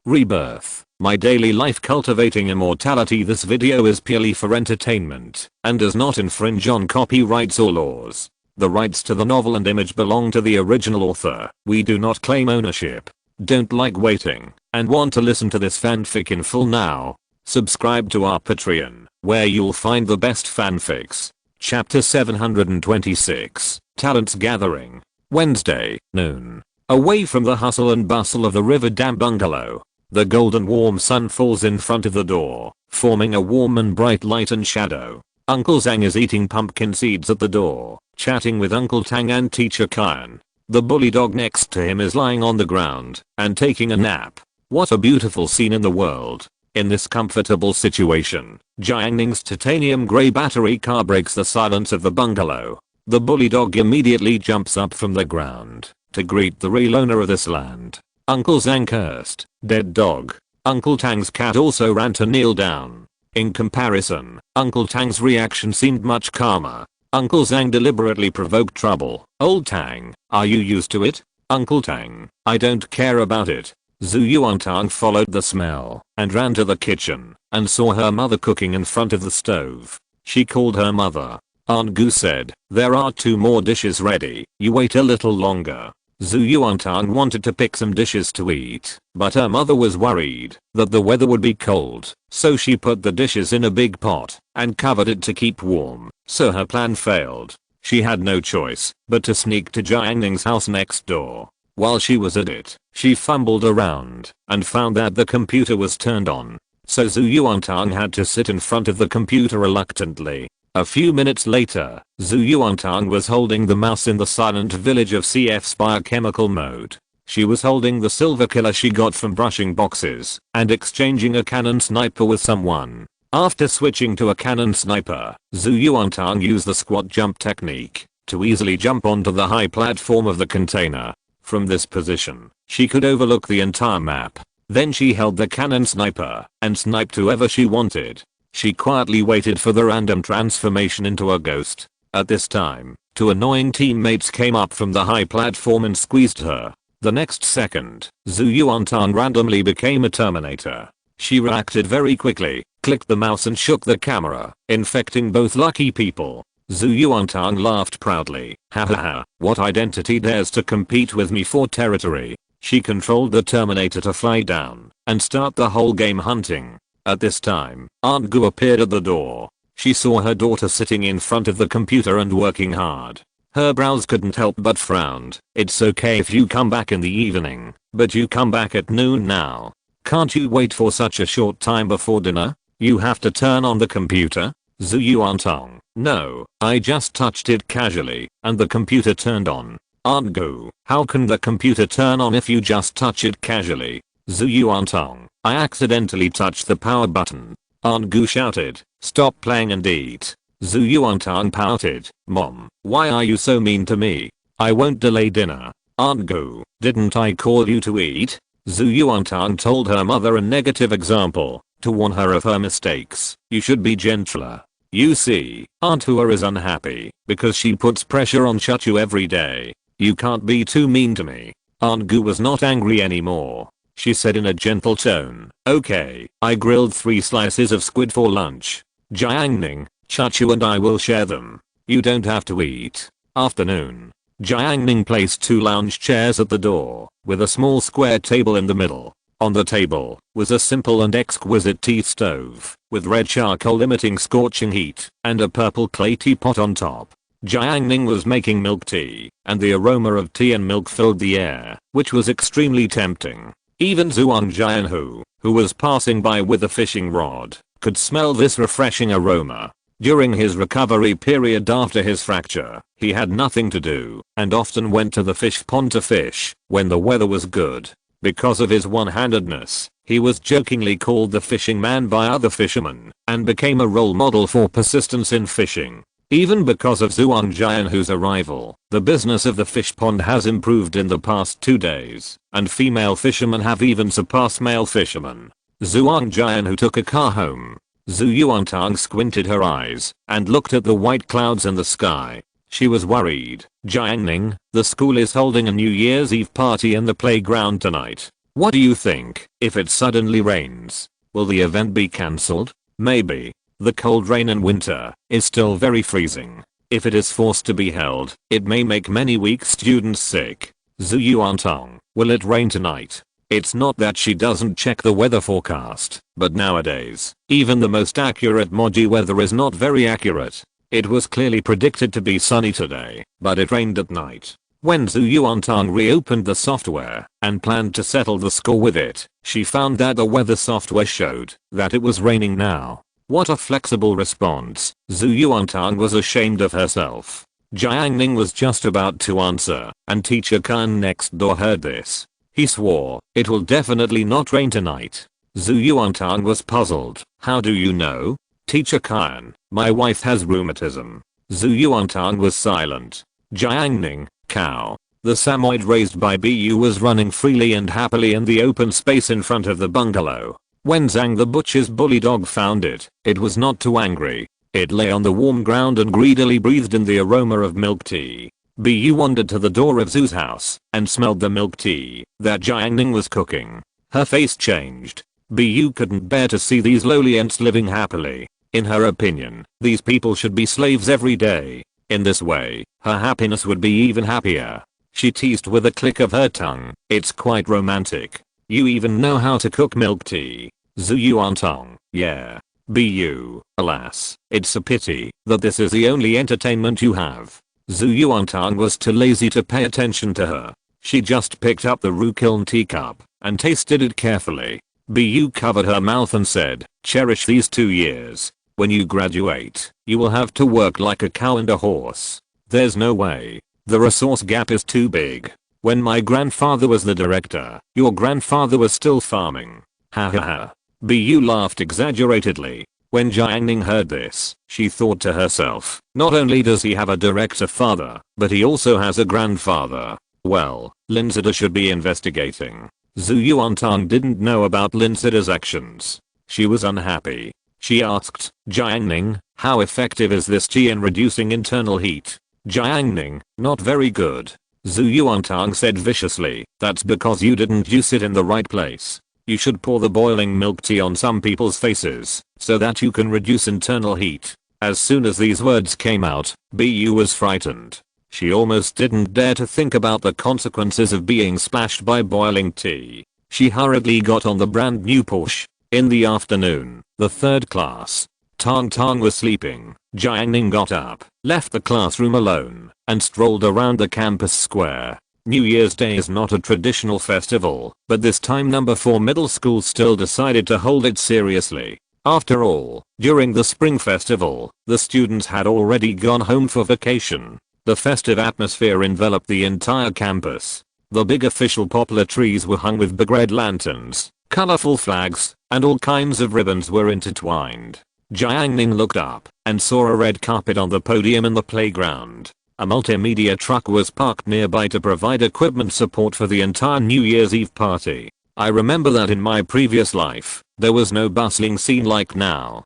Rebirth, my daily life cultivating immortality. This video is purely for entertainment and does not infringe on copyrights or laws. The rights to the novel and image belong to the original author. We do not claim ownership. Don't like waiting and want to listen to this fanfic in full now? Subscribe to our Patreon, where you'll find the best fanfics. Chapter 726, Talents Gathering. Wednesday, noon. Away from the hustle and bustle of the river dam bungalow, the golden warm sun falls in front of the door, forming a warm and bright light and shadow. Uncle Zhang is eating pumpkin seeds at the door, chatting with Uncle Tang and Teacher Kyan. The bully dog next to him is lying on the ground and taking a nap. What a beautiful scene in the world. In this comfortable situation, Jiang Ning's titanium grey battery car breaks the silence of the bungalow. The bully dog immediately jumps up from the ground to greet the real owner of this land. Uncle Zhang cursed, "Dead dog." Uncle Tang's cat also ran to kneel down. In comparison, Uncle Tang's reaction seemed much calmer. Uncle Zhang deliberately provoked trouble. "Old Tang, are you used to it?" "Uncle Tang, I don't care about it." Zhu Yuantang followed the smell and ran to the kitchen and saw her mother cooking in front of the stove. She called her mother. Aunt Gu said, "There are 2 more dishes ready, you wait a little longer." Zhu Yuantang wanted to pick some dishes to eat, but her mother was worried that the weather would be cold, so she put the dishes in a big pot and covered it to keep warm, so her plan failed. She had no choice but to sneak to Jiang Ning's house next door. While she was at it, she fumbled around and found that the computer was turned on, so Zhu Yuantang had to sit in front of the computer reluctantly. A few minutes later, Zhu Yuantang was holding the mouse in the silent village of CF's biochemical mode. She was holding the silver killer she got from brushing boxes and exchanging a cannon sniper with someone. After switching to a cannon sniper, Zhu Yuantang used the squat jump technique to easily jump onto the high platform of the container. From this position, she could overlook the entire map. Then she held the cannon sniper and sniped whoever she wanted. She quietly waited for the random transformation into a ghost. At this time, 2 annoying teammates came up from the high platform and squeezed her. The next second, Zhu Yuantang randomly became a Terminator. She reacted very quickly, clicked the mouse and shook the camera, infecting both lucky people. Zhu Yuantang laughed proudly. "Hahaha, what identity dares to compete with me for territory?" She controlled the Terminator to fly down and start the whole game hunting. At this time, Aunt Gu appeared at the door. She saw her daughter sitting in front of the computer and working hard. Her brows couldn't help but frowned. "It's okay if you come back in the evening, but you come back at noon now. Can't you wait for such a short time before dinner? You have to turn on the computer." Zhu Yuantang, "No, I just touched it casually, and the computer turned on." Aunt Gu, "How can the computer turn on if you just touch it casually?" Zhu Yuantang, "I accidentally touched the power button." Aunt Gu shouted, "Stop playing and eat." Zhu Yuantang pouted, "Mom, why are you so mean to me? I won't delay dinner." Aunt Gu, "Didn't I call you to eat?" Zhu Yuantang told her mother a negative example to warn her of her mistakes. "You should be gentler. You see, Aunt Hua is unhappy because she puts pressure on Chuchu every day. You can't be too mean to me." Aunt Gu was not angry anymore. She said in a gentle tone, "Okay, I grilled 3 slices of squid for lunch. Jiang Ning, Chuchu and I will share them. You don't have to eat." Afternoon. Jiang Ning placed 2 lounge chairs at the door, with a small square table in the middle. On the table was a simple and exquisite tea stove, with red charcoal emitting scorching heat, and a purple clay teapot on top. Jiang Ning was making milk tea, and the aroma of tea and milk filled the air, which was extremely tempting. Even Zhuang Jianhu, who was passing by with a fishing rod, could smell this refreshing aroma. During his recovery period after his fracture, he had nothing to do and often went to the fish pond to fish when the weather was good. Because of his one-handedness, he was jokingly called the fishing man by other fishermen and became a role model for persistence in fishing. Even because of Zhuang Jianhu's arrival, the business of the fish pond has improved in the past 2 days, and female fishermen have even surpassed male fishermen. Zhuang Jianhu took a car home. Zhu Yuantang squinted her eyes and looked at the white clouds in the sky. She was worried. "Jiang Ning, the school is holding a New Year's Eve party in the playground tonight. What do you think? If it suddenly rains, will the event be cancelled? Maybe. The cold rain in winter is still very freezing. If it is forced to be held, it may make many weak students sick. Zhu Yuantong, will it rain tonight? It's not that she doesn't check the weather forecast, but nowadays, even the most accurate Moji weather is not very accurate. It was clearly predicted to be sunny today, but it rained at night. When Zhu Yuantong reopened the software and planned to settle the score with it, she found that the weather software showed that it was raining now. What a flexible response. Zhu Yuantong was ashamed of herself. Jiang Ning was just about to answer, and teacher Khan next door heard this. He swore, "It will definitely not rain tonight." Zhu Yuantong was puzzled. "How do you know?" Teacher Khan, "My wife has rheumatism." Zhu Yuantong was silent. Jiang Ning, cow. The samoyed raised by Bu was running freely and happily in the open space in front of the bungalow. When Zhang the butcher's bully dog found it, it was not too angry. It lay on the warm ground and greedily breathed in the aroma of milk tea. Bu wandered to the door of Zhu's house and smelled the milk tea that Jiang Ning was cooking. Her face changed. Bu couldn't bear to see these lowly ants living happily. In her opinion, these people should be slaves every day. In this way, her happiness would be even happier. She teased with a click of her tongue. "It's quite romantic. You even know how to cook milk tea." Zhu Yuantong, "Yeah." Bu, "Alas, it's a pity that this is the only entertainment you have." Zhu Yuantong was too lazy to pay attention to her. She just picked up the Rukiln teacup and tasted it carefully. Bu covered her mouth and said, "Cherish these 2 years. When you graduate, you will have to work like a cow and a horse. There's no way. The resource gap is too big. When my grandfather was the director, your grandfather was still farming." Ha ha ha. Bu laughed exaggeratedly. When Jiang Ning heard this, she thought to herself, not only does he have a director father, but he also has a grandfather. Well, Linzida should be investigating. Zhu Yuantong didn't know about Linzida's actions. She was unhappy. She asked, "Jiang Ning, how effective is this tea in reducing internal heat?" Jiang Ning, "Not very good." Zhu Yuantong said viciously, "That's because you didn't use it in the right place. You should pour the boiling milk tea on some people's faces, so that you can reduce internal heat." As soon as these words came out, Bu was frightened. She almost didn't dare to think about the consequences of being splashed by boiling tea. She hurriedly got on the brand new Porsche. In the afternoon, the third class, Tong Tong was sleeping. Jiang Ning got up, left the classroom alone, and strolled around the campus square. New Year's Day is not a traditional festival, but this time number 4 middle school still decided to hold it seriously. After all, during the spring festival, the students had already gone home for vacation. The festive atmosphere enveloped the entire campus. The big official poplar trees were hung with big red lanterns, colorful flags, and all kinds of ribbons were intertwined. Jiang Ning looked up and saw a red carpet on the podium in the playground. A multimedia truck was parked nearby to provide equipment support for the entire New Year's Eve party. I remember that in my previous life, there was no bustling scene like now.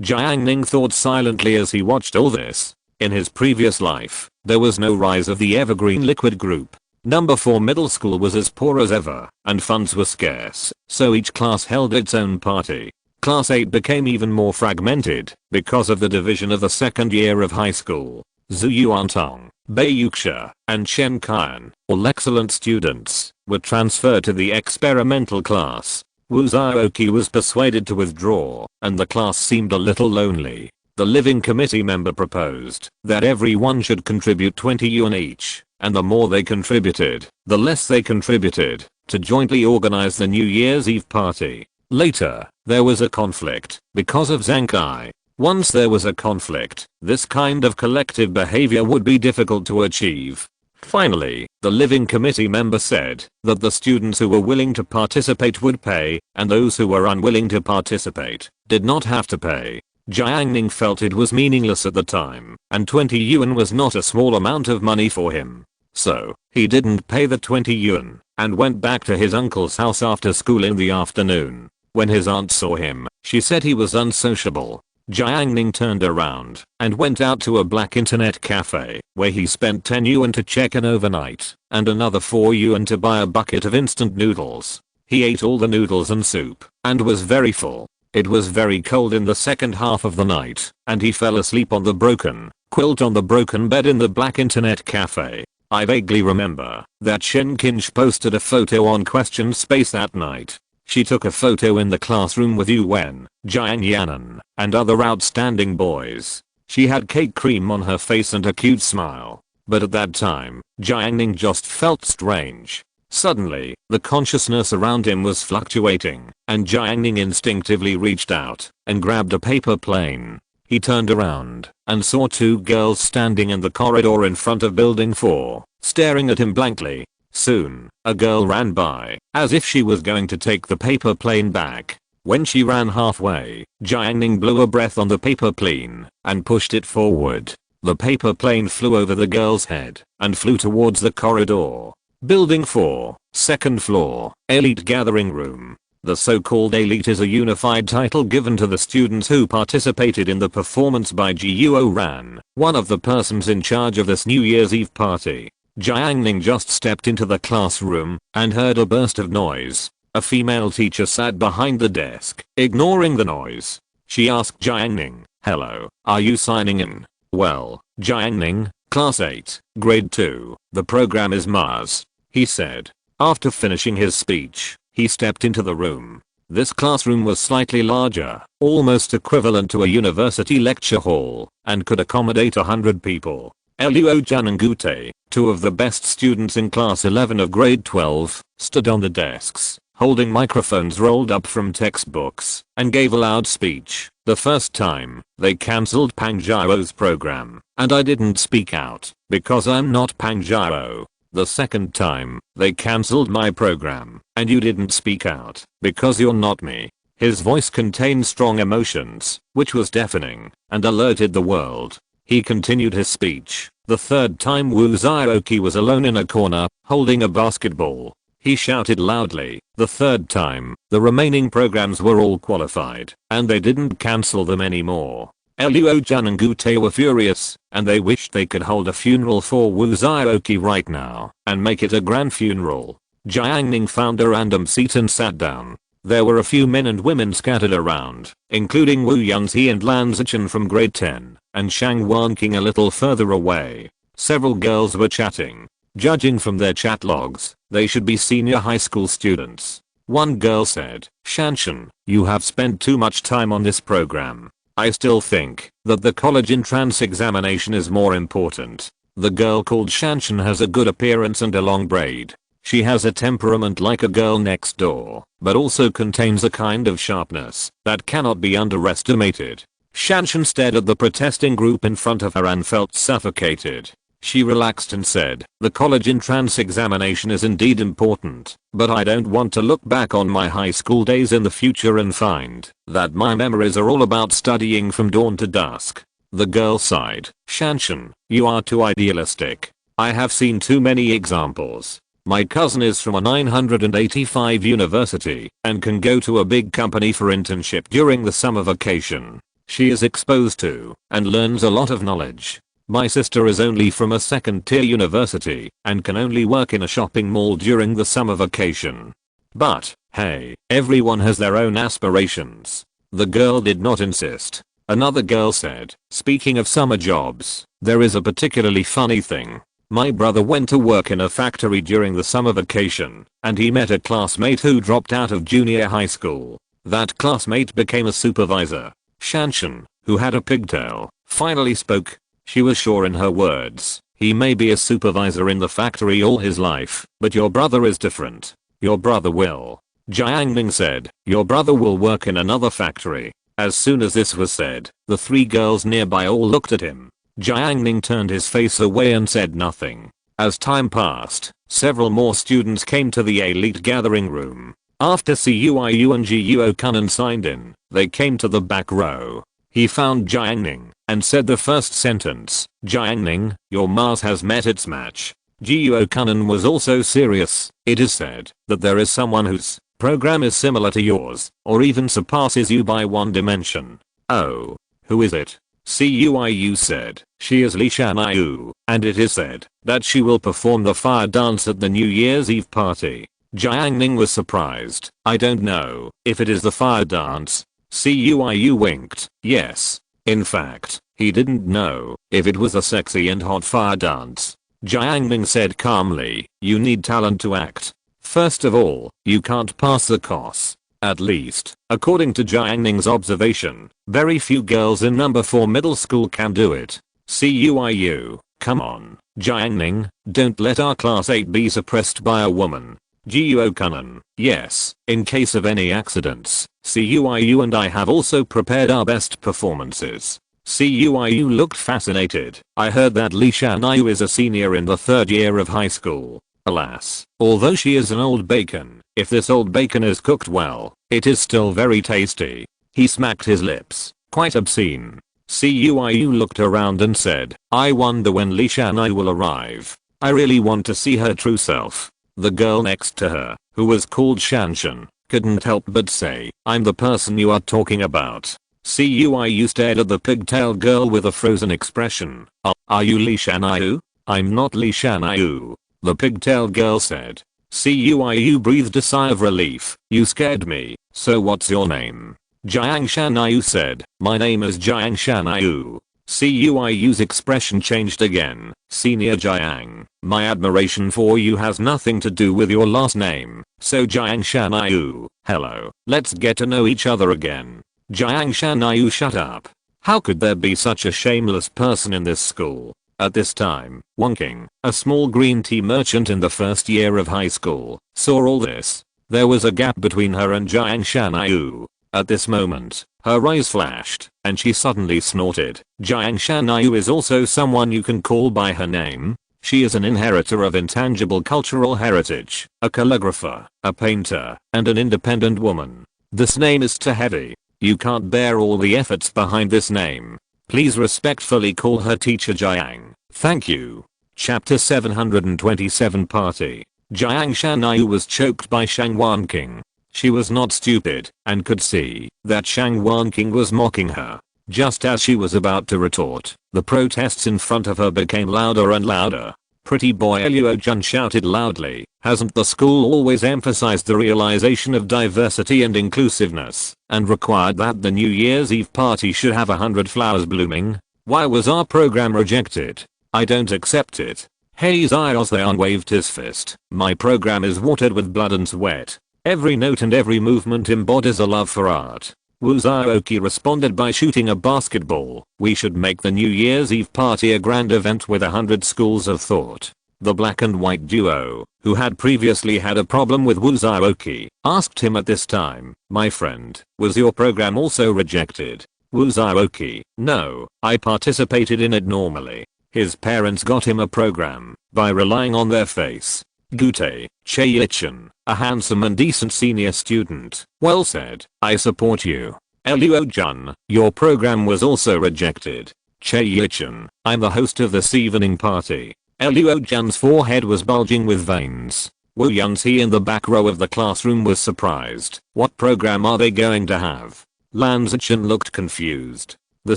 Jiang Ning thought silently as he watched all this. In his previous life, there was no rise of the evergreen liquid group. Number 4 middle school was as poor as ever, and funds were scarce, so each class held its own party. Class 8 became even more fragmented because of the division of the second year of high school. Zhu Yuantong, Bei Yuxia, and Chen Qian, all excellent students, were transferred to the experimental class. Wu Zhaoqi was persuaded to withdraw, and the class seemed a little lonely. The living committee member proposed that everyone should contribute 20 yuan each, and the more they contributed, the less they contributed, to jointly organize the New Year's Eve party. Later, there was a conflict because of Zhang Kai. Once there was a conflict, this kind of collective behavior would be difficult to achieve. Finally, the living committee member said that the students who were willing to participate would pay, and those who were unwilling to participate did not have to pay. Jiang Ning felt it was meaningless at the time, and 20 yuan was not a small amount of money for him. So, he didn't pay the 20 yuan, and went back to his uncle's house after school in the afternoon. When his aunt saw him, she said he was unsociable. Jiang Ning turned around and went out to a black internet cafe where he spent 10 yuan to check in overnight and another 4 yuan to buy a bucket of instant noodles. He ate all the noodles and soup and was very full. It was very cold in the second half of the night, and he fell asleep on the broken quilt on the broken bed in the black internet cafe. I vaguely remember that Shen Kinch posted a photo on Question Space that night. She took a photo in the classroom with Yuan, Jiang Ning, and other outstanding boys. She had cake cream on her face and a cute smile. But at that time, Jiang Ning just felt strange. Suddenly, the consciousness around him was fluctuating, and Jiang Ning instinctively reached out and grabbed a paper plane. He turned around and saw two girls standing in the corridor in front of building 4, staring at him blankly. Soon, a girl ran by, as if she was going to take the paper plane back. When she ran halfway, Jiang Ning blew a breath on the paper plane and pushed it forward. The paper plane flew over the girl's head and flew towards the corridor. Building 4, second floor, elite gathering room. The so-called elite is a unified title given to the students who participated in the performance by Guo Ran, one of the persons in charge of this New Year's Eve party. Jiang Ning just stepped into the classroom and heard a burst of noise. A female teacher sat behind the desk, ignoring the noise. She asked Jiang Ning, "Hello, are you signing in?" "Well, Jiang Ning, class 8, grade 2, the program is Mars," he said. After finishing his speech, he stepped into the room. This classroom was slightly larger, almost equivalent to a university lecture hall, and could accommodate 100 people. Luo Jun and Gute, two of the best students in class 11 of grade 12, stood on the desks, holding microphones rolled up from textbooks, and gave a loud speech. The first time, they cancelled Pang Jiao's program, and I didn't speak out, because I'm not Pang Jiao. The second time, they cancelled my program, and you didn't speak out, because you're not me. His voice contained strong emotions, which was deafening, and alerted the world. He continued his speech. The third time Wu Zhaoqi was alone in a corner, holding a basketball. He shouted loudly. The third time, the remaining programs were all qualified, and they didn't cancel them anymore. Luo Jun and Gute were furious, and they wished they could hold a funeral for Wu Zhaoqi right now, and make it a grand funeral. Jiang Ning found a random seat and sat down. There were a few men and women scattered around, including Wu Yunzi and Lan Zichen from grade 10, and Shang Wanqing a little further away. Several girls were chatting. Judging from their chat logs, they should be senior high school students. One girl said, "Shanshan, you have spent too much time on this program. I still think that the college entrance examination is more important." The girl called Shanshan has a good appearance and a long braid. She has a temperament like a girl next door, but also contains a kind of sharpness that cannot be underestimated. Shanshan stared at the protesting group in front of her and felt suffocated. She relaxed and said, "The college entrance examination is indeed important, but I don't want to look back on my high school days in the future and find that my memories are all about studying from dawn to dusk." The girl sighed. "Shanshan, you are too idealistic. I have seen too many examples. My cousin is from a 985 university and can go to a big company for internship during the summer vacation. She is exposed to and learns a lot of knowledge. My sister is only from a second-tier university and can only work in a shopping mall during the summer vacation. But, hey, everyone has their own aspirations." The girl did not insist. Another girl said, "Speaking of summer jobs, there is a particularly funny thing. My brother went to work in a factory during the summer vacation, and he met a classmate who dropped out of junior high school. That classmate became a supervisor." Shanshan, who had a pigtail, finally spoke. She was sure in her words. "He may be a supervisor in the factory all his life, but your brother is different. Your brother will." Jiang Ning said, "Your brother will work in another factory." As soon as this was said, the three girls nearby all looked at him. Jiang Ning turned his face away and said nothing. As time passed, several more students came to the elite gathering room. After Cuiyu and Guo Kunan signed in, they came to the back row. He found Jiang Ning and said the first sentence, "Jiang Ning, your Mars has met its match." Guo Kunan was also serious. "It is said that there is someone whose program is similar to yours, or even surpasses you by one dimension." "Oh, who is it?" Cuiyu said, "She is Li Shanyu, and it is said that she will perform the fire dance at the New Year's Eve party." Jiang Ning was surprised. I don't know if it is the fire dance. Cuiu winked. Yes. In fact, he didn't know if it was a sexy and hot fire dance. Jiang Ning said calmly, you need talent to act. First of all, you can't pass the course. At least, according to Jiang Ning's observation, very few girls in number 4 middle school can do it. Cuiu, come on, Jiang Ning, don't let our class 8 be suppressed by a woman. Guo Kunan, yes, in case of any accidents, Cuiu and I have also prepared our best performances. Cuiu looked fascinated. I heard that Li Shanyu is a senior in the 3rd year of high school. Alas, although she is an old bacon, if this old bacon is cooked well, it is still very tasty. He smacked his lips, quite obscene. Cuiu looked around and said, I wonder when Li Shanyu will arrive. I really want to see her true self. The girl next to her, who was called Shanshan, couldn't help but say, I'm the person you are talking about. Cuiu stared at the pigtail girl with a frozen expression. Are you Li Shanyu? I'm not Li Shanyu. The pigtail girl said. Cuiu breathed a sigh of relief. You scared me. So what's your name? Jiang Shanyu said. My name is Jiang Shanyu. Cuiu's expression changed again. Senior Jiang, my admiration for you has nothing to do with your last name. So Jiang Shanyu, hello, let's get to know each other again. Jiang Shanyu, shut up. How could there be such a shameless person in this school? At this time, Wonking, a small green tea merchant in the 1st year of high school, saw all this. There was a gap between her and Jiang Shanyu. At this moment, her eyes flashed, and she suddenly snorted. Jiang Shanyu is also someone you can call by her name. She is an inheritor of intangible cultural heritage, a calligrapher, a painter, and an independent woman. This name is too heavy. You can't bear all the efforts behind this name. Please respectfully call her teacher Jiang. Thank you. Chapter 727 Party. Jiang Shanyu was choked by Shang Wanqing. She was not stupid and could see that Shang Wanqing was mocking her. Just as she was about to retort, the protests in front of her became louder and louder. Pretty boy Luo Jun shouted loudly, hasn't the school always emphasized the realization of diversity and inclusiveness, and required that the New Year's Eve party should have 100 flowers blooming? Why was our program rejected? I don't accept it. Hey Zaiostheon waved his fist. My program is watered with blood and sweat. Every note and every movement embodies a love for art. Wu Zhaoqi responded by shooting a basketball. We should make the New Year's Eve party a grand event with 100 schools of thought. The black and white duo, who had previously had a problem with Wu Zhaoqi, asked him at this time, my friend, was your program also rejected? Wu Zhaoqi, no, I participated in it normally. His parents got him a program by relying on their face. Gute, Che Yichen, a handsome and decent senior student, well said, I support you. Luo Jun, your program was also rejected. Che Yichen, I'm the host of this evening party. Luo Jun's forehead was bulging with veins. Wu Yunzi in the back row of the classroom was surprised. What program are they going to have? Lan Zichen looked confused. The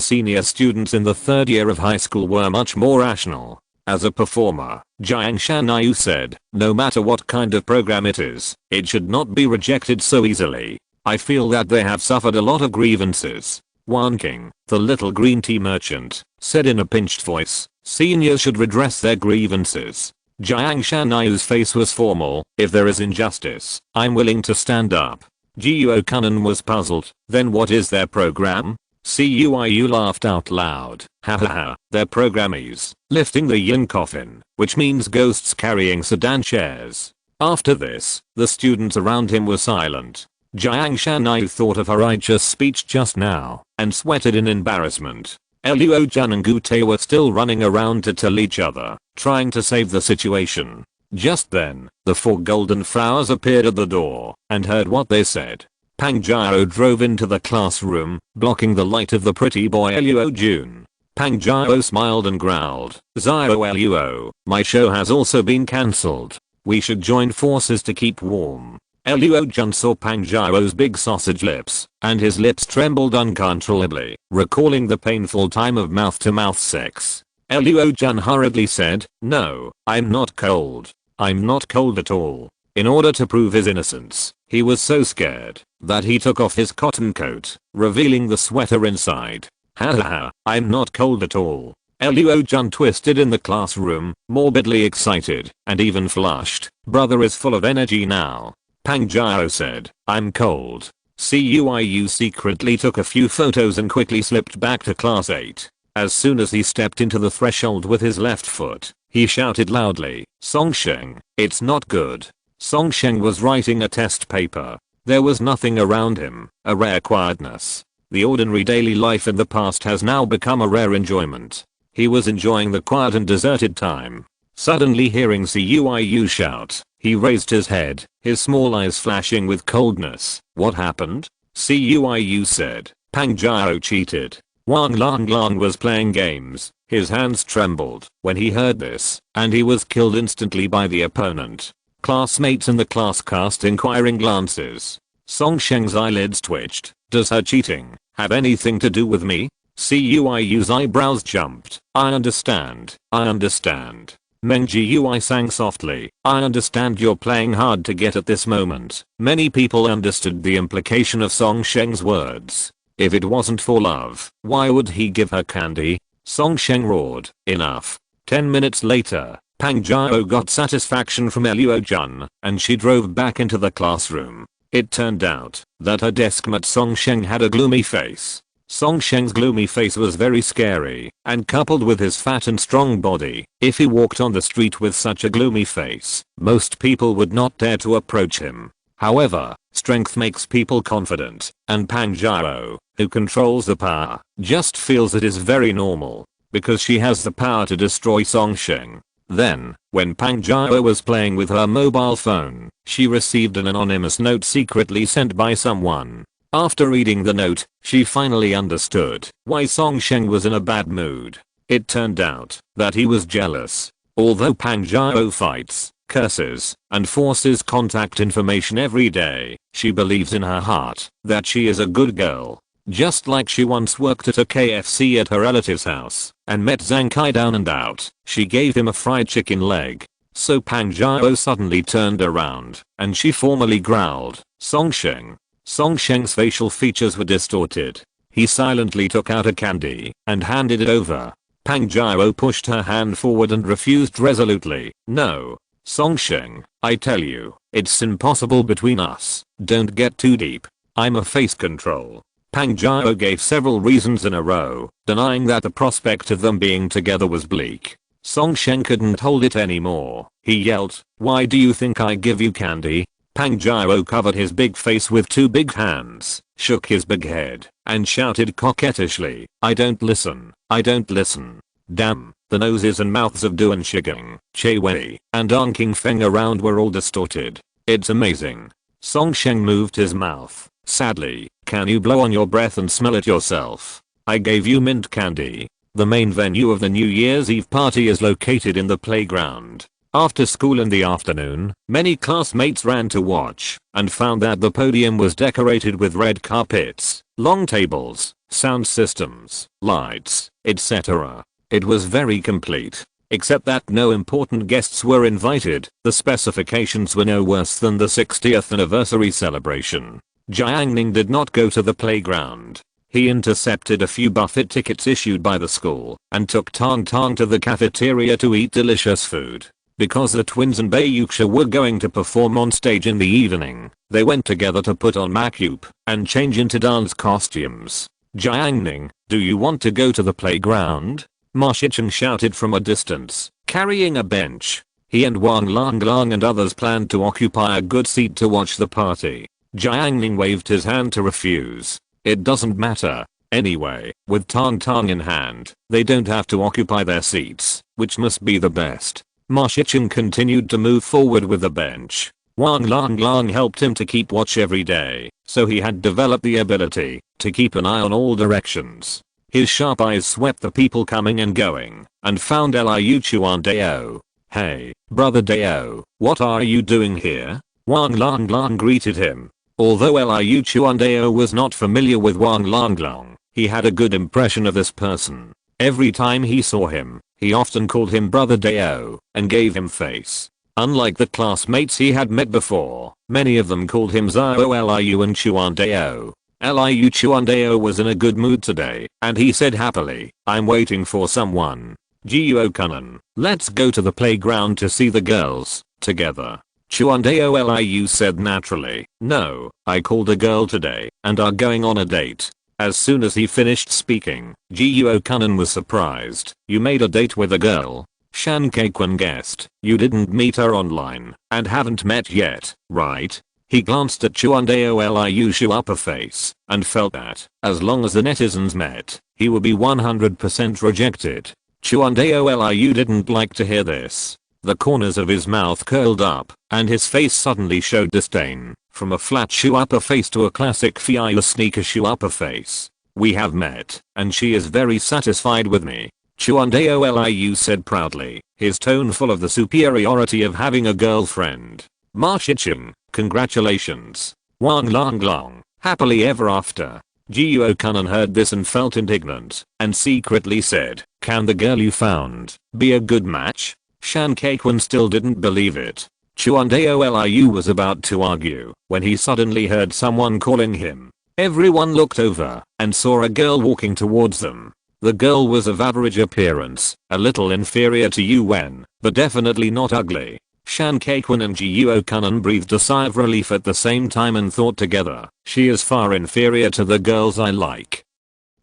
senior students in the 3rd year of high school were much more rational. As a performer, Jiang Shanyu said, no matter what kind of program it is, it should not be rejected so easily. I feel that they have suffered a lot of grievances. Wanqing, the little green tea merchant, said in a pinched voice, seniors should redress their grievances. Jiang Shanyu's face was formal. If there is injustice, I'm willing to stand up. Guo Kunan was puzzled. Then what is their program? Cuiu laughed out loud. Hahaha, their program is lifting the yin coffin, which means ghosts carrying sedan chairs. After this, the students around him were silent. Jiang Shanyu thought of her righteous speech just now and sweated in embarrassment. Luo Jun and Gute were still running around to tell each other, trying to save the situation. Just then, the 4 golden flowers appeared at the door and heard what they said. Pang Jiao drove into the classroom, blocking the light of the pretty boy Luo Jun. Pang Jiao smiled and growled, Zio Luo, my show has also been cancelled. We should join forces to keep warm. Luo Jun saw Pang Jiao's big sausage lips, and his lips trembled uncontrollably, recalling the painful time of mouth-to-mouth sex. Luo Jun hurriedly said, no, I'm not cold. I'm not cold at all. In order to prove his innocence, he was so scared that he took off his cotton coat, revealing the sweater inside. Haha, I'm not cold at all. Luo-jun twisted in the classroom, morbidly excited, and even flushed. Brother is full of energy now. Pang Jiao said, I'm cold. Cuiu secretly took a few photos and quickly slipped back to class 8. As soon as he stepped into the threshold with his left foot, he shouted loudly, Songsheng, it's not good. Songsheng was writing a test paper. There was nothing around him, a rare quietness. The ordinary daily life in the past has now become a rare enjoyment. He was enjoying the quiet and deserted time. Suddenly hearing Cuiu shout, he raised his head, his small eyes flashing with coldness. What happened? Cuiu said. Pang Jiao cheated. Wang Lang was playing games. His hands trembled when he heard this, and he was killed instantly by the opponent. Classmates in the class cast inquiring glances. Songsheng's eyelids twitched. Does her cheating have anything to do with me? Cuiu's eyebrows jumped. I understand. I understand. Meng Jiui sang softly. I understand you're playing hard to get at this moment. Many people understood the implication of Songsheng's words. If it wasn't for love, why would he give her candy? Songsheng roared. Enough. 10 minutes later, Pang Jiao got satisfaction from Luo-jun, and she drove back into the classroom. It turned out that her deskmate Songsheng had a gloomy face. Songsheng's gloomy face was very scary, and coupled with his fat and strong body, if he walked on the street with such a gloomy face, most people would not dare to approach him. However, strength makes people confident, and Pang Jiao, who controls the power, just feels it is very normal, because she has the power to destroy Songsheng. Then, when Pang Jiao was playing with her mobile phone, she received an anonymous note secretly sent by someone. After reading the note, she finally understood why Songsheng was in a bad mood. It turned out that he was jealous. Although Pang Jiao fights, curses, and forces contact information every day, she believes in her heart that she is a good girl. Just like she once worked at a KFC at her relative's house and met Zhang Kai down and out, she gave him a fried chicken leg. So Pang Jiao suddenly turned around and she formally growled, Songsheng. Songsheng's facial features were distorted. He silently took out a candy and handed it over. Pang Jiao pushed her hand forward and refused resolutely. No. Songsheng, I tell you, it's impossible between us. Don't get too deep. I'm a face control. Pang Jiao gave several reasons in a row, denying that the prospect of them being together was bleak. Songsheng couldn't hold it anymore. He yelled, why do you think I give you candy? Pang Jiao covered his big face with two big hands, shook his big head, and shouted coquettishly, I don't listen. I don't listen. Damn, the noses and mouths of Duan Shigang, Che Wei, and An King Feng around were all distorted. It's amazing. Songsheng moved his mouth. Sadly, can you blow on your breath and smell it yourself? I gave you mint candy. The main venue of the New Year's Eve party is located in the playground. After school in the afternoon, many classmates ran to watch and found that the podium was decorated with red carpets, long tables, sound systems, lights, etc. It was very complete. Except that no important guests were invited, the specifications were no worse than the 60th anniversary celebration. Jiang Ning did not go to the playground. He intercepted a few buffet tickets issued by the school and took Tang Tang to the cafeteria to eat delicious food. Because the twins and Bayuxia were going to perform on stage in the evening, they went together to put on makeup and change into dance costumes. Jiang Ning, do you want to go to the playground? Ma Shichen shouted from a distance, carrying a bench. He and Wang Lang and others planned to occupy a good seat to watch the party. Jiang Ning waved his hand to refuse. It doesn't matter. Anyway, with Tang Tang in hand, they don't have to occupy their seats, which must be the best. Ma Shichen continued to move forward with the bench. Wang Lang helped him to keep watch every day, so he had developed the ability to keep an eye on all directions. His sharp eyes swept the people coming and going, and found Liu Chuan Dao. Hey, brother Dao, what are you doing here? Wang Lang greeted him. Although Liu Chuan Dao was not familiar with Wang Lang, he had a good impression of this person. Every time he saw him, he often called him brother Dao and gave him face. Unlike the classmates he had met before, many of them called him Zhao Liu and Chuandao. Liu Chuandao was in a good mood today, and he said happily, "I'm waiting for someone. Jiu-Kunan, let's go to the playground to see the girls, together." Chuandao Liu said naturally, "No, I called a girl today, and are going on a date." As soon as he finished speaking, Jiu-Kunan was surprised. "You made a date with a girl?" Shan Kei-kun guessed. "You didn't meet her online, and haven't met yet, right?" He glanced at Chuandao Liu's upper face, and felt that, as long as the netizens met, he would be 100% rejected. Chuandao Liu didn't like to hear this. The corners of his mouth curled up, and his face suddenly showed disdain, from a flat shoe upper face to a classic Fiala sneaker shoe upper face. "We have met, and she is very satisfied with me," Chuandao Liu said proudly, his tone full of the superiority of having a girlfriend. "Ma Shiching, congratulations. Wang Lang Long, happily ever after." Jiu-Kunan heard this and felt indignant, and secretly said, "Can the girl you found be a good match?" Shan Kei-kun still didn't believe it. Chuandao Liu was about to argue, when he suddenly heard someone calling him. Everyone looked over, and saw a girl walking towards them. The girl was of average appearance, a little inferior to Yuan, but definitely not ugly. Shan Kei-kun and Jiu-Kunan breathed a sigh of relief at the same time and thought together, "She is far inferior to the girls I like."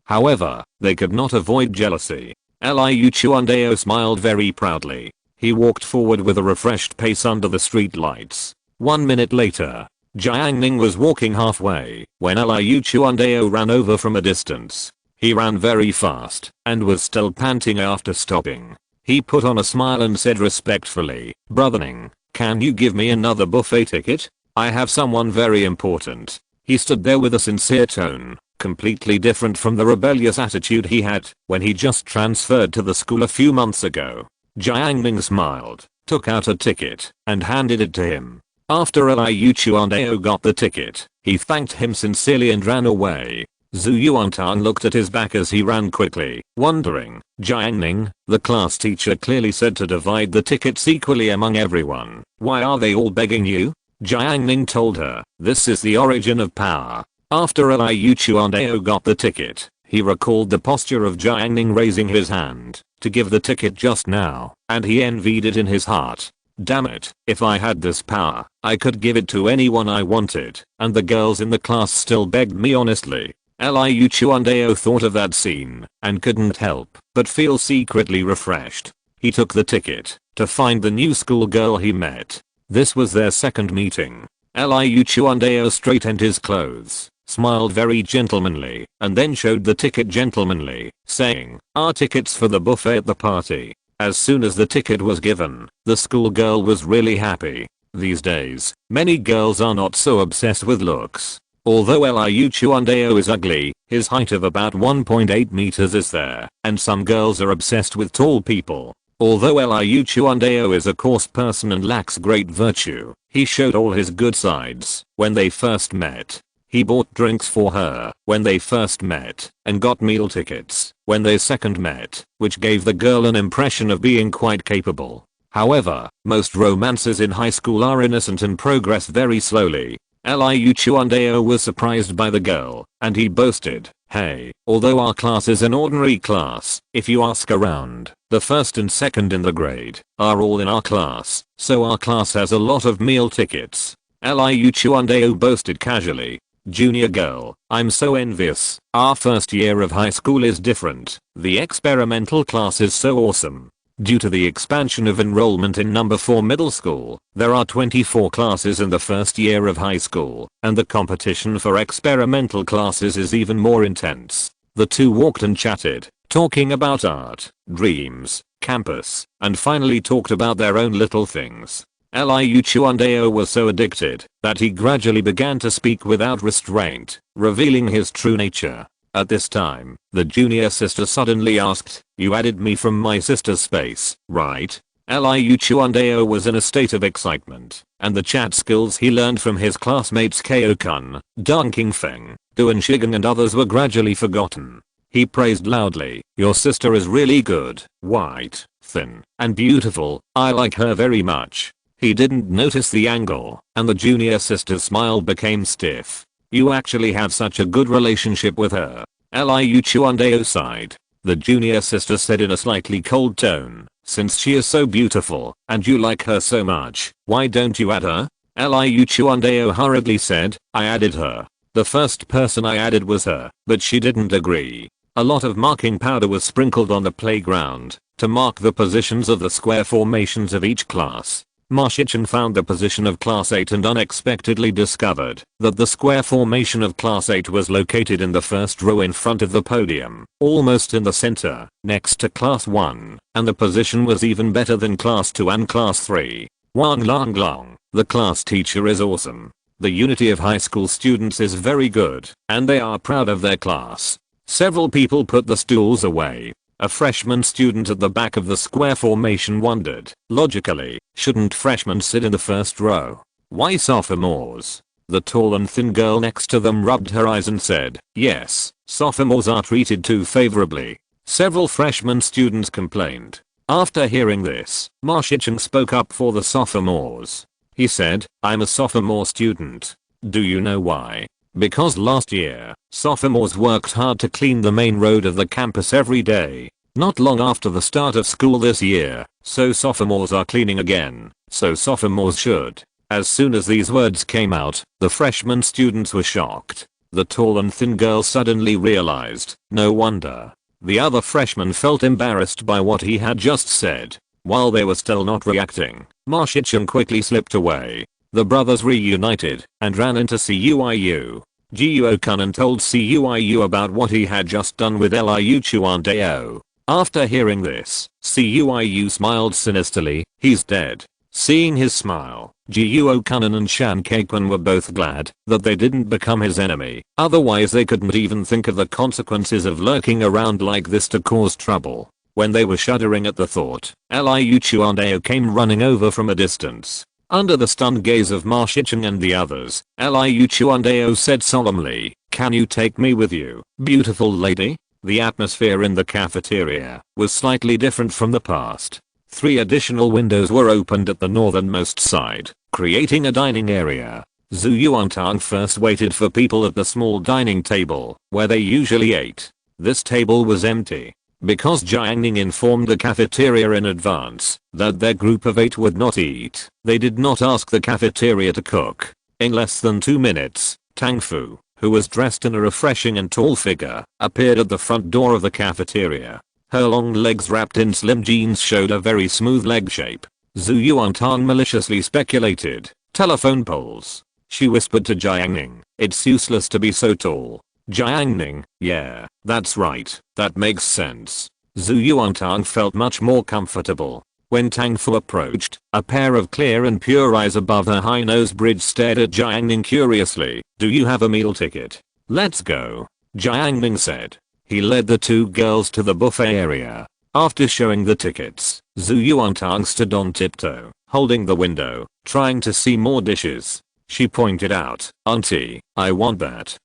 However, they could not avoid jealousy. Liu Chuandao smiled very proudly. He walked forward with a refreshed pace under the street lights. 1 minute later, Jiang Ning was walking halfway when Liu Chuandao ran over from a distance. He ran very fast and was still panting after stopping. He put on a smile and said respectfully, "Brother Ning, can you give me another buffet ticket? I have someone very important." He stood there with a sincere tone, completely different from the rebellious attitude he had when he just transferred to the school a few months ago. Jiang Ning smiled, took out a ticket, and handed it to him. After Liu Chuandao got the ticket, he thanked him sincerely and ran away. Zhu Yuantang looked at his back as he ran quickly, wondering. "Jiang Ning, the class teacher clearly said to divide the tickets equally among everyone. Why are they all begging you?" Jiang Ning told her, "This is the origin of power." After Liu Chuandao got the ticket, he recalled the posture of Jiang Ning raising his hand to give the ticket just now, and he envied it in his heart. Damn it, if I had this power, I could give it to anyone I wanted, and the girls in the class still begged me honestly. Liu Chuandao thought of that scene, and couldn't help but feel secretly refreshed. He took the ticket to find the new schoolgirl he met. This was their second meeting. Liu Chuandao straightened his clothes, smiled very gentlemanly, and then showed the ticket gentlemanly, saying, "Our tickets for the buffet at the party." As soon as the ticket was given, the schoolgirl was really happy. These days, many girls are not so obsessed with looks. Although Liu Chuandao is ugly, his height of about 1.8 meters is there, and some girls are obsessed with tall people. Although Liu Chuandao is a coarse person and lacks great virtue, he showed all his good sides when they first met. He bought drinks for her when they first met, and got meal tickets when they second met, which gave the girl an impression of being quite capable. However, most romances in high school are innocent and progress very slowly. Liu Chuandao was surprised by the girl, and he boasted, "Hey, although our class is an ordinary class, if you ask around, the first and second in the grade are all in our class, so our class has a lot of meal tickets." Liu Chuandao boasted casually. "Junior girl, I'm so envious. Our first year of high school is different. The experimental class is so awesome. Due to the expansion of enrollment in number 4 middle school, there are 24 classes in the first year of high school, and the competition for experimental classes is even more intense." The two walked and chatted, talking about art, dreams, campus, and finally talked about their own little things. Liu Chuandao was so addicted that he gradually began to speak without restraint, revealing his true nature. At this time, the junior sister suddenly asked, "You added me from my sister's space, right?" Liu Chuandao was in a state of excitement, and the chat skills he learned from his classmates Kao-kun, Deng Qingfeng, Duan Shigang and others were gradually forgotten. He praised loudly, "Your sister is really good, white, thin, and beautiful. I like her very much." He didn't notice the angle, and the junior sister's smile became stiff. You actually have such a good relationship with her. Liu Chuandeo sighed. The junior sister said in a slightly cold tone, since she is so beautiful, and you like her so much, why don't you add her? Liu Chuandeo hurriedly said, I added her. The first person I added was her, but she didn't agree. A lot of marking powder was sprinkled on the playground to mark the positions of the square formations of each class. Ma Shichen found the position of class 8 and unexpectedly discovered that the square formation of class 8 was located in the first row in front of the podium, almost in the center, next to class 1, and the position was even better than class 2 and class 3. Wang Lang Lang, the class teacher is awesome. The unity of high school students is very good, and they are proud of their class. Several people put the stools away. A freshman student at the back of the square formation wondered, logically, shouldn't freshmen sit in the first row? Why sophomores? The tall and thin girl next to them rubbed her eyes and said, yes, sophomores are treated too favorably. Several freshman students complained. After hearing this, Ma Shichen spoke up for the sophomores. He said, I'm a sophomore student. Do you know why? Because last year, sophomores worked hard to clean the main road of the campus every day. Not long after the start of school this year, so sophomores are cleaning again, so sophomores should. As soon as these words came out, the freshman students were shocked. The tall and thin girl suddenly realized, no wonder. The other freshmen felt embarrassed by what he had just said. While they were still not reacting, Ma Shichen quickly slipped away. The brothers reunited and ran into Cuiu. Jiuo-kun told Cuiu about what he had just done with Liu Chuandeo. After hearing this, Cuiu smiled sinisterly, he's dead. Seeing his smile, Jiuo-kun and Shan Keikun were both glad that they didn't become his enemy, otherwise they couldn't even think of the consequences of lurking around like this to cause trouble. When they were shuddering at the thought, Liu Chuandeo came running over from a distance. Under the stunned gaze of Ma Shichen and the others, Liu Chuandeo said solemnly, can you take me with you, beautiful lady? The atmosphere in the cafeteria was slightly different from the past. 3 additional windows were opened at the northernmost side, creating a dining area. Zhu Yuantang first waited for people at the small dining table, where they usually ate. This table was empty. Because Jiang Ning informed the cafeteria in advance that their group of 8 would not eat, they did not ask the cafeteria to cook. In less than 2 minutes, Tang Fu, who was dressed in a refreshing and tall figure, appeared at the front door of the cafeteria. Her long legs wrapped in slim jeans showed a very smooth leg shape. Zhu Yuantang maliciously speculated, telephone poles. She whispered to Jiang Ning, it's useless to be so tall. Jiang Ning, yeah, that's right, that makes sense. Zhu Yuantang felt much more comfortable. When Tang Fu approached, a pair of clear and pure eyes above her high nose bridge stared at Jiang Ning curiously. Do you have a meal ticket? Let's go. Jiang Ning said. He led the 2 girls to the buffet area. After showing the tickets, Zhu Yuantang stood on tiptoe, holding the window, trying to see more dishes. She pointed out, Auntie, I want that,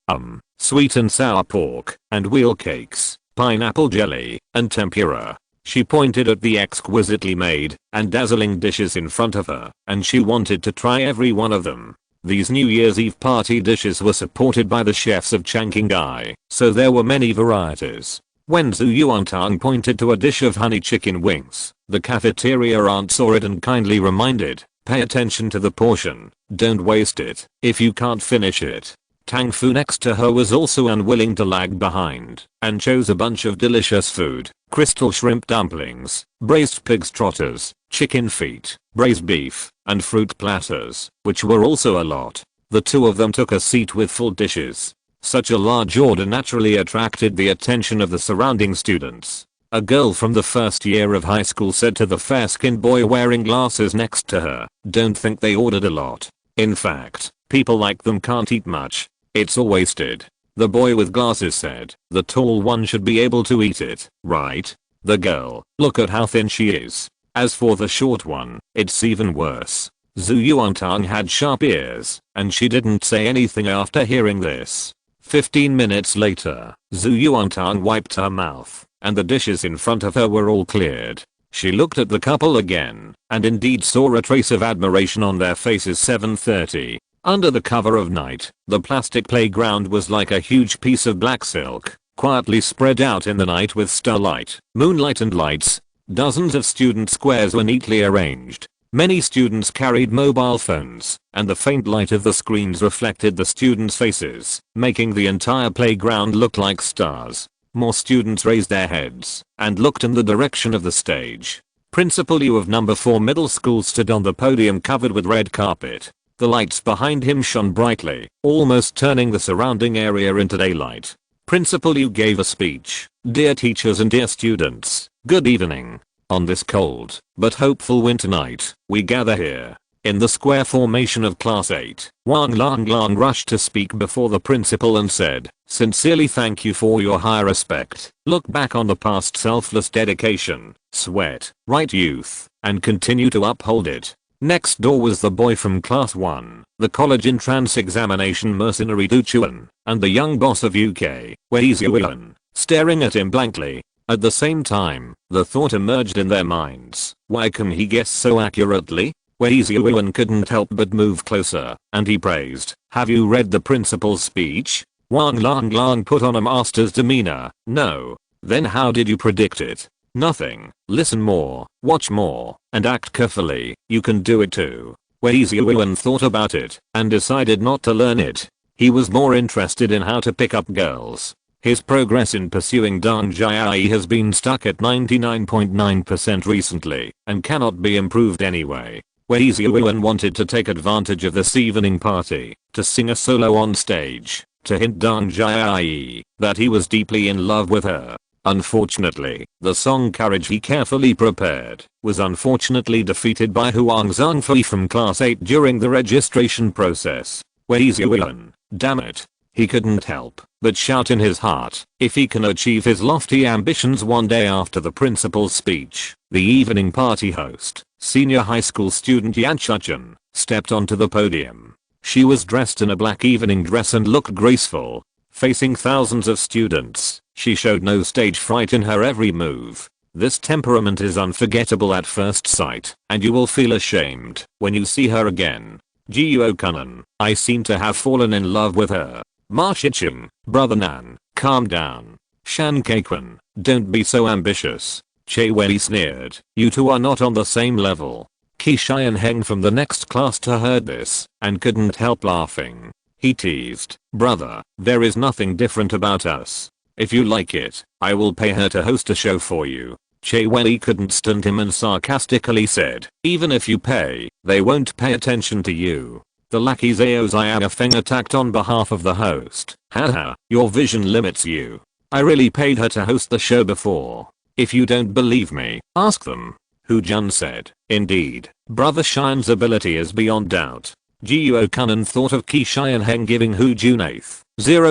sweet and sour pork, and wheel cakes, pineapple jelly, and tempura. She pointed at the exquisitely made and dazzling dishes in front of her, and she wanted to try every one of them. These New Year's Eve party dishes were supported by the chefs of Changqinghai, so there were many varieties. When Zhu Yuantang pointed to a dish of honey chicken wings, the cafeteria aunt saw it and kindly reminded, pay attention to the portion, don't waste it, if you can't finish it. Tang Fu next to her was also unwilling to lag behind, and chose a bunch of delicious food, crystal shrimp dumplings, braised pig's trotters, chicken feet, braised beef, and fruit platters, which were also a lot. The 2 of them took a seat with full dishes. Such a large order naturally attracted the attention of the surrounding students. A girl from the first year of high school said to the fair-skinned boy wearing glasses next to her, don't think they ordered a lot. In fact, people like them can't eat much. It's all wasted. The boy with glasses said, the tall one should be able to eat it, right? The girl, look at how thin she is. As for the short one, it's even worse. Zhu Yuantang had sharp ears, and she didn't say anything after hearing this. 15 minutes later, Zhu Yuantang wiped her mouth, and the dishes in front of her were all cleared. She looked at the couple again, and indeed saw a trace of admiration on their faces. 7:30. Under the cover of night, the plastic playground was like a huge piece of black silk, quietly spread out in the night with starlight, moonlight and lights. Dozens of student squares were neatly arranged. Many students carried mobile phones, and the faint light of the screens reflected the students' faces, making the entire playground look like stars. More students raised their heads and looked in the direction of the stage. Principal Yu of number 4 middle school stood on the podium covered with red carpet. The lights behind him shone brightly, almost turning the surrounding area into daylight. Principal Yu gave a speech. Dear teachers and dear students, good evening. On this cold but hopeful winter night, we gather here in the square formation of Class 8. Wang Lang rushed to speak before the principal and said, "Sincerely thank you for your high respect. Look back on the past selfless dedication, sweat, right youth, and continue to uphold it." Next door was the boy from Class 1, the college entrance examination mercenary Du Chuan, and the young boss of UK, Wei Ziyuan, staring at him blankly. At the same time, the thought emerged in their minds, why can he guess so accurately? Wei Ziyuan couldn't help but move closer, and he praised, "Have you read the principal's speech?" Wang Lang put on a master's demeanor. "No." "Then how did you predict it?" "Nothing. Listen more, watch more, and act carefully. You can do it too." Wei Ziyuan thought about it, and decided not to learn it. He was more interested in how to pick up girls. His progress in pursuing Dang Jiai has been stuck at 99.9% recently, and cannot be improved anyway. Wei Ziyuan wanted to take advantage of this evening party, to sing a solo on stage, to hint Dang Jiai that he was deeply in love with her. Unfortunately, the song Courage he carefully prepared was unfortunately defeated by Huang Zhangfei from Class 8 during the registration process. Wei Ziyuan, damn it. He couldn't help but shout in his heart, if he can achieve his lofty ambitions one day. After the principal's speech, the evening party host, senior high school student Yan Chuchen, stepped onto the podium. She was dressed in a black evening dress and looked graceful. Facing thousands of students, she showed no stage fright in her every move. This temperament is unforgettable at first sight, and you will feel ashamed when you see her again. Jiuo Kunan, I seem to have fallen in love with her. Ma Shicheng, brother Nan, calm down. Shan Kaikun, don't be so ambitious. Che Wei sneered, you two are not on the same level. Qi Xianheng from the next class heard this, and couldn't help laughing. He teased, brother, there is nothing different about us. If you like it, I will pay her to host a show for you. Che Wei couldn't stand him and sarcastically said, even if you pay, they won't pay attention to you. The lackey Zhao Ziafeng attacked on behalf of the host. Haha, your vision limits you. I really paid her to host the show before. If you don't believe me, ask them. Hu Jun said, indeed, brother Shine's ability is beyond doubt. Jiuo Kunan thought of Qi Xianheng giving Hu Jun 8th,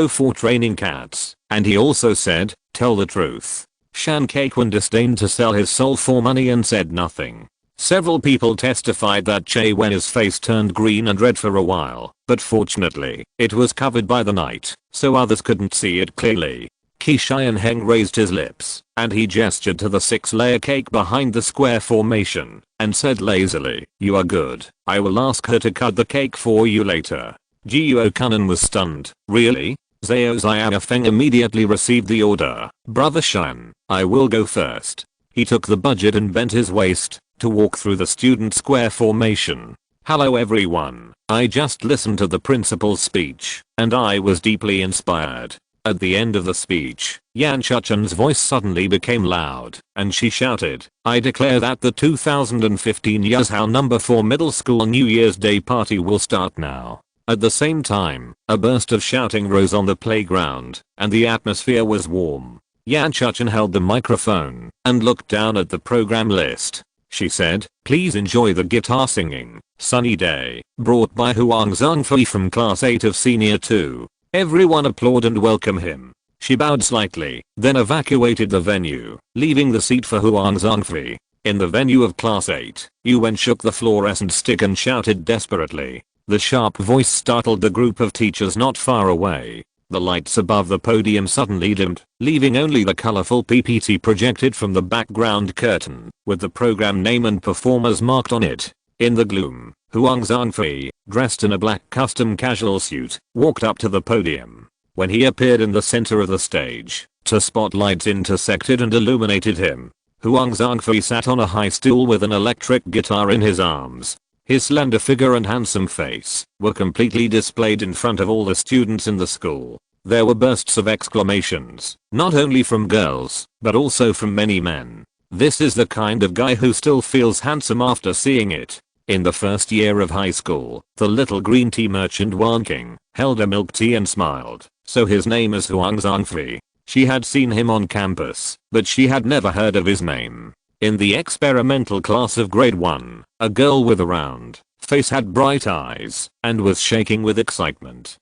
04 training cats, and he also said, tell the truth. Shan Kaikun disdained to sell his soul for money and said nothing. Several people testified that Che Wei's face turned green and red for a while, but fortunately, it was covered by the night, so others couldn't see it clearly. Qi Xianheng raised his lips, and he gestured to the 6-layer cake behind the square formation, and said lazily, you are good, I will ask her to cut the cake for you later. Jiuo Kunan was stunned, really? Zhao Ziafeng immediately received the order, brother Shan, I will go first. He took the budget and bent his waist to walk through the student square formation. Hello everyone, I just listened to the principal's speech, and I was deeply inspired. At the end of the speech, Yan Chuchen's voice suddenly became loud, and she shouted, I declare that the 2015 Yazhou number 4 middle school New Year's Day party will start now. At the same time, a burst of shouting rose on the playground, and the atmosphere was warm. Yan Chuchen held the microphone, and looked down at the program list. She said, please enjoy the guitar singing, Sunny Day, brought by Huang Zhangfei from Class 8 of Senior 2. Everyone applaud and welcome him. She bowed slightly, then evacuated the venue, leaving the seat for Huang Zhangfei. In the venue of Class 8, Yuan shook the fluorescent stick and shouted desperately. The sharp voice startled the group of teachers not far away. The lights above the podium suddenly dimmed, leaving only the colorful PPT projected from the background curtain, with the program name and performers marked on it. In the gloom, Huang Zhangfei, dressed in a black custom casual suit, walked up to the podium. When he appeared in the center of the stage, two spotlights intersected and illuminated him. Huang Zhangfei sat on a high stool with an electric guitar in his arms. His slender figure and handsome face were completely displayed in front of all the students in the school. There were bursts of exclamations, not only from girls, but also from many men. This is the kind of guy who still feels handsome after seeing it. In the first year of high school, the little green tea merchant Wan King held a milk tea and smiled, so his name is Huang Zhangfei. She had seen him on campus, but she had never heard of his name. In the experimental class of grade 1, a girl with a round face had bright eyes and was shaking with excitement.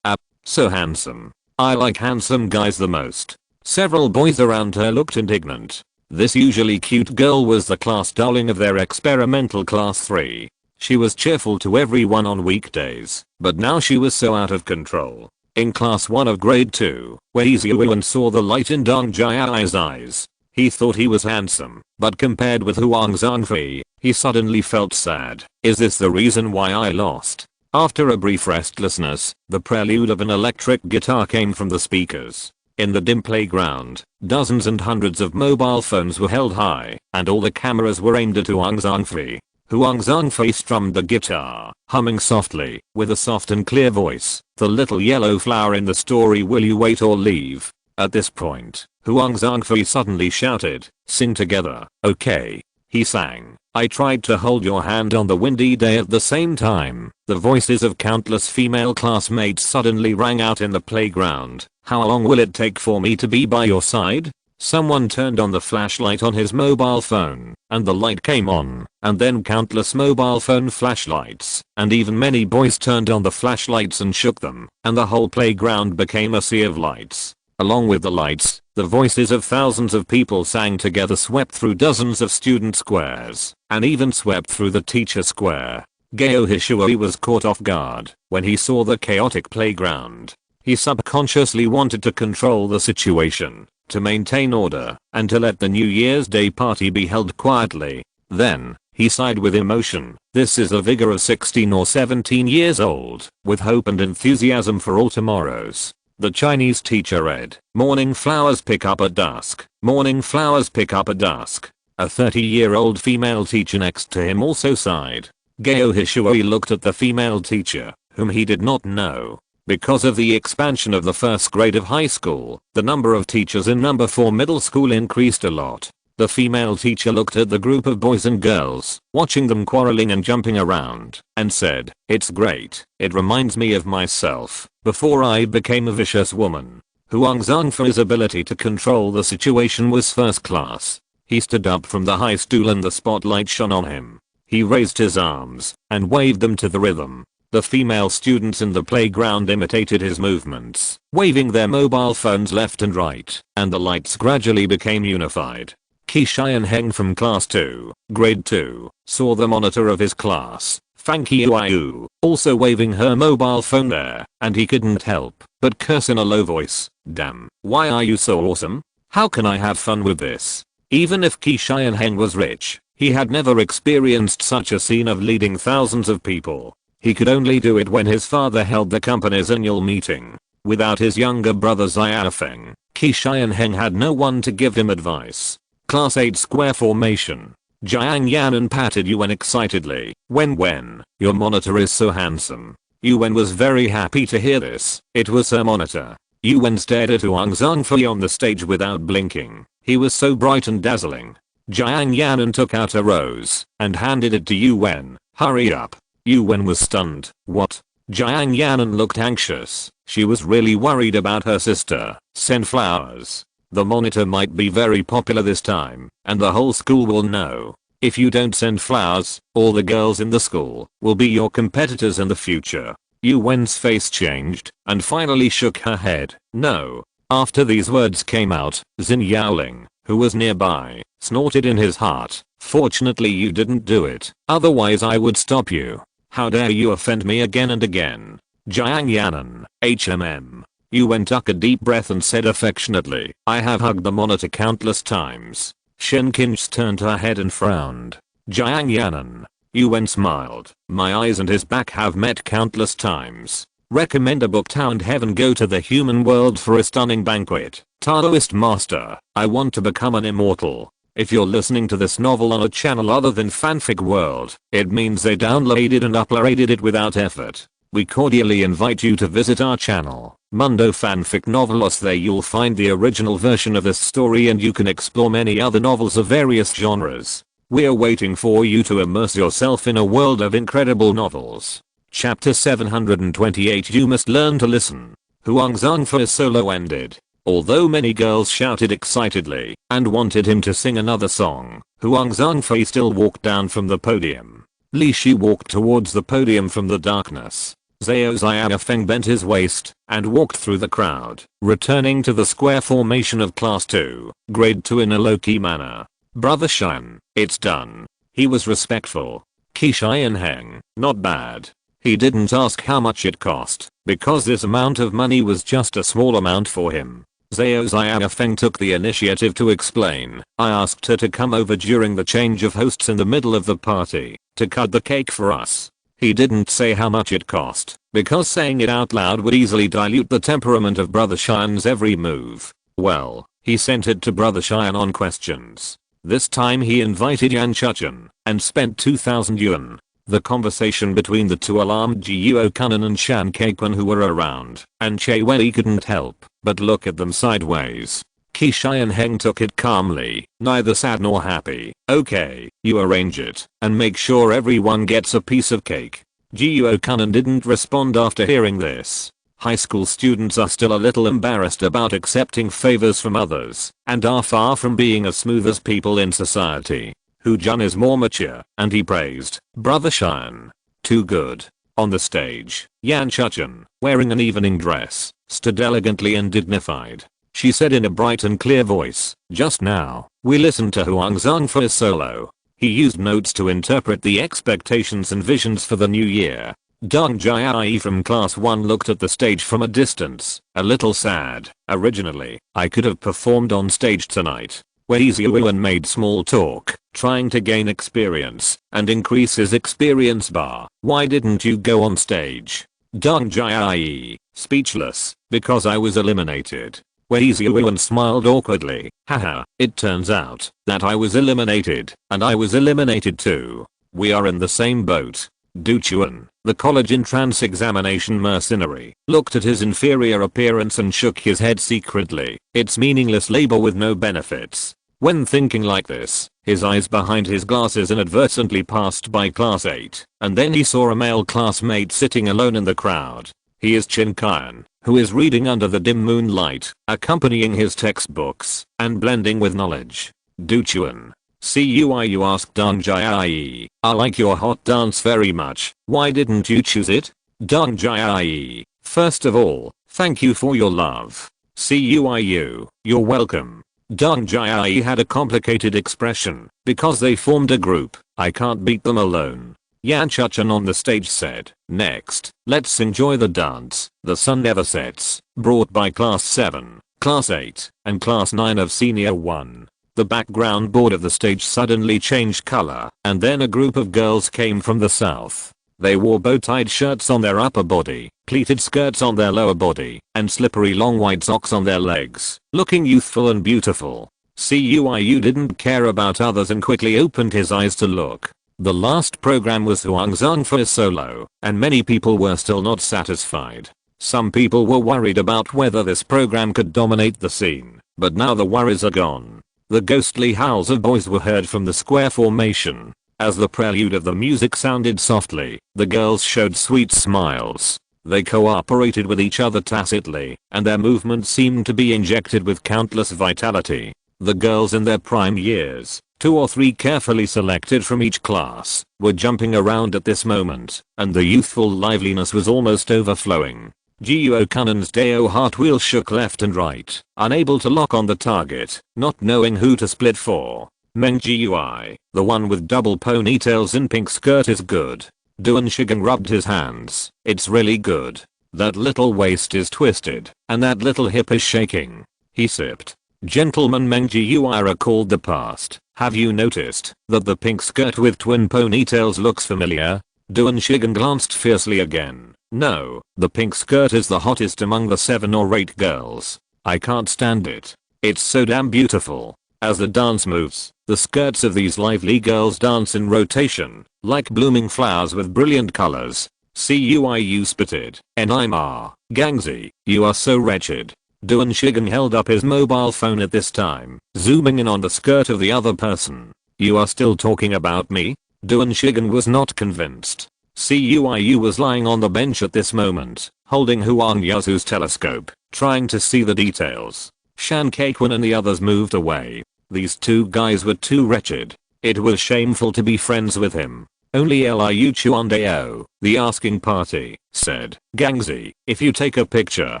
So handsome. I like handsome guys the most. Several boys around her looked indignant. This usually cute girl was the class darling of their experimental class 3. She was cheerful to everyone on weekdays, but now she was so out of control. In class 1 of grade 2, where Easyuan saw the light in Dong Jiai's eyes. He thought he was handsome, but compared with Huang Zhangfei, he suddenly felt sad. Is this the reason why I lost? After a brief restlessness, the prelude of an electric guitar came from the speakers. In the dim playground, dozens and hundreds of mobile phones were held high, and all the cameras were aimed at Huang Zhangfei. Huang Zhangfei strummed the guitar, humming softly, with a soft and clear voice, the little yellow flower in the story Will You Wait or Leave? At this point, Huang Zhangfei suddenly shouted, sing together, okay. He sang, I tried to hold your hand on the windy day at the same time. The voices of countless female classmates suddenly rang out in the playground. How long will it take for me to be by your side? Someone turned on the flashlight on his mobile phone, and the light came on, and then countless mobile phone flashlights, and even many boys turned on the flashlights and shook them, and the whole playground became a sea of lights. Along with the lights, the voices of thousands of people sang together, swept through dozens of student squares, and even swept through the teacher square. Gao Hishui was caught off guard when he saw the chaotic playground. He subconsciously wanted to control the situation, to maintain order, and to let the New Year's Day party be held quietly. Then, he sighed with emotion. This is a vigor of 16 or 17 years old, with hope and enthusiasm for all tomorrows. The Chinese teacher read, morning flowers pick up at dusk, morning flowers pick up at dusk. A 30-year-old female teacher next to him also sighed. Gao Hishui looked at the female teacher, whom he did not know. Because of the expansion of the first grade of high school, the number of teachers in number 4 middle school increased a lot. The female teacher looked at the group of boys and girls, watching them quarreling and jumping around, and said, it's great. It reminds me of myself, before I became a vicious woman. Huang Zhangfei's ability to control the situation was first class. He stood up from the high stool and the spotlight shone on him. He raised his arms, and waved them to the rhythm. The female students in the playground imitated his movements, waving their mobile phones left and right, and the lights gradually became unified. Qi Xianheng from class 2, grade 2, saw the monitor of his class, Fang Qiuyu, also waving her mobile phone there, and he couldn't help but curse in a low voice, damn, why are you so awesome? How can I have fun with this? Even if Qi Xianheng was rich, he had never experienced such a scene of leading thousands of people. He could only do it when his father held the company's annual meeting. Without his younger brother Xiaofeng, Qi Xianheng had no one to give him advice. Class 8 square formation. Jiang Ning patted Yuan excitedly. When, your monitor is so handsome. Yuan was very happy to hear this. It was her monitor. Yuan stared at Huang Zhangfei on the stage without blinking. He was so bright and dazzling. Jiang Ning took out a rose and handed it to Yuan. Hurry up. Yuan was stunned. What? Jiang Ning looked anxious. She was really worried about her sister. Send flowers. The monitor might be very popular this time, and the whole school will know. If you don't send flowers, all the girls in the school will be your competitors in the future. Yuan's face changed, and finally shook her head. No. After these words came out, Xin Yaoling, who was nearby, snorted in his heart. Fortunately you didn't do it, otherwise I would stop you. How dare you offend me again and again. Jiang Ning, HMM. Yuan took a deep breath and said affectionately, I have hugged the monitor countless times. Shen Qing's turned her head and frowned. Jiang Yanan. Yuan smiled. My eyes and his back have met countless times. Recommend a book Town Heaven go to the human world for a stunning banquet. Taoist master, I want to become an immortal. If you're listening to this novel on a channel other than Fanfic World, it means they downloaded and uploaded it without effort. We cordially invite you to visit our channel, Mundo Fanfic Novelos. There you'll find the original version of this story and you can explore many other novels of various genres. We're waiting for you to immerse yourself in a world of incredible novels. Chapter 728 You must learn to listen. Huang Zhengfei's solo ended. Although many girls shouted excitedly and wanted him to sing another song, Huang Zhengfei still walked down from the podium. Li Shi walked towards the podium from the darkness. Zhao Xiaofeng bent his waist and walked through the crowd, returning to the square formation of Class 2, Grade 2 in a low-key manner. Brother Shan, it's done. He was respectful. Qi and Heng, not bad. He didn't ask how much it cost, because this amount of money was just a small amount for him. Zhao Xiaofeng took the initiative to explain. I asked her to come over during the change of hosts in the middle of the party, to cut the cake for us. He didn't say how much it cost, because saying it out loud would easily dilute the temperament of Brother Shan's every move. Well, he sent it to Brother Shan on questions. This time he invited Yan Chuchen, and spent 2,000 yuan. The conversation between the two alarmed Jiuo Kunan and Shan Kaikun who were around, and Che Wei couldn't help but look at them sideways. Qi and Heng took it calmly, neither sad nor happy. Okay, you arrange it, and make sure everyone gets a piece of cake. Jiuo Kunan didn't respond after hearing this. High school students are still a little embarrassed about accepting favors from others, and are far from being as smooth as people in society. Hu Jun is more mature, and he praised Brother Shan. Too good. On the stage, Yan Chuchen, wearing an evening dress, stood elegantly and dignified. She said in a bright and clear voice, just now, we listened to Huang Zhengfei's solo. He used notes to interpret the expectations and visions for the new year. Deng Jiai from class 1 looked at the stage from a distance, a little sad. Originally, I could have performed on stage tonight. Wei Ziyuan made small talk, trying to gain experience and increase his experience bar. Why didn't you go on stage? Deng Jiai, speechless, because I was eliminated. Wei Ziyuan smiled awkwardly. Haha, it turns out that I was eliminated, and I was eliminated too. We are in the same boat. Du Chuan, the college entrance examination mercenary, looked at his inferior appearance and shook his head secretly. It's meaningless labor with no benefits. When thinking like this, his eyes behind his glasses inadvertently passed by class 8, and then he saw a male classmate sitting alone in the crowd. He is Qin Kaian, who is reading under the dim moonlight, accompanying his textbooks, and blending with knowledge. Du Chuan. CUI you asked Deng Jiai. I like your hot dance very much. Why didn't you choose it? Deng Jiai. First of all, thank you for your love. CUIU. You're welcome. Deng Jiai had a complicated expression, because they formed a group. I can't beat them alone. Yan Chuchen on the stage said, next, let's enjoy the dance. The sun never sets. Brought by class 7, class 8, and class 9 of senior 1. The background board of the stage suddenly changed color, and then a group of girls came from the south. They wore bow-tied shirts on their upper body, pleated skirts on their lower body, and slippery long white socks on their legs, looking youthful and beautiful. CUIU didn't care about others and quickly opened his eyes to look. The last program was Huang Zhengfei's solo, and many people were still not satisfied. Some people were worried about whether this program could dominate the scene, but now the worries are gone. The ghostly howls of boys were heard from the square formation. As the prelude of the music sounded softly, the girls showed sweet smiles. They cooperated with each other tacitly, and their movements seemed to be injected with countless vitality. The girls in their prime years, 2 or 3 carefully selected from each class, were jumping around at this moment, and the youthful liveliness was almost overflowing. Jiuo Kunan's Dao heart wheel shook left and right, unable to lock on the target, not knowing who to split for. Meng Jiui, the one with double ponytails and pink skirt is good. Duan Shigang rubbed his hands. It's really good. That little waist is twisted, and that little hip is shaking. He sipped. Gentleman Mengji, I recalled the past. Have you noticed that the pink skirt with twin ponytails looks familiar? Duan Shigen glanced fiercely again. No, the pink skirt is the hottest among the 7 or 8 girls. I can't stand it. It's so damn beautiful. As the dance moves, the skirts of these lively girls dance in rotation, like blooming flowers with brilliant colors. CUIU spitted. NIMR. Gangzi, you are so wretched. Duan Shigen held up his mobile phone at this time, zooming in on the skirt of the other person. You are still talking about me? Duan Shigen was not convinced. CUIU was lying on the bench at this moment, holding Huang Yazu's telescope, trying to see the details. Shan Keikwon and the others moved away. These 2 guys were too wretched. It was shameful to be friends with him. Only Liu Chuandao, the asking party, said, Gangzi, if you take a picture,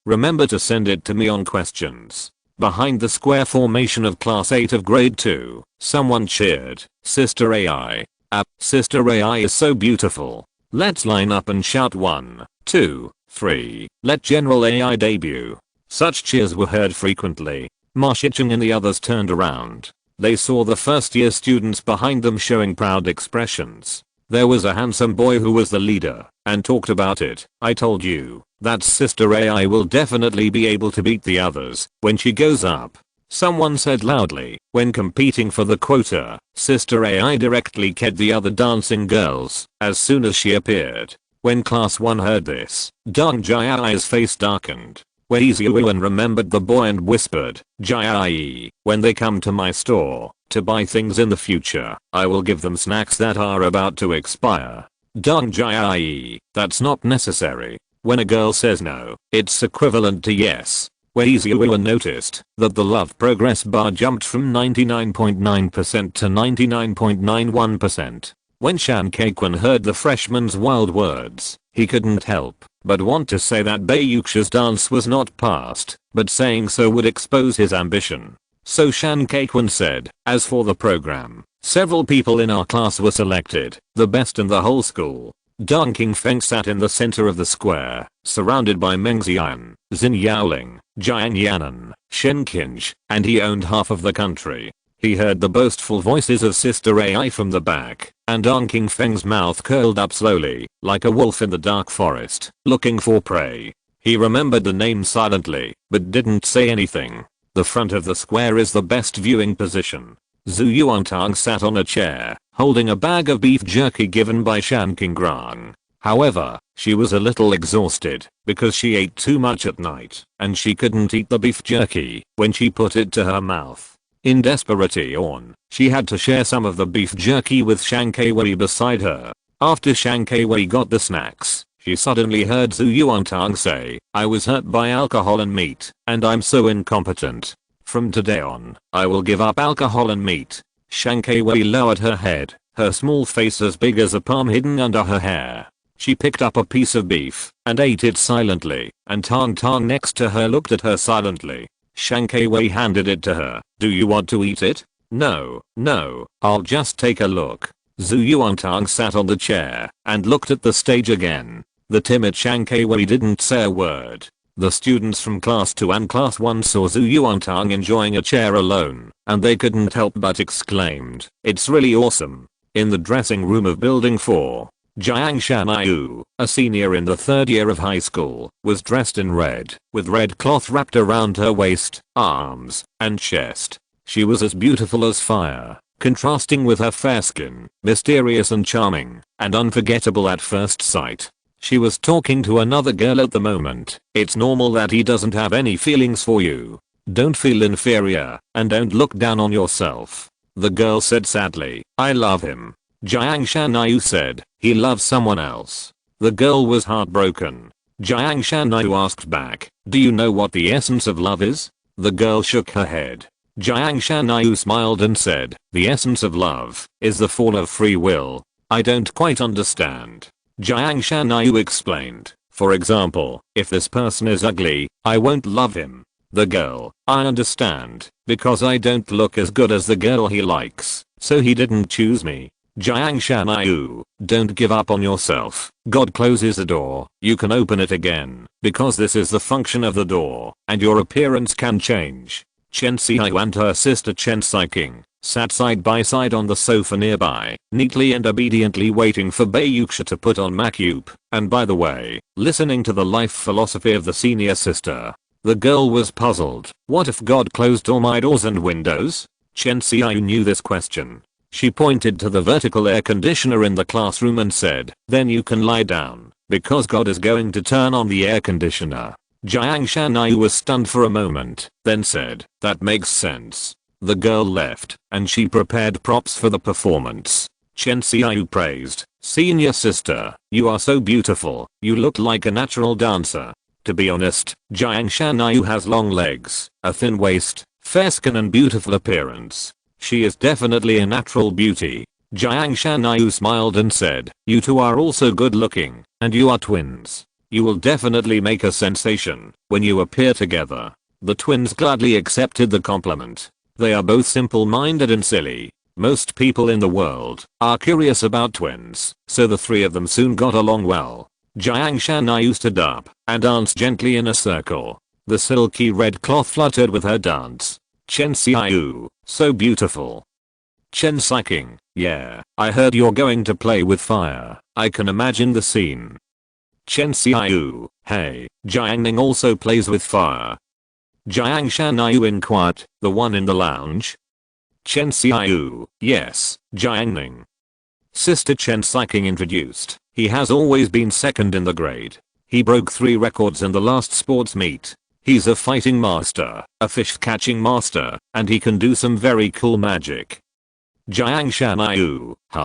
remember to send it to me on questions. Behind the square formation of class 8 of grade 2, someone cheered, Sister AI. Sister AI is so beautiful. Let's line up and shout 1, 2, 3, let General AI debut. Such cheers were heard frequently. Ma Shicheng and the others turned around. They saw the first year students behind them showing proud expressions. There was a handsome boy who was the leader and talked about it. I told you that Sister AI will definitely be able to beat the others when she goes up. Someone said loudly. When competing for the quota, Sister AI directly kept the other dancing girls as soon as she appeared. When class 1 heard this, Dong Jiai's face darkened. Wei Ziyuan remembered the boy and whispered, Jiai, when they come to my store to buy things in the future, I will give them snacks that are about to expire. Dong Jiai, that's not necessary. When a girl says no, it's equivalent to yes. Wei Ziyuan noticed that the love progress bar jumped from 99.9% to 99.91%. When Shan Keikwon heard the freshman's wild words, he couldn't help but want to say that Bayuxia's dance was not passed, but saying so would expose his ambition. So Shan Keikwon said, as for the program, several people in our class were selected, the best in the whole school. Dong Qingfeng sat in the center of the square, surrounded by Meng Xian, Xin Yaoling, Jiang Yanan, Shen Qinj, and he owned half of the country. He heard the boastful voices of Sister AI from the back, and Dong Qingfeng's mouth curled up slowly, like a wolf in the dark forest, looking for prey. He remembered the name silently, but didn't say anything. The front of the square is the best viewing position. Zhu Yuantang sat on a chair, holding a bag of beef jerky given by Shan Qingrang. However, she was a little exhausted, because she ate too much at night, and she couldn't eat the beef jerky when she put it to her mouth. In desperation, she had to share some of the beef jerky with Shan Keiwei beside her. After Shan Keiwei got the snacks, she suddenly heard Zhu Yuantang say, I was hurt by alcohol and meat, and I'm so incompetent. From today on, I will give up alcohol and meat. Shan Keiwei lowered her head, her small face as big as a palm hidden under her hair. She picked up a piece of beef and ate it silently, and Tang Tang next to her looked at her silently. Shan Keiwei handed it to her. Do you want to eat it? No, I'll just take a look. Zhu Yuantang sat on the chair and looked at the stage again. The timid Shan Keiwei didn't say a word. The students from class 2 and class 1 saw Zhu Yuantang enjoying a chair alone, and they couldn't help but exclaimed, it's really awesome. In the dressing room of building 4, Jiang Shanayu, a senior in the 3rd year of high school, was dressed in red, with red cloth wrapped around her waist, arms, and chest. She was as beautiful as fire, contrasting with her fair skin, mysterious and charming, and unforgettable at first sight. She was talking to another girl at the moment. It's normal that he doesn't have any feelings for you. Don't feel inferior, and don't look down on yourself. The girl said sadly, I love him. Jiang Shanayu said, he loves someone else. The girl was heartbroken. Jiang Shanayu asked back, do you know what the essence of love is? The girl shook her head. Jiang Shanayu smiled and said, the essence of love is the fall of free will. I don't quite understand. Jiang Shanayu explained, for example, if this person is ugly, I won't love him. The girl, I understand, because I don't look as good as the girl he likes, so he didn't choose me. Jiang Ning, don't give up on yourself. God closes a door, you can open it again, because this is the function of the door, and your appearance can change. Chen Xiaoyu and her sister Chen Xiking sat side by side on the sofa nearby, neatly and obediently waiting for Bayuxia to put on makeup, and by the way, listening to the life philosophy of the senior sister. The girl was puzzled. What if God closed all my doors and windows? Chen Xiaoyu knew this question. She pointed to the vertical air conditioner in the classroom and said, then you can lie down, because God is going to turn on the air conditioner. Jiang Ning was stunned for a moment, then said, that makes sense. The girl left, and she prepared props for the performance. Chen Xiaoyu praised, senior sister, you are so beautiful, you look like a natural dancer. To be honest, Jiang Ning has long legs, a thin waist, fair skin and beautiful appearance. She is definitely a natural beauty. Jiang Ning smiled and said, you two are also good looking, and you are twins. You will definitely make a sensation when you appear together. The twins gladly accepted the compliment. They are both simple-minded and silly. Most people in the world are curious about twins, so the three of them soon got along well. Jiang Ning stood up and danced gently in a circle. The silky red cloth fluttered with her dance. Chen Xiaoyu, so beautiful. Chen Xiking, yeah, I heard you're going to play with fire. I can imagine the scene. Chen Xiaoyu, hey, Jiang Ning also plays with fire. Jiang Ning inquired, the one in the lounge? Chen Xiaoyu, yes, Jiang Ning. Sister Chen Xiking introduced, he has always been second in the grade. He broke 3 records in the last sports meet. He's a fighting master, a fish catching master, and he can do some very cool magic. Jiang Ning, huh?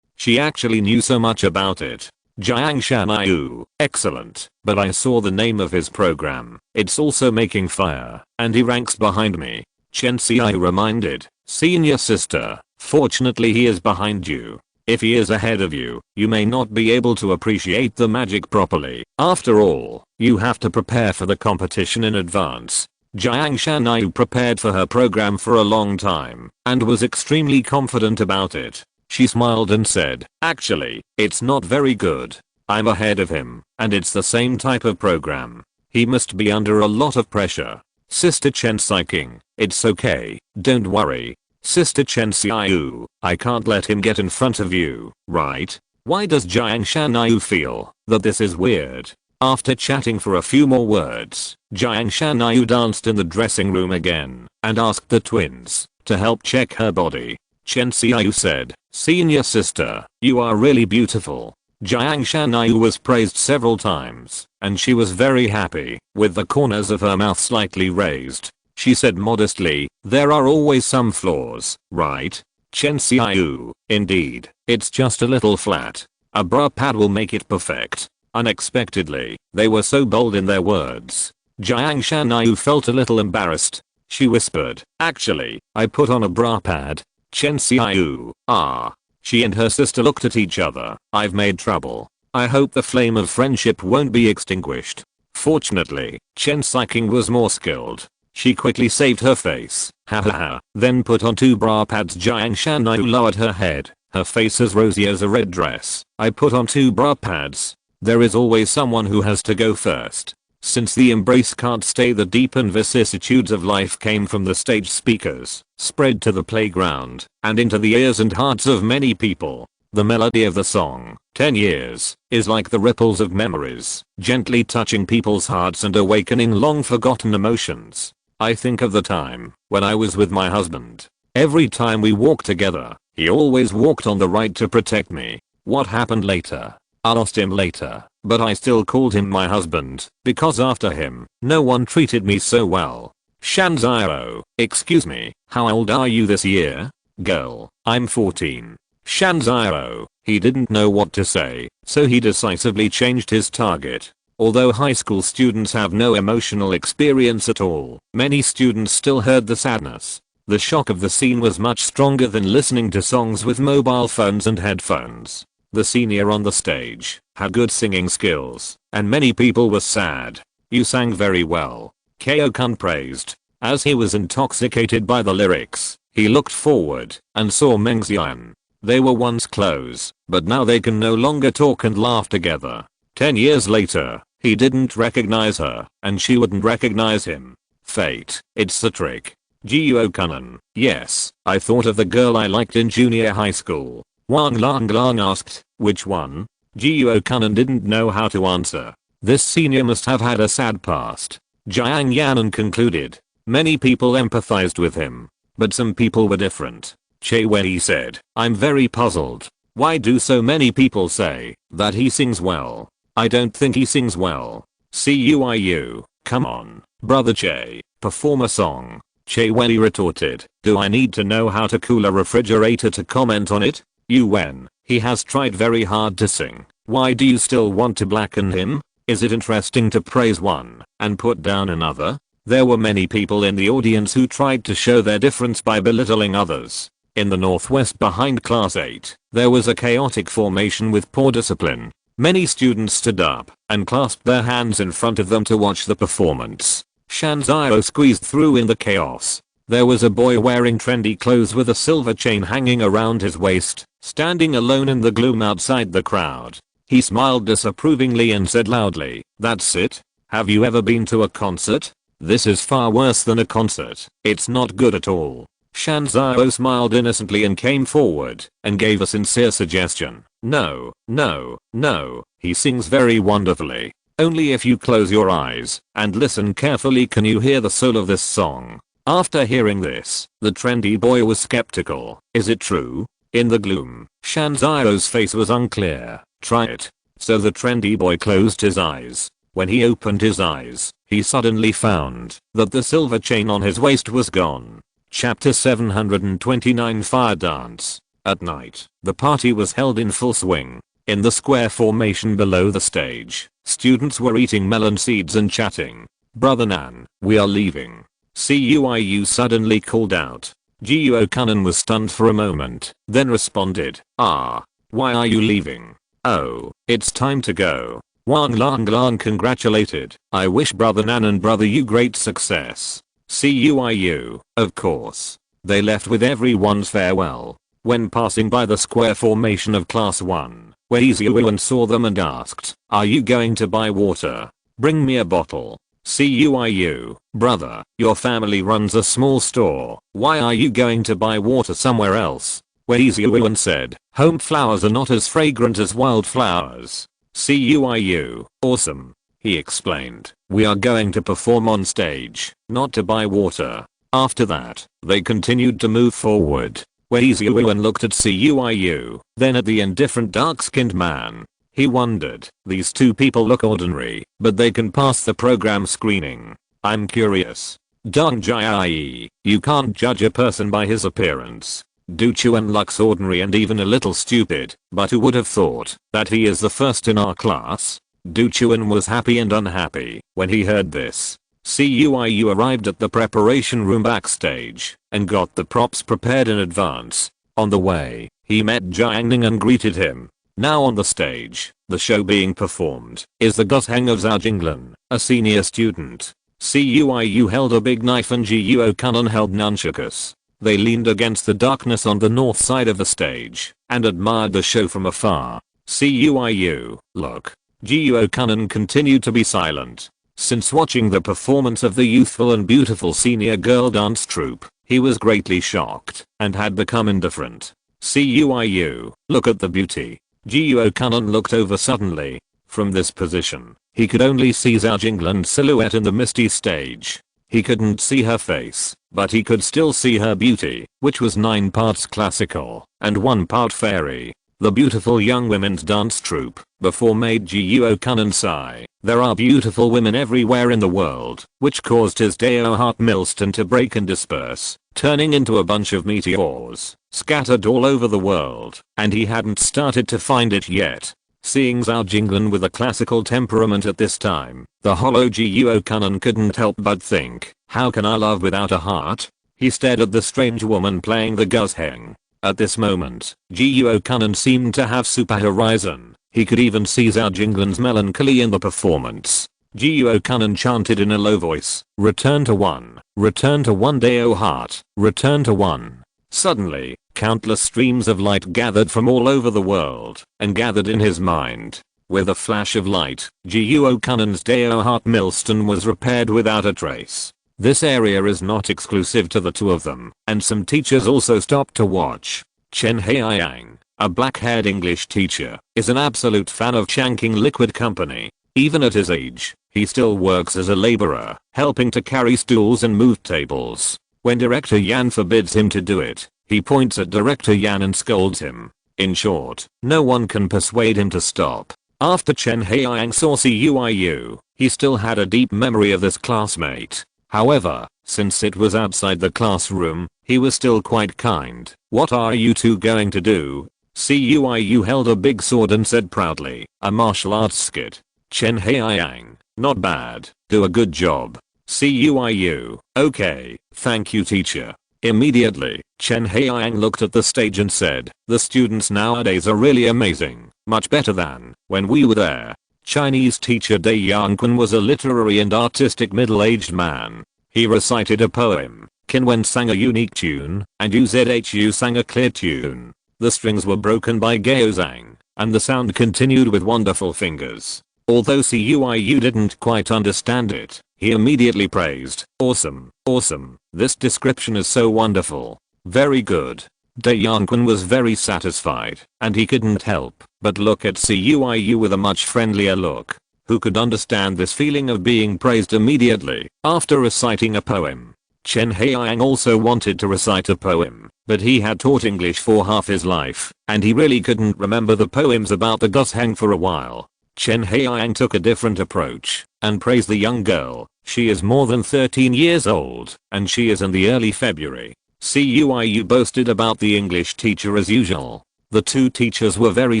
She actually knew so much about it. Jiang Ning, excellent, but I saw the name of his program. It's also making fire, and he ranks behind me. Chen Xiaoyu reminded, senior sister, fortunately he is behind you. If he is ahead of you, you may not be able to appreciate the magic properly. After all, you have to prepare for the competition in advance. Jiang Ning prepared for her program for a long time, and was extremely confident about it. She smiled and said, actually, it's not very good. I'm ahead of him, and it's the same type of program. He must be under a lot of pressure. Sister Chen Xiking, it's okay, don't worry. Sister Chen Xiaoyu, I can't let him get in front of you, right? Why does Jiang Ning feel that this is weird? After chatting for a few more words, Jiang Ning danced in the dressing room again and asked the twins to help check her body. Chen Xiaoyu said, senior sister, you are really beautiful. Jiang Ning was praised several times, and she was very happy, with the corners of her mouth slightly raised. She said modestly, there are always some flaws, right? Chen Xiaoyu, indeed, it's just a little flat. A bra pad will make it perfect. Unexpectedly, they were so bold in their words. Jiang Ning felt a little embarrassed. She whispered, actually, I put on a bra pad. Chen Xiaoyu, ah. She and her sister looked at each other. I've made trouble. I hope the flame of friendship won't be extinguished. Fortunately, Chen Xiking was more skilled. She quickly saved her face, hahaha, then put on 2 bra pads. Jiang Ning lowered her head, her face as rosy as a red dress. I put on 2 bra pads. There is always someone who has to go first. Since the embrace can't stay, the deep and vicissitudes of life came from the stage speakers, spread to the playground, and into the ears and hearts of many people. The melody of the song, 10 years, is like the ripples of memories, gently touching people's hearts and awakening long forgotten emotions. I think of the time when I was with my husband. Every time we walked together, he always walked on the right to protect me. What happened later? I lost him later, but I still called him my husband, because after him, no one treated me so well. Shanziro, excuse me, how old are you this year? Girl, I'm 14. Shanziro, he didn't know what to say, so he decisively changed his target. Although high school students have no emotional experience at all, many students still heard the sadness. The shock of the scene was much stronger than listening to songs with mobile phones and headphones. The senior on the stage had good singing skills, and many people were sad. You sang very well. Kyo-kun praised. As he was intoxicated by the lyrics, he looked forward and saw Meng Xian. They were once close, but now they can no longer talk and laugh together. 10 years later, he didn't recognize her, and she wouldn't recognize him. Fate, it's the trick. Jiuo Kanan, yes, I thought of the girl I liked in junior high school. Wang Lang Lang asked, which one? Jiuo Kanan didn't know how to answer. This senior must have had a sad past. Jiang Ning concluded. Many people empathized with him, but some people were different. Che Wei said, I'm very puzzled. Why do so many people say that he sings well? I don't think he sings well. Cuiu, come on, brother Che, perform a song. Che Wei retorted, do I need to know how to cool a refrigerator to comment on it? Yuan, he has tried very hard to sing. Why do you still want to blacken him? Is it interesting to praise one and put down another? There were many people in the audience who tried to show their difference by belittling others. In the northwest behind class 8, there was a chaotic formation with poor discipline. Many students stood up and clasped their hands in front of them to watch the performance. Shanzio squeezed through in the chaos. There was a boy wearing trendy clothes with a silver chain hanging around his waist, standing alone in the gloom outside the crowd. He smiled disapprovingly and said loudly, that's it? Have you ever been to a concert? This is far worse than a concert. It's not good at all. Shanzio smiled innocently and came forward and gave a sincere suggestion. No, no, no, he sings very wonderfully. Only if you close your eyes and listen carefully can you hear the soul of this song. After hearing this, the trendy boy was skeptical. Is it true? In the gloom, Shanzio's face was unclear. Try it. So the trendy boy closed his eyes. When he opened his eyes, he suddenly found that the silver chain on his waist was gone. Chapter 729 Fire Dance. At night, the party was held in full swing. In the square formation below the stage, students were eating melon seeds and chatting. Brother Nan, we are leaving. Cuiu suddenly called out. Jiuo Kanan was stunned for a moment, then responded, why are you leaving? Oh, it's time to go. Wang Lang Lang congratulated. I wish brother Nan and brother Yu great success. Cuiu, of course. They left with everyone's farewell. When passing by the square formation of class 1, Wei Ziyuan saw them and asked, are you going to buy water? Bring me a bottle. Cuiu, brother, your family runs a small store. Why are you going to buy water somewhere else? Wei Ziyuan said, home flowers are not as fragrant as wildflowers. Cuiu, awesome. He explained, we are going to perform on stage, not to buy water. After that, they continued to move forward. Wei Ziyuan looked at Cuiu, then at the indifferent dark-skinned man. He wondered, these two people look ordinary, but they can pass the program screening. I'm curious. Dong Jai, you can't judge a person by his appearance. Du Chuan looks ordinary and even a little stupid, but who would have thought that he is the first in our class? Du Chuan was happy and unhappy when he heard this. Cuiu arrived at the preparation room backstage and got the props prepared in advance. On the way, he met Jiang Ning and greeted him. Now on the stage, the show being performed is the Guzheng of Zhao Jinglan, a senior student. Cuiu held a big knife and Jiuo Kanan held nunchakus. They leaned against the darkness on the north side of the stage and admired the show from afar. Cuiu, look. Jiuo Kanan continued to be silent. Since watching the performance of the youthful and beautiful senior girl dance troupe, he was greatly shocked and had become indifferent. Cuiu, look at the beauty. Jiuo Kanan looked over suddenly. From this position, he could only see Zhao Jinglan's silhouette in the misty stage. He couldn't see her face, but he could still see her beauty, which was 9 parts classical and 1 part fairy. The beautiful young women's dance troupe before made Jiuo Kanan sigh. There are beautiful women everywhere in the world, which caused his Dao heart millstone to break and disperse, turning into a bunch of meteors, scattered all over the world, and he hadn't started to find it yet. Seeing Zhao Jinglan with a classical temperament at this time, the hollow Jiuo Kanan couldn't help but think, how can I love without a heart? He stared at the strange woman playing the guzheng. At this moment, Jiuo Kanan seemed to have super horizon. He could even see Zhao Jinglan's melancholy in the performance. Jiuo Kanan chanted in a low voice, return to one Dao heart, return to one. Suddenly, Countless streams of light gathered from all over the world and gathered in his mind. With a flash of light, Jiuo Kunnen's Dao Heart millstone was repaired without a trace. This area is not exclusive to the two of them, and some teachers also stopped to watch. Chen Haiyang, a black-haired English teacher, is an absolute fan of Changqing Liquid Company. Even at his age, he still works as a laborer, helping to carry stools and move tables. When Director Yan forbids him to do it, he points at Director Yan and scolds him. In short, no one can persuade him to stop. After Chen Haiyang saw Cuiu, he still had a deep memory of this classmate. However, since it was outside the classroom, he was still quite kind. "What are you two going to do?" Cuiu held a big sword and said proudly, "A martial arts skit." Chen Haiyang, "Not bad, do a good job." Cuiu, "Okay, thank you teacher." Immediately, Chen Haiyang looked at the stage and said, "The students nowadays are really amazing, much better than when we were there." Chinese teacher Dai Yangquan was a literary and artistic middle-aged man. He recited a poem, Qinwen sang a unique tune, and Uzhu sang a clear tune. The strings were broken by Gao Zhang, and the sound continued with wonderful fingers. Although Cuiu didn't quite understand it, he immediately praised, "Awesome, awesome, this description is so wonderful. Very good." Dai Yangquan was very satisfied, and he couldn't help but look at Cuiu with a much friendlier look. Who could understand this feeling of being praised immediately after reciting a poem? Chen Haiyang also wanted to recite a poem, but he had taught English for half his life, and he really couldn't remember the poems about the Gusheng for a while. Chen Haiyang took a different approach and praised the young girl. "She is more than 13 years old, and she is in the early February." Cuiu boasted about the English teacher as usual. The two teachers were very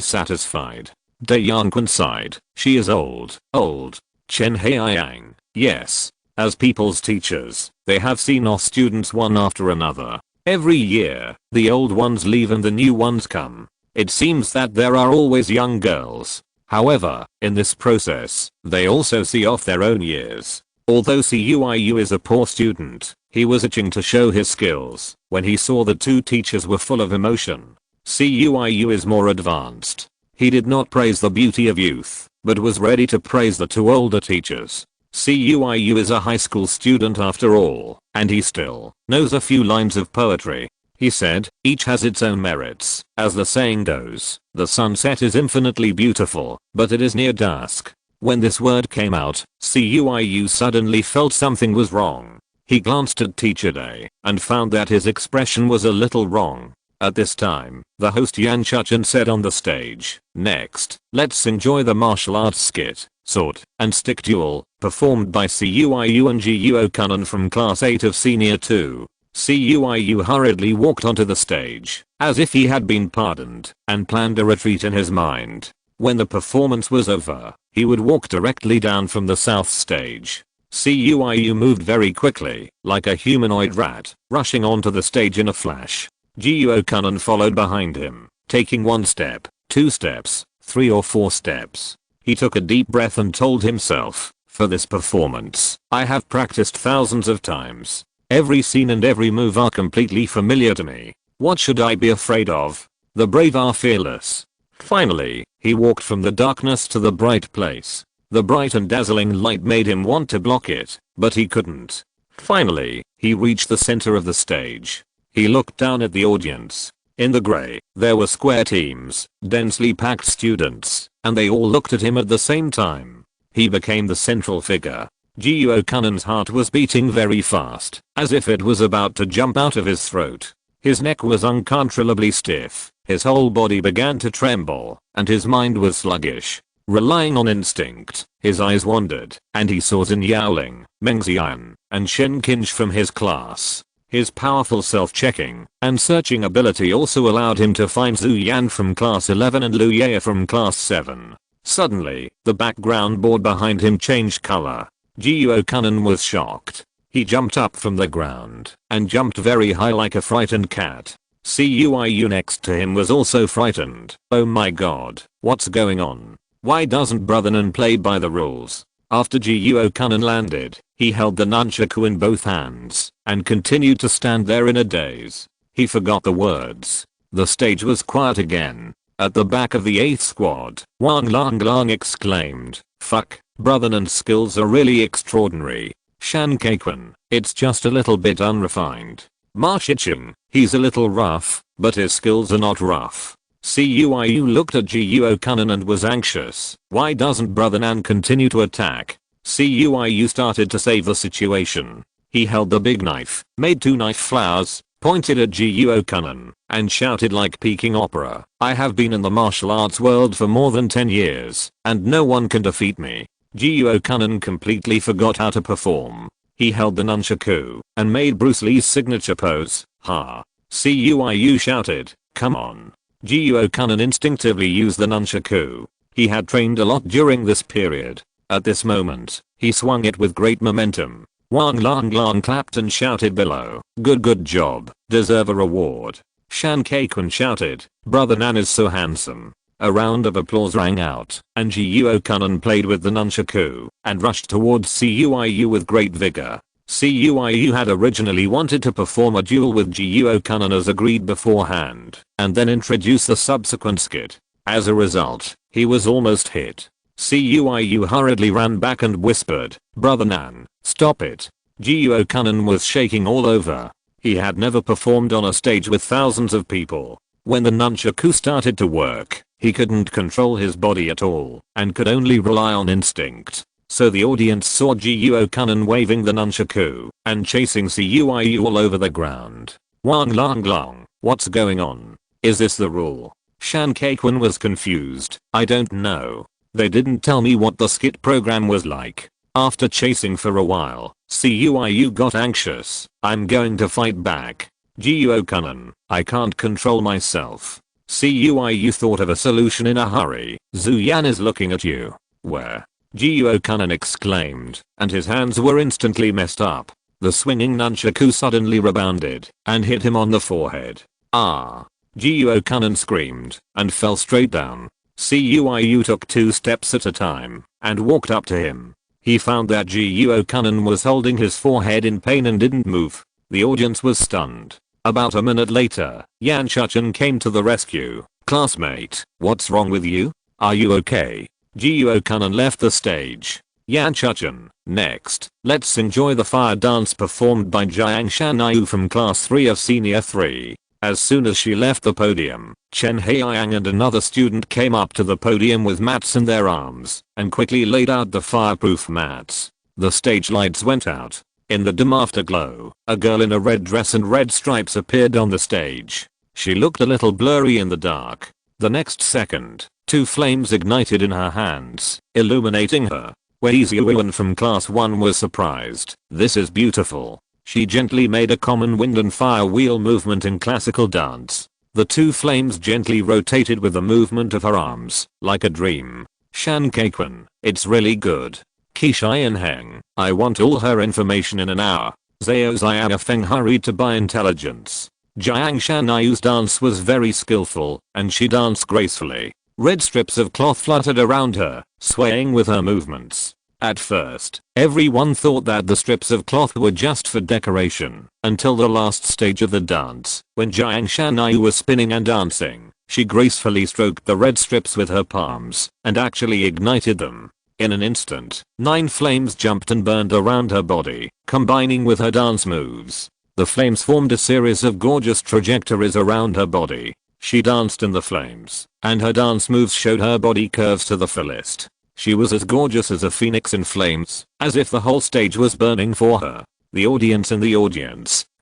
satisfied. Dai Yangquan sighed, "She is old, old." Chen Haiyang, "Yes. As people's teachers, they have seen our students one after another. Every year, the old ones leave and the new ones come. It seems that there are always young girls. However, in this process, they also see off their own years." Although Cuiu is a poor student, he was itching to show his skills when he saw the two teachers were full of emotion. Cuiu is more advanced. He did not praise the beauty of youth, but was ready to praise the two older teachers. Cuiu is a high school student after all, and he still knows a few lines of poetry. He said, "Each has its own merits. As the saying goes, the sunset is infinitely beautiful, but it is near dusk." When this word came out, Cuiu suddenly felt something was wrong. He glanced at Teacher Day and found that his expression was a little wrong. At this time, the host Yan Chuchen said on the stage, "Next, let's enjoy the martial arts skit, Sword and Stick Duel, performed by Cuiu and Jiuo Kunnen from Class 8 of Senior 2. Cuiu hurriedly walked onto the stage, as if he had been pardoned, and planned a retreat in his mind. When the performance was over, he would walk directly down from the south stage. Cuiu moved very quickly, like a humanoid rat, rushing onto the stage in a flash. Jiuo Kunnen followed behind him, taking 1 step, 2 steps, 3 or 4 steps. He took a deep breath and told himself, "For this performance, I have practiced thousands of times. Every scene and every move are completely familiar to me. What should I be afraid of? The brave are fearless." Finally, he walked from the darkness to the bright place. The bright and dazzling light made him want to block it, but he couldn't. Finally, he reached the center of the stage. He looked down at the audience. In the gray, there were square teams, densely packed students, and they all looked at him at the same time. He became the central figure. Jiuo Kunnen's heart was beating very fast, as if it was about to jump out of his throat. His neck was uncontrollably stiff, his whole body began to tremble, and his mind was sluggish. Relying on instinct, his eyes wandered, and he saw Zin Yaoling, Meng Xian, and Shen Qinsh from his class. His powerful self-checking and searching ability also allowed him to find Zhu Yan from class 11 and Lu Ye from class 7. Suddenly, the background board behind him changed color. Jiuo Kunnen was shocked. He jumped up from the ground and jumped very high like a frightened cat. Cuiu next to him was also frightened. "Oh my god, what's going on? Why doesn't Brother Nan play by the rules?" After Jiuo Kunnen landed, he held the nunchaku in both hands and continued to stand there in a daze. He forgot the words. The stage was quiet again. At the back of the 8th squad, Wang Lang Lang exclaimed, "Fuck, brother Nan's skills are really extraordinary. Shan Kaikwan, it's just a little bit unrefined. Ma Shiching, he's a little rough, but his skills are not rough." Cuiu looked at Jiuo Kanan and was anxious. Why doesn't brother Nan continue to attack? Cuiu started to save the situation. He held the big knife, made 2 knife flowers, pointed at Jiuo Kanan, and shouted like Peking opera, "I have been in the martial arts world for more than 10 years, and no one can defeat me." Jiuo Kanan completely forgot how to perform. He held the nunchaku, and made Bruce Lee's signature pose, ha. Cuiu shouted, "Come on." Jiuo Kanan instinctively used the nunchaku. He had trained a lot during this period. At this moment, he swung it with great momentum. Wang Lang Lang clapped and shouted below, Good job, deserve a reward." Shan Kaikwan shouted, "Brother Nan is so handsome." A round of applause rang out, and Jiuo Kanan played with the nunchaku, and rushed towards Cuiu with great vigor. Cuiu had originally wanted to perform a duel with Jiuo Kanan as agreed beforehand, and then introduce the subsequent skit. As a result, he was almost hit. Cuiu hurriedly ran back and whispered, "Brother Nan, stop it." Jiuo Kanan was shaking all over. He had never performed on a stage with thousands of people. When the nunchaku started to work, he couldn't control his body at all, and could only rely on instinct. So the audience saw Jiuo Kanan waving the nunchaku, and chasing Cuiu all over the ground. Wang Lang Lang, what's going on? Is this the rule? Shan Kaikwan was confused. I don't know. They didn't tell me what the skit program was like. After chasing for a while, Cuiu got anxious. I'm going to fight back. Jiuo Kanan, I can't control myself. Cuiu thought of a solution in a hurry. Zhu Yan is looking at you. Where? Jiuo Kanan exclaimed, and his hands were instantly messed up. The swinging nunchaku suddenly rebounded, and hit him on the forehead. Ah! Jiuo Kanan screamed, and fell straight down. Cuiu took 2 steps at a time, and walked up to him. He found that Jiuo Kanan was holding his forehead in pain and didn't move. The audience was stunned. About a minute later, Yan Chuchen came to the rescue. "Classmate, what's wrong with you? Are you okay?" Jiuo Kanan left the stage. Yan Chuchen, next, let's enjoy the fire dance performed by Jiang Shanyu from class 3 of senior 3. As soon as she left the podium, Chen Haiyang and another student came up to the podium with mats in their arms, and quickly laid out the fireproof mats. The stage lights went out. In the dim afterglow, a girl in a red dress and red stripes appeared on the stage. She looked a little blurry in the dark. The next second, 2 flames ignited in her hands, illuminating her. Wei Ziyuan from class 1 was surprised. "This is beautiful." She gently made a common wind and fire wheel movement in classical dance. The 2 flames gently rotated with the movement of her arms, like a dream. Shan Kaikwan, it's really good. Qishan Heng, I want all her information in an hour. Zhao Ziafeng hurried to buy intelligence. Jiang Shanyu's dance was very skillful, and she danced gracefully. Red strips of cloth fluttered around her, swaying with her movements. At first, everyone thought that the strips of cloth were just for decoration, until the last stage of the dance, when Jiang Shanyu was spinning and dancing. She gracefully stroked the red strips with her palms, and actually ignited them. In an instant, 9 flames jumped and burned around her body, combining with her dance moves. The flames formed a series of gorgeous trajectories around her body. She danced in the flames, and her dance moves showed her body curves to the fullest. She was as gorgeous as a phoenix in flames, as if the whole stage was burning for her. The audience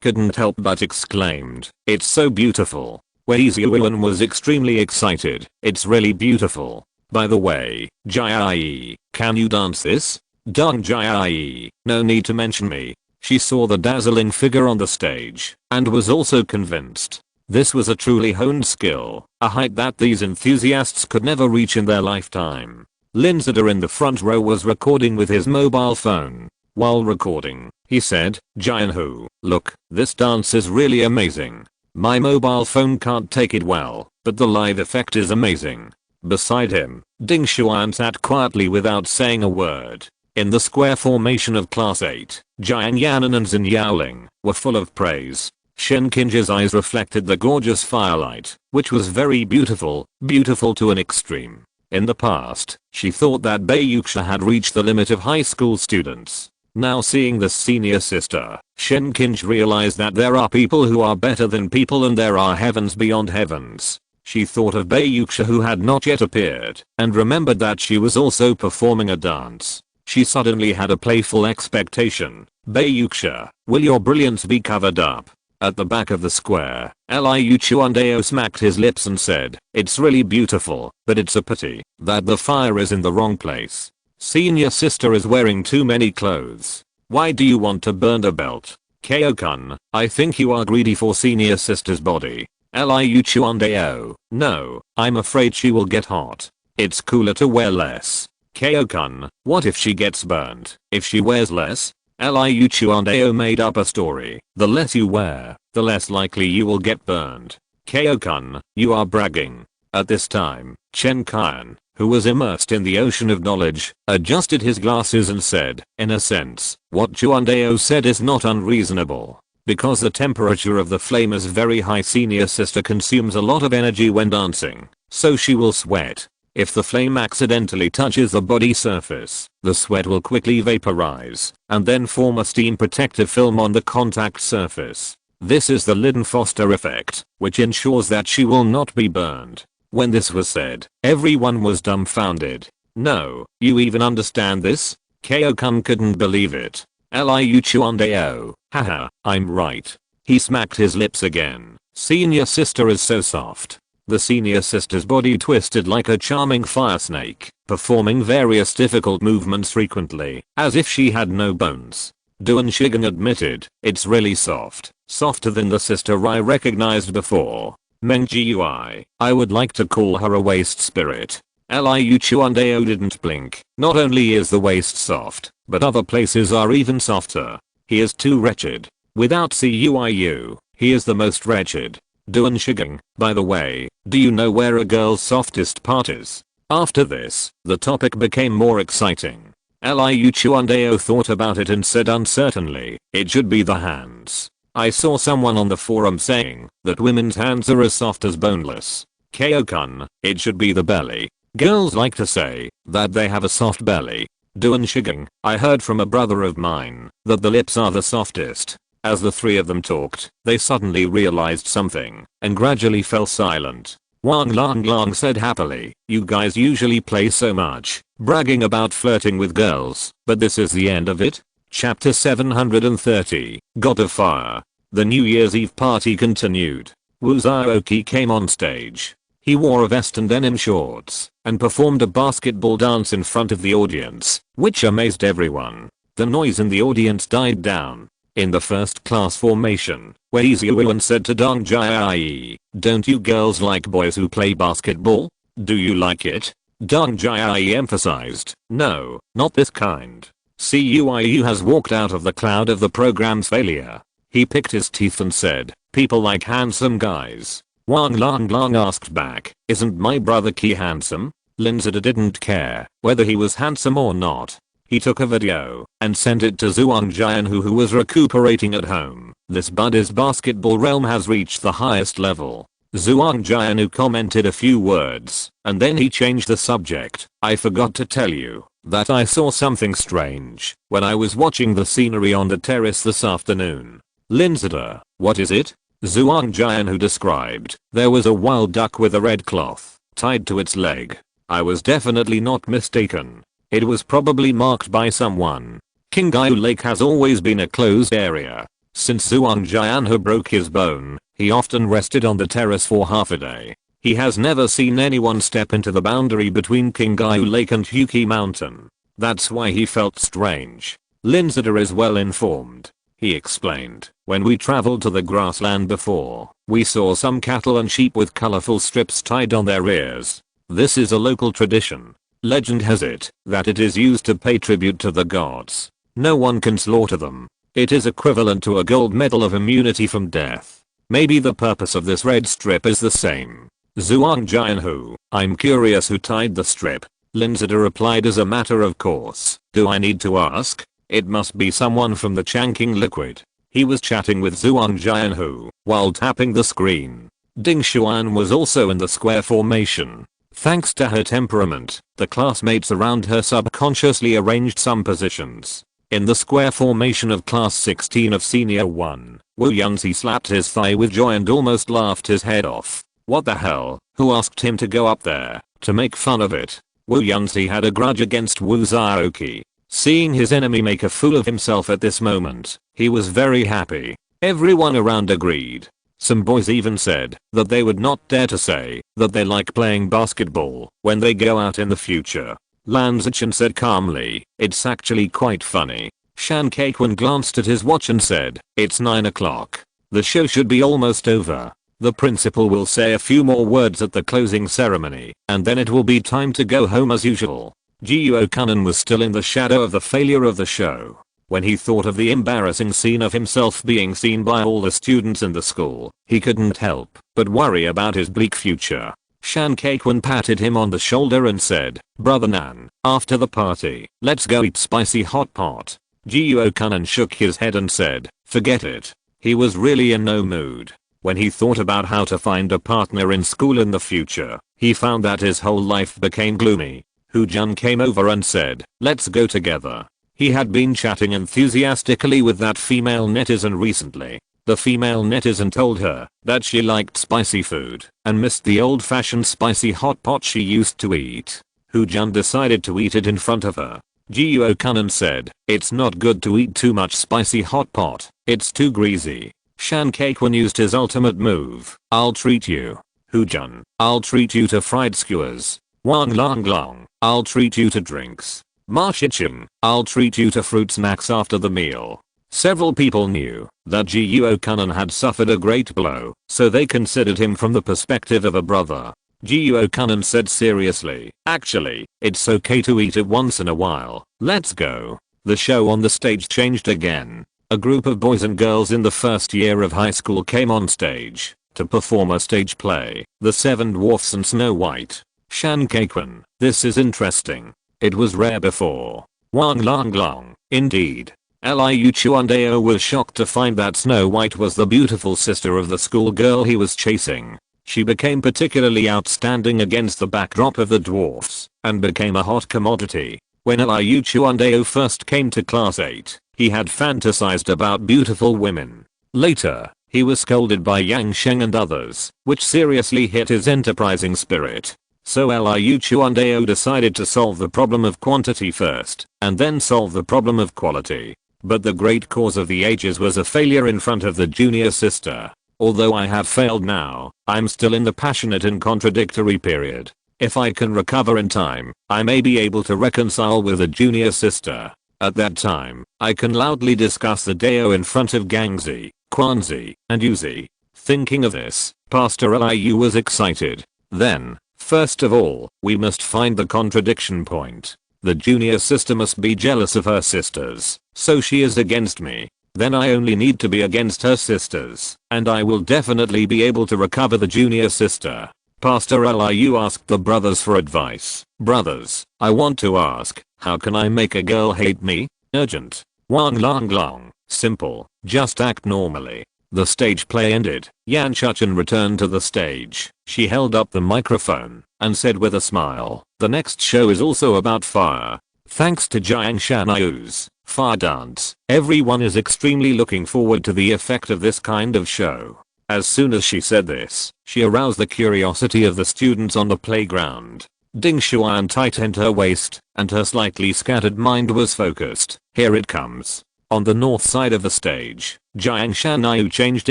couldn't help but exclaimed, "It's so beautiful." Wei Ziyuan was extremely excited. "It's really beautiful. By the way, Jai, can you dance this?" "Dong Jai, no need to mention me." She saw the dazzling figure on the stage, and was also convinced. This was a truly honed skill, a height that these enthusiasts could never reach in their lifetime. Linzada in the front row was recording with his mobile phone. While recording, he said, "Jianhu, look, this dance is really amazing. My mobile phone can't take it well, but the live effect is amazing." Beside him, Ding Xuan sat quietly without saying a word. In the square formation of class 8, Jiang Yanan and Xin Yaoling were full of praise. Shen Qing's eyes reflected the gorgeous firelight, which was very beautiful, beautiful to an extreme. In the past, she thought that Bayuxia had reached the limit of high school students. Now seeing the senior sister, Shen Qing realized that there are people who are better than people and there are heavens beyond heavens. She thought of Bayuxia who had not yet appeared, and remembered that she was also performing a dance. She suddenly had a playful expectation. Bayuxia, will your brilliance be covered up? At the back of the square, Liu Chuandao smacked his lips and said, it's really beautiful, but it's a pity that the fire is in the wrong place. Senior sister is wearing too many clothes. Why do you want to burn the belt? Kao-kun, I think you are greedy for senior sister's body. Liu Chuandao, no, I'm afraid she will get hot. It's cooler to wear less. Kao-kun, what if she gets burned if she wears less? Liu Chuandao made up a story. The less you wear, the less likely you will get burned. Kao-kun, you are bragging. At this time, Chen Qian, who was immersed in the ocean of knowledge, adjusted his glasses and said, in a sense, what Chuandao said is not unreasonable. Because the temperature of the flame is very high, senior sister consumes a lot of energy when dancing, so she will sweat. If the flame accidentally touches the body surface, the sweat will quickly vaporize, and then form a steam protective film on the contact surface. This is the Lydon-Foster effect, which ensures that she will not be burned. When this was said, everyone was dumbfounded. No, you even understand this? Kao-kun couldn't believe it. Liu Chuandao, haha, I'm right. He smacked his lips again. Senior sister is so soft. The senior sister's body twisted like a charming fire snake, performing various difficult movements frequently, as if she had no bones. Duan Shigang admitted, it's really soft, softer than the sister I recognized before. Meng Gui, I would like to call her a waste spirit. Liu Chuandao didn't blink. Not only is the waist soft, but other places are even softer. He is too wretched. Without Cuiu, he is the most wretched. Duan Shigang, by the way, do you know where a girl's softest part is? After this, the topic became more exciting. Liu Chuandao thought about it and said uncertainly, it should be the hands. I saw someone on the forum saying that women's hands are as soft as boneless. Kao-kun, it should be the belly. Girls like to say that they have a soft belly. Duan Shigang, I heard from a brother of mine that the lips are the softest. As the three of them talked, they suddenly realized something and gradually fell silent. Wang Lang said happily, you guys usually play so much, bragging about flirting with girls, but this is the end of it? Chapter 730, God of Fire. The New Year's Eve party continued. Wu Zhaoqi came on stage. He wore a vest and denim shorts, and performed a basketball dance in front of the audience, which amazed everyone. The noise in the audience died down. In the first class formation, where Yuan said to Dong Jai, don't you girls like boys who play basketball? Do you like it? Dong Jai emphasized, no, not this kind. Cuiu has walked out of the cloud of the program's failure. He picked his teeth and said, people like handsome guys. Wang Lang asked back, isn't my brother Qi handsome? Linzada didn't care whether he was handsome or not. He took a video and sent it to Zhuang Jian who was recuperating at home. This buddy's basketball realm has reached the highest level. Zhuang Jian commented a few words, and then he changed the subject. I forgot to tell you that I saw something strange when I was watching the scenery on the terrace this afternoon. Linzada, what is it? Zhuang Jian described, there was a wild duck with a red cloth tied to its leg. I was definitely not mistaken. It was probably marked by someone. Qinghai Lake has always been a closed area. Since Zhuang Jian broke his bone, he often rested on the terrace for half a day. He has never seen anyone step into the boundary between Qinghai Lake and Huqi Mountain. That's why he felt strange. Linzada is well informed. He explained, when we traveled to the grassland before, we saw some cattle and sheep with colorful strips tied on their ears. This is a local tradition. Legend has it that it is used to pay tribute to the gods. No one can slaughter them. It is equivalent to a gold medal of immunity from death. Maybe the purpose of this red strip is the same. Zhuang Jian, I'm curious who tied the strip. Linzada replied as a matter of course. Do I need to ask? It must be someone from the Changqing liquid. He was chatting with Zhuang Jianhu while tapping the screen. Ding Xuan was also in the square formation. Thanks to her temperament, the classmates around her subconsciously arranged some positions. In the square formation of class 16 of senior 1, Wu Yunzi slapped his thigh with joy and almost laughed his head off. What the hell? Who asked him to go up there? To make fun of it? Wu Yunzi had a grudge against Wu Zhaoqi. Seeing his enemy make a fool of himself at this moment, he was very happy. Everyone around agreed. Some boys even said that they would not dare to say that they like playing basketball when they go out in the future. Lan Zichen said calmly, "It's actually quite funny." Shan Kaiquan glanced at his watch and said, "It's 9 o'clock. The show should be almost over. The principal will say a few more words at the closing ceremony, and then it will be time to go home as usual." Jiuo Kanan was still in the shadow of the failure of the show. When he thought of the embarrassing scene of himself being seen by all the students in the school, he couldn't help but worry about his bleak future. Shan Kaiquan patted him on the shoulder and said, "Brother Nan, after the party, let's go eat spicy hot pot." Jiuo Kanan shook his head and said, "Forget it." He was really in no mood. When he thought about how to find a partner in school in the future, he found that his whole life became gloomy. Hu Jun came over and said, "Let's go together." He had been chatting enthusiastically with that female netizen recently. The female netizen told her that she liked spicy food and missed the old-fashioned spicy hot pot she used to eat. Hu Jun decided to eat it in front of her. Jiuo Kanan said, "It's not good to eat too much spicy hot pot. It's too greasy." Shan Kaiquan used his ultimate move. "I'll treat you." Hu Jun, "I'll treat you to fried skewers." Wang Long Long, "I'll treat you to drinks." Ma Shiqing, "I'll treat you to fruit snacks after the meal." Several people knew that Jiuo Kanan had suffered a great blow, so they considered him from the perspective of a brother. Jiuo Kanan said seriously, "Actually, it's okay to eat it once in a while. Let's go." The show on the stage changed again. A group of boys and girls in the first year of high school came on stage to perform a stage play, The Seven Dwarfs and Snow White. Shan Kaiquan, "This is interesting. It was rare before." Wang Long Long, "Indeed." Liu Chuandao was shocked to find that Snow White was the beautiful sister of the schoolgirl he was chasing. She became particularly outstanding against the backdrop of the dwarfs and became a hot commodity. When Liu Chuandao first came to class 8, he had fantasized about beautiful women. Later, he was scolded by Yang Sheng and others, which seriously hit his enterprising spirit. So Liu Chuandao decided to solve the problem of quantity first, and then solve the problem of quality. But the great cause of the ages was a failure in front of the junior sister. Although I have failed now, I'm still in the passionate and contradictory period. If I can recover in time, I may be able to reconcile with the junior sister. At that time, I can loudly discuss the Dao in front of Gangzi, Quanzi, and Yuzi. Thinking of this, Pastor Liu was excited. Then, first of all, we must find the contradiction point. The junior sister must be jealous of her sisters, so she is against me. Then I only need to be against her sisters, and I will definitely be able to recover the junior sister. Pastor Liu asked the brothers for advice. "Brothers, I want to ask, how can I make a girl hate me?" Urgent. Wang Long Long, "Simple, just act normally." The stage play ended. Yan Chuchen returned to the stage. She held up the microphone and said with a smile, "The next show is also about fire. Thanks to Jiang Shanayu's fire dance, everyone is extremely looking forward to the effect of this kind of show." As soon as she said this, she aroused the curiosity of the students on the playground. Ding Xuan tightened her waist, and her slightly scattered mind was focused. Here it comes. On the north side of the stage, Jiang Shanayu changed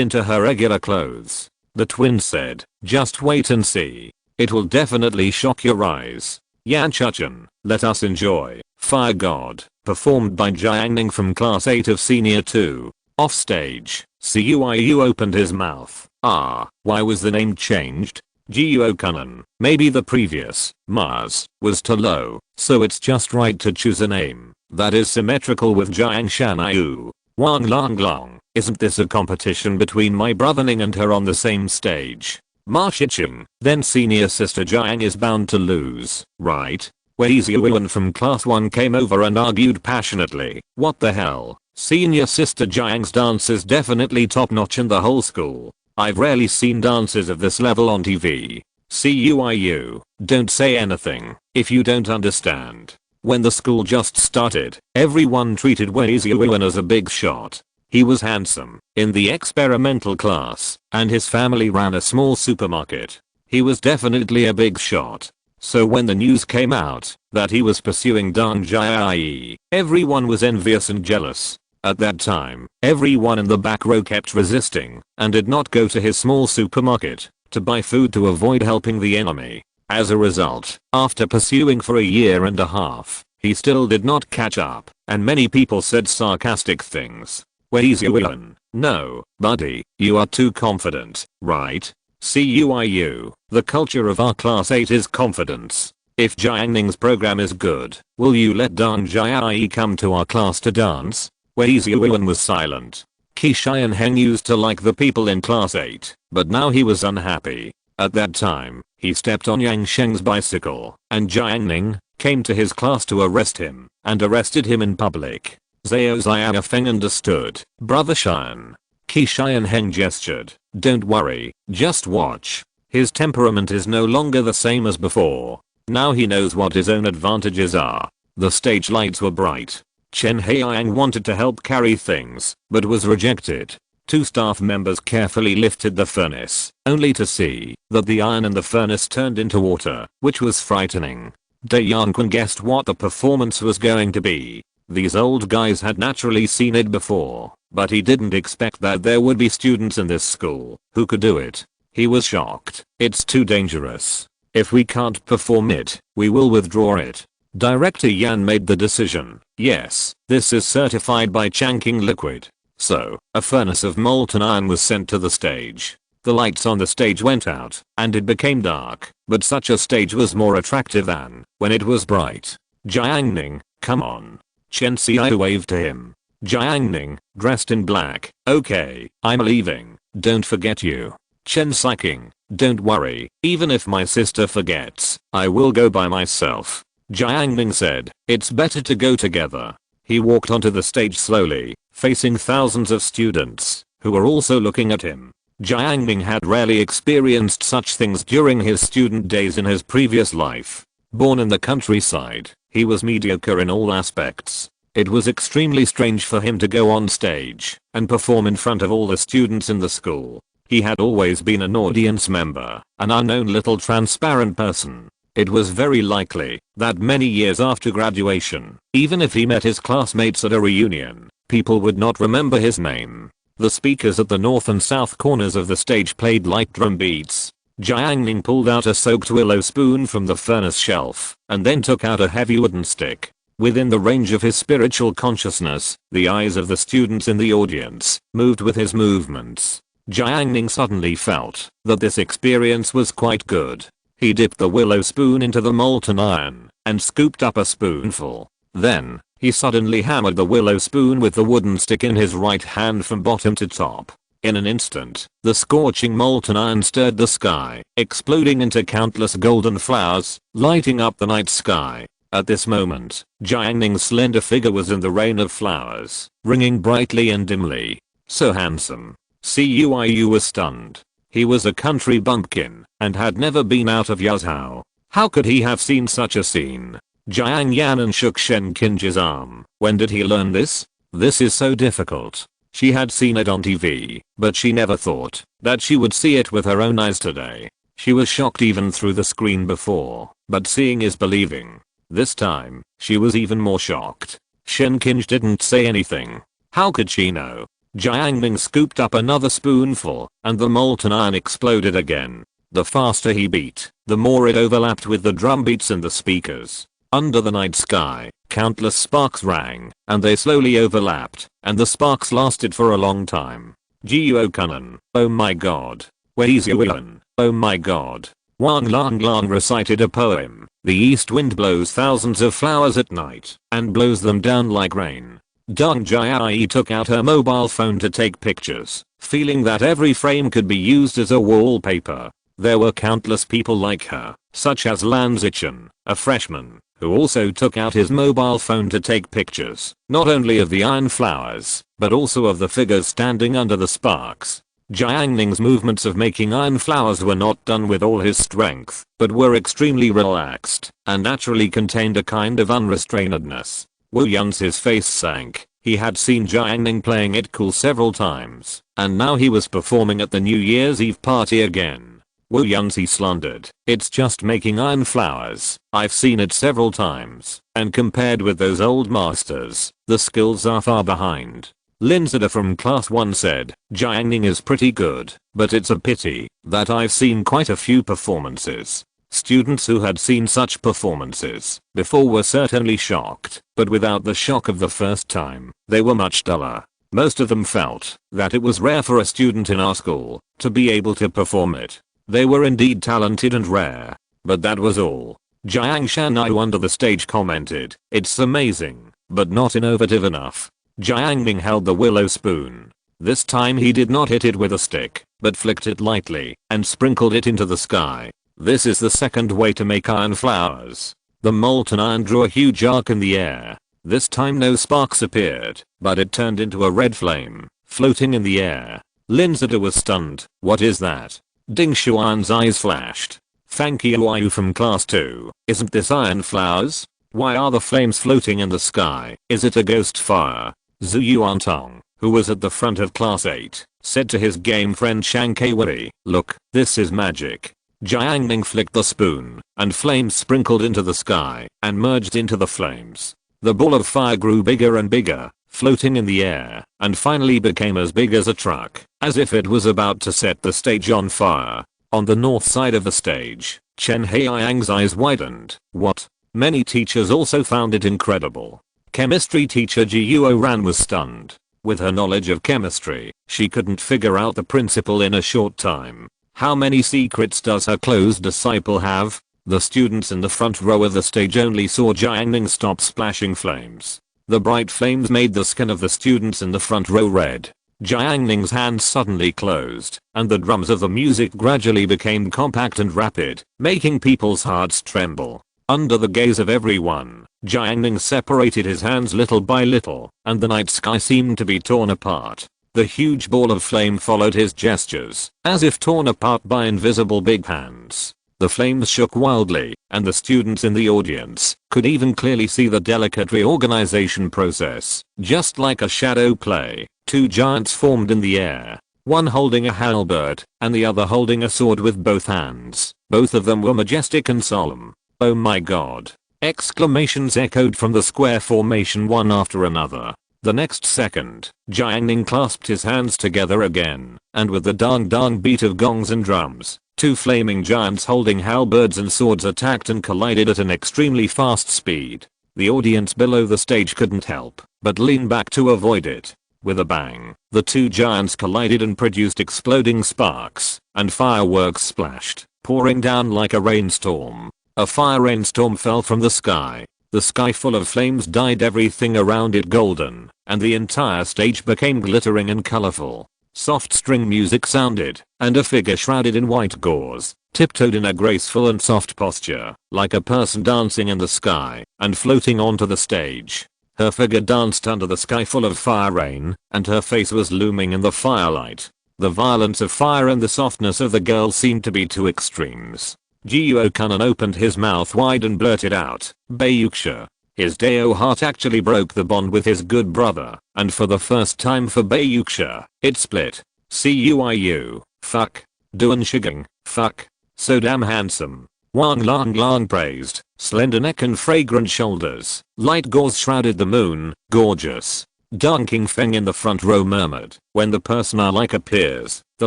into her regular clothes. The twins said, "Just wait and see. It will definitely shock your eyes." Yan Chuchen, "Let us enjoy Fire God," performed by Jiang Ning from class 8 of senior 2. Off stage, Cuiu opened his mouth. Why was the name changed? Jiuo Kanan, maybe the previous, Mars, was too low, so it's just right to choose a name that is symmetrical with Jiang Shanayu. Wang Long Long, "Isn't this a competition between my brother Ning and her on the same stage?" Ma Shiqing, "Then senior sister Jiang is bound to lose, right?" Wei Ziyuan from class 1 came over and argued passionately. "What the hell? Senior sister Jiang's dance is definitely top notch in the whole school. I've rarely seen dances of this level on TV. CUIU, don't say anything if you don't understand. When the school just started, everyone treated Wei Xiuwen as a big shot. He was handsome, in the experimental class, and his family ran a small supermarket. He was definitely a big shot. So when the news came out that he was pursuing Dang Jie, everyone was envious and jealous. At that time, everyone in the back row kept resisting and did not go to his small supermarket to buy food to avoid helping the enemy. As a result, after pursuing for a year and a half, he still did not catch up, and many people said sarcastic things. Wei Xiuwen, no, buddy, you are too confident, right? CUIU, the culture of our class 8 is confidence. If Jiang Ning's program is good, will you let Dang Jie come to our class to dance? Wei Xiuwen was silent. Qi Xianheng used to like the people in class 8, but now he was unhappy. At that time, he stepped on Yang Sheng's bicycle, and Jiang Ning came to his class to arrest him, and arrested him in public. Zhao Xiaofeng understood. Brother Xian. Qi Xianheng gestured. Don't worry, just watch. His temperament is no longer the same as before. Now he knows what his own advantages are. The stage lights were bright. Chen Haiyang wanted to help carry things, but was rejected. Two staff members carefully lifted the furnace, only to see that the iron in the furnace turned into water, which was frightening. De Yanquan guessed what the performance was going to be. These old guys had naturally seen it before, but he didn't expect that there would be students in this school who could do it. He was shocked. It's too dangerous. If we can't perform it, we will withdraw it. Director Yan made the decision. Yes, this is certified by Changqing Liquid. So, a furnace of molten iron was sent to the stage. The lights on the stage went out, and it became dark, but such a stage was more attractive than when it was bright. Jiang Ning, come on. Chen Xiao waved to him. Jiang Ning, dressed in black, okay, I'm leaving, don't forget you. Chen Xiking, don't worry, even if my sister forgets, I will go by myself. Jiang Ning said, it's better to go together. He walked onto the stage slowly, facing thousands of students, who were also looking at him. Jiang Ning had rarely experienced such things during his student days in his previous life. Born in the countryside, he was mediocre in all aspects. It was extremely strange for him to go on stage and perform in front of all the students in the school. He had always been an audience member, an unknown little transparent person. It was very likely that many years after graduation, even if he met his classmates at a reunion, people would not remember his name. The speakers at the north and south corners of the stage played light drum beats. Jiang Ning pulled out a soaked willow spoon from the furnace shelf, and then took out a heavy wooden stick. Within the range of his spiritual consciousness, the eyes of the students in the audience moved with his movements. Jiang Ning suddenly felt that this experience was quite good. He dipped the willow spoon into the molten iron and scooped up a spoonful. Then, he suddenly hammered the willow spoon with the wooden stick in his right hand from bottom to top. In an instant, the scorching molten iron stirred the sky, exploding into countless golden flowers, lighting up the night sky. At this moment, Jiang Ning's slender figure was in the rain of flowers, ringing brightly and dimly. So handsome. Cuiu was stunned. He was a country bumpkin and had never been out of Yazhou. How could he have seen such a scene? Jiang Yanan shook Shen Qing's arm. When did he learn this? This is so difficult. She had seen it on TV, but she never thought that she would see it with her own eyes today. She was shocked even through the screen before, but seeing is believing. This time, she was even more shocked. Shen Qing didn't say anything. How could she know? Jiang Ning scooped up another spoonful, and the molten iron exploded again. The faster he beat, the more it overlapped with the drum beats in the speakers. Under the night sky, countless sparks rang, and they slowly overlapped, and the sparks lasted for a long time. Jiuo Kunan, oh my god. Wei Xiuwen, oh my god. Wang Lang Lang recited a poem. The east wind blows thousands of flowers at night, and blows them down like rain. Dang Jie took out her mobile phone to take pictures, feeling that every frame could be used as a wallpaper. There were countless people like her, such as Lan Zichen, a freshman, who also took out his mobile phone to take pictures, not only of the iron flowers, but also of the figures standing under the sparks. Jiang Ning's movements of making iron flowers were not done with all his strength, but were extremely relaxed, and naturally contained a kind of unrestrainedness. Wu Yun's face sank. He had seen Jiang Ning playing it cool several times, and now he was performing at the New Year's Eve party again. Wu Yun, he slandered, "It's just making iron flowers. I've seen it several times, and compared with those old masters, the skills are far behind." Lin Zida from class 1 said, "Jiang Ning is pretty good, but it's a pity that I've seen quite a few performances." Students who had seen such performances before were certainly shocked, but without the shock of the first time, they were much duller. Most of them felt that it was rare for a student in our school to be able to perform it. They were indeed talented and rare, but that was all. Jiang Shanai under the stage commented, "It's amazing, but not innovative enough." Jiang Ning held the willow spoon. This time he did not hit it with a stick, but flicked it lightly and sprinkled it into the sky. This is the second way to make iron flowers. The molten iron drew a huge arc in the air. This time no sparks appeared, but it turned into a red flame, floating in the air. Lin Zida was stunned. "What is that?" Ding Xuan's eyes flashed. "Fang Qiuyu from class 2, isn't this iron flowers? Why are the flames floating in the sky? Is it a ghost fire?" Zhu Yuantong, who was at the front of class 8, said to his game friend Shang Kaiwei, "Look, this is magic." Jiang Ning flicked the spoon, and flames sprinkled into the sky and merged into the flames. The ball of fire grew bigger and bigger, floating in the air, and finally became as big as a truck, as if it was about to set the stage on fire. On the north side of the stage, Chen Haiyang's eyes widened. "What?" Many teachers also found it incredible. Chemistry teacher Ji Yuoran was stunned. With her knowledge of chemistry, she couldn't figure out the principle in a short time. How many secrets does her closed disciple have? The students in the front row of the stage only saw Jiang Ning stop splashing flames. The bright flames made the skin of the students in the front row red. Jiang Ning's hands suddenly closed, and the drums of the music gradually became compact and rapid, making people's hearts tremble. Under the gaze of everyone, Jiang Ning separated his hands little by little, and the night sky seemed to be torn apart. The huge ball of flame followed his gestures, as if torn apart by invisible big hands. The flames shook wildly, and the students in the audience could even clearly see the delicate reorganization process. Just like a shadow play, two giants formed in the air, one holding a halberd, and the other holding a sword with both hands. Both of them were majestic and solemn. "Oh my god!" Exclamations echoed from the square formation one after another. The next second, Jiang Ning clasped his hands together again, and with the dang dang beat of gongs and drums, two flaming giants holding halberds and swords attacked and collided at an extremely fast speed. The audience below the stage couldn't help but lean back to avoid it. With a bang, the two giants collided and produced exploding sparks, and fireworks splashed, pouring down like a rainstorm. A fire rainstorm fell from the sky. The sky full of flames dyed everything around it golden, and the entire stage became glittering and colorful. Soft string music sounded, and a figure shrouded in white gauze tiptoed in a graceful and soft posture, like a person dancing in the sky and floating onto the stage. Her figure danced under the sky full of fire rain, and her face was looming in the firelight. The violence of fire and the softness of the girl seemed to be two extremes. Jiuo Kanan opened his mouth wide and blurted out, "Beiyuxia." His Dao heart actually broke the bond with his good brother, and for the first time for Beiyuxia, it split. "Cuiu, fuck. Duan Shigang, fuck. So damn handsome." Wang Lang praised, slender neck and fragrant shoulders. Light gauze shrouded the moon, gorgeous. Deng Qingfeng in the front row murmured, "When the person-like appears, the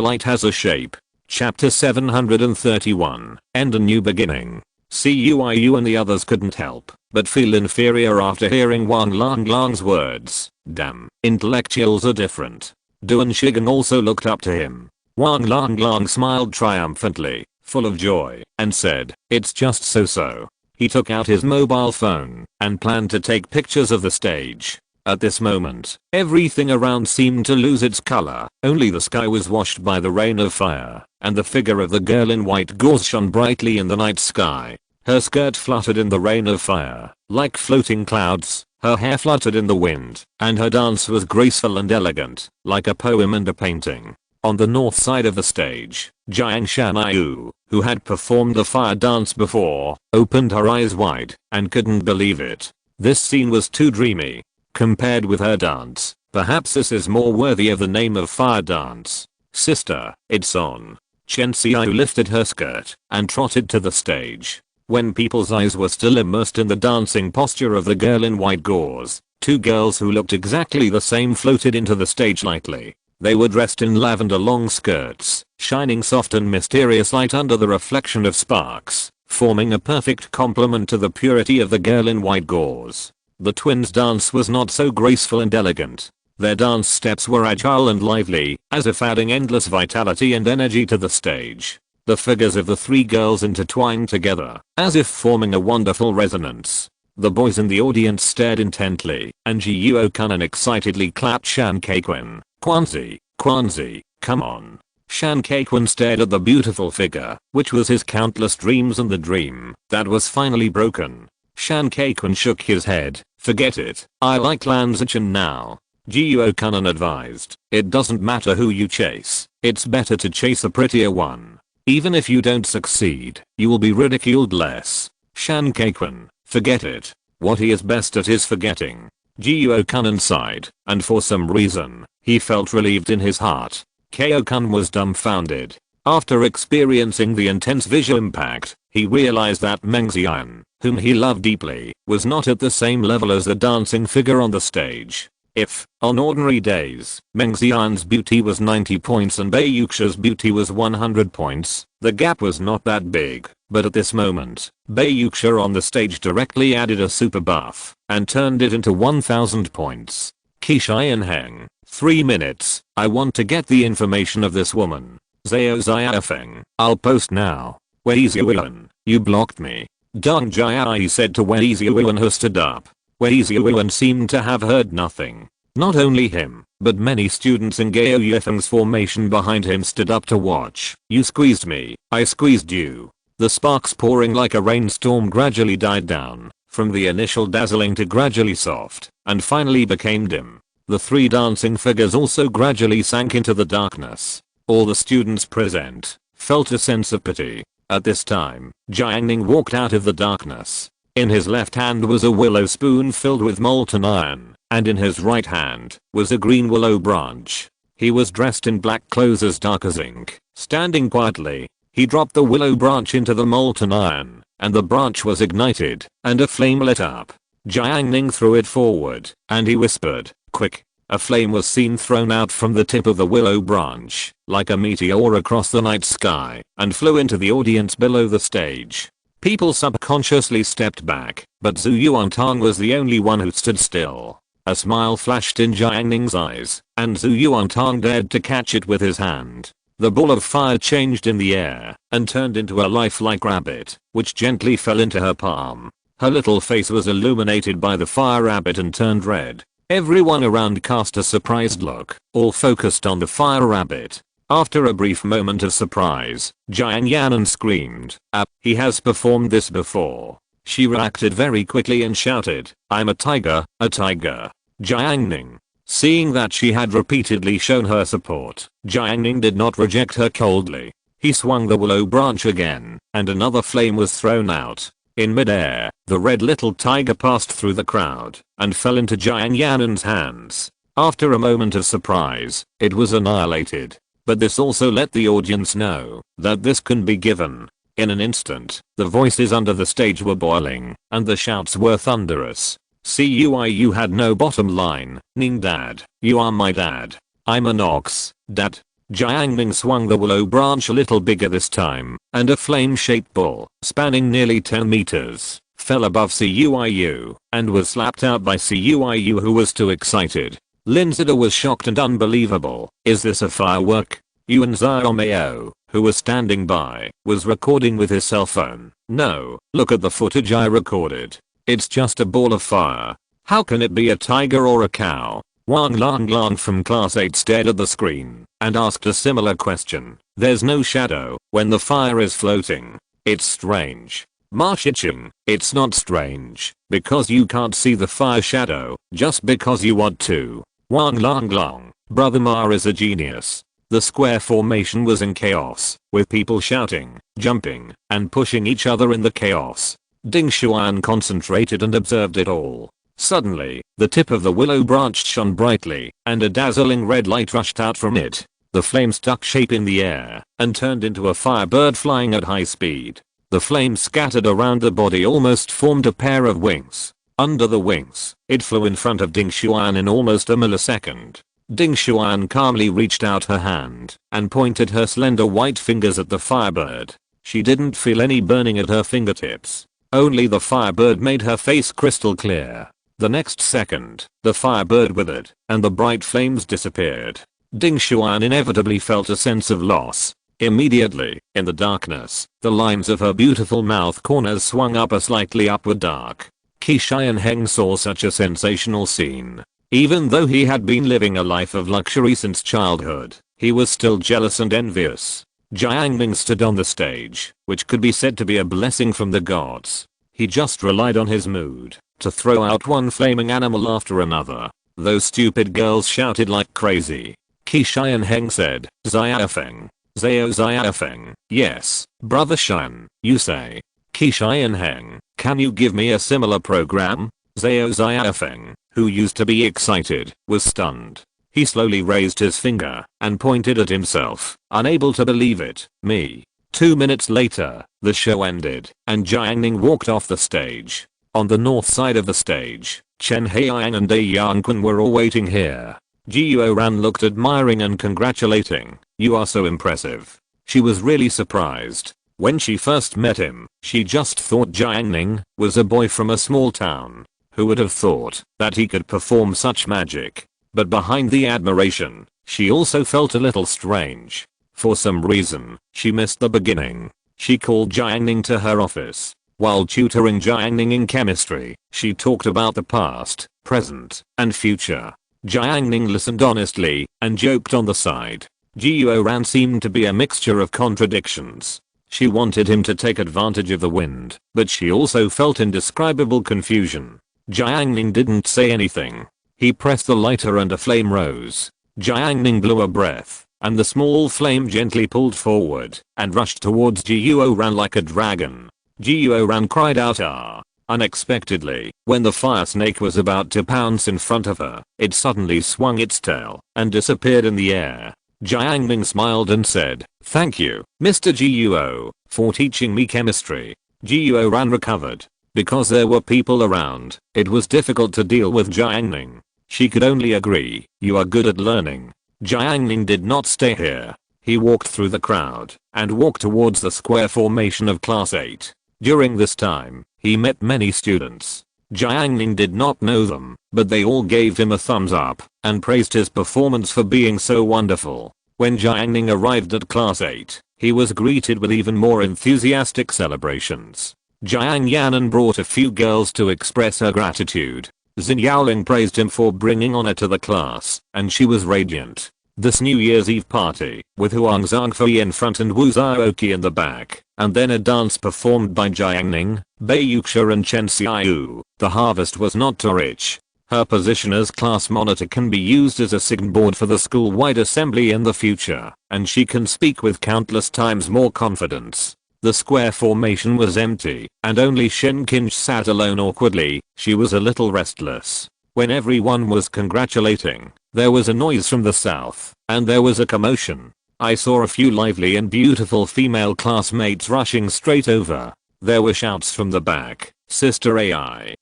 light has a shape." Chapter 731, End a New Beginning. Cuiu and the others couldn't help but feel inferior after hearing Wang Lang's words. Damn, intellectuals are different. Duan Shigang also looked up to him. Wang Lang smiled triumphantly, full of joy, and said, "It's just so." He took out his mobile phone and planned to take pictures of the stage. At this moment, everything around seemed to lose its color. Only the sky was washed by the rain of fire, and the figure of the girl in white gauze shone brightly in the night sky. Her skirt fluttered in the rain of fire, like floating clouds, her hair fluttered in the wind, and her dance was graceful and elegant, like a poem and a painting. On the north side of the stage, Jiang Ning, who had performed the fire dance before, opened her eyes wide and couldn't believe it. This scene was too dreamy. Compared with her dance, perhaps this is more worthy of the name of fire dance. Sister, it's on. Chen Xiao lifted her skirt and trotted to the stage. When people's eyes were still immersed in the dancing posture of the girl in white gauze, two girls who looked exactly the same floated into the stage lightly. They were dressed in lavender long skirts, shining soft and mysterious light under the reflection of sparks, forming a perfect complement to the purity of the girl in white gauze. The twins' dance was not so graceful and elegant. Their dance steps were agile and lively, as if adding endless vitality and energy to the stage. The figures of the three girls intertwined together, as if forming a wonderful resonance. The boys in the audience stared intently, and Ji Yuo-kun excitedly clapped Shan Kei-kun. Kwanzi, come on. Shan Kei-kun stared at the beautiful figure, which was his countless dreams and the dream that was finally broken. Shan Kei-kun shook his head. Forget it, I like Lanzichan now. Ji Yuo-kun advised, it doesn't matter who you chase, it's better to chase a prettier one. Even if you don't succeed, you will be ridiculed less. Shan Kei-kun, forget it. What he is best at is forgetting. Ji Yuo-kun sighed, and for some reason, he felt relieved in his heart. Keo-kun was dumbfounded. After experiencing the intense visual impact, he realized that Meng Xian, whom he loved deeply, was not at the same level as the dancing figure on the stage. If, on ordinary days, Meng Xian's beauty was 90 points and Bai Yuxia's beauty was 100 points, the gap was not that big, but at this moment, Bai Yuxia on the stage directly added a super buff, and turned it into 1000 points. Qishan Heng, 3 minutes, I want to get the information of this woman. Zhao Xiaofeng, I'll post now. Wei Ziyuan, you blocked me. Deng Jiai said to Wei Ziyuan who stood up. Wei Ziyuan seemed to have heard nothing. Not only him, but many students in Gao Yifeng's formation behind him stood up to watch. You squeezed me, I squeezed you. The sparks pouring like a rainstorm gradually died down, from the initial dazzling to gradually soft, and finally became dim. The three dancing figures also gradually sank into the darkness. All the students present felt a sense of pity. At this time, Jiang Ning walked out of the darkness. In his left hand was a willow spoon filled with molten iron, and in his right hand was a green willow branch. He was dressed in black clothes as dark as ink. Standing quietly, he dropped the willow branch into the molten iron, and the branch was ignited, and a flame lit up. Jiang Ning threw it forward, and he whispered, quick. A flame was seen thrown out from the tip of the willow branch, like a meteor across the night sky, and flew into the audience below the stage. People subconsciously stepped back, but Zhu Yuantang was the only one who stood still. A smile flashed in Jiang Ning's eyes, and Zhu Yuantang dared to catch it with his hand. The ball of fire changed in the air, and turned into a lifelike rabbit, which gently fell into her palm. Her little face was illuminated by the fire rabbit and turned red. Everyone around cast a surprised look, all focused on the fire rabbit. After a brief moment of surprise, Jiang Yanan screamed, he has performed this before. She reacted very quickly and shouted, I'm a tiger, a tiger. Jiang Ning. Seeing that she had repeatedly shown her support, Jiang Ning did not reject her coldly. He swung the willow branch again, and another flame was thrown out. In midair, the red little tiger passed through the crowd and fell into Jiang Yanan's hands. After a moment of surprise, it was annihilated. But this also let the audience know that this can be given. In an instant, the voices under the stage were boiling, and the shouts were thunderous. You had no bottom line. Ning dad, you are my dad. I'm an ox, dad. Jiang Ning swung the willow branch a little bigger this time, and a flame-shaped ball, spanning nearly 10 meters, fell above Cuiu, and was slapped out by Cuiu who was too excited. Lin Zida was shocked and unbelievable. Is this a firework? Yuan Xiaomao, who was standing by, was recording with his cell phone. No, look at the footage I recorded. It's just a ball of fire. How can it be a tiger or a cow? Wang Lang from class 8 stared at the screen and asked a similar question. There's no shadow when the fire is floating. It's strange. Marshiching, it's not strange, because you can't see the fire shadow, just because you want to. Wang Lang Long, Brother Ma is a genius. The square formation was in chaos, with people shouting, jumping, and pushing each other in the chaos. Ding Xuan concentrated and observed it all. Suddenly, the tip of the willow branch shone brightly, and a dazzling red light rushed out from it. The flame stuck shape in the air, and turned into a firebird flying at high speed. The flame scattered around the body almost formed a pair of wings. Under the wings, it flew in front of Ding Xuan in almost a millisecond. Ding Xuan calmly reached out her hand and pointed her slender white fingers at the firebird. She didn't feel any burning at her fingertips. Only the firebird made her face crystal clear. The next second, the firebird withered, and the bright flames disappeared. Ding Xuan inevitably felt a sense of loss. Immediately, in the darkness, the lines of her beautiful mouth corners swung up a slightly upward arc. Qi Xianheng saw such a sensational scene. Even though he had been living a life of luxury since childhood, he was still jealous and envious. Jiang Ning stood on the stage, which could be said to be a blessing from the gods. He just relied on his mood to throw out one flaming animal after another. Those stupid girls shouted like crazy. Qi Xianheng said, Xiaofeng. Zhao Xiaofeng, yes, Brother Shan, you say. Qi Xianheng, can you give me a similar program? Zhao Xiaofeng, who used to be excited, was stunned. He slowly raised his finger and pointed at himself, unable to believe it. Me. 2 minutes later, the show ended, and Jiang Ning walked off the stage. On the north side of the stage, Chen Haiyang and Dai Yangqun were all waiting here. Ji Yuoran looked admiring and congratulating. You are so impressive. She was really surprised. When she first met him, she just thought Jiang Ning was a boy from a small town. Who would have thought that he could perform such magic? But behind the admiration, she also felt a little strange. For some reason, she missed the beginning. She called Jiang Ning to her office. While tutoring Jiang Ning in chemistry, she talked about the past, present, and future. Jiang Ning listened honestly and joked on the side. Ji Yuoran seemed to be a mixture of contradictions. She wanted him to take advantage of the wind, but she also felt indescribable confusion. Jiang Ning didn't say anything. He pressed the lighter and a flame rose. Jiang Ning blew a breath, and the small flame gently pulled forward and rushed towards Ji Yuoran like a dragon. Ji Yuoran cried out ah. Unexpectedly, when the fire snake was about to pounce in front of her, it suddenly swung its tail and disappeared in the air. Jiang Ning smiled and said, "Thank you, Mr. Ji Yuo, for teaching me chemistry." Ji Yuoran recovered. Because there were people around, it was difficult to deal with Jiang Ning. She could only agree, you are good at learning. Jiang Ning did not stay here. He walked through the crowd and walked towards the square formation of class 8. During this time, he met many students. Jiang Ning did not know them, but they all gave him a thumbs up and praised his performance for being so wonderful. When Jiang Ning arrived at class 8, he was greeted with even more enthusiastic celebrations. Jiang Yanan brought a few girls to express her gratitude. Xin Yaoling praised him for bringing honor to the class, and she was radiant. This New Year's Eve party, with Huang Zhangfei in front and Wu Zhaoqi in the back, and then a dance performed by Jiang Ning, Bai Yuxia and Chen Xiaoyu. The harvest was not too rich. Her position as class monitor can be used as a signboard for the school-wide assembly in the future, and she can speak with countless times more confidence. The square formation was empty, and only Shen Qinsh sat alone awkwardly. She was a little restless. When everyone was congratulating, there was a noise from the south, and there was a commotion. I saw a few lively and beautiful female classmates rushing straight over. There were shouts from the back. Sister AI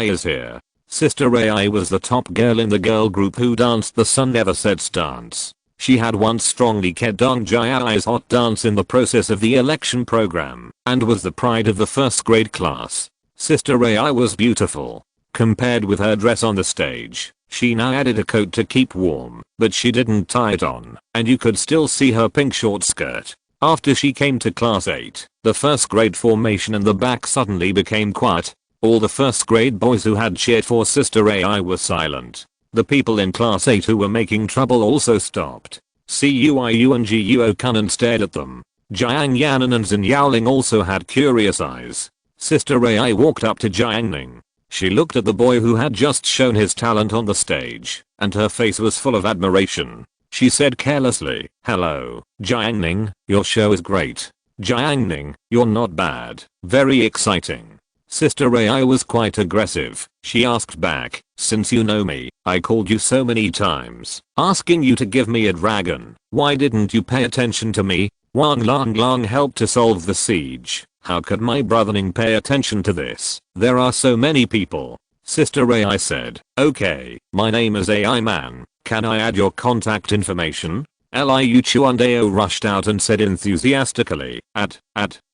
is here. Sister AI was the top girl in the girl group who danced the Sun Never Sets dance. She had once strongly led Dong Jiai's hot dance in the process of the election program, and was the pride of the first grade class. Sister AI was beautiful. Compared with her dress on the stage, she now added a coat to keep warm, but she didn't tie it on, and you could still see her pink short skirt. After she came to class 8, the first grade formation in the back suddenly became quiet. All the first grade boys who had cheered for Sister AI were silent. The people in class 8 who were making trouble also stopped. Cuiu and Ji Yuo Kun stared at them. Jiang Yanan and Xin Yaoling also had curious eyes. Sister AI walked up to Jiang Ning. She looked at the boy who had just shown his talent on the stage, and her face was full of admiration. She said carelessly, "Hello, Jiang Ning, your show is great. Jiang Ning, you're not bad, very exciting." Sister AI was quite aggressive. She asked back, "Since you know me, I called you so many times, asking you to give me a dragon. Why didn't you pay attention to me? Wang Lang Lang helped to solve the siege. How could my brother Ning pay attention to this? There are so many people." Sister AI said, "Okay, my name is AI Man. Can I add your contact information?" Liu Chuandao rushed out and said enthusiastically,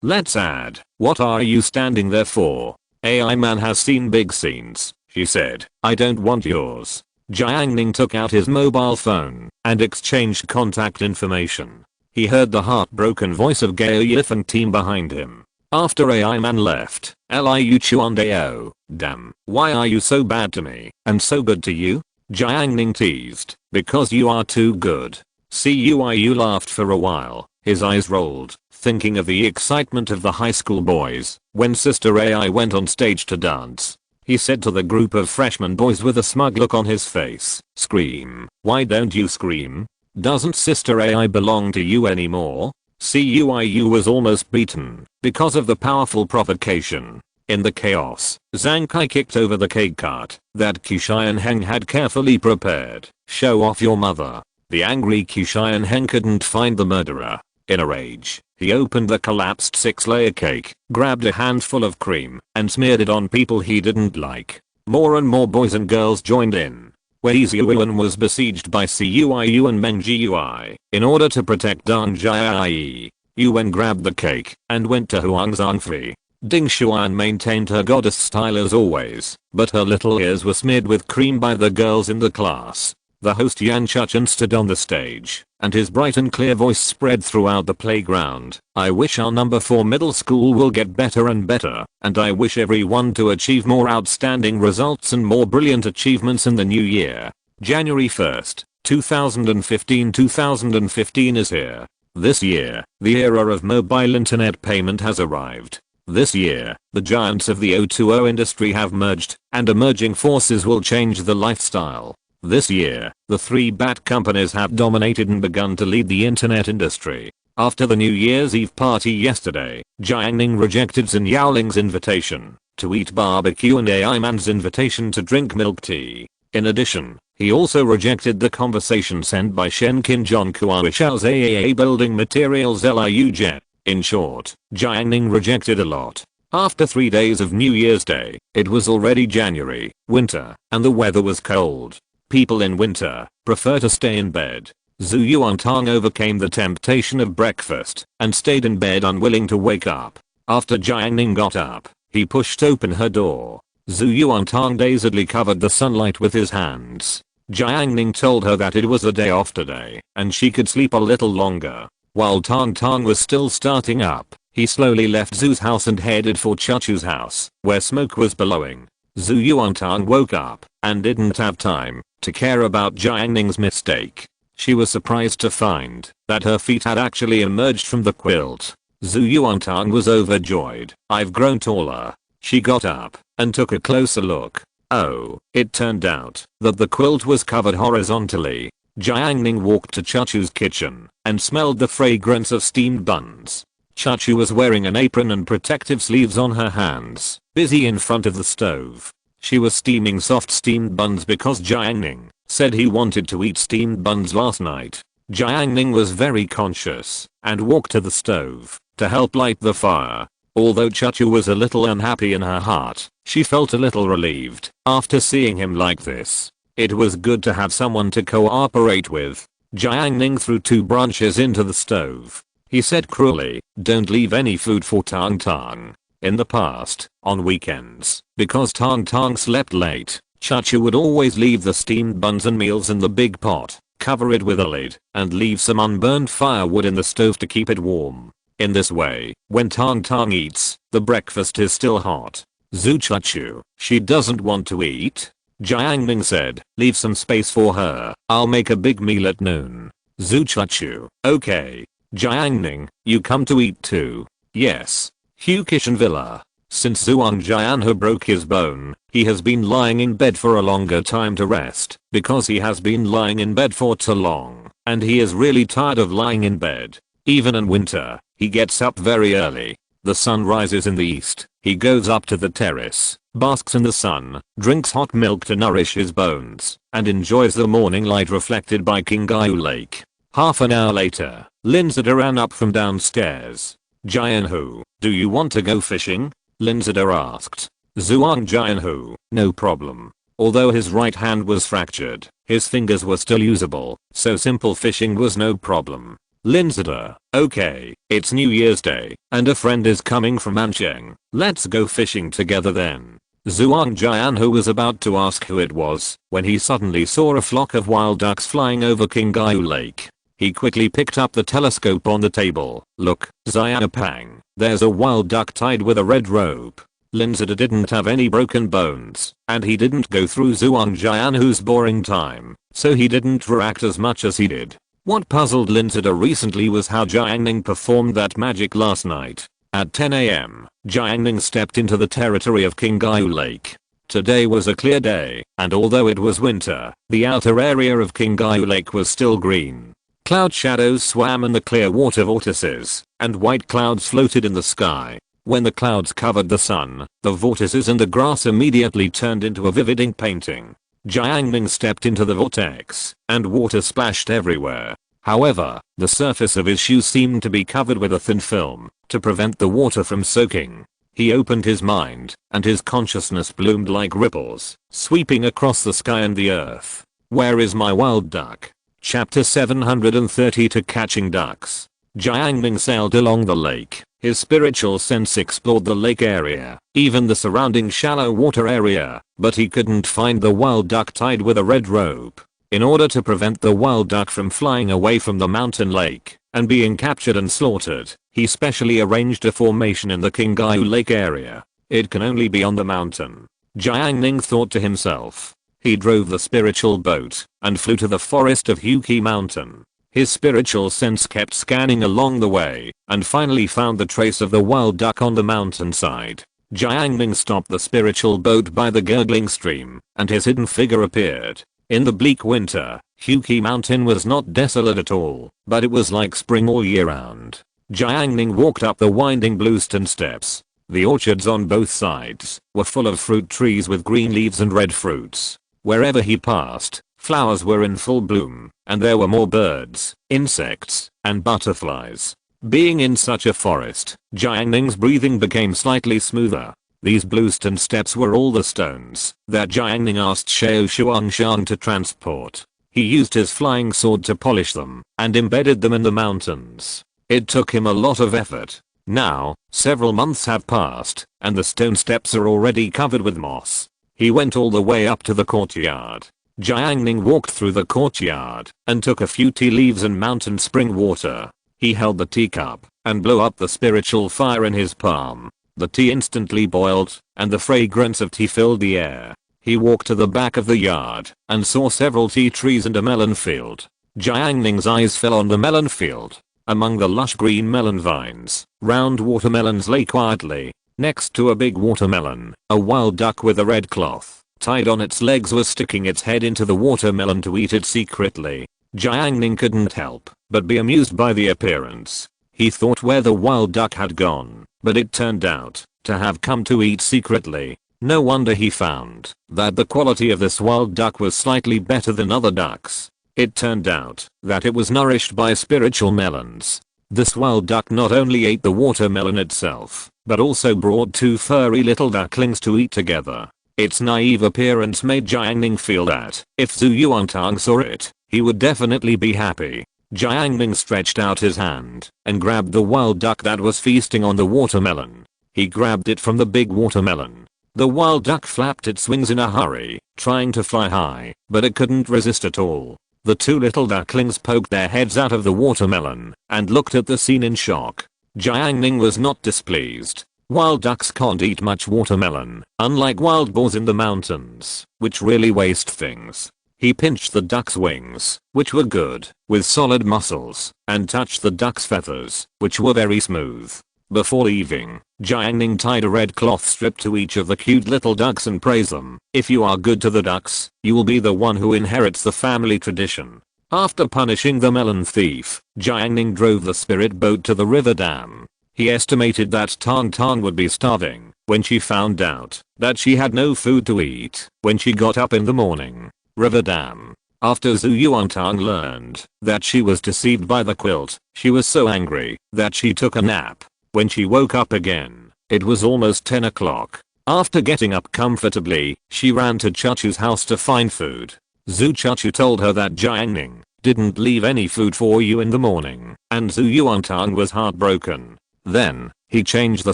let's add. What are you standing there for? AI Man has seen big scenes," she said. "I don't want yours." Jiang Ning took out his mobile phone and exchanged contact information. He heard the heartbroken voice of Gao Yif and team behind him. After AI Man left, Liu Chuandao, "Damn, why are you so bad to me and so good to you?" Jiang Ning teased, "Because you are too good." Ciu laughed for a while, his eyes rolled, thinking of the excitement of the high school boys when Sister AI went on stage to dance. He said to the group of freshman boys with a smug look on his face, "Scream. Why don't you scream? Doesn't Sister AI belong to you anymore?" Ciu was almost beaten because of the powerful provocation. In the chaos, Zhang Kai kicked over the cake cart that Qishan Heng had carefully prepared. "Show off your mother." The angry Qishan Heng couldn't find the murderer. In a rage, he opened the collapsed 6-layer cake, grabbed a handful of cream, and smeared it on people he didn't like. More and more boys and girls joined in. Wei Ziyuan was besieged by Ciu and Meng Jiui. In order to protect Deng Jiai, Yuan grabbed the cake and went to Huang Zhangfei. Ding Xuan maintained her goddess style as always, but her little ears were smeared with cream by the girls in the class. The host Yan Chuchen stood on the stage, and his bright and clear voice spread throughout the playground. "I wish our number 4 middle school will get better and better, and I wish everyone to achieve more outstanding results and more brilliant achievements in the new year. January 1st, 2015 2015 is here. This year, the era of mobile internet payment has arrived. This year, the giants of the O2O industry have merged, and emerging forces will change the lifestyle. This year, the 3 bat companies have dominated and begun to lead the internet industry." After the New Year's Eve party yesterday, Jiang Ning rejected Xin Yaoling's invitation to eat barbecue and AI Man's invitation to drink milk tea. In addition, he also rejected the conversation sent by Shen Qin John Kuaishao's AAA building materials Liu Jet. In short, Jiang Ning rejected a lot. After 3 days of New Year's Day, it was already January, winter, and the weather was cold. People in winter prefer to stay in bed. Zhu Yuantang overcame the temptation of breakfast and stayed in bed unwilling to wake up. After Jiang Ning got up, he pushed open her door. Zhu Yuantang dazedly covered the sunlight with his hands. Jiang Ning told her that it was a day off today and she could sleep a little longer. While Tang Tang was still starting up, he slowly left Zhu's house and headed for Chuchu's house, where smoke was billowing. Zhu Yuantang woke up and didn't have time to care about Jiang Ning's mistake. She was surprised to find that her feet had actually emerged from the quilt. Zhu Yuantang was overjoyed. "I've grown taller." She got up and took a closer look. Oh, it turned out that the quilt was covered horizontally. Jiang Ning walked to Chuchu's kitchen and smelled the fragrance of steamed buns. Chuchu was wearing an apron and protective sleeves on her hands, busy in front of the stove. She was steaming soft steamed buns because Jiang Ning said he wanted to eat steamed buns last night. Jiang Ning was very conscious and walked to the stove to help light the fire. Although Chuchu was a little unhappy in her heart, she felt a little relieved after seeing him like this. It was good to have someone to cooperate with. Jiang Ning threw 2 branches into the stove. He said cruelly, "Don't leave any food for Tang Tang." In the past, on weekends, because Tang Tang slept late, Chuchu would always leave the steamed buns and meals in the big pot, cover it with a lid, and leave some unburned firewood in the stove to keep it warm. In this way, when Tang Tang eats, the breakfast is still hot. Zhu Chuchu, she doesn't want to eat. Jiang Ning said, "Leave some space for her. I'll make a big meal at noon." Zhu Chuchu, "Okay." Jiang Ning, you come to eat too. Yes. Hukishan Villa. Since Zhuang Jianhe broke his bone, he has been lying in bed for a longer time to rest, because he has been lying in bed for too long, and he is really tired of lying in bed. Even in winter, he gets up very early. The sun rises in the east, he goes up to the terrace, basks in the sun, drinks hot milk to nourish his bones, and enjoys the morning light reflected by Qinghai Lake. Half an hour later, Linzada ran up from downstairs. Jianhu, do you want to go fishing? Linzada asked. Zhuang Jianhu, no problem. Although his right hand was fractured, his fingers were still usable, so simple fishing was no problem. Linzada, okay, it's New Year's Day, and a friend is coming from Ansheng. Let's go fishing together then. Zhuang Jianhu was about to ask who it was, when he suddenly saw a flock of wild ducks flying over Qinghai Lake. He quickly picked up the telescope on the table. Look, Xiaopang, there's a wild duck tied with a red rope. Linzada didn't have any broken bones, and he didn't go through Zhuang Jianhu's boring time, so he didn't react as much as he did. What puzzled Linzada recently was how Jiang Ning performed that magic last night. At 10 AM, Jiang Ning stepped into the territory of Qinghai Lake. Today was a clear day, and although it was winter, the outer area of Qinghai Lake was still green. Cloud shadows swam in the clear water vortices, and white clouds floated in the sky. When the clouds covered the sun, the vortices and the grass immediately turned into a vivid ink painting. Jiang Ning stepped into the vortex, and water splashed everywhere. However, the surface of his shoes seemed to be covered with a thin film, to prevent the water from soaking. He opened his mind, and his consciousness bloomed like ripples, sweeping across the sky and the earth. Where is my wild duck? Chapter 730 to Catching Ducks. Jiang Ning sailed along the lake. His spiritual sense explored the lake area, even the surrounding shallow water area, but he couldn't find the wild duck tied with a red rope. In order to prevent the wild duck from flying away from the mountain lake and being captured and slaughtered, he specially arranged a formation in the Qinghai Lake area. It can only be on the mountain. Jiang Ning thought to himself. He drove the spiritual boat and flew to the forest of Huqi Mountain. His spiritual sense kept scanning along the way and finally found the trace of the wild duck on the mountainside. Jiang Ning stopped the spiritual boat by the gurgling stream, and his hidden figure appeared. In the bleak winter, Huqi Mountain was not desolate at all, but it was like spring all year round. Jiang Ning walked up the winding bluestone steps. The orchards on both sides were full of fruit trees with green leaves and red fruits. Wherever he passed, flowers were in full bloom, and there were more birds, insects, and butterflies. Being in such a forest, Jiang Ning's breathing became slightly smoother. These bluestone steps were all the stones that Jiang Ning asked Xiao Shuangshan to transport. He used his flying sword to polish them and embedded them in the mountains. It took him a lot of effort. Now, several months have passed, and the stone steps are already covered with moss. He went all the way up to the courtyard. Jiang Ning walked through the courtyard and took a few tea leaves and mountain spring water. He held the teacup and blew up the spiritual fire in his palm. The tea instantly boiled, and the fragrance of tea filled the air. He walked to the back of the yard and saw several tea trees and a melon field. Jiang Ning's eyes fell on the melon field. Among the lush green melon vines, round watermelons lay quietly. Next to a big watermelon, a wild duck with a red cloth tied on its legs was sticking its head into the watermelon to eat it secretly. Jiang Ning couldn't help but be amused by the appearance. He thought where the wild duck had gone, but it turned out to have come to eat secretly. No wonder he found that the quality of this wild duck was slightly better than other ducks. It turned out that it was nourished by spiritual melons. This wild duck not only ate the watermelon itself, but also brought two furry little ducklings to eat together. Its naive appearance made Jiang Ning feel that if Zhu Yuantang saw it, he would definitely be happy. Jiang Ning stretched out his hand and grabbed the wild duck that was feasting on the watermelon. He grabbed it from the big watermelon. The wild duck flapped its wings in a hurry, trying to fly high, but it couldn't resist at all. The two little ducklings poked their heads out of the watermelon and looked at the scene in shock. Jiang Ning was not displeased. Wild ducks can't eat much watermelon, unlike wild boars in the mountains, which really waste things. He pinched the duck's wings, which were good, with solid muscles, and touched the duck's feathers, which were very smooth. Before leaving, Jiang Ning tied a red cloth strip to each of the cute little ducks and praised them. If you are good to the ducks, you will be the one who inherits the family tradition. After punishing the melon thief, Jiang Ning drove the spirit boat to the river dam. He estimated that Tang Tang would be starving when she found out that she had no food to eat when she got up in the morning. River dam. After Zhu Yuantang learned that she was deceived by the quilt, she was so angry that she took a nap. When she woke up again, it was almost 10 o'clock. After getting up comfortably, she ran to Chuchu's house to find food. Zhu Chuchu told her that Jiang Ning didn't leave any food for you in the morning, and Zhu Yuantang was heartbroken. Then, he changed the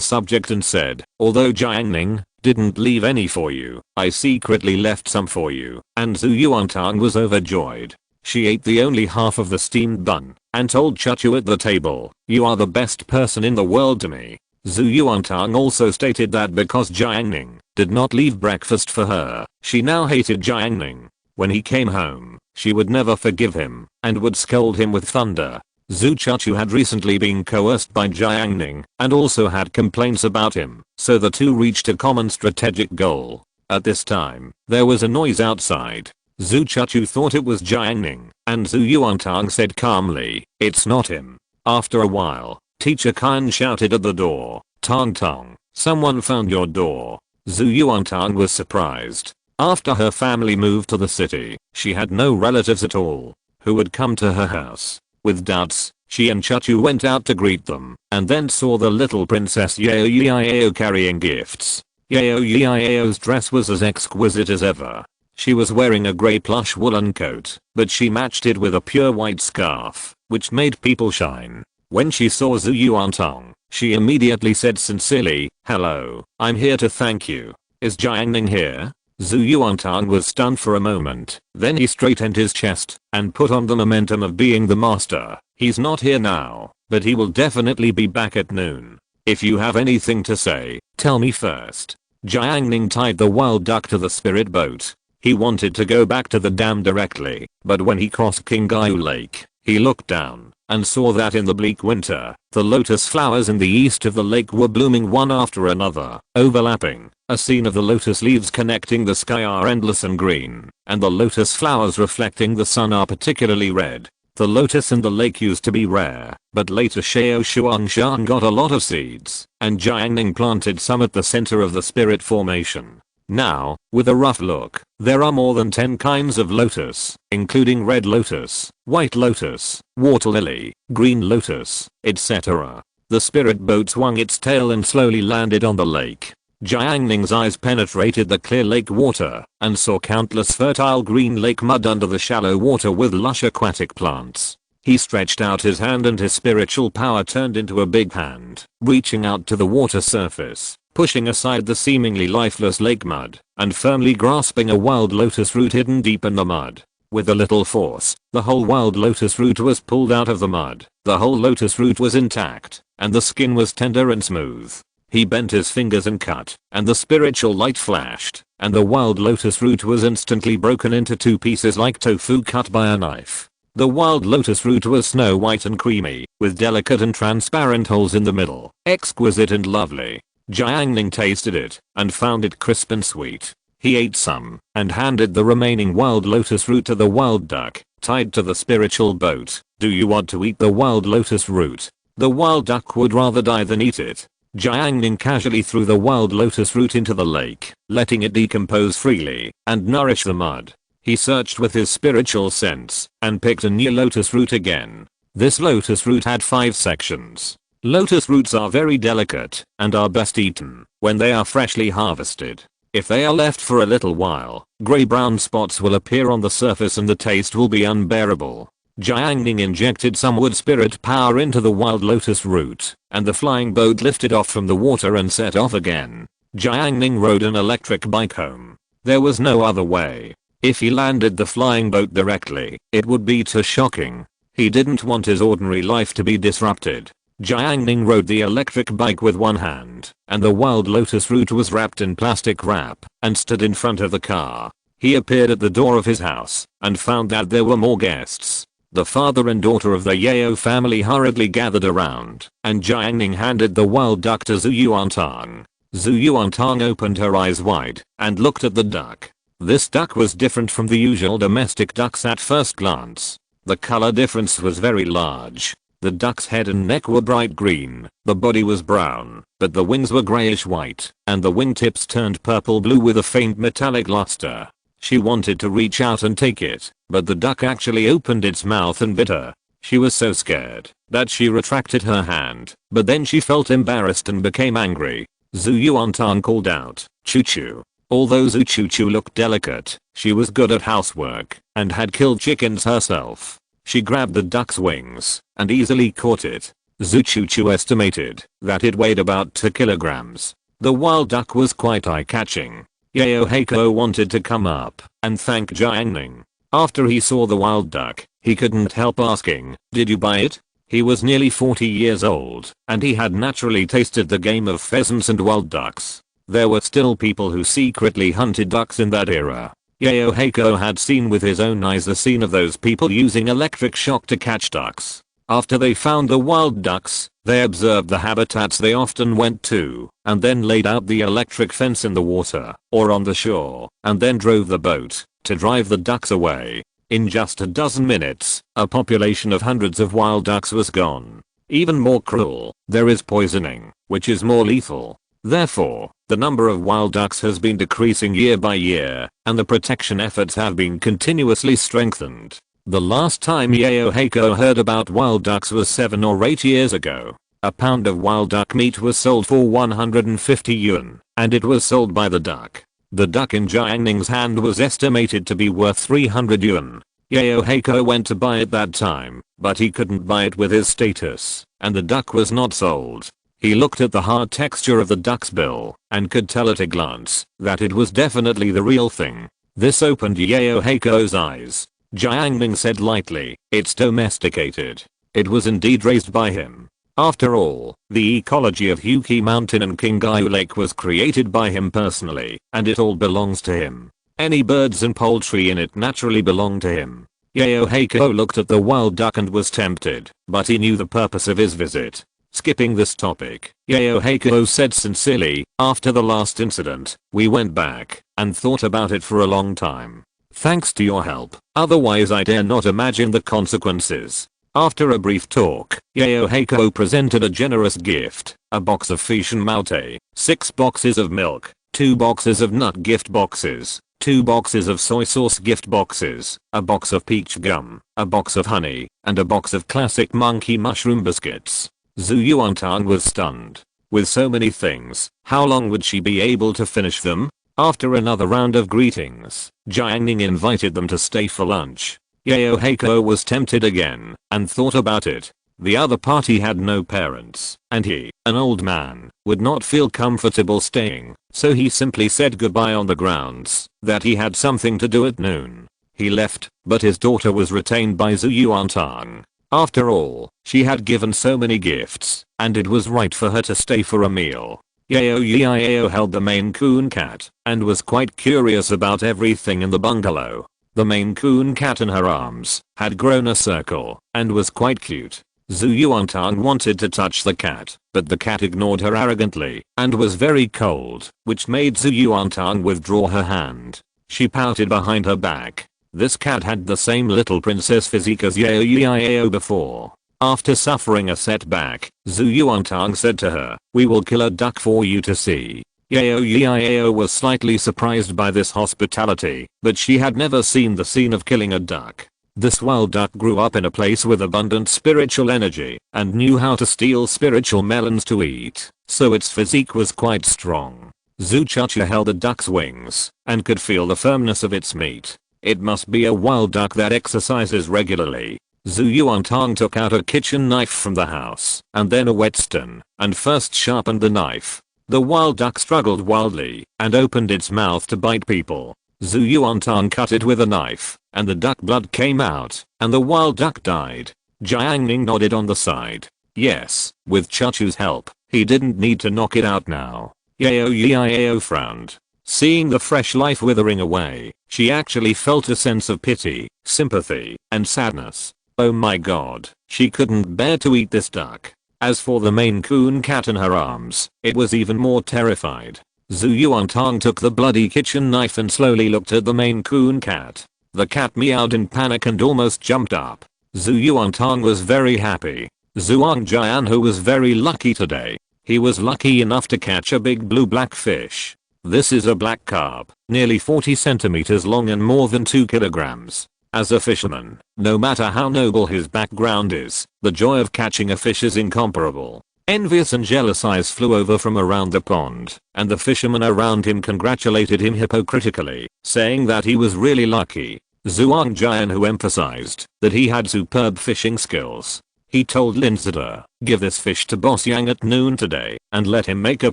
subject and said, although Jiang Ning didn't leave any for you, I secretly left some for you, and Zhu Yuantang was overjoyed. She ate the only half of the steamed bun, and told Chuchu at the table, you are the best person in the world to me. Zhu Yuantang also stated that because Jiang Ning did not leave breakfast for her, she now hated Jiang Ning. When he came home, she would never forgive him, and would scold him with thunder. Zhu Chuchu had recently been coerced by Jiang Ning, and also had complaints about him, so the two reached a common strategic goal. At this time, there was a noise outside. Zhu Chuchu thought it was Jiang Ning, and Zhu Yuantang said calmly, it's not him. After a while, Teacher Khan shouted at the door, Tang Tang, someone found your door. Zhu Yuantang was surprised. After her family moved to the city, she had no relatives at all who would come to her house. With doubts, she and Chuchu went out to greet them, and then saw the little princess Yao Yiao carrying gifts. Yao Yiao's dress was as exquisite as ever. She was wearing a grey plush woolen coat, but she matched it with a pure white scarf, which made people shine. When she saw Zhu Yuantang, she immediately said sincerely, hello, I'm here to thank you. Is Jiang Ning here? Zhu Yuantang was stunned for a moment, then he straightened his chest and put on the momentum of being the master. He's not here now, but he will definitely be back at noon. If you have anything to say, tell me first. Jiang Ning tied the wild duck to the spirit boat. He wanted to go back to the dam directly, but when he crossed Qinghai Lake, he looked down and saw that in the bleak winter, the lotus flowers in the east of the lake were blooming one after another, overlapping. A scene of the lotus leaves connecting the sky are endless and green, and the lotus flowers reflecting the sun are particularly red. The lotus in the lake used to be rare, but later Xiao Shuangshan got a lot of seeds, and Jiang Ning planted some at the center of the spirit formation. Now, with a rough look, there are more than 10 kinds of lotus, including red lotus, white lotus, water lily, green lotus, etc. The spirit boat swung its tail and slowly landed on the lake. Jiang Ning's eyes penetrated the clear lake water and saw countless fertile green lake mud under the shallow water with lush aquatic plants. He stretched out his hand and his spiritual power turned into a big hand, reaching out to the water surface, pushing aside the seemingly lifeless lake mud, and firmly grasping a wild lotus root hidden deep in the mud. With a little force, the whole wild lotus root was pulled out of the mud. The whole lotus root was intact, and the skin was tender and smooth. He bent his fingers and cut, and the spiritual light flashed, and the wild lotus root was instantly broken into 2 pieces like tofu cut by a knife. The wild lotus root was snow white and creamy, with delicate and transparent holes in the middle, exquisite and lovely. Jiang Ning tasted it, and found it crisp and sweet. He ate some, and handed the remaining wild lotus root to the wild duck, tied to the spiritual boat. Do you want to eat the wild lotus root? The wild duck would rather die than eat it. Jiang Ning casually threw the wild lotus root into the lake, letting it decompose freely and nourish the mud. He searched with his spiritual sense and picked a new lotus root again. This lotus root had 5 sections. Lotus roots are very delicate and are best eaten when they are freshly harvested. If they are left for a little while, gray-brown spots will appear on the surface and the taste will be unbearable. Jiang Ning injected some wood spirit power into the wild lotus root, and the flying boat lifted off from the water and set off again. Jiang Ning rode an electric bike home. There was no other way. If he landed the flying boat directly, it would be too shocking. He didn't want his ordinary life to be disrupted. Jiang Ning rode the electric bike with one hand, and the wild lotus root was wrapped in plastic wrap and stood in front of the car. He appeared at the door of his house and found that there were more guests. The father and daughter of the Yeo family hurriedly gathered around, and Jiang Ning handed the wild duck to Zhu Yuantang. Zhu Yuantang opened her eyes wide and looked at the duck. This duck was different from the usual domestic ducks at first glance. The color difference was very large. The duck's head and neck were bright green, the body was brown, but the wings were grayish white, and the wingtips turned purple blue with a faint metallic luster. She wanted to reach out and take it, but the duck actually opened its mouth and bit her. She was so scared that she retracted her hand, but then she felt embarrassed and became angry. Zhu Yuantang called out, "Choo choo." Although Zhu Choo Choo looked delicate, she was good at housework and had killed chickens herself. She grabbed the duck's wings and easily caught it. Zhu Choo Choo estimated that it weighed about 2 kilograms. The wild duck was quite eye-catching. Yeo Heiko wanted to come up and thank Jiang Ning. After he saw the wild duck, he couldn't help asking, "Did you buy it?" He was nearly 40 years old, and he had naturally tasted the game of pheasants and wild ducks. There were still people who secretly hunted ducks in that era. Yeo Heiko had seen with his own eyes the scene of those people using electric shock to catch ducks. After they found the wild ducks, they observed the habitats they often went to, and then laid out the electric fence in the water or on the shore, and then drove the boat to drive the ducks away. In just a dozen minutes, a population of hundreds of wild ducks was gone. Even more cruel, there is poisoning, which is more lethal. Therefore, the number of wild ducks has been decreasing year by year, and the protection efforts have been continuously strengthened. The last time Yeo Heiko heard about wild ducks was 7 or 8 years ago. A pound of wild duck meat was sold for 150 yuan, and it was sold by the duck. The duck in Jiang Ning's hand was estimated to be worth 300 yuan. Yeo Heiko went to buy it that time, but he couldn't buy it with his status, and the duck was not sold. He looked at the hard texture of the duck's bill and could tell at a glance that it was definitely the real thing. This opened Yeo Heiko's eyes. Jiang Ning said lightly, "It's domesticated." It was indeed raised by him. After all, the ecology of Huqi Mountain and Qinghai Lake was created by him personally, and it all belongs to him. Any birds and poultry in it naturally belong to him. Yeo Heiko looked at the wild duck and was tempted, but he knew the purpose of his visit. Skipping this topic, Yeo Heiko said sincerely, "After the last incident, we went back and thought about it for a long time. Thanks to your help, otherwise I dare not imagine the consequences." After a brief talk, Yeo Heiko presented a generous gift, a box of fish and maute, 6 boxes of milk, 2 boxes of nut gift boxes, 2 boxes of soy sauce gift boxes, a box of peach gum, a box of honey, and a box of classic monkey mushroom biscuits. Zhu Yuantang was stunned. With so many things, how long would she be able to finish them? After another round of greetings, Jiang Ning invited them to stay for lunch. Yeo Heiko was tempted again and thought about it. The other party had no parents, and he, an old man, would not feel comfortable staying, so he simply said goodbye on the grounds that he had something to do at noon. He left, but his daughter was retained by Zhu Yuantang. After all, she had given so many gifts, and it was right for her to stay for a meal. Yeo held the Maine Coon cat and was quite curious about everything in the bungalow. The Maine Coon cat in her arms had grown a circle and was quite cute. Zhu Yuantang wanted to touch the cat, but the cat ignored her arrogantly and was very cold, which made Zhu Yuantang withdraw her hand. She pouted behind her back. This cat had the same little princess physique as Yeo before. After suffering a setback, Zhu Yuantang said to her, "We will kill a duck for you to see." Yeo was slightly surprised by this hospitality, but she had never seen the scene of killing a duck. This wild duck grew up in a place with abundant spiritual energy and knew how to steal spiritual melons to eat, so its physique was quite strong. Zhu Chucha held the duck's wings and could feel the firmness of its meat. It must be a wild duck that exercises regularly. Zhu Yuantang took out a kitchen knife from the house and then a whetstone and first sharpened the knife. The wild duck struggled wildly and opened its mouth to bite people. Zhu Yuantang cut it with a knife and the duck blood came out and the wild duck died. Jiang Ning nodded on the side. Yes, with Chuchu's help, he didn't need to knock it out now. Yeo frowned. Seeing the fresh life withering away, she actually felt a sense of pity, sympathy, and sadness. Oh my god, she couldn't bear to eat this duck. As for the Maine Coon cat in her arms, it was even more terrified. Zhu Yuantang took the bloody kitchen knife and slowly looked at the Maine Coon cat. The cat meowed in panic and almost jumped up. Zhu Yuantang was very happy. Zhuang Jian, who was very lucky today. He was lucky enough to catch a big blue black fish. This is a black carp, nearly 40 centimeters long and more than 2 kilograms. As a fisherman, no matter how noble his background is, the joy of catching a fish is incomparable. Envious and jealous eyes flew over from around the pond, and the fishermen around him congratulated him hypocritically, saying that he was really lucky. Zhuang Jian, who emphasized that he had superb fishing skills. He told Linzida, give this fish to Boss Yang at noon today, and let him make a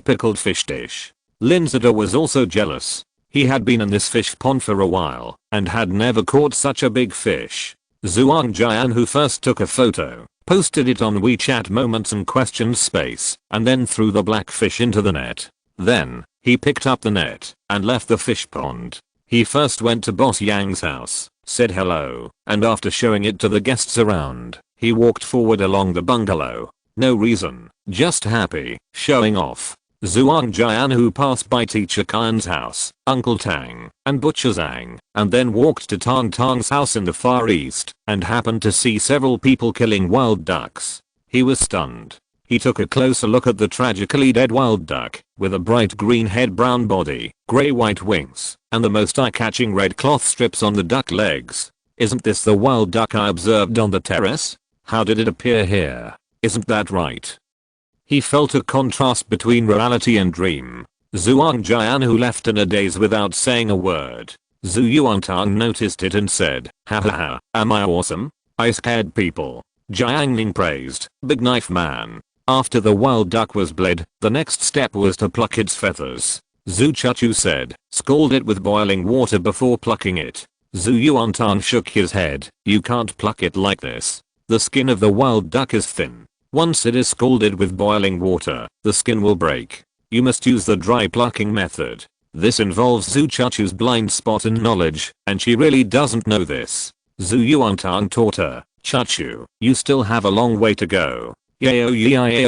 pickled fish dish. Linzida was also jealous. He had been in this fish pond for a while, and had never caught such a big fish. Zhuang Jian, who first took a photo, posted it on WeChat Moments and Questions space, and then threw the black fish into the net. Then, he picked up the net, and left the fish pond. He first went to Boss Yang's house, said hello, and after showing it to the guests around, he walked forward along the bungalow. No reason, just happy, showing off. Zhuang Jian, who passed by Teacher Khan's house, Uncle Tang, and Butcher Zhang, and then walked to Tang Tang's house in the Far East, and happened to see several people killing wild ducks. He was stunned. He took a closer look at the tragically dead wild duck, with a bright green head, brown body, grey-white wings, and the most eye-catching red cloth strips on the duck legs. Isn't this the wild duck I observed on the terrace? How did it appear here? Isn't that right? He felt a contrast between reality and dream. Zhuang Jian, who left in a daze without saying a word. Zhu Yuantang noticed it and said, ha ha ha, am I awesome? I scared people. Jiang Ning praised, big knife man. After the wild duck was bled, the next step was to pluck its feathers. Zhu Chuchu said, scald it with boiling water before plucking it. Zhu Yuantang shook his head, you can't pluck it like this. The skin of the wild duck is thin. Once it is scalded with boiling water, the skin will break. You must use the dry plucking method. This involves Zhu Chuchu's blind spot and knowledge, and she really doesn't know this. Zhu Yuantang taught her, Chuchu, you still have a long way to go. Yao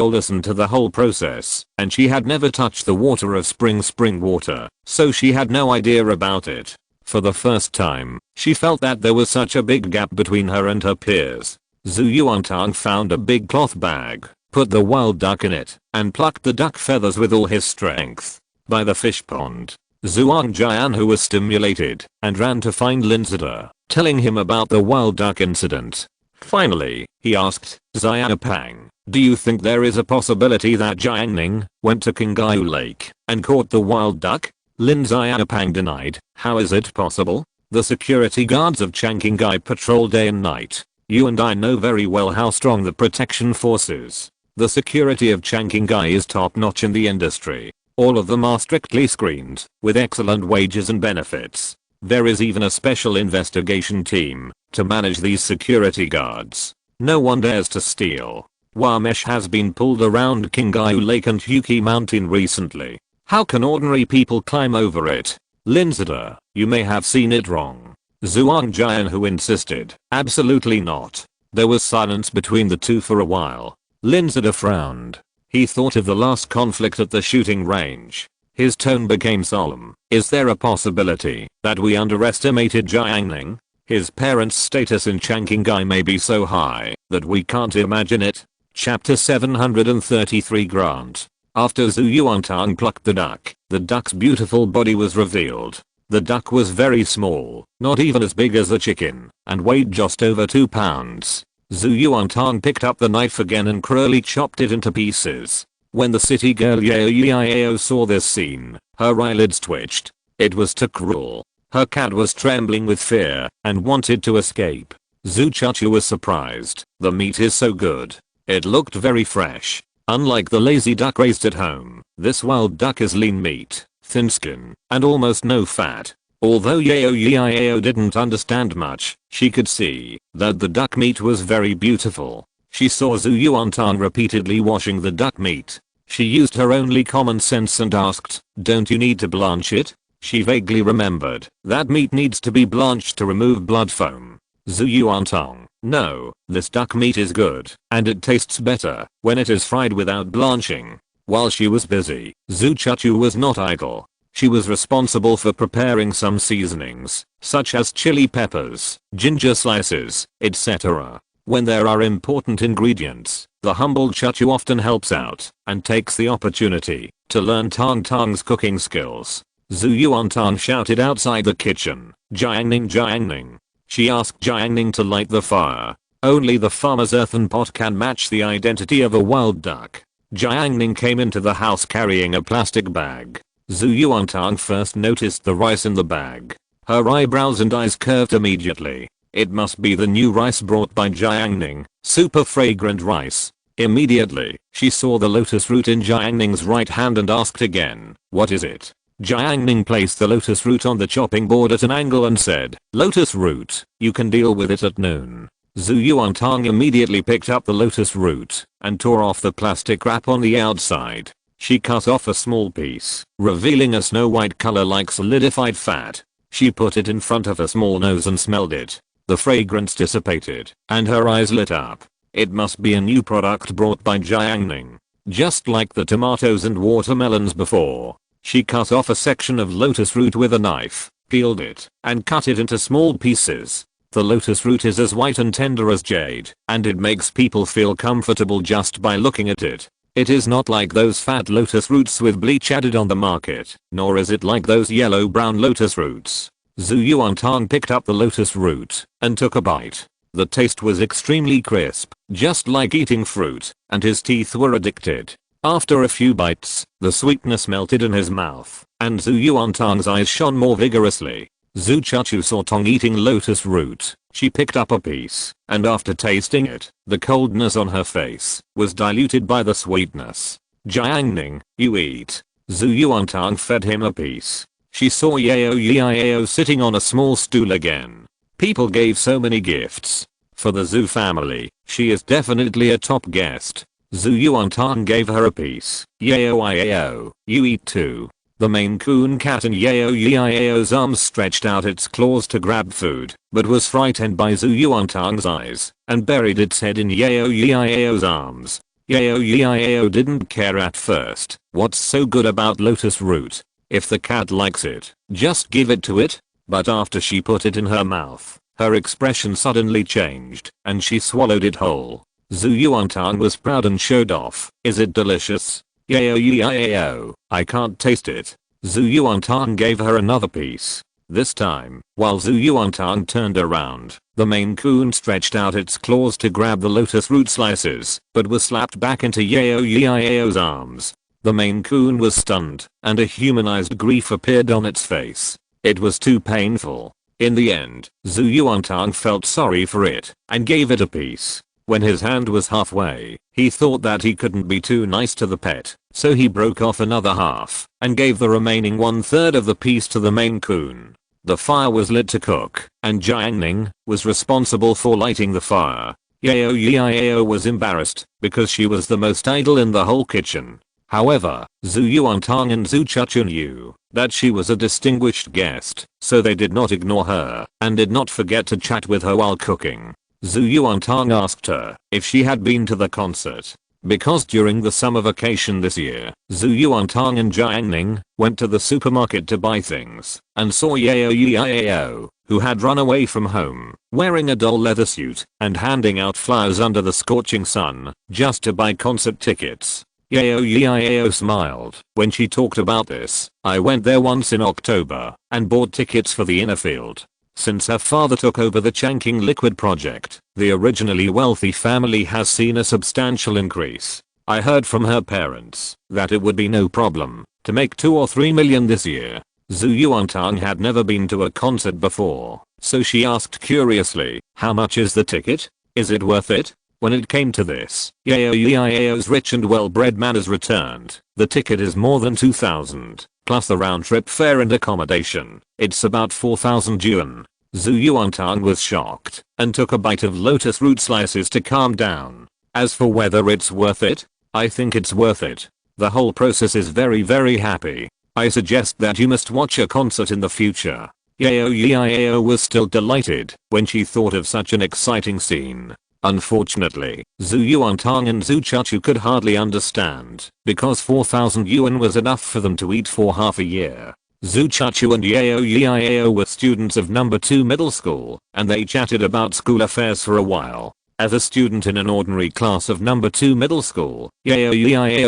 listened to the whole process, and she had never touched the water of spring water, so she had no idea about it. For the first time, she felt that there was such a big gap between her and her peers. Zhu Yuantang found a big cloth bag, put the wild duck in it, and plucked the duck feathers with all his strength. By the fish pond, Zhuang Jian, who was stimulated, and ran to find Linzida, telling him about the wild duck incident. Finally, he asked, Xiaopang, do you think there is a possibility that Jiang Ning went to Qinghai Lake and caught the wild duck? Lin Xiaopang denied. How is it possible? The security guards of Qinghai patrol day and night. You and I know very well how strong the protection force is. The security of Qinghai is top notch in the industry. All of them are strictly screened, with excellent wages and benefits. There is even a special investigation team to manage these security guards. No one dares to steal. Wamesh has been pulled around Qinghai Lake and Huqi Mountain recently. How can ordinary people climb over it? Linzida, you may have seen it wrong. Zhuang Jian, who insisted, absolutely not. There was silence between the two for a while. Linzida frowned. He thought of the last conflict at the shooting range. His tone became solemn. Is there a possibility that we underestimated Jiang Ning? His parents' status in Qinghai may be so high that we can't imagine it. Chapter 733 Grant. After Zhu Yuantang plucked the duck's beautiful body was revealed. The duck was very small, not even as big as a chicken, and weighed just over 2 pounds. Zhu Yuantang picked up the knife again and cruelly chopped it into pieces. When the city girl Yao saw this scene, her eyelids twitched. It was too cruel. Her cat was trembling with fear and wanted to escape. Zhu Chuchu was surprised. The meat is so good. It looked very fresh. Unlike the lazy duck raised at home, this wild duck is lean meat, thin skin, and almost no fat. Although Yao didn't understand much, she could see that the duck meat was very beautiful. She saw Zhu Yuantang repeatedly washing the duck meat. She used her only common sense and asked, don't you need to blanch it? She vaguely remembered that meat needs to be blanched to remove blood foam. Zhu Yuantang, no, this duck meat is good, and it tastes better when it is fried without blanching. While she was busy, Zhu Chuchu was not idle. She was responsible for preparing some seasonings, such as chili peppers, ginger slices, etc. When there are important ingredients, the humble Chuchu often helps out and takes the opportunity to learn Tang Tang's cooking skills. Zhu Yuantang shouted outside the kitchen, "Jiang Ning, Jiang Ning." She asked Jiang Ning to light the fire. Only the farmer's earthen pot can match the identity of a wild duck. Jiang Ning came into the house carrying a plastic bag. Zhu Yuantang first noticed the rice in the bag. Her eyebrows and eyes curved immediately. It must be the new rice brought by Jiang Ning, super fragrant rice. Immediately, she saw the lotus root in Jiang Ning's right hand and asked again, "What is it?" Jiang Ning placed the lotus root on the chopping board at an angle and said, "Lotus root, you can deal with it at noon." Zhu Yuantang immediately picked up the lotus root and tore off the plastic wrap on the outside. She cut off a small piece, revealing a snow white color like solidified fat. She put it in front of her small nose and smelled it. The fragrance dissipated, and her eyes lit up. It must be a new product brought by Jiang Ning. Just like the tomatoes and watermelons before. She cut off a section of lotus root with a knife, peeled it, and cut it into small pieces. The lotus root is as white and tender as jade, and it makes people feel comfortable just by looking at it. It is not like those fat lotus roots with bleach added on the market, nor is it like those yellow-brown lotus roots. Zhu Yuantang picked up the lotus root and took a bite. The taste was extremely crisp, just like eating fruit, and his teeth were addicted. After a few bites, the sweetness melted in his mouth, and Zhu Yuantang's eyes shone more vigorously. Zhu Chuchu saw Tong eating lotus root. She picked up a piece, and after tasting it, the coldness on her face was diluted by the sweetness. "Jiang Ning, you eat." Zhu Yuantang fed him a piece. She saw Yao Yiao sitting on a small stool again. People gave so many gifts. For the Zhu family, she is definitely a top guest. Zhu Yuantang gave her a piece. "Yao, you eat too." The Maine Coon cat in Yao Yiao's arms stretched out its claws to grab food, but was frightened by Zhu Yuantang's eyes, and buried its head in Yao Yiao's arms. Yao Yiao didn't care at first. What's so good about lotus root? If the cat likes it, just give it to it. But after she put it in her mouth, her expression suddenly changed, and she swallowed it whole. Zhu Yuantang was proud and showed off. "Is it delicious?" "Yao, I can't taste it." Zhu Yuantang gave her another piece. This time, while Zhu Yuantang turned around, the Maine Coon stretched out its claws to grab the lotus root slices, but was slapped back into Yao Yiao's arms. The Maine Coon was stunned, and a humanized grief appeared on its face. It was too painful. In the end, Zhu Yuantang felt sorry for it, and gave it a piece. When his hand was halfway, he thought that he couldn't be too nice to the pet, so he broke off another half, and gave the remaining 1/3 of the piece to the Maine Coon. The fire was lit to cook, and Jiang Ning was responsible for lighting the fire. Yao Yiao was embarrassed, because she was the most idle in the whole kitchen. However, Zhu Yuantang and Zhu Chuchu knew that she was a distinguished guest, so they did not ignore her, and did not forget to chat with her while cooking. Zhu Yuantang asked her if she had been to the concert. Because during the summer vacation this year, Zhu Yuantang and Jiang Ning went to the supermarket to buy things, and saw Yao Yiao, who had run away from home, wearing a dull leather suit, and handing out flowers under the scorching sun, just to buy concert tickets. Yao Yiao smiled when she talked about this. "I went there once in October, and bought tickets for the inner field. Since her father took over the Changqing Liquid project, the originally wealthy family has seen a substantial increase. I heard from her parents that it would be no problem to make 2 or 3 million this year." Zhu Yuantang had never been to a concert before, so she asked curiously, "How much is the ticket? Is it worth it?" When it came to this, Yao Yiao's rich and well-bred manners returned. "The ticket is more than 2,000, plus the round-trip fare and accommodation. It's about 4,000 yuan." Zhu Yuantang was shocked, and took a bite of lotus root slices to calm down. "As for whether it's worth it, I think it's worth it. The whole process is very happy. I suggest that you must watch a concert in the future. Yao was still delighted when she thought of such an exciting scene. Unfortunately, Zhu Yuantang and Zhu Chachu could hardly understand because 4,000 yuan was enough for them to eat for half a year. Zhu Chachu and Yao were students of number 2 middle school, and they chatted about school affairs for a while. As a student in an ordinary class of number 2 middle school, Yao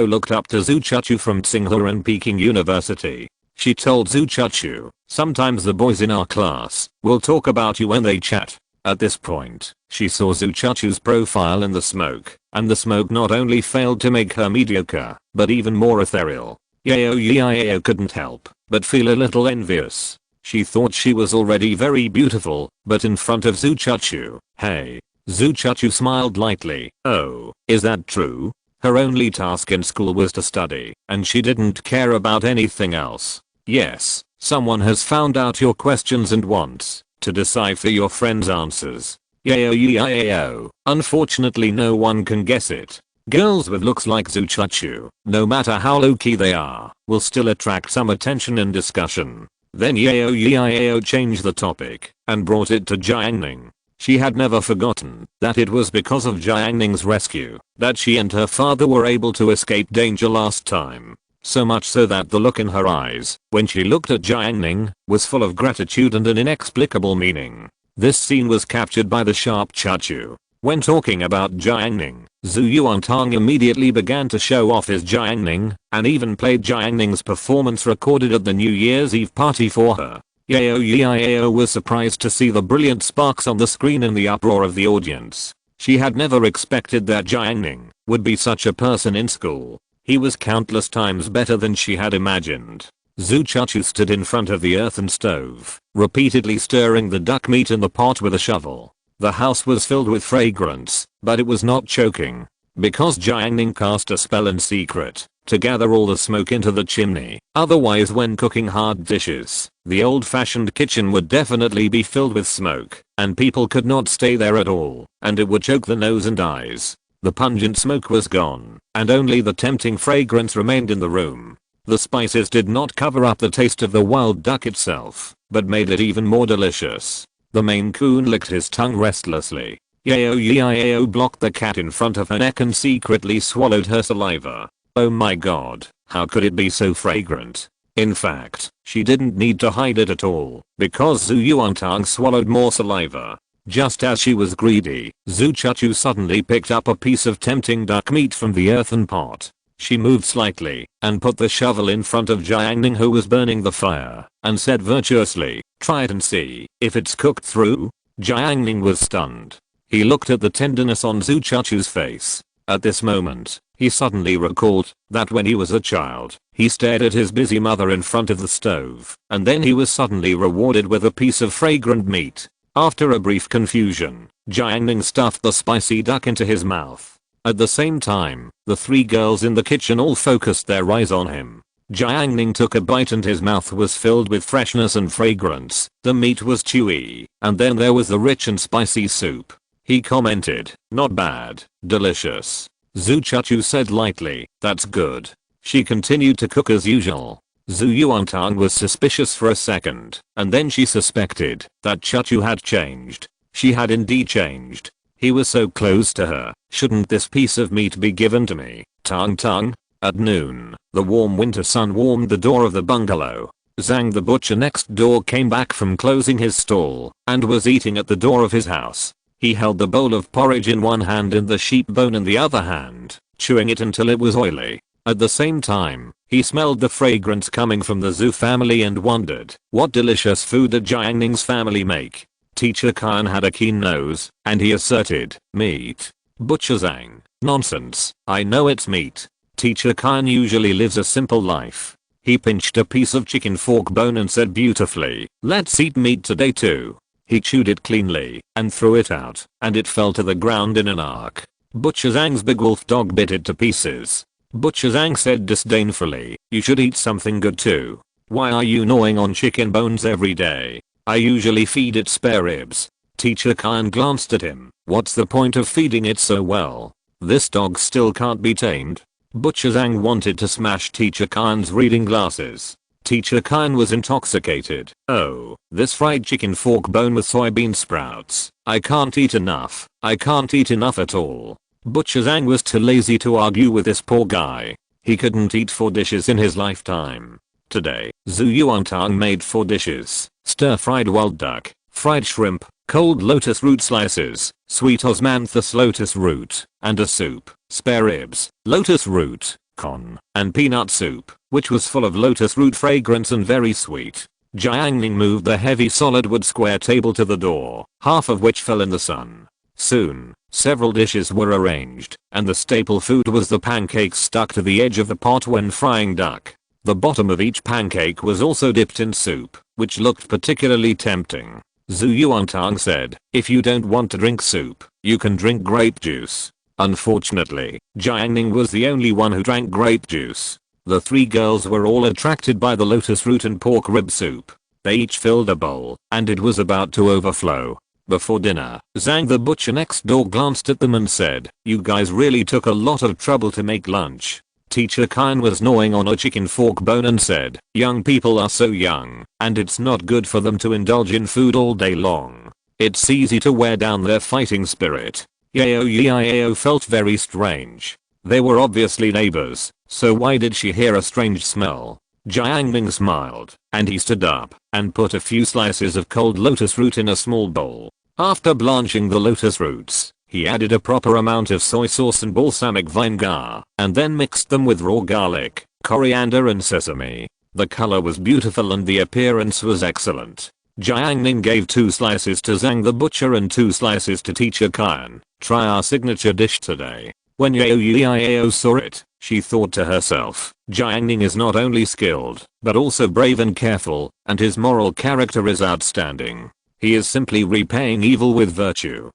looked up to Zhu Chachu from Tsinghua and Peking University. She told Zhu Chachu, "Sometimes the boys in our class will talk about you when they chat." At this point, she saw Zhu Chachu's profile in the smoke, and the smoke not only failed to make her mediocre, but even more ethereal. Yao couldn't help but feel a little envious. She thought she was already very beautiful, but in front of Zhu Chachu, hey. Zhu Chachu smiled lightly. "Oh, is that true?" Her only task in school was to study, and she didn't care about anything else. "Yes, someone has found out your questions and wants to decipher your friend's answers." Yao. Unfortunately no one can guess it. Girls with looks like Zhu Chachu, no matter how low-key they are, will still attract some attention and discussion. Then Yao changed the topic and brought it to Jiang Ning. She had never forgotten that it was because of Jiang Ning's rescue that she and her father were able to escape danger last time. So much so that the look in her eyes when she looked at Jiang Ning was full of gratitude and an inexplicable meaning. This scene was captured by the sharp Chachu. When talking about Jiang Ning, Zhu Yuantang immediately began to show off his Jiang Ning and even played Jiang Ning's performance recorded at the New Year's Eve party for her. Yao was surprised to see the brilliant sparks on the screen in the uproar of the audience. She had never expected that Jiang Ning would be such a person in school. He was countless times better than she had imagined. Zhu Chachu stood in front of the earthen stove, repeatedly stirring the duck meat in the pot with a shovel. The house was filled with fragrance, but it was not choking. Because Jiang Ning cast a spell in secret to gather all the smoke into the chimney. Otherwise when cooking hard dishes, the old-fashioned kitchen would definitely be filled with smoke, and people could not stay there at all, and it would choke the nose and eyes. The pungent smoke was gone, and only the tempting fragrance remained in the room. The spices did not cover up the taste of the wild duck itself, but made it even more delicious. The Maine Coon licked his tongue restlessly. Yao blocked the cat in front of her neck and secretly swallowed her saliva. Oh my god, how could it be so fragrant? In fact, she didn't need to hide it at all, because Zhu Yuantang swallowed more saliva. Just as she was greedy, Zhu Chachu suddenly picked up a piece of tempting duck meat from the earthen pot. She moved slightly and put the shovel in front of Jiang Ning who was burning the fire, and said virtuously, "Try it and see if it's cooked through." Jiang Ning was stunned. He looked at the tenderness on Zhu Chachu's face. At this moment, he suddenly recalled that when he was a child, he stared at his busy mother in front of the stove, and then he was suddenly rewarded with a piece of fragrant meat. After a brief confusion, Jiang Ning stuffed the spicy duck into his mouth. At the same time, the three girls in the kitchen all focused their eyes on him. Jiang Ning took a bite and his mouth was filled with freshness and fragrance. The meat was chewy, and then there was the rich and spicy soup. He commented, "Not bad, delicious." Zhu Chachu said lightly, "That's good." She continued to cook as usual. Zhu Yuantang was suspicious for a second, and then she suspected that Chachu had changed. She had indeed changed. He was so close to her. Shouldn't this piece of meat be given to me? Tung. At noon, the warm winter sun warmed the door of the bungalow. Zhang the butcher next door came back from closing his stall and was eating at the door of his house. He held the bowl of porridge in one hand and the sheep bone in the other hand, chewing it until it was oily. At the same time, he smelled the fragrance coming from the Zhu family and wondered, what delicious food did Jiang Ning's family make? Teacher Khan had a keen nose, and he asserted, "Meat." Butcher Zhang, "Nonsense, I know it's meat." Teacher Khan usually lives a simple life. He pinched a piece of chicken fork bone and said beautifully, "Let's eat meat today too." He chewed it cleanly and threw it out, and it fell to the ground in an arc. Butcher Zhang's big wolf dog bit it to pieces. Butcher Zhang said disdainfully, "You should eat something good too. Why are you gnawing on chicken bones every day? I usually feed it spare ribs." Teacher Khan glanced at him. "What's the point of feeding it so well? This dog still can't be tamed." Butcher Zhang wanted to smash Teacher Khan's reading glasses. Teacher Kyan was intoxicated. Oh, this fried chicken fork bone with soybean sprouts. I can't eat enough. I can't eat enough at all. Butcher Zhang was too lazy to argue with this poor guy. He couldn't eat 4 dishes in his lifetime. Today, Zhu Yuantang made 4 dishes: stir-fried wild duck, fried shrimp, cold lotus root slices, sweet osmanthus lotus root, and a soup, spare ribs, lotus root, con, and peanut soup, which was full of lotus root fragrance and very sweet. Jiang Ning moved the heavy solid wood square table to the door, half of which fell in the sun. Soon, several dishes were arranged, and the staple food was the pancakes stuck to the edge of the pot when frying duck. The bottom of each pancake was also dipped in soup, which looked particularly tempting. Zhu Yuantang said, "If you don't want to drink soup, you can drink grape juice." Unfortunately, Jiang Ning was the only one who drank grape juice. The 3 girls were all attracted by the lotus root and pork rib soup. They each filled a bowl, and it was about to overflow. Before dinner, Zhang the butcher next door glanced at them and said, "You guys really took a lot of trouble to make lunch." Teacher Kyan was gnawing on a chicken fork bone and said, "Young people are so young, and it's not good for them to indulge in food all day long. It's easy to wear down their fighting spirit." Yao felt very strange. They were obviously neighbors, so why did she hear a strange smell? Jiang Ning smiled, and he stood up and put a few slices of cold lotus root in a small bowl. After blanching the lotus roots, he added a proper amount of soy sauce and balsamic vinegar, and then mixed them with raw garlic, coriander and sesame. The color was beautiful and the appearance was excellent. Jiang Ning gave 2 slices to Zhang the butcher and 2 slices to Teacher Kyan. "Try our signature dish today." When Yao saw it, she thought to herself, Jiang Ning is not only skilled, but also brave and careful, and his moral character is outstanding. He is simply repaying evil with virtue.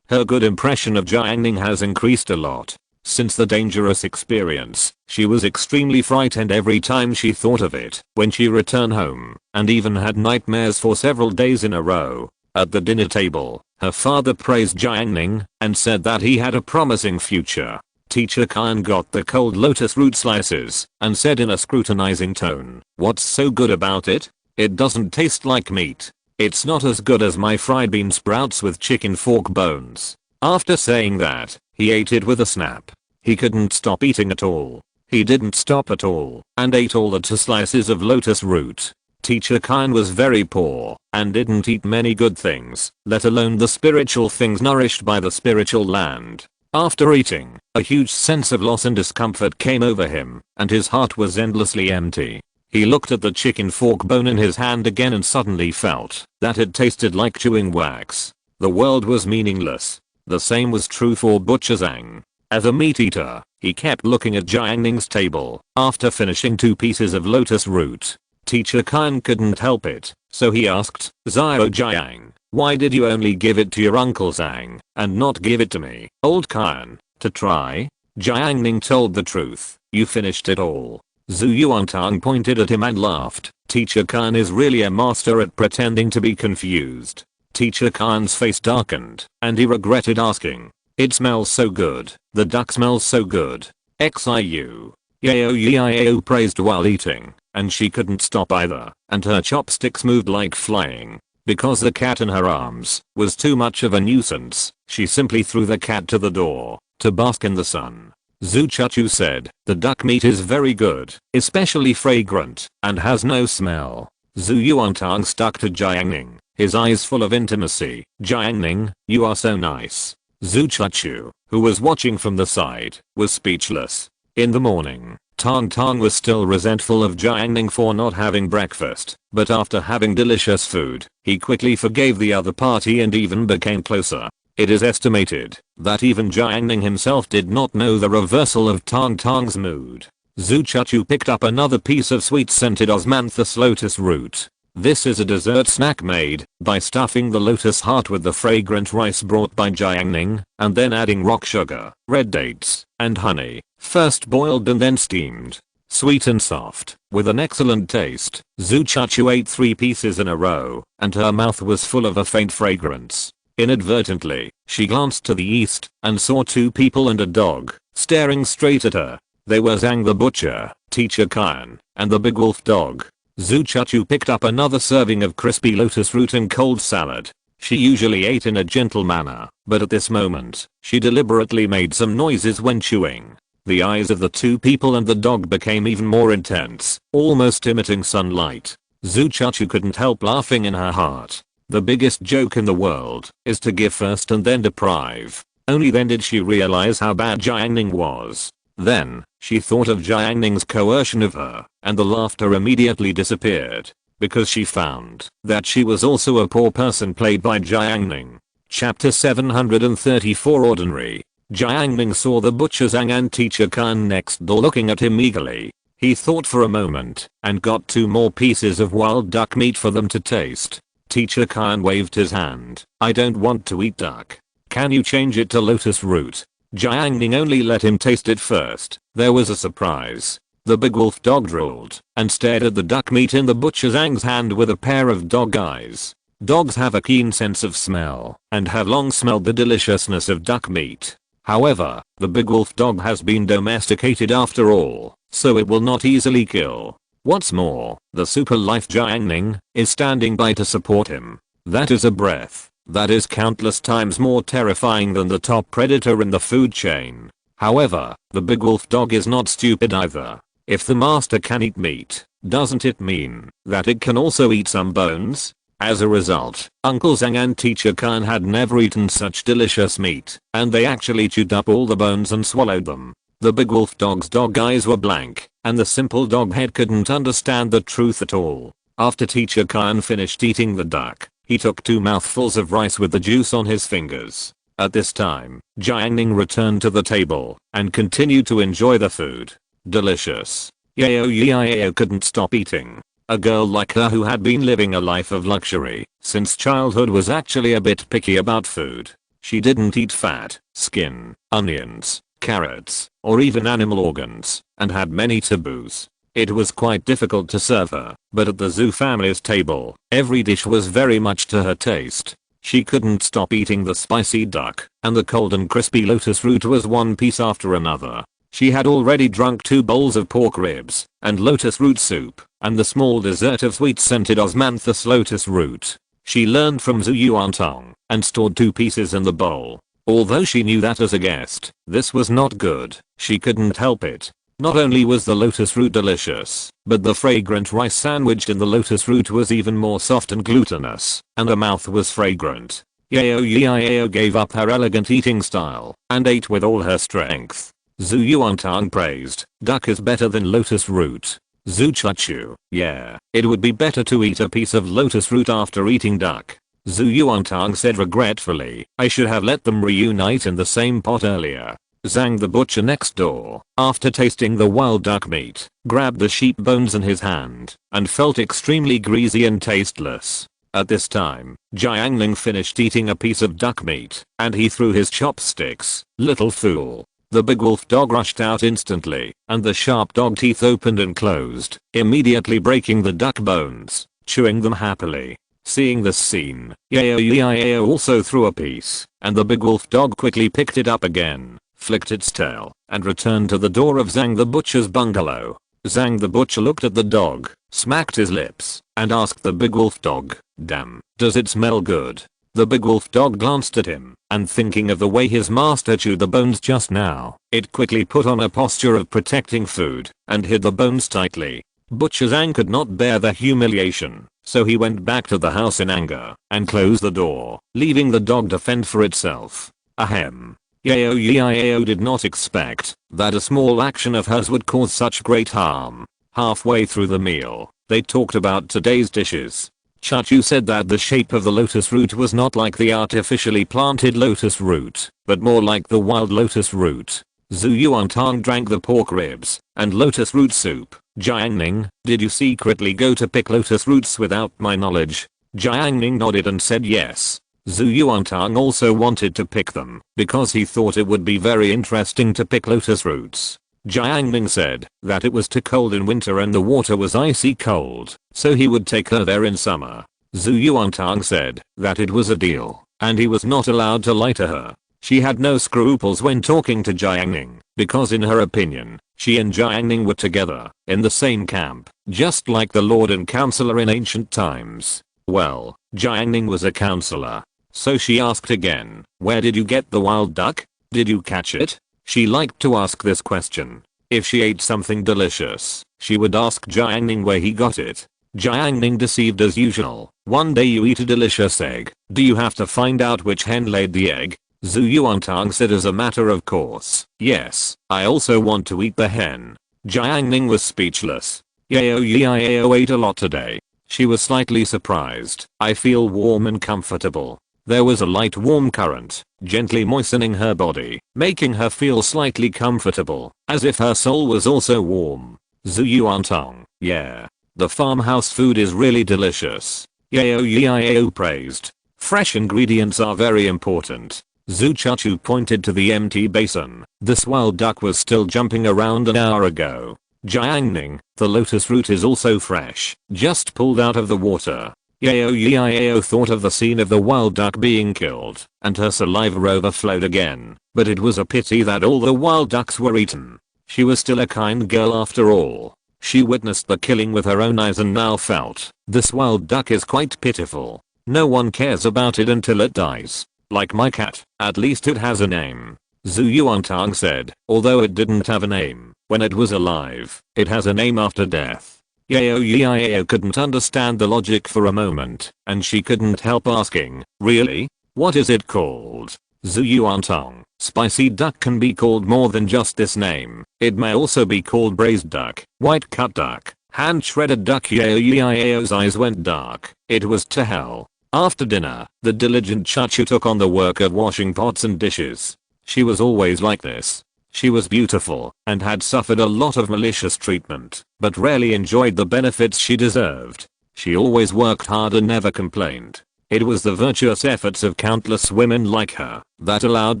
Her good impression of Jiang Ning has increased a lot. Since the dangerous experience, she was extremely frightened every time she thought of it when she returned home, and even had nightmares for several days in a row. At the dinner table, her father praised Jiang Ning and said that he had a promising future. Teacher Kyan got the cold lotus root slices and said in a scrutinizing tone, "What's so good about it? It doesn't taste like meat. It's not as good as my fried bean sprouts with chicken fork bones." After saying that, he ate it with a snap. He couldn't stop eating at all. He didn't stop at all and ate all the 2 slices of lotus root. Teacher Kyan was very poor and didn't eat many good things, let alone the spiritual things nourished by the spiritual land. After eating, a huge sense of loss and discomfort came over him, and his heart was endlessly empty. He looked at the chicken fork bone in his hand again and suddenly felt that it tasted like chewing wax. The world was meaningless. The same was true for Butcher Zhang. As a meat eater, he kept looking at Jiang Ning's table after finishing 2 pieces of lotus root. Teacher Kyan couldn't help it, so he asked, "Xiao Jiang, why did you only give it to your uncle Zhang and not give it to me, old Kyan, to try?" Jiang Ning told the truth. "You finished it all." Zhu Yuantang pointed at him and laughed. Teacher Kyan is really a master at pretending to be confused. Teacher Kyan's face darkened, and he regretted asking, "It smells so good. The duck smells so good." Xiu. Yao praised while eating, and she couldn't stop either, and her chopsticks moved like flying. Because the cat in her arms was too much of a nuisance, she simply threw the cat to the door to bask in the sun. Zhu Chuchu said, "The duck meat is very good, especially fragrant, and has no smell." Zhu Yuantang stuck to Jiang Ning, his eyes full of intimacy. "Jiang Ning, you are so nice." Zhu Chuchu, who was watching from the side, was speechless. In the morning, Tang Tang was still resentful of Jiang Ning for not having breakfast, but after having delicious food, he quickly forgave the other party and even became closer. It is estimated that even Jiang Ning himself did not know the reversal of Tang Tang's mood. Zhu Chuchu picked up another piece of sweet-scented osmanthus lotus root. This is a dessert snack made by stuffing the lotus heart with the fragrant rice brought by Jiang Ning, and then adding rock sugar, red dates, and honey, first boiled and then steamed. Sweet and soft, with an excellent taste. Zhu Chuchu ate 3 pieces in a row, and her mouth was full of a faint fragrance. Inadvertently, she glanced to the east and saw 2 people and a dog staring straight at her. They were Zhang the butcher, Teacher Kyan, and the big wolf dog. Zhu Chuchu picked up another serving of crispy lotus root and cold salad. She usually ate in a gentle manner, but at this moment, she deliberately made some noises when chewing. The eyes of the two people and the dog became even more intense, almost emitting sunlight. Zhu Chuchu couldn't help laughing in her heart. The biggest joke in the world is to give first and then deprive. Only then did she realize how bad Jiang Ning was. Then, she thought of Jiang Ning's coercion of her, and the laughter immediately disappeared. Because she found that she was also a poor person played by Jiang Ning. Chapter 734 Ordinary. Jiang Ning saw the butcher Zhang and teacher Khan next door looking at him eagerly. He thought for a moment and got 2 more pieces of wild duck meat for them to taste. Teacher Khan waved his hand. I don't want to eat duck. Can you change it to lotus root? Jiang Ning only let him taste it first. There was a surprise. The big wolf dog drooled and stared at the duck meat in the butcher Zhang's hand with a pair of dog eyes. Dogs have a keen sense of smell and have long smelled the deliciousness of duck meat. However, the big wolf dog has been domesticated after all, so it will not easily kill. What's more, the super life Jiang Ning is standing by to support him. That is a breath that is countless times more terrifying than the top predator in the food chain. However, the big wolf dog is not stupid either. If the master can eat meat, doesn't it mean that it can also eat some bones? As a result, Uncle Zhang and teacher Khan had never eaten such delicious meat, and they actually chewed up all the bones and swallowed them. The big wolf dog's dog eyes were blank, and the simple dog head couldn't understand the truth at all. After teacher Khan finished eating the duck, he took 2 mouthfuls of rice with the juice on his fingers. At this time, Jiang Ning returned to the table and continued to enjoy the food. Delicious. Yao couldn't stop eating. A girl like her who had been living a life of luxury since childhood was actually a bit picky about food. She didn't eat fat, skin, onions, carrots, or even animal organs, and had many taboos. It was quite difficult to serve her, but at the Zhu family's table, every dish was very much to her taste. She couldn't stop eating the spicy duck, and the cold and crispy lotus root was one piece after another. She had already drunk 2 bowls of pork ribs and lotus root soup, and the small dessert of sweet-scented osmanthus lotus root. She learned from Zhu Yuantong and stored 2 pieces in the bowl. Although she knew that as a guest, this was not good, she couldn't help it. Not only was the lotus root delicious, but the fragrant rice sandwiched in the lotus root was even more soft and glutinous, and her mouth was fragrant. Yao gave up her elegant eating style and ate with all her strength. Zhu Yuantang praised, duck is better than lotus root. Zhu Chuchu, yeah, it would be better to eat a piece of lotus root after eating duck. Zhu Yuantang said regretfully, I should have let them reunite in the same pot earlier. Zhang the butcher next door, after tasting the wild duck meat, grabbed the sheep bones in his hand and felt extremely greasy and tasteless. At this time, Jiang Ning finished eating a piece of duck meat and he threw his chopsticks. Little fool. The big wolf dog rushed out instantly, and the sharp dog teeth opened and closed, immediately breaking the duck bones, chewing them happily. Seeing this scene, Yao also threw a piece, and the big wolf dog quickly picked it up again, flicked its tail, and returned to the door of Zhang the butcher's bungalow. Zhang the butcher looked at the dog, smacked his lips, and asked the big wolf dog, damn, does it smell good? The big wolf dog glanced at him, and thinking of the way his master chewed the bones just now, it quickly put on a posture of protecting food, and hid the bones tightly. Butcher Zhang could not bear the humiliation, so he went back to the house in anger, and closed the door, leaving the dog to fend for itself. Ahem. Yao did not expect that a small action of hers would cause such great harm. Halfway through the meal, they talked about today's dishes. Chuchu said that the shape of the lotus root was not like the artificially planted lotus root, but more like the wild lotus root. Zhu Yuantang drank the pork ribs and lotus root soup. Jiang Ning, did you secretly go to pick lotus roots without my knowledge? Jiang Ning nodded and said yes. Zhu Yuantang also wanted to pick them because he thought it would be very interesting to pick lotus roots. Jiang Ning said that it was too cold in winter and the water was icy cold, so he would take her there in summer. Zhu Yuantang said that it was a deal, and he was not allowed to lie to her. She had no scruples when talking to Jiang Ning, because in her opinion, she and Jiang Ning were together, in the same camp, just like the lord and counselor in ancient times. Well, Jiang Ning was a counselor. So she asked again, where did you get the wild duck? Did you catch it? She liked to ask this question. If she ate something delicious, she would ask Jiang Ning where he got it. Jiang Ning deceived as usual. One day you eat a delicious egg. Do you have to find out which hen laid the egg? Zhu Yuantang said as a matter of course. Yes, I also want to eat the hen. Jiang Ning was speechless. Yao ate a lot today. She was slightly surprised. I feel warm and comfortable. There was a light warm current, gently moistening her body, making her feel slightly comfortable, as if her soul was also warm. Zhu Yuantang, yeah. The farmhouse food is really delicious. Yao praised. Fresh ingredients are very important. Zhu Chuchu pointed to the empty basin. This wild duck was still jumping around an hour ago. Jiang Ning, the lotus root is also fresh, just pulled out of the water. Yao thought of the scene of the wild duck being killed, and her saliva overflowed again, but it was a pity that all the wild ducks were eaten. She was still a kind girl after all. She witnessed the killing with her own eyes and now felt, this wild duck is quite pitiful. No one cares about it until it dies. Like my cat, at least it has a name. Zhu Yuantang said, although it didn't have a name when it was alive, it has a name after death. Yao couldn't understand the logic for a moment, and she couldn't help asking, really? What is it called? Zhu Yuantang, spicy duck can be called more than just this name. It may also be called braised duck, white cut duck, hand shredded duck. Yao's eyes went dark. It was to hell. After dinner, the diligent Chuchu took on the work of washing pots and dishes. She was always like this. She was beautiful, and had suffered a lot of malicious treatment, but rarely enjoyed the benefits she deserved. She always worked hard and never complained. It was the virtuous efforts of countless women like her that allowed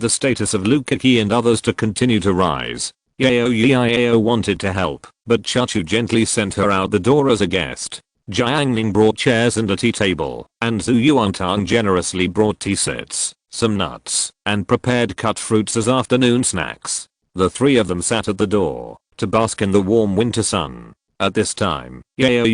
the status of Lukaki and others to continue to rise. Yao wanted to help, but Chuchu gently sent her out the door as a guest. Jiang Ning brought chairs and a tea table, and Zhu Yuantang generously brought tea sets, some nuts, and prepared cut fruits as afternoon snacks. The three of them sat at the door to bask in the warm winter sun. At this time, Yao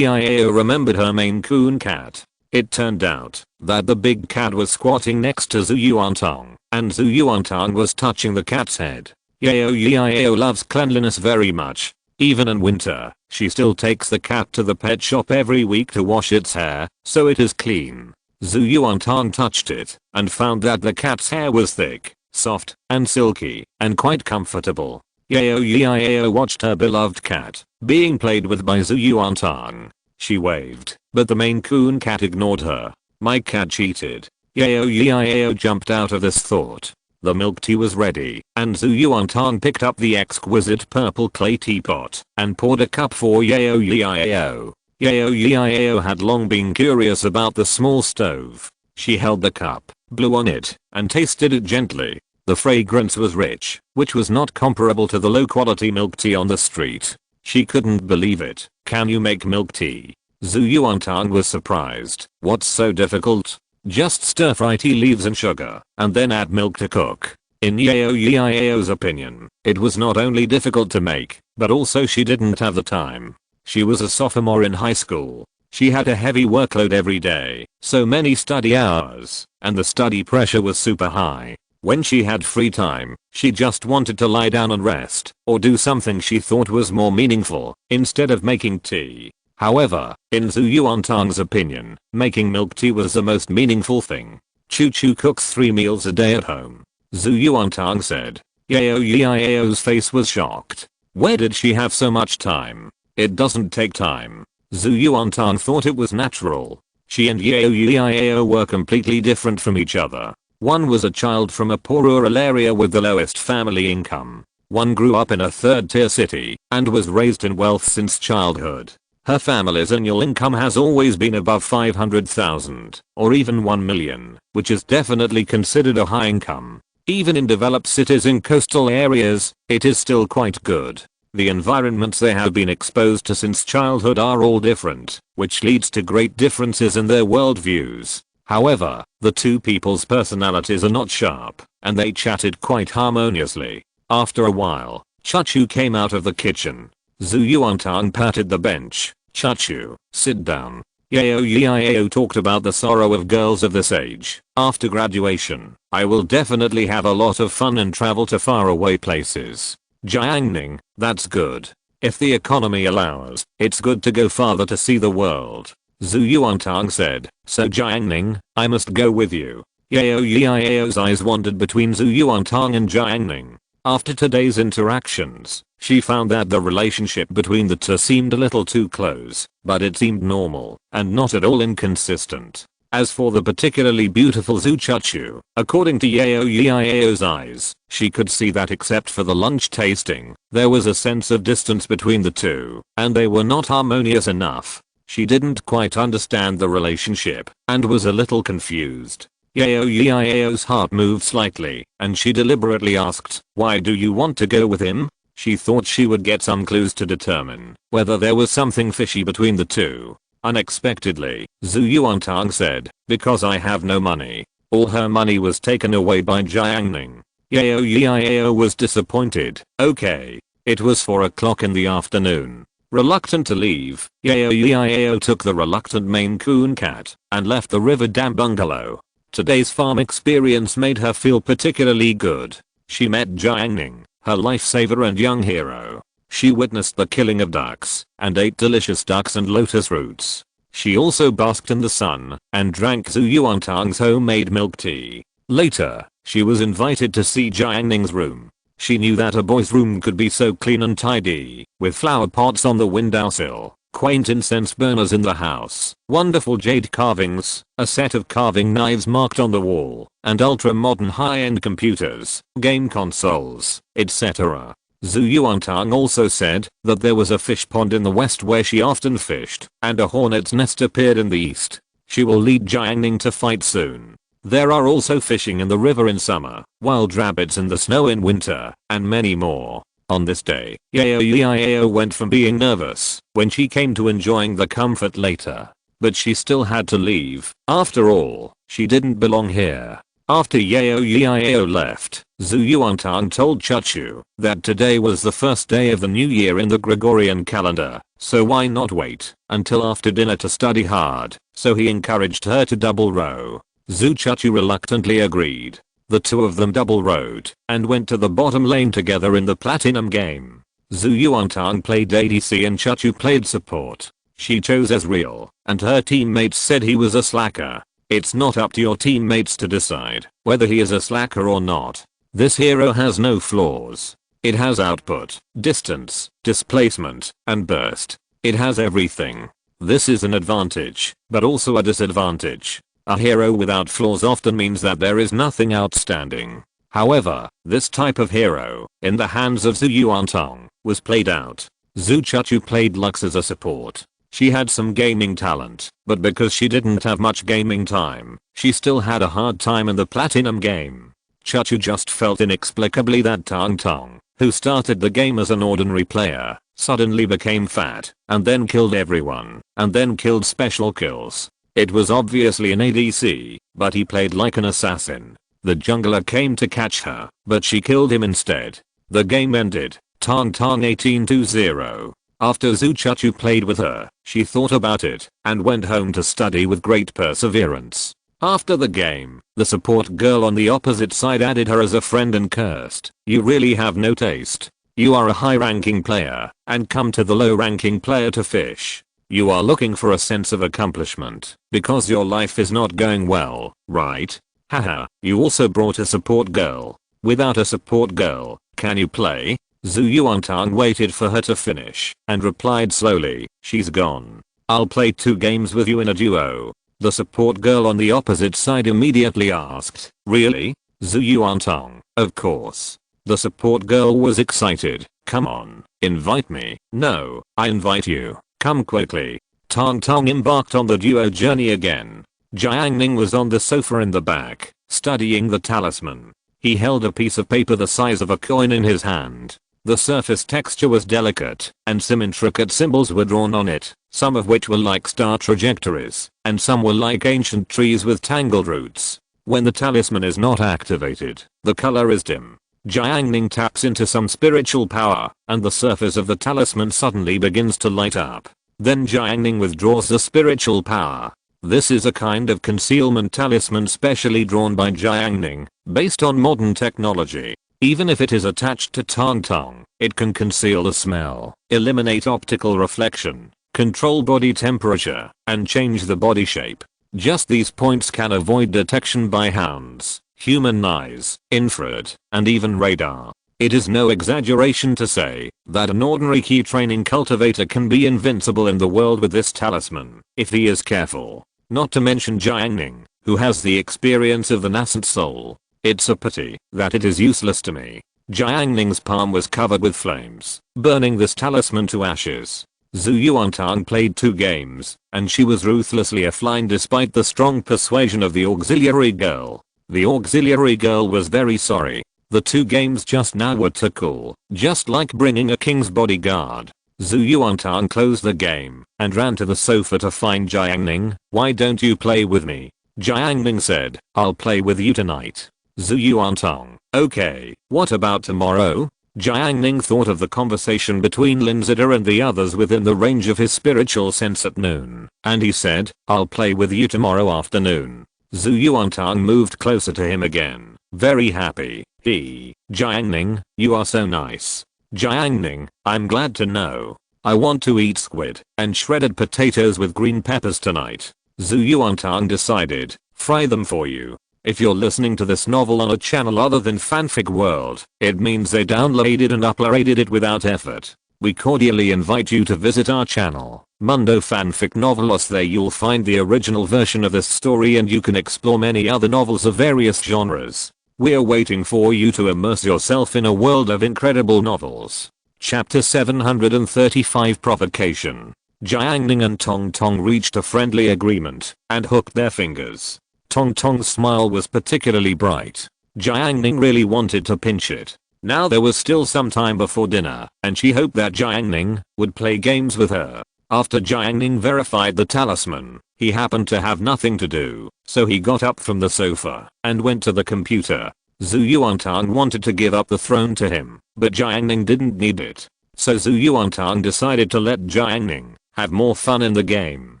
remembered her Maine Coon cat. It turned out that the big cat was squatting next to Zhu Yuantang, and Zhu Yuantang was touching the cat's head. Yao loves cleanliness very much. Even in winter, she still takes the cat to the pet shop every week to wash its hair, so it is clean. Zhu Yuantang touched it and found that the cat's hair was thick, soft, and silky, and quite comfortable. Yao watched her beloved cat being played with by Zhu Yuantang. She waved, but the Maine Coon cat ignored her. My cat cheated. Yao jumped out of this thought. The milk tea was ready, and Zhu Yuantang picked up the exquisite purple clay teapot and poured a cup for Yao. Yao had long been curious about the small stove. She held the cup, blew on it, and tasted it gently. The fragrance was rich, which was not comparable to the low-quality milk tea on the street. She couldn't believe it. Can you make milk tea? Zhu Yuantang was surprised. What's so difficult? Just stir fry tea leaves and sugar, and then add milk to cook. In Yao's opinion, it was not only difficult to make, but also she didn't have the time. She was a sophomore in high school. She had a heavy workload every day, so many study hours, and the study pressure was super high. When she had free time, she just wanted to lie down and rest, or do something she thought was more meaningful, instead of making tea. However, in Zhu Yuantang's opinion, making milk tea was the most meaningful thing. Chu cooks 3 meals a day at home. Zhu Yuantang said. Yao's face was shocked. Where did she have so much time? It doesn't take time. Zhu Yuantang thought it was natural. She and Yao were completely different from each other. One was a child from a poor rural area with the lowest family income. One grew up in a third-tier city and was raised in wealth since childhood. Her family's annual income has always been above 500,000 or even 1 million, which is definitely considered a high income. Even in developed cities in coastal areas, it is still quite good. The environments they have been exposed to since childhood are all different, which leads to great differences in their worldviews. However, the two people's personalities are not sharp, and they chatted quite harmoniously. After a while, Chachu came out of the kitchen. Zhu Yuantang patted the bench. Chachu, sit down. Yao Yiao talked about the sorrow of girls of this age. After graduation, I will definitely have a lot of fun and travel to faraway places. Jiang Ning, that's good. If the economy allows, it's good to go farther to see the world. Zhu Yuantang said, so Jiang Ning, I must go with you. Yao Yiao's eyes wandered between Zhu Yuantang and Jiang Ning. After today's interactions, she found that the relationship between the two seemed a little too close, but it seemed normal, and not at all inconsistent. As for the particularly beautiful Zhu Chachu, according to Yao Yiao's eyes, she could see that except for the lunch tasting, there was a sense of distance between the two, and they were not harmonious enough. She didn't quite understand the relationship, and was a little confused. Yao Yiao's heart moved slightly, and she deliberately asked, why do you want to go with him? She thought she would get some clues to determine whether there was something fishy between the two. Unexpectedly, Zhu Yuantang said, because I have no money. All her money was taken away by Jiang Ning. Yao Yiao was disappointed. Okay. It was 4 o'clock in the afternoon. Reluctant to leave, Yao Yiao took the reluctant Maine Coon cat and left the river dam bungalow. Today's farm experience made her feel particularly good. She met Jiang Ning, her lifesaver and young hero. She witnessed the killing of ducks and ate delicious ducks and lotus roots. She also basked in the sun and drank Zhu Yuantang's homemade milk tea. Later, she was invited to see Jiang Ning's room. She knew that a boy's room could be so clean and tidy, with flower pots on the windowsill, quaint incense burners in the house, wonderful jade carvings, a set of carving knives marked on the wall, and ultra-modern high-end computers, game consoles, etc. Zhu Yuantang also said that there was a fish pond in the west where she often fished, and a hornet's nest appeared in the east. She will lead Jiang Ning to fight soon. There are also fishing in the river in summer, wild rabbits in the snow in winter, and many more. On this day, Yao Yiao went from being nervous when she came to enjoying the comfort later. But she still had to leave. After all, she didn't belong here. After Yao Yiao left, Zhu Yuantang told Chachu that today was the first day of the new year in the Gregorian calendar, so why not wait until after dinner to study hard, so he encouraged her to double row. Zhu Chachu reluctantly agreed. The two of them double rowed and went to the bottom lane together in the platinum game. Zhu Yuantang played ADC and Chachu played support. She chose Ezreal, and her teammates said he was a slacker. It's not up to your teammates to decide whether he is a slacker or not. This hero has no flaws. It has output, distance, displacement, and burst. It has everything. This is an advantage, but also a disadvantage. A hero without flaws often means that there is nothing outstanding. However, this type of hero, in the hands of Zhu Yuantang, was played out. Zhu Chachu played Lux as a support. She had some gaming talent, but because she didn't have much gaming time, she still had a hard time in the platinum game. Chachu just felt inexplicably that Tang Tong, who started the game as an ordinary player, suddenly became fat, and then killed everyone, and then killed special kills. It was obviously an ADC, but he played like an assassin. The jungler came to catch her, but she killed him instead. The game ended, Tang Tang 18-0. After Zhu Chachu played with her, she thought about it, and went home to study with great perseverance. After the game, the support girl on the opposite side added her as a friend and cursed, "You really have no taste. You are a high-ranking player, and come to the low-ranking player to fish. You are looking for a sense of accomplishment, because your life is not going well, right? Haha, you also brought a support girl. Without a support girl, can you play?" Zhu Yuantang waited for her to finish, and replied slowly, "She's gone. I'll play 2 games with you in a duo." The support girl on the opposite side immediately asked, "Really?" Zhu Yuantang, "Of course." The support girl was excited, "Come on, invite me." "No, I invite you. Come quickly." Tang Tong embarked on the duo journey again. Jiang Ning was on the sofa in the back, studying the talisman. He held a piece of paper the size of a coin in his hand. The surface texture was delicate, and some intricate symbols were drawn on it, some of which were like star trajectories, and some were like ancient trees with tangled roots. When the talisman is not activated, the color is dim. Jiang Ning taps into some spiritual power, and the surface of the talisman suddenly begins to light up. Then Jiang Ning withdraws the spiritual power. This is a kind of concealment talisman specially drawn by Jiang Ning, based on modern technology. Even if it is attached to Tong Tong, it can conceal the smell, eliminate optical reflection, control body temperature, and change the body shape. Just these points can avoid detection by hounds, human eyes, infrared, and even radar. It is no exaggeration to say that an ordinary key training cultivator can be invincible in the world with this talisman, if he is careful. Not to mention Jiang Ning, who has the experience of the nascent soul. It's a pity that it is useless to me. Jiang Ning's palm was covered with flames, burning this talisman to ashes. Zhu Yuantang played 2 games, and she was ruthlessly offline despite the strong persuasion of the auxiliary girl. The auxiliary girl was very sorry. The 2 games just now were too cool, just like bringing a king's bodyguard. Zhu Yuantang closed the game and ran to the sofa to find Jiang Ning. "Why don't you play with me?" Jiang Ning said. "I'll play with you tonight." Zhu Yuantang: "Okay, what about tomorrow?" Jiang Ning thought of the conversation between Lin Zida and the others within the range of his spiritual sense at noon, and he said, "I'll play with you tomorrow afternoon." Zhu Yuantang moved closer to him again, very happy. Jiang Ning, you are so nice." Jiang Ning: "I'm glad to know. I want to eat squid and shredded potatoes with green peppers tonight." Zhu Yuantang decided, "Fry them for you." If you're listening to this novel on a channel other than Fanfic World, it means they downloaded and uploaded it without effort. We cordially invite you to visit our channel, Mundo Fanfic Novelos. There you'll find the original version of this story and you can explore many other novels of various genres. We're waiting for you to immerse yourself in a world of incredible novels. Chapter 735 Provocation. Jiang Ning and Tong Tong reached a friendly agreement and hooked their fingers. Tong Tong's smile was particularly bright. Jiang Ning really wanted to pinch it. Now there was still some time before dinner, and she hoped that Jiang Ning would play games with her. After Jiang Ning verified the talisman, he happened to have nothing to do, so he got up from the sofa and went to the computer. Zhu Yuantang wanted to give up the throne to him, but Jiang Ning didn't need it. So Zhu Yuantang decided to let Jiang Ning have more fun in the game.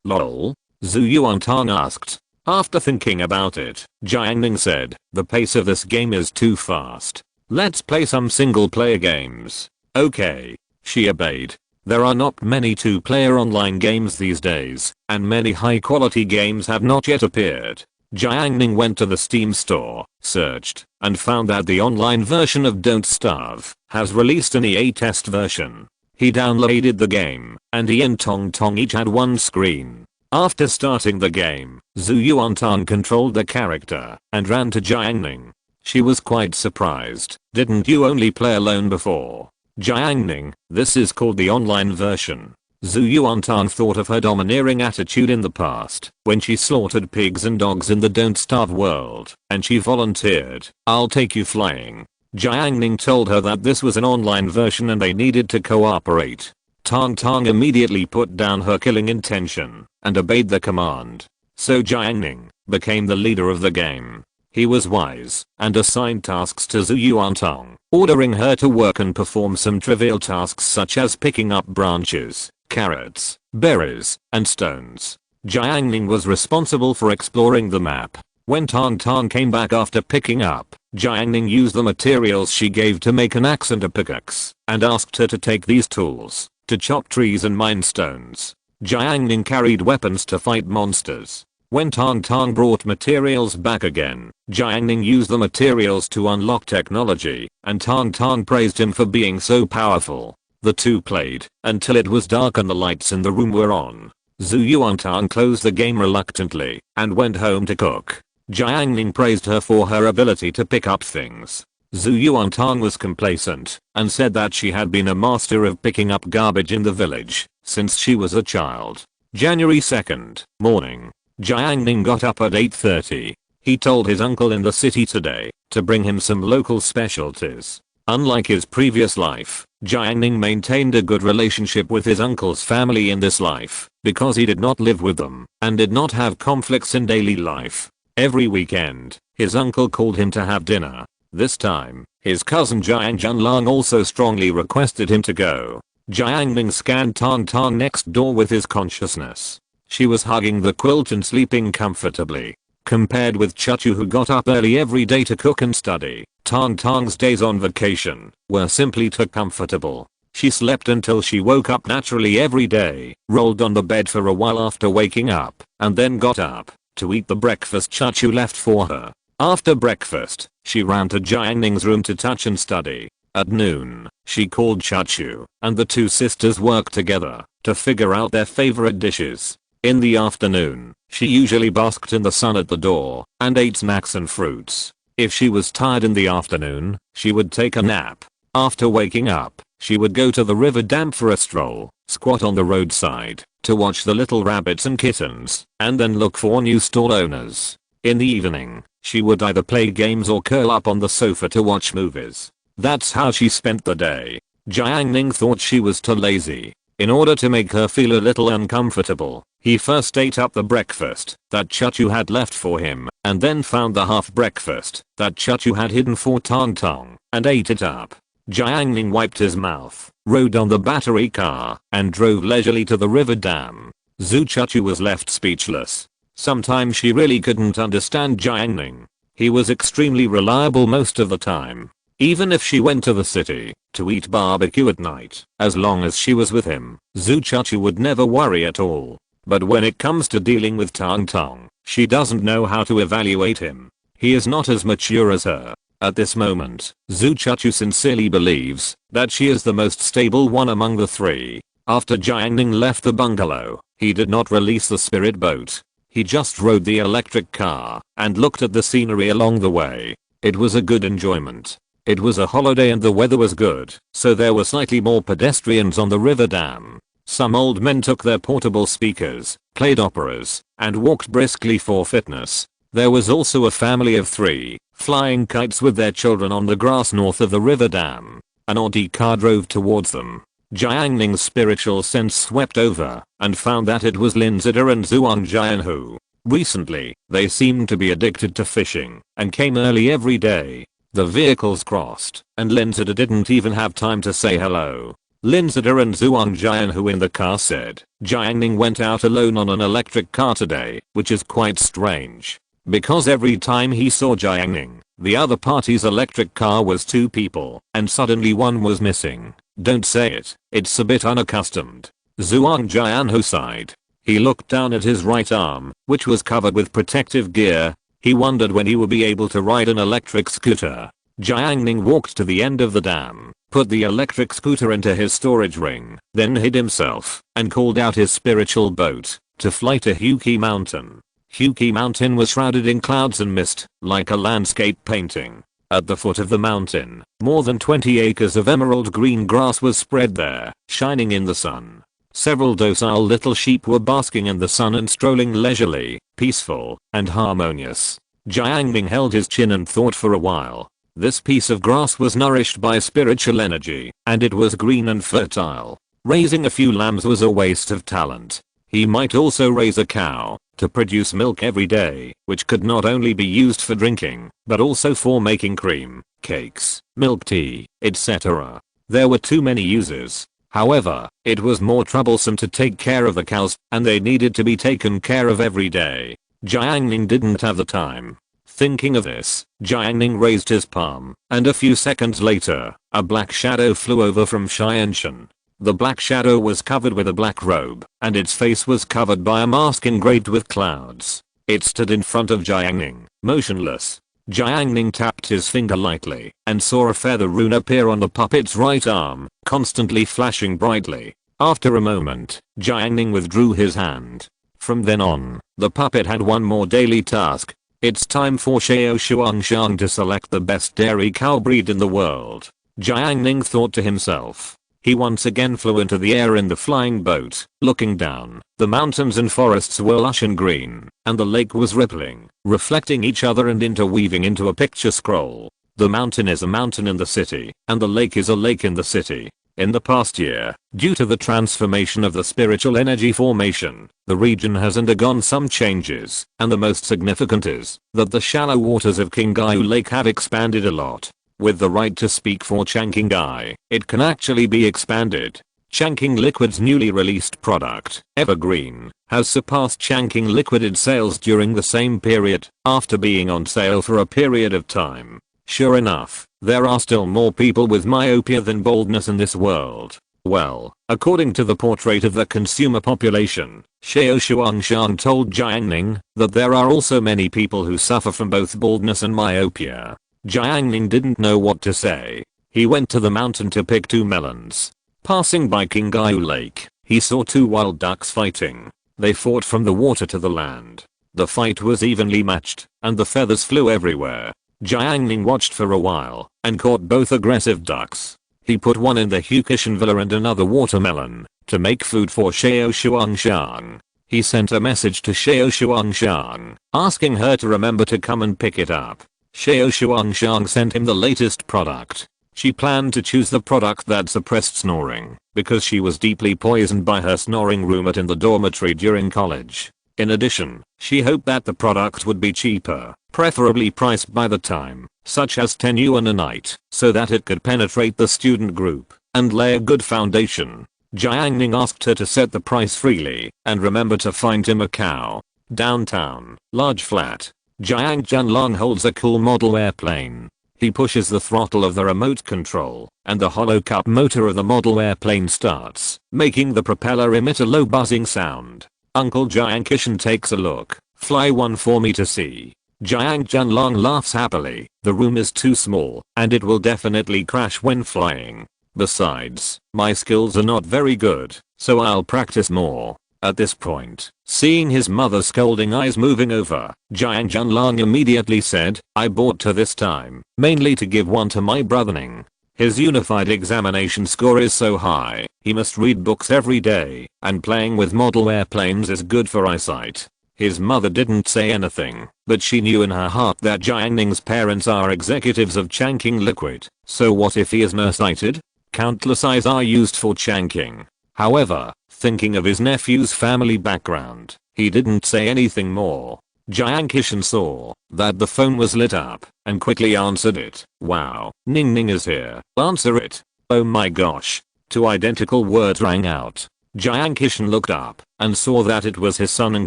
Lol? Zhu Yuantang asked. After thinking about it, Jiang Ning said, "The pace of this game is too fast. Let's play some single player games." Okay. She obeyed. There are not many 2-player online games these days, and many high quality games have not yet appeared. Jiang Ning went to the Steam store, searched, and found that the online version of Don't Starve has released an EA test version. He downloaded the game, and he and Tong Tong each had one screen. After starting the game, Zhu Yuantang controlled the character and ran to Jiang Ning. She was quite surprised. "Didn't you only play alone before?" Jiang Ning: "This is called the online version." Zhu Yuantang thought of her domineering attitude in the past when she slaughtered pigs and dogs in the Don't Starve world, and she volunteered, "I'll take you flying." Jiang Ning told her that this was an online version and they needed to cooperate. Tong Tong immediately put down her killing intention and obeyed the command. So Jiang Ning became the leader of the game. He was wise and assigned tasks to Zhu Yuantang, ordering her to work and perform some trivial tasks such as picking up branches, carrots, berries, and stones. Jiang Ning was responsible for exploring the map. When Tong Tong came back after picking up, Jiang Ning used the materials she gave to make an axe and a pickaxe, and asked her to take these tools to chop trees and mine stones. Jiang Ning carried weapons to fight monsters. When Tong Tong brought materials back again, Jiang Ning used the materials to unlock technology, and Tong Tong praised him for being so powerful. The two played until it was dark and the lights in the room were on. Zhu Yuantang closed the game reluctantly and went home to cook. Jiang Ning praised her for her ability to pick up things. Zhu Yuantang was complacent and said that she had been a master of picking up garbage in the village since she was a child. January 2nd, morning. Jiang Ning got up at 8:30. He told his uncle in the city today to bring him some local specialties. Unlike his previous life, Jiang Ning maintained a good relationship with his uncle's family in this life, because he did not live with them, and did not have conflicts in daily life. Every weekend, his uncle called him to have dinner. This time, his cousin Jiang Junlang also strongly requested him to go. Jiang Ning scanned Tang Tang next door with his consciousness. She was hugging the quilt and sleeping comfortably. Compared with Chachu, who got up early every day to cook and study, Tang Tang's days on vacation were simply too comfortable. She slept until she woke up naturally every day, rolled on the bed for a while after waking up, and then got up to eat the breakfast Chachu left for her. After breakfast, she ran to Jiang Ning's room to touch and study. At noon, she called Chachu, and the two sisters worked together to figure out their favorite dishes. In the afternoon, she usually basked in the sun at the door and ate snacks and fruits. If she was tired in the afternoon, she would take a nap. After waking up, she would go to the river dam for a stroll, squat on the roadside to watch the little rabbits and kittens, and then look for new stall owners. In the evening, she would either play games or curl up on the sofa to watch movies. That's how she spent the day. Jiang Ning thought she was too lazy. In order to make her feel a little uncomfortable, he first ate up the breakfast that Chachu had left for him, and then found the half breakfast that Chachu had hidden for Tang Tang, and ate it up. Jiang Ning wiped his mouth, rode on the battery car, and drove leisurely to the river dam. Zhu Chachu was left speechless. Sometimes she really couldn't understand Jiang Ning. He was extremely reliable most of the time. Even if she went to the city to eat barbecue at night, as long as she was with him, Zhu Chachu would never worry at all. But when it comes to dealing with Tang Tang, she doesn't know how to evaluate him. He is not as mature as her. At this moment, Zhu Chachu sincerely believes that she is the most stable one among the three. After Jiang Ning left the bungalow, he did not release the spirit boat. He just rode the electric car and looked at the scenery along the way. It was a good enjoyment. It was a holiday and the weather was good, so there were slightly more pedestrians on the river dam. Some old men took their portable speakers, played operas, and walked briskly for fitness. There was also a family of 3, flying kites with their children on the grass north of the river dam. An Audi car drove towards them. Jiang Ning's spiritual sense swept over and found that it was Lin Zida and Zhuang Jianhu. Recently, they seemed to be addicted to fishing and came early every day. The vehicles crossed, and Lin Zida didn't even have time to say hello. Lin Zida and Zhuang Jianhu in the car said, Jiang Ning went out alone on an electric car today, which is quite strange. Because every time he saw Jiang Ning, the other party's electric car was 2 people, and suddenly one was missing. Don't say it, it's a bit unaccustomed. Zhuang Jianhu sighed. He looked down at his right arm, which was covered with protective gear. He wondered when he would be able to ride an electric scooter. Jiang Ning walked to the end of the dam, put the electric scooter into his storage ring, then hid himself, and called out his spiritual boat to fly to Huqi Mountain. Huqi Mountain was shrouded in clouds and mist, like a landscape painting. At the foot of the mountain, more than 20 acres of emerald green grass was spread there, shining in the sun. Several docile little sheep were basking in the sun and strolling leisurely, peaceful, and harmonious. Jiang Ning held his chin and thought for a while. This piece of grass was nourished by spiritual energy, and it was green and fertile. Raising a few lambs was a waste of talent. He might also raise a cow to produce milk every day, which could not only be used for drinking, but also for making cream, cakes, milk tea, etc. There were too many uses. However, it was more troublesome to take care of the cows, and they needed to be taken care of every day. Jiang Ning didn't have the time. Thinking of this, Jiang Ning raised his palm, and a few seconds later, a black shadow flew over from Xianshan. The black shadow was covered with a black robe, and its face was covered by a mask engraved with clouds. It stood in front of Jiang Ning, motionless. Jiang Ning tapped his finger lightly, and saw a feather rune appear on the puppet's right arm, constantly flashing brightly. After a moment, Jiang Ning withdrew his hand. From then on, the puppet had one more daily task. It's time for Xiao Shuangshang to select the best dairy cow breed in the world. Jiang Ning thought to himself. He once again flew into the air in the flying boat. Looking down, the mountains and forests were lush and green, and the lake was rippling, reflecting each other and interweaving into a picture scroll. The mountain is a mountain in the city, and the lake is a lake in the city. In the past year, due to the transformation of the spiritual energy formation, the region has undergone some changes, and the most significant is that the shallow waters of Qinghai Lake have expanded a lot. With the right to speak for Qinghai, it can actually be expanded. Changqing Liquid's newly released product, Evergreen, has surpassed Changqing Liquid sales during the same period, after being on sale for a period of time. Sure enough, there are still more people with myopia than baldness in this world. Well, according to the portrait of the consumer population, Xiao Shuangshan told Jiang Ning that there are also many people who suffer from both baldness and myopia. Jiang Ning didn't know what to say. He went to the mountain to pick 2 melons. Passing by Qinghai Lake, he saw 2 wild ducks fighting. They fought from the water to the land. The fight was evenly matched, and the feathers flew everywhere. Jiang Ning watched for a while, and caught both aggressive ducks. He put one in the Hukishan villa and another watermelon, to make food for Xiao Shuangshan. He sent a message to Xiao Shuangshan, asking her to remember to come and pick it up. Xiao Shuangshan sent him the latest product. She planned to choose the product that suppressed snoring, because she was deeply poisoned by her snoring roommate in the dormitory during college. In addition, she hoped that the product would be cheaper, preferably priced by the time, such as 10 yuan a night, so that it could penetrate the student group and lay a good foundation. Jiang Ning asked her to set the price freely and remember to find him a cow. Downtown, large flat. Jiang Junlong holds a cool model airplane. He pushes the throttle of the remote control, and the hollow cup motor of the model airplane starts, making the propeller emit a low buzzing sound. Uncle Jiang Kishan takes a look. Fly one for me to see. Jiang Junlong laughs happily. The room is too small, and it will definitely crash when flying. Besides, my skills are not very good, so I'll practice more. At this point, seeing his mother's scolding eyes moving over, Jiang Junlong immediately said, I bought her this time, mainly to give one to my brother Ning. His unified examination score is so high, he must read books every day, and playing with model airplanes is good for eyesight. His mother didn't say anything, but she knew in her heart that Jiang Ning's parents are executives of Changqing Liquid, so what if he is nearsighted? Countless eyes are used for Changqing. However, thinking of his nephew's family background, he didn't say anything more. Jiang Kishan saw that the phone was lit up and quickly answered it. Wow, Ning Ning is here. Answer it. Oh my gosh. 2 identical words rang out. Jiang Kishan looked up and saw that it was his son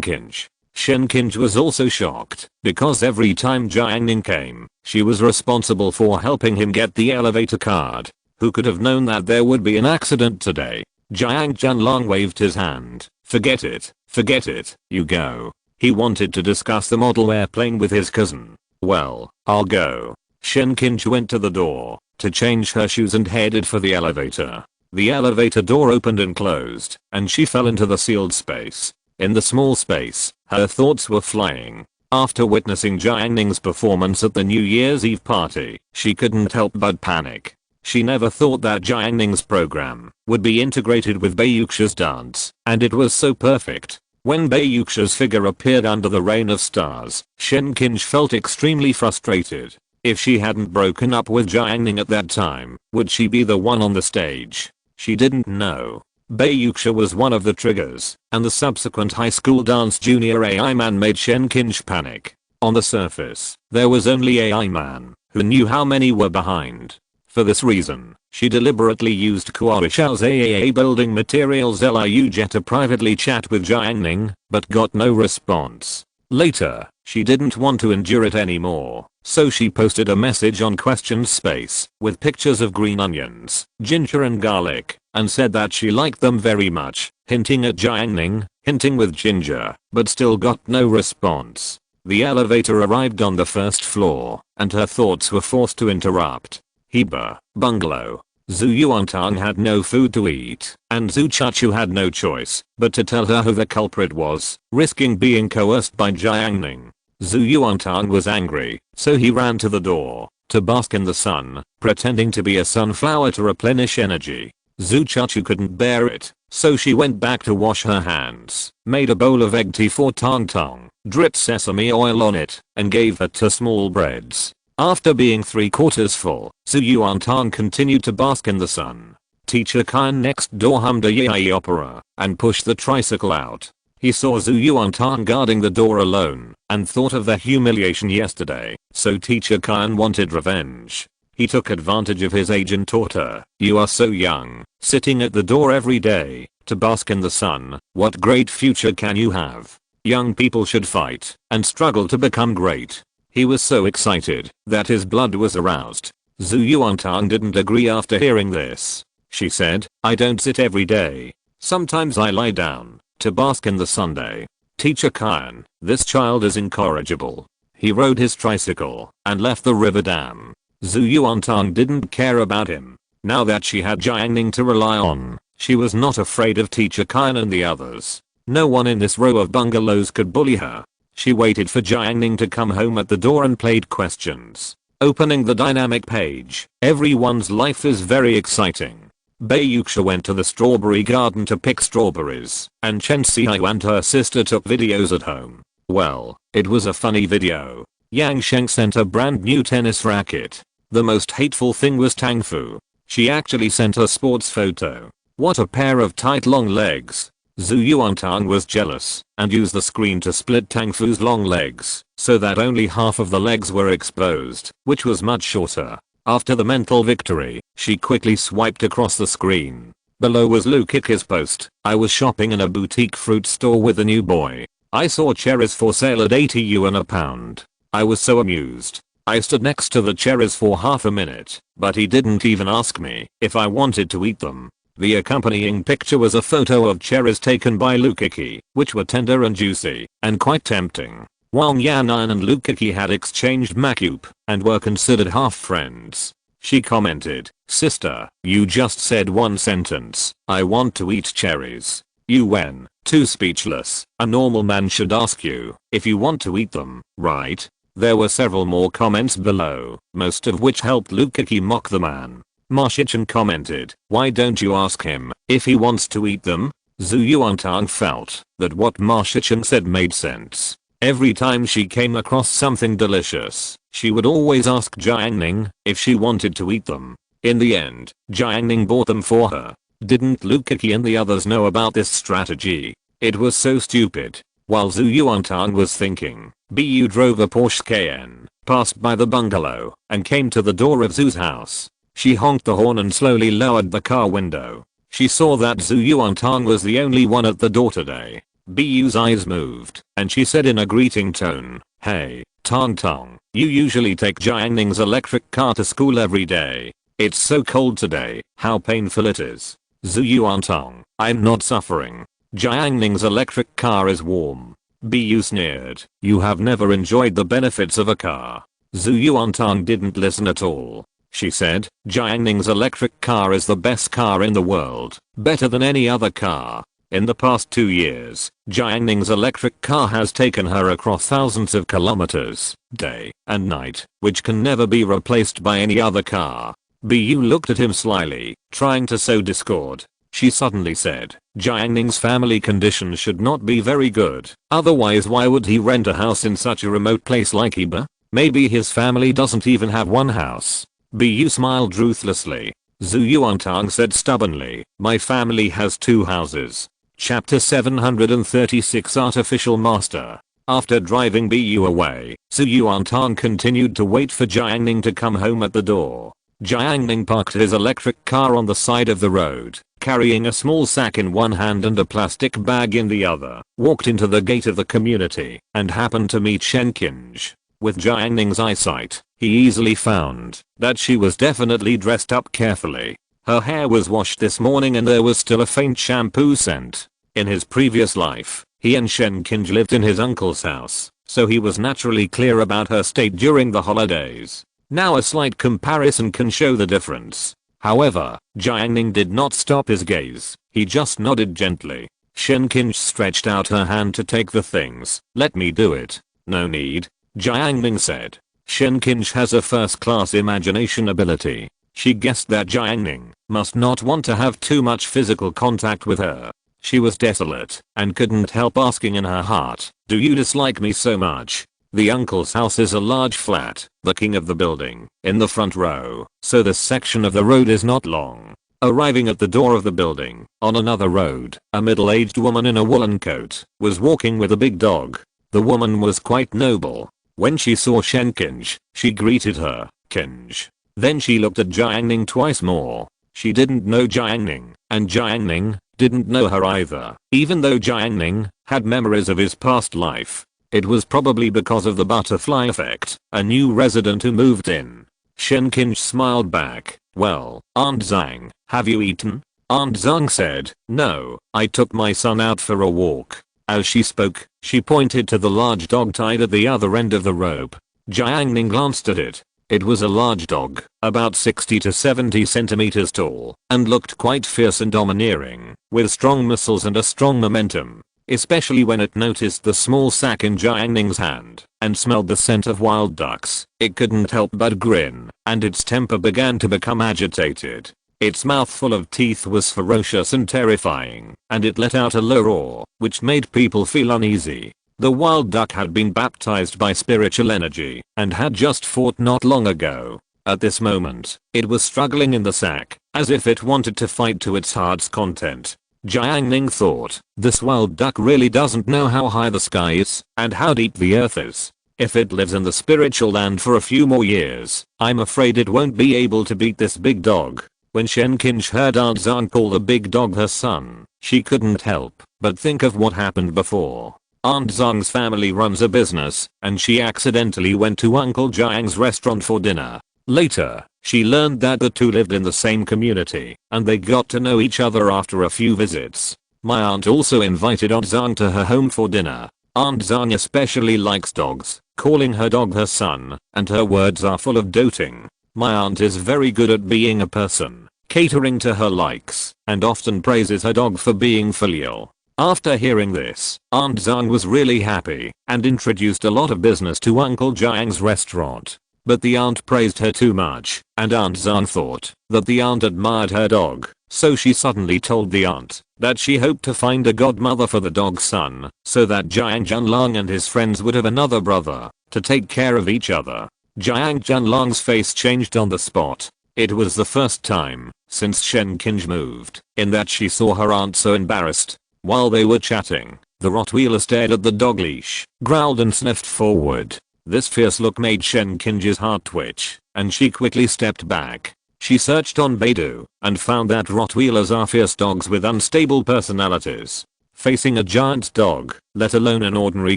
Kinj. Shen Kinj was also shocked because every time Jiang Ning came, she was responsible for helping him get the elevator card. Who could have known that there would be an accident today? Jiang Junlong waved his hand. Forget it, you go. He wanted to discuss the model airplane with his cousin. Well, I'll go. Shen Kinj went to the door to change her shoes and headed for the elevator. The elevator door opened and closed, and she fell into the sealed space. In the small space, her thoughts were flying. After witnessing Jiang Ning's performance at the New Year's Eve party, she couldn't help but panic. She never thought that Jiang Ning's program would be integrated with Baiyuxia's dance, and it was so perfect. When Baiyuxia's figure appeared under the rain of stars, Shen Kinj felt extremely frustrated. If she hadn't broken up with Jiang Ning at that time, would she be the one on the stage? She didn't know. Baiyuxia was one of the triggers, and the subsequent high school dance junior AI man made Shen Kinj panic. On the surface, there was only AI man, who knew how many were behind. For this reason, she deliberately used Kuaishao's AAA building materials Liujet to privately chat with Jiang Ning, but got no response. Later, she didn't want to endure it anymore, so she posted a message on questions space with pictures of green onions, ginger and garlic, and said that she liked them very much, hinting at Jiang Ning, hinting with ginger, but still got no response. The elevator arrived on the first floor, and her thoughts were forced to interrupt. Heba, bungalow. Zhu Yuantang had no food to eat, and Zhu Chachu had no choice but to tell her who the culprit was, risking being coerced by Jiang Ning. Zhu Yuantang was angry, so he ran to the door to bask in the sun, pretending to be a sunflower to replenish energy. Zhu Chachu couldn't bear it, so she went back to wash her hands, made a bowl of egg tea for Tong Tong, dripped sesame oil on it, and gave her 2 small breads. After being 3/4 full, Zhu Yuantang continued to bask in the sun. Teacher Khan next door hummed a yai opera and pushed the tricycle out. He saw Zhu Yuantang guarding the door alone and thought of the humiliation yesterday, so Teacher Khan wanted revenge. He took advantage of his age and taught her, "You are so young, sitting at the door every day to bask in the sun. What great future can you have? Young people should fight and struggle to become great." He was so excited that his blood was aroused. Zhu Yuantang didn't agree after hearing this. She said, "I don't sit every day. Sometimes I lie down to bask in the Sunday." Teacher Khan, this child is incorrigible. He rode his tricycle and left the river dam. Zhu Yuantang didn't care about him. Now that she had Jiang Ning to rely on, she was not afraid of Teacher Khan and the others. No one in this row of bungalows could bully her. She waited for Jiang Ning to come home at the door and played questions. Opening the dynamic page, everyone's life is very exciting. Bai Yuxia went to the strawberry garden to pick strawberries, and Chen Xiao and her sister took videos at home. Well, it was a funny video. Yang Sheng sent a brand new tennis racket. The most hateful thing was Tang Fu. She actually sent a sports photo. What a pair of tight long legs. Zhu Yuantang was jealous and used the screen to split Tang Fu's long legs so that only half of the legs were exposed, which was much shorter. After the mental victory, she quickly swiped across the screen. Below was Lu Kiki's post. "I was shopping in a boutique fruit store with a new boy. I saw cherries for sale at 80 yuan a pound. I was so amused. I stood next to the cherries for half a minute, but he didn't even ask me if I wanted to eat them." The accompanying picture was a photo of cherries taken by Lu Kiki, which were tender and juicy, and quite tempting. Wang Yanan and Lu Kiki had exchanged makup, and were considered half friends. She commented, "Sister, you just said one sentence, 'I want to eat cherries.' You went too speechless. A normal man should ask you if you want to eat them, right?" There were several more comments below, most of which helped Lu Kiki mock the man. Ma Shichen commented, "Why don't you ask him if he wants to eat them?" Zhu Yuantang felt that what Ma Shichen said made sense. Every time she came across something delicious, she would always ask Jiang Ning if she wanted to eat them. In the end, Jiang Ning bought them for her. Didn't Lu Kiki and the others know about this strategy? It was so stupid. While Zhu Yuantang was thinking, Bu drove a Porsche Cayenne, passed by the bungalow, and came to the door of Zhu's house. She honked the horn and slowly lowered the car window. She saw that Zhu Yuantang was the only one at the door today. Bu's eyes moved, and she said in a greeting tone, "Hey, Tong Tong, you usually take Jiang Ning's electric car to school every day. It's so cold today, how painful it is." Zhu Yuantang, "I'm not suffering. Jiang Ning's electric car is warm." Bu sneered, "You have never enjoyed the benefits of a car." Zhu Yuantang didn't listen at all. She said, "Jiang Ning's electric car is the best car in the world, better than any other car. In the past 2 years, Jiang Ning's electric car has taken her across thousands of kilometers, day and night, which can never be replaced by any other car." Bu looked at him slyly, trying to sow discord. She suddenly said, "Jiang Ning's family condition should not be very good, otherwise why would he rent a house in such a remote place like Iba? Maybe his family doesn't even have one house." Bu smiled ruthlessly. Zhu Yuantang said stubbornly, "My family has 2 houses." Chapter 736 Artificial Master. After driving Bu away, Zhu Yuantang continued to wait for Jiang Ning to come home at the door. Jiang Ning parked his electric car on the side of the road, carrying a small sack in one hand and a plastic bag in the other, walked into the gate of the community, and happened to meet Shen Qinj. With Jiang Ning's eyesight, he easily found that she was definitely dressed up carefully. Her hair was washed this morning and there was still a faint shampoo scent. In his previous life, he and Shen Qinj lived in his uncle's house, so he was naturally clear about her state during the holidays. Now a slight comparison can show the difference. However, Jiang Ning did not stop his gaze, he just nodded gently. Shen Qinj stretched out her hand to take the things. "Let me do it." "No need," Jiang Ning said. Shen Qinj has a first-class imagination ability. She guessed that Jiang Ning must not want to have too much physical contact with her. She was desolate and couldn't help asking in her heart, "Do you dislike me so much?" The uncle's house is a large flat, the king of the building, in the front row, so this section of the road is not long. Arriving at the door of the building, on another road, a middle-aged woman in a woolen coat was walking with a big dog. The woman was quite noble. When she saw Shen Qinj, she greeted her, Qinj. Then she looked at Jiang Ning twice more. She didn't know Jiang Ning, and Jiang Ning didn't know her either, even though Jiang Ning had memories of his past life. It was probably because of the butterfly effect, a new resident who moved in. Shen Qinj smiled back. Well, Aunt Zhang, have you eaten? Aunt Zhang said, no, I took my son out for a walk. As she spoke, she pointed to the large dog tied at the other end of the rope. Jiang Ning glanced at it. It was a large dog, about 60 to 70 centimeters tall, and looked quite fierce and domineering, with strong muscles and a strong momentum. Especially when it noticed the small sack in Jiang Ning's hand and smelled the scent of wild ducks, it couldn't help but grin, and its temper began to become agitated. Its mouth full of teeth was ferocious and terrifying, and it let out a low roar, which made people feel uneasy. The wild duck had been baptized by spiritual energy and had just fought not long ago. At this moment, it was struggling in the sack, as if it wanted to fight to its heart's content. Jiang Ning thought, this wild duck really doesn't know how high the sky is and how deep the earth is. If it lives in the spiritual land for a few more years, I'm afraid it won't be able to beat this big dog. When Shen Qinj heard Aunt Zhang call the big dog her son, she couldn't help but think of what happened before. Aunt Zhang's family runs a business, and she accidentally went to Uncle Jiang's restaurant for dinner. Later, she learned that the two lived in the same community, and they got to know each other after a few visits. My aunt also invited Aunt Zhang to her home for dinner. Aunt Zhang especially likes dogs, calling her dog her son, and her words are full of doting. My aunt is very good at being a person, catering to her likes, and often praises her dog for being filial. After hearing this, Aunt Zhang was really happy and introduced a lot of business to Uncle Jiang's restaurant. But the aunt praised her too much, and Aunt Zhang thought that the aunt admired her dog, so she suddenly told the aunt that she hoped to find a godmother for the dog's son, so that Jiang Zhanlang and his friends would have another brother to take care of each other. Jiang Zhanlang's face changed on the spot. It was the first time since Shen Qinj moved in that she saw her aunt so embarrassed. While they were chatting, the Rottweiler stared at the dog leash, growled and sniffed forward. This fierce look made Shen Qinj's heart twitch, and she quickly stepped back. She searched on Baidu and found that Rottweilers are fierce dogs with unstable personalities. Facing a giant dog, let alone an ordinary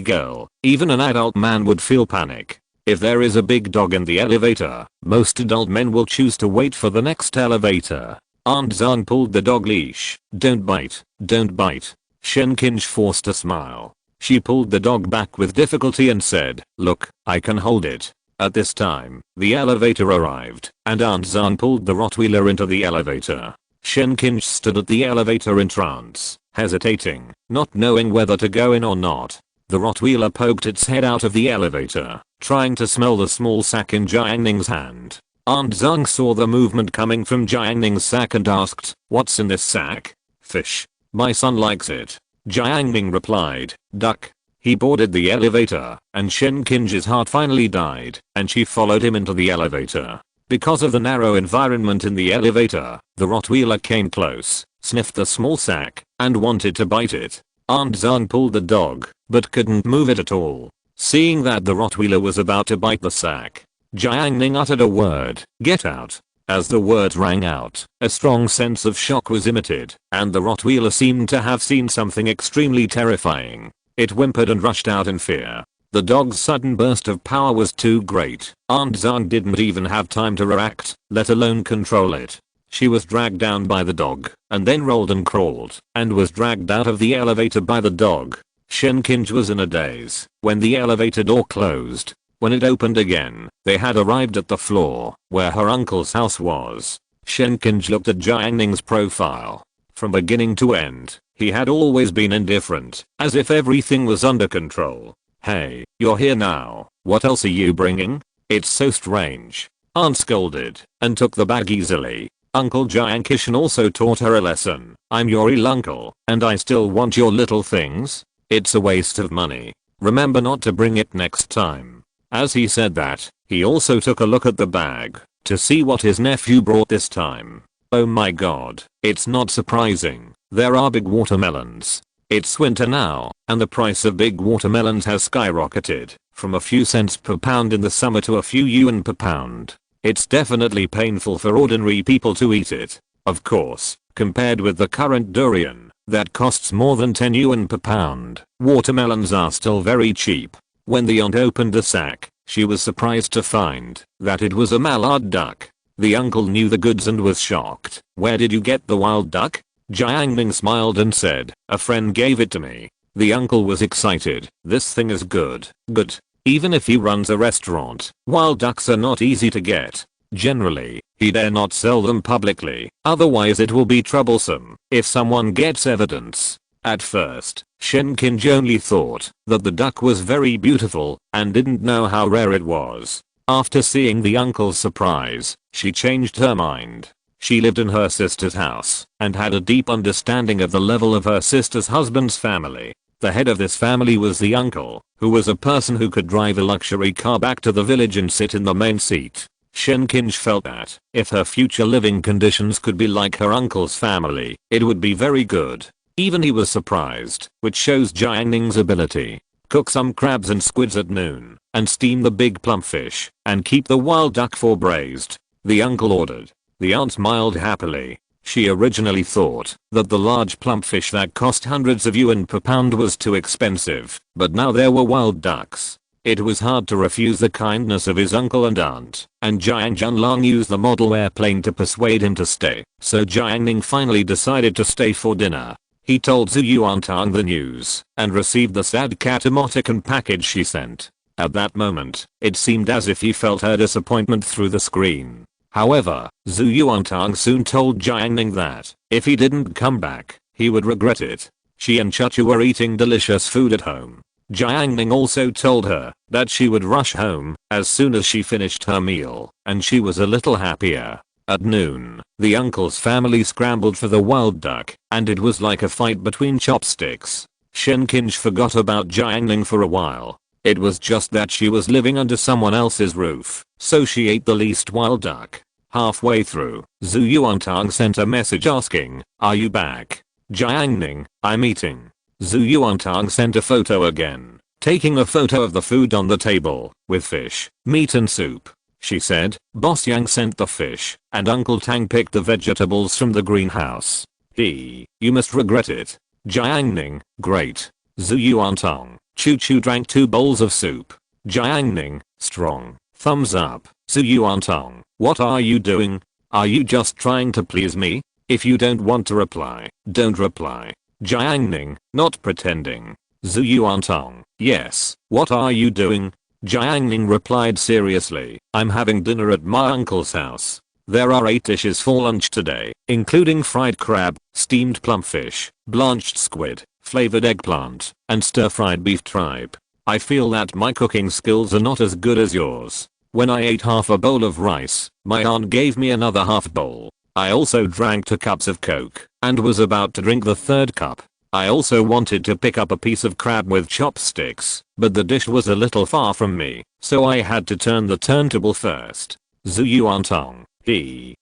girl, even an adult man would feel panic. If there is a big dog in the elevator, most adult men will choose to wait for the next elevator. Aunt Zhang pulled the dog leash. Don't bite, don't bite. Shen Qinj forced a smile. She pulled the dog back with difficulty and said, look, I can hold it. At this time, the elevator arrived, and Aunt Zhang pulled the Rottweiler into the elevator. Shen Qinj stood at the elevator in trance, hesitating, not knowing whether to go in or not. The Rottweiler poked its head out of the elevator, trying to smell the small sack in Jiang Ning's hand. Aunt Zhang saw the movement coming from Jiang Ning's sack and asked, what's in this sack? Fish. My son likes it. Jiang Ning replied, duck. He boarded the elevator, and Shen Qinj's heart finally died, and she followed him into the elevator. Because of the narrow environment in the elevator, the Rottweiler came close, sniffed the small sack, and wanted to bite it. Aunt Zhang pulled the dog, but couldn't move it at all. Seeing that the Rottweiler was about to bite the sack, Jiang Ning uttered a word, get out. As the word rang out, a strong sense of shock was emitted, and the Rottweiler seemed to have seen something extremely terrifying. It whimpered and rushed out in fear. The dog's sudden burst of power was too great. Aunt Zhang didn't even have time to react, let alone control it. She was dragged down by the dog, and then rolled and crawled, and was dragged out of the elevator by the dog. Shen Qinj was in a daze when the elevator door closed. When it opened again, they had arrived at the floor where her uncle's house was. Shen Qinj looked at Jiang Ning's profile. From beginning to end, he had always been indifferent, as if everything was under control. Hey, you're here now, what else are you bringing? It's so strange. Aunt scolded, and took the bag easily. Uncle Jiang Kishan also taught her a lesson. I'm your real uncle, and I still want your little things? It's a waste of money. remember not to bring it next time. As he said that, he also took a look at the bag to see what his nephew brought this time. Oh my god, it's not surprising. There are big watermelons. It's winter now, and the price of big watermelons has skyrocketed from a few cents per pound in the summer to a few yuan per pound. It's definitely painful for ordinary people to eat it. Of course, compared with the current durian, that costs more than 10 yuan per pound, watermelons are still very cheap. When the aunt opened the sack, she was surprised to find that it was a mallard duck. The uncle knew the goods and was shocked. Where did you get the wild duck? Jiang Ning smiled and said, a friend gave it to me. The uncle was excited. This thing is good. Good. Even if he runs a restaurant, wild ducks are not easy to get. Generally, he dare not sell them publicly, otherwise it will be troublesome if someone gets evidence. At first, Shen Qinj only thought that the duck was very beautiful and didn't know how rare it was. After seeing the uncle's surprise, she changed her mind. She lived in her sister's house and had a deep understanding of the level of her sister's husband's family. The head of this family was the uncle, who was a person who could drive a luxury car back to the village and sit in the main seat. Shen Qinj felt that if her future living conditions could be like her uncle's family, it would be very good. Even he was surprised, which shows Jiang Ning's ability. Cook some crabs and squids at noon, and steam the big plumpfish, and keep the wild duck for braised. The uncle ordered. The aunt smiled happily. She originally thought that the large plumpfish that cost hundreds of yuan per pound was too expensive, but now there were wild ducks. It was hard to refuse the kindness of his uncle and aunt, and Jiang Junlang used the model airplane to persuade him to stay, so Jiang Ning finally decided to stay for dinner. He told Zhu Yuantang the news, and received the sad cat emoticon package she sent. At that moment, it seemed as if he felt her disappointment through the screen. However, Zhu Yuantang soon told Jiang Ning that, if he didn't come back, he would regret it. She and Chuchu were eating delicious food at home. Jiang Ning also told her that she would rush home as soon as she finished her meal, and she was a little happier. At noon, the uncle's family scrambled for the wild duck, and it was like a fight between chopsticks. Shen Qinj forgot about Jiang Ning for a while. It was just that she was living under someone else's roof, so she ate the least wild duck. Halfway through, Zhu Yuantang sent a message asking, "Are you back?" Jiang Ning, "I'm eating." Zhu Yuantang sent a photo again, taking a photo of the food on the table, with fish, meat and soup. She said, "Boss Yang sent the fish, and Uncle Tang picked the vegetables from the greenhouse. You must regret it." Jiang Ning, "Great." Zhu Yuantang, "Chu Chu drank 2 bowls of soup." Jiang Ning, "Strong. Thumbs up." Zhu Yuantang, "What are you doing? Are you just trying to please me? If you don't want to reply, don't reply." Jiang Ning, "Not pretending." Zhu Yuantang, "Yes, what are you doing?" Jiang Ning replied seriously, "I'm having dinner at my uncle's house. There are 8 dishes for lunch today, including fried crab, steamed plumpfish, blanched squid, flavored eggplant, and stir-fried beef tripe. I feel that my cooking skills are not as good as yours. When I ate half a bowl of rice, my aunt gave me another half bowl. I also drank 2 cups of Coke, and was about to drink the 3rd cup. I also wanted to pick up a piece of crab with chopsticks, but the dish was a little far from me, so I had to turn the turntable first." Zhu Yuantang,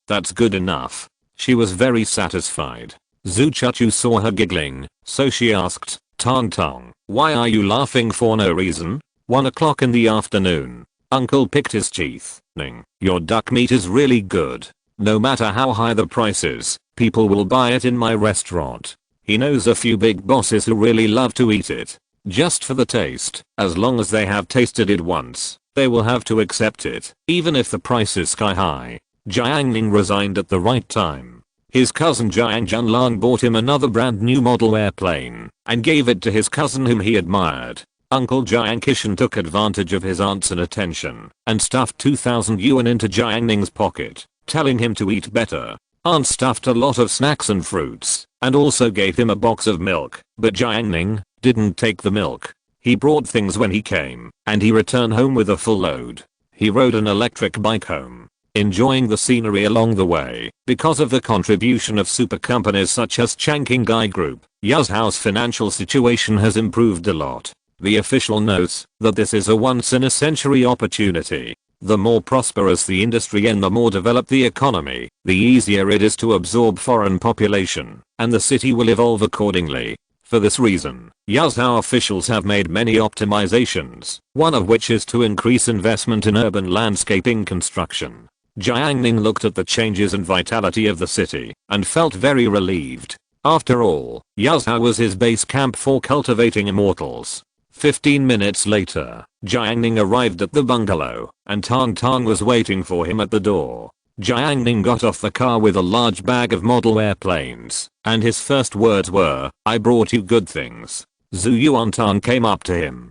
"That's good enough." She was very satisfied. Zhu Chuchu saw her giggling, so she asked, "Tang Tang, why are you laughing for no reason?" 1 o'clock in the afternoon. Uncle picked his teeth. "Ning, your duck meat is really good. No matter how high the price is, people will buy it in my restaurant." He knows a few big bosses who really love to eat it. Just for the taste, as long as they have tasted it once, they will have to accept it, even if the price is sky high. Jiang Ning resigned at the right time. His cousin Jiang Junlang bought him another brand new model airplane, and gave it to his cousin whom he admired. Uncle Jiang Kishan took advantage of his aunt's inattention, and stuffed 2,000 yuan into Jiang Ning's pocket, telling him to eat better. Aunt stuffed a lot of snacks and fruits, and also gave him a box of milk, but Jiang Ning didn't take the milk. He brought things when he came, and he returned home with a full load. He rode an electric bike home, enjoying the scenery along the way. Because of the contribution of super companies such as Changqing Group, Ya's house financial situation has improved a lot. The official notes that this is a once-in-a-century opportunity. The more prosperous the industry and the more developed the economy, the easier it is to absorb foreign population, and the city will evolve accordingly. For this reason, Yazhou officials have made many optimizations, one of which is to increase investment in urban landscaping construction. Jiang Ning looked at the changes and vitality of the city and felt very relieved. After all, Yazhou was his base camp for cultivating immortals. 15 minutes later, Jiang Ning arrived at the bungalow, and Tang Tang was waiting for him at the door. Jiang Ning got off the car with a large bag of model airplanes, and his first words were, "I brought you good things." Zhu Yuantang came up to him.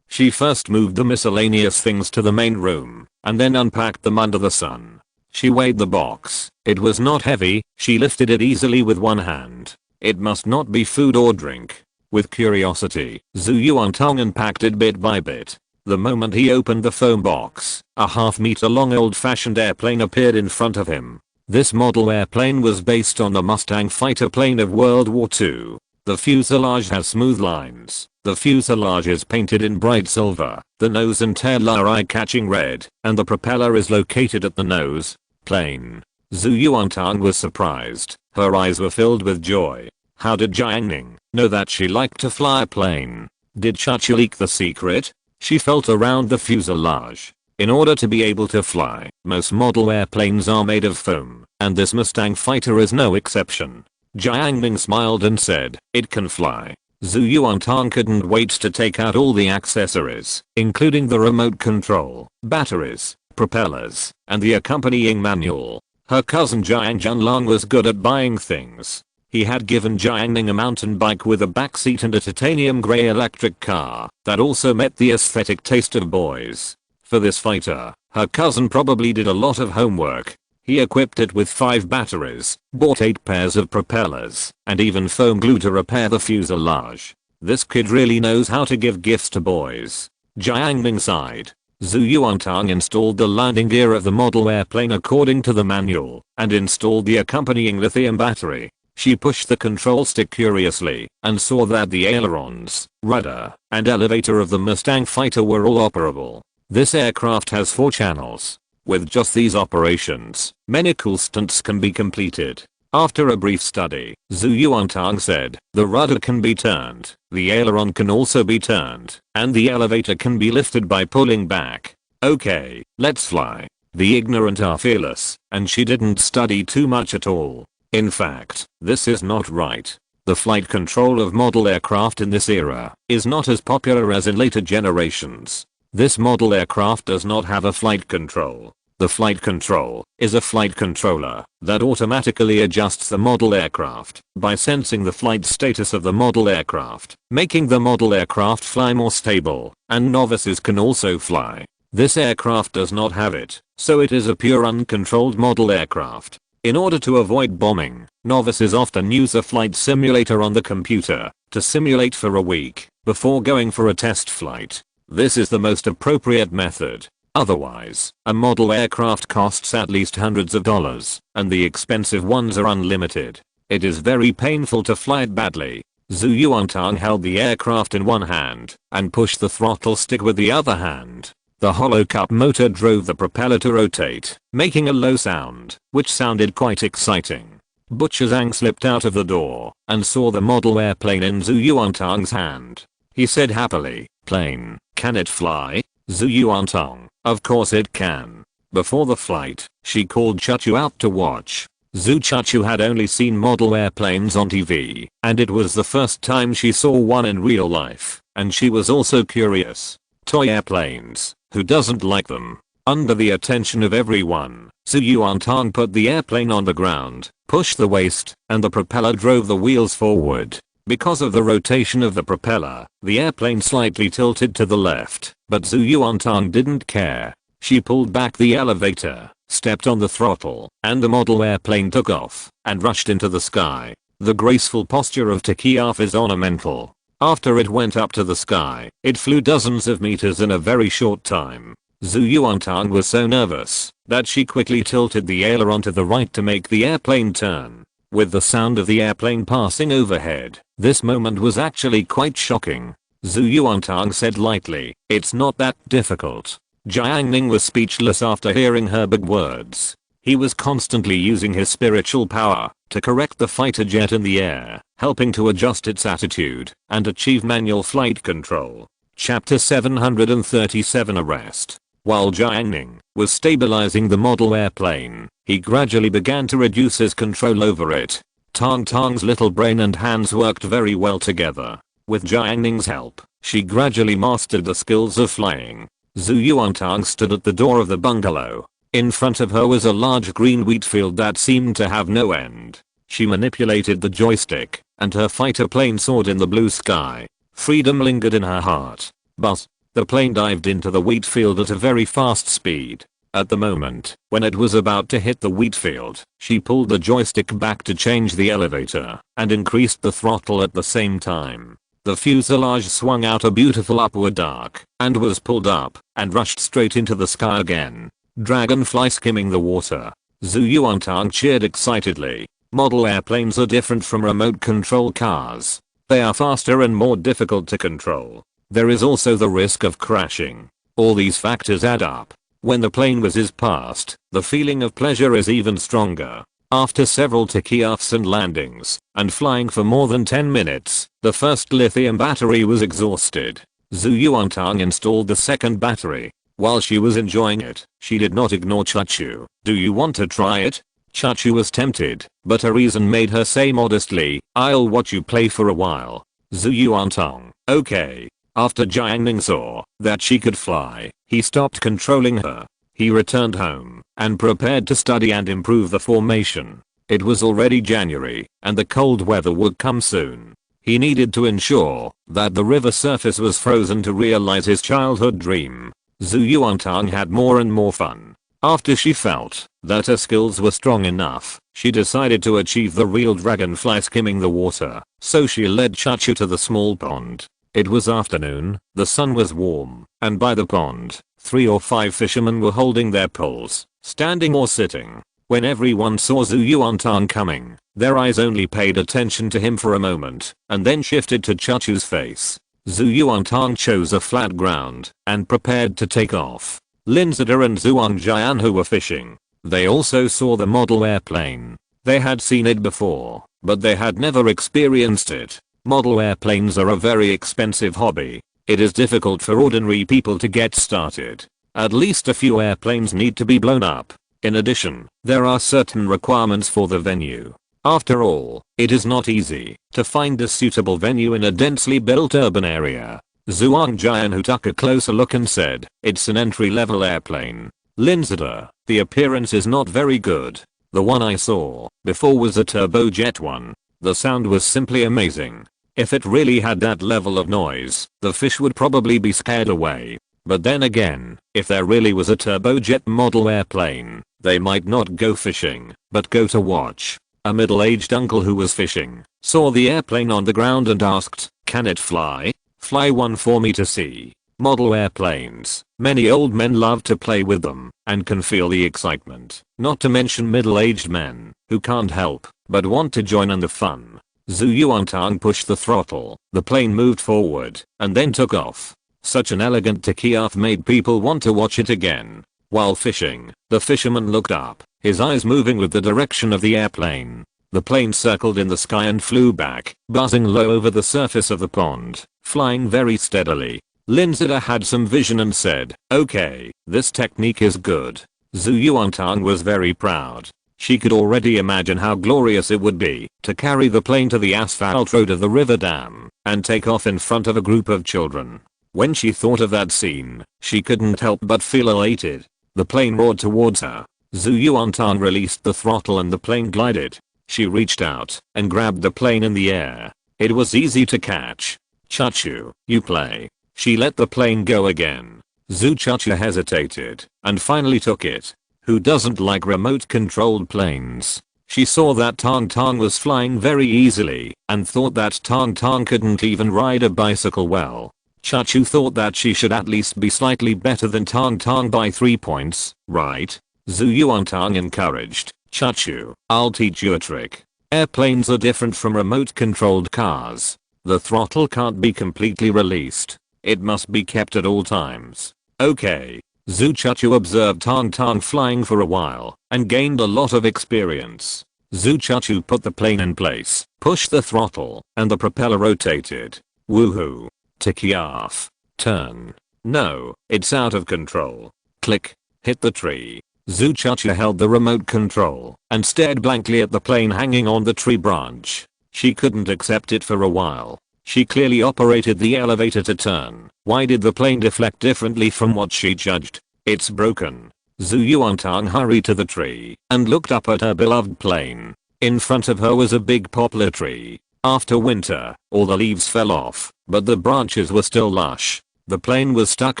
She first moved the miscellaneous things to the main room, and then unpacked them under the sun. She weighed the box. It was not heavy, she lifted it easily with one hand. It must not be food or drink. With curiosity, Zhu Yuantang unpacked it bit by bit. The moment he opened the foam box, a half-meter long old-fashioned airplane appeared in front of him. This model airplane was based on the Mustang fighter plane of World War II. The fuselage has smooth lines. The fuselage is painted in bright silver. The nose and tail are eye-catching red, and the propeller is located at the nose. Plane. Zhu Yuantang was surprised. Her eyes were filled with joy. How did Jiang Ning know that she liked to fly a plane? Did Chachu leak the secret? She felt around the fuselage. In order to be able to fly, most model airplanes are made of foam, and this Mustang fighter is no exception. Jiang Ning smiled and said, "It can fly." Zhu Yuantang couldn't wait to take out all the accessories, including the remote control, batteries, propellers, and the accompanying manual. Her cousin Jiang Junlang was good at buying things. He had given Jiang Ning a mountain bike with a backseat and a titanium grey electric car that also met the aesthetic taste of boys. For this fighter, her cousin probably did a lot of homework. He equipped it with 5 batteries, bought 8 pairs of propellers, and even foam glue to repair the fuselage. This kid really knows how to give gifts to boys. Jiang Ning sighed. Zhu Yuantang installed the landing gear of the model airplane according to the manual, and installed the accompanying lithium battery. She pushed the control stick curiously, and saw that the ailerons, rudder, and elevator of the Mustang fighter were all operable. This aircraft has 4 channels. With just these operations, many cool stunts can be completed. After a brief study, Zhu Yuantang said, "The rudder can be turned, the aileron can also be turned, and the elevator can be lifted by pulling back. Okay, let's fly." The ignorant are fearless, and she didn't study too much at all. In fact, this is not right. The flight control of model aircraft in this era is not as popular as in later generations. This model aircraft does not have a flight control. The flight control is a flight controller that automatically adjusts the model aircraft by sensing the flight status of the model aircraft, making the model aircraft fly more stable, and novices can also fly. This aircraft does not have it, so it is a pure uncontrolled model aircraft. In order to avoid bombing, novices often use a flight simulator on the computer to simulate for a week before going for a test flight. This is the most appropriate method. Otherwise, a model aircraft costs at least hundreds of dollars, and the expensive ones are unlimited. It is very painful to fly it badly. Zhu Yuantang held the aircraft in one hand and pushed the throttle stick with the other hand. The hollow cup motor drove the propeller to rotate, making a low sound, which sounded quite exciting. Butcher Zhang slipped out of the door and saw the model airplane in Zhu Yuantang's hand. He said happily, "Plane, can it fly?" Zhu Yuantang, "Of course it can." Before the flight, she called Chachu out to watch. Zhu Chachu had only seen model airplanes on TV, and it was the first time she saw one in real life, and she was also curious. Toy airplanes, who doesn't like them? Under the attention of everyone, Zhu Yuantang put the airplane on the ground, pushed the waist, and the propeller drove the wheels forward. Because of the rotation of the propeller, the airplane slightly tilted to the left, but Zhu Yuantang didn't care. She pulled back the elevator, stepped on the throttle, and the model airplane took off and rushed into the sky. The graceful posture of takeoff is ornamental. After it went up to the sky, it flew dozens of meters in a very short time. Zhu Yuantang was so nervous that she quickly tilted the aileron to the right to make the airplane turn. With the sound of the airplane passing overhead, this moment was actually quite shocking. Zhu Yuantang said lightly, "It's not that difficult." Jiang Ning was speechless after hearing her big words. He was constantly using his spiritual power to correct the fighter jet in the air, helping to adjust its attitude and achieve manual flight control. Chapter 737 Arrest. While Jiang Ning was stabilizing the model airplane, he gradually began to reduce his control over it. Tang Tang's little brain and hands worked very well together. With Jiang Ning's help, she gradually mastered the skills of flying. Zhu Yuantang stood at the door of the bungalow. In front of her was a large green wheat field that seemed to have no end. She manipulated the joystick, and her fighter plane soared in the blue sky. Freedom lingered in her heart. But the plane dived into the wheat field at a very fast speed. At the moment when it was about to hit the wheat field, she pulled the joystick back to change the elevator and increased the throttle at the same time. The fuselage swung out a beautiful upward arc and was pulled up and rushed straight into the sky again. Dragonfly skimming the water. Zhu Yuantang cheered excitedly. Model airplanes are different from remote control cars. They are faster and more difficult to control. There is also the risk of crashing. All these factors add up. When the plane whizzes past, the feeling of pleasure is even stronger. After several takeoffs and landings, and flying for more than 10 minutes, the first lithium battery was exhausted. Zhu Yuantang installed the second battery. While she was enjoying it, she did not ignore Chachu. "Do you want to try it?" Chachu was tempted, but her reason made her say modestly, "I'll watch you play for a while." Zhu Yuantang, "Okay." After Jiang Ning saw that she could fly, he stopped controlling her. He returned home and prepared to study and improve the formation. It was already January and the cold weather would come soon. He needed to ensure that the river surface was frozen to realize his childhood dream. Zhu Yuantang had more and more fun. After she felt that her skills were strong enough, she decided to achieve the real dragonfly skimming the water, so she led Chachu to the small pond. It was afternoon, the sun was warm, and by the pond, 3 or 5 fishermen were holding their poles, standing or sitting. When everyone saw Zhu Yuantang coming, their eyes only paid attention to him for a moment, and then shifted to Chachu's face. Zhu Yuantang chose a flat ground and prepared to take off. Linzida and Zhuang Jian, who were fishing, they also saw the model airplane. They had seen it before, but they had never experienced it. Model airplanes are a very expensive hobby. It is difficult for ordinary people to get started. At least a few airplanes need to be blown up. In addition, there are certain requirements for the venue. After all, it is not easy to find a suitable venue in a densely built urban area. Zhuang Jian, who took a closer look and said, "It's an entry-level airplane." Linzida, "The appearance is not very good. The one I saw before was a turbojet one. The sound was simply amazing. If it really had that level of noise, the fish would probably be scared away. But then again, if there really was a turbojet model airplane, they might not go fishing, but go to watch." A middle-aged uncle who was fishing saw the airplane on the ground and asked, "Can it fly? Fly one for me to see." Model airplanes. Many old men love to play with them and can feel the excitement, not to mention middle-aged men who can't help but want to join in the fun. Zhu Yuantang pushed the throttle, the plane moved forward, and then took off. Such an elegant takeoff made people want to watch it again. While fishing, the fisherman looked up, his eyes moving with the direction of the airplane. The plane circled in the sky and flew back, buzzing low over the surface of the pond, flying very steadily. Linzida had some vision and said, "Okay, this technique is good." Zhu Yuantang was very proud. She could already imagine how glorious it would be to carry the plane to the asphalt road of the river dam and take off in front of a group of children. When she thought of that scene, she couldn't help but feel elated. The plane roared towards her. Zhu Yuantang released the throttle and the plane glided. She reached out and grabbed the plane in the air. It was easy to catch. "Chachu, you play." She let the plane go again. Zhu Chachu hesitated and finally took it. Who doesn't like remote controlled planes? She saw that Tang Tang was flying very easily and thought that Tang Tang couldn't even ride a bicycle well. Chachu thought that she should at least be slightly better than Tang Tang by 3 points, right? Zhu Yuantang encouraged, "Chachu, I'll teach you a trick. Airplanes are different from remote controlled cars. The throttle can't be completely released. It must be kept at all times. Okay. Zhu Chuchu observed Tang Tang flying for a while and gained a lot of experience. Zhu Chuchu put the plane in place, pushed the throttle, and the propeller rotated. Woohoo. Ticky off. Turn. No, it's out of control. Click. Hit the tree. Zhu Chuchu held the remote control and stared blankly at the plane hanging on the tree branch. She couldn't accept it for a while. She clearly operated the elevator to turn. Why did the plane deflect differently from what she judged? It's broken. Zhu Yuantang hurried to the tree and looked up at her beloved plane. In front of her was a big poplar tree. After winter, all the leaves fell off, but the branches were still lush. The plane was stuck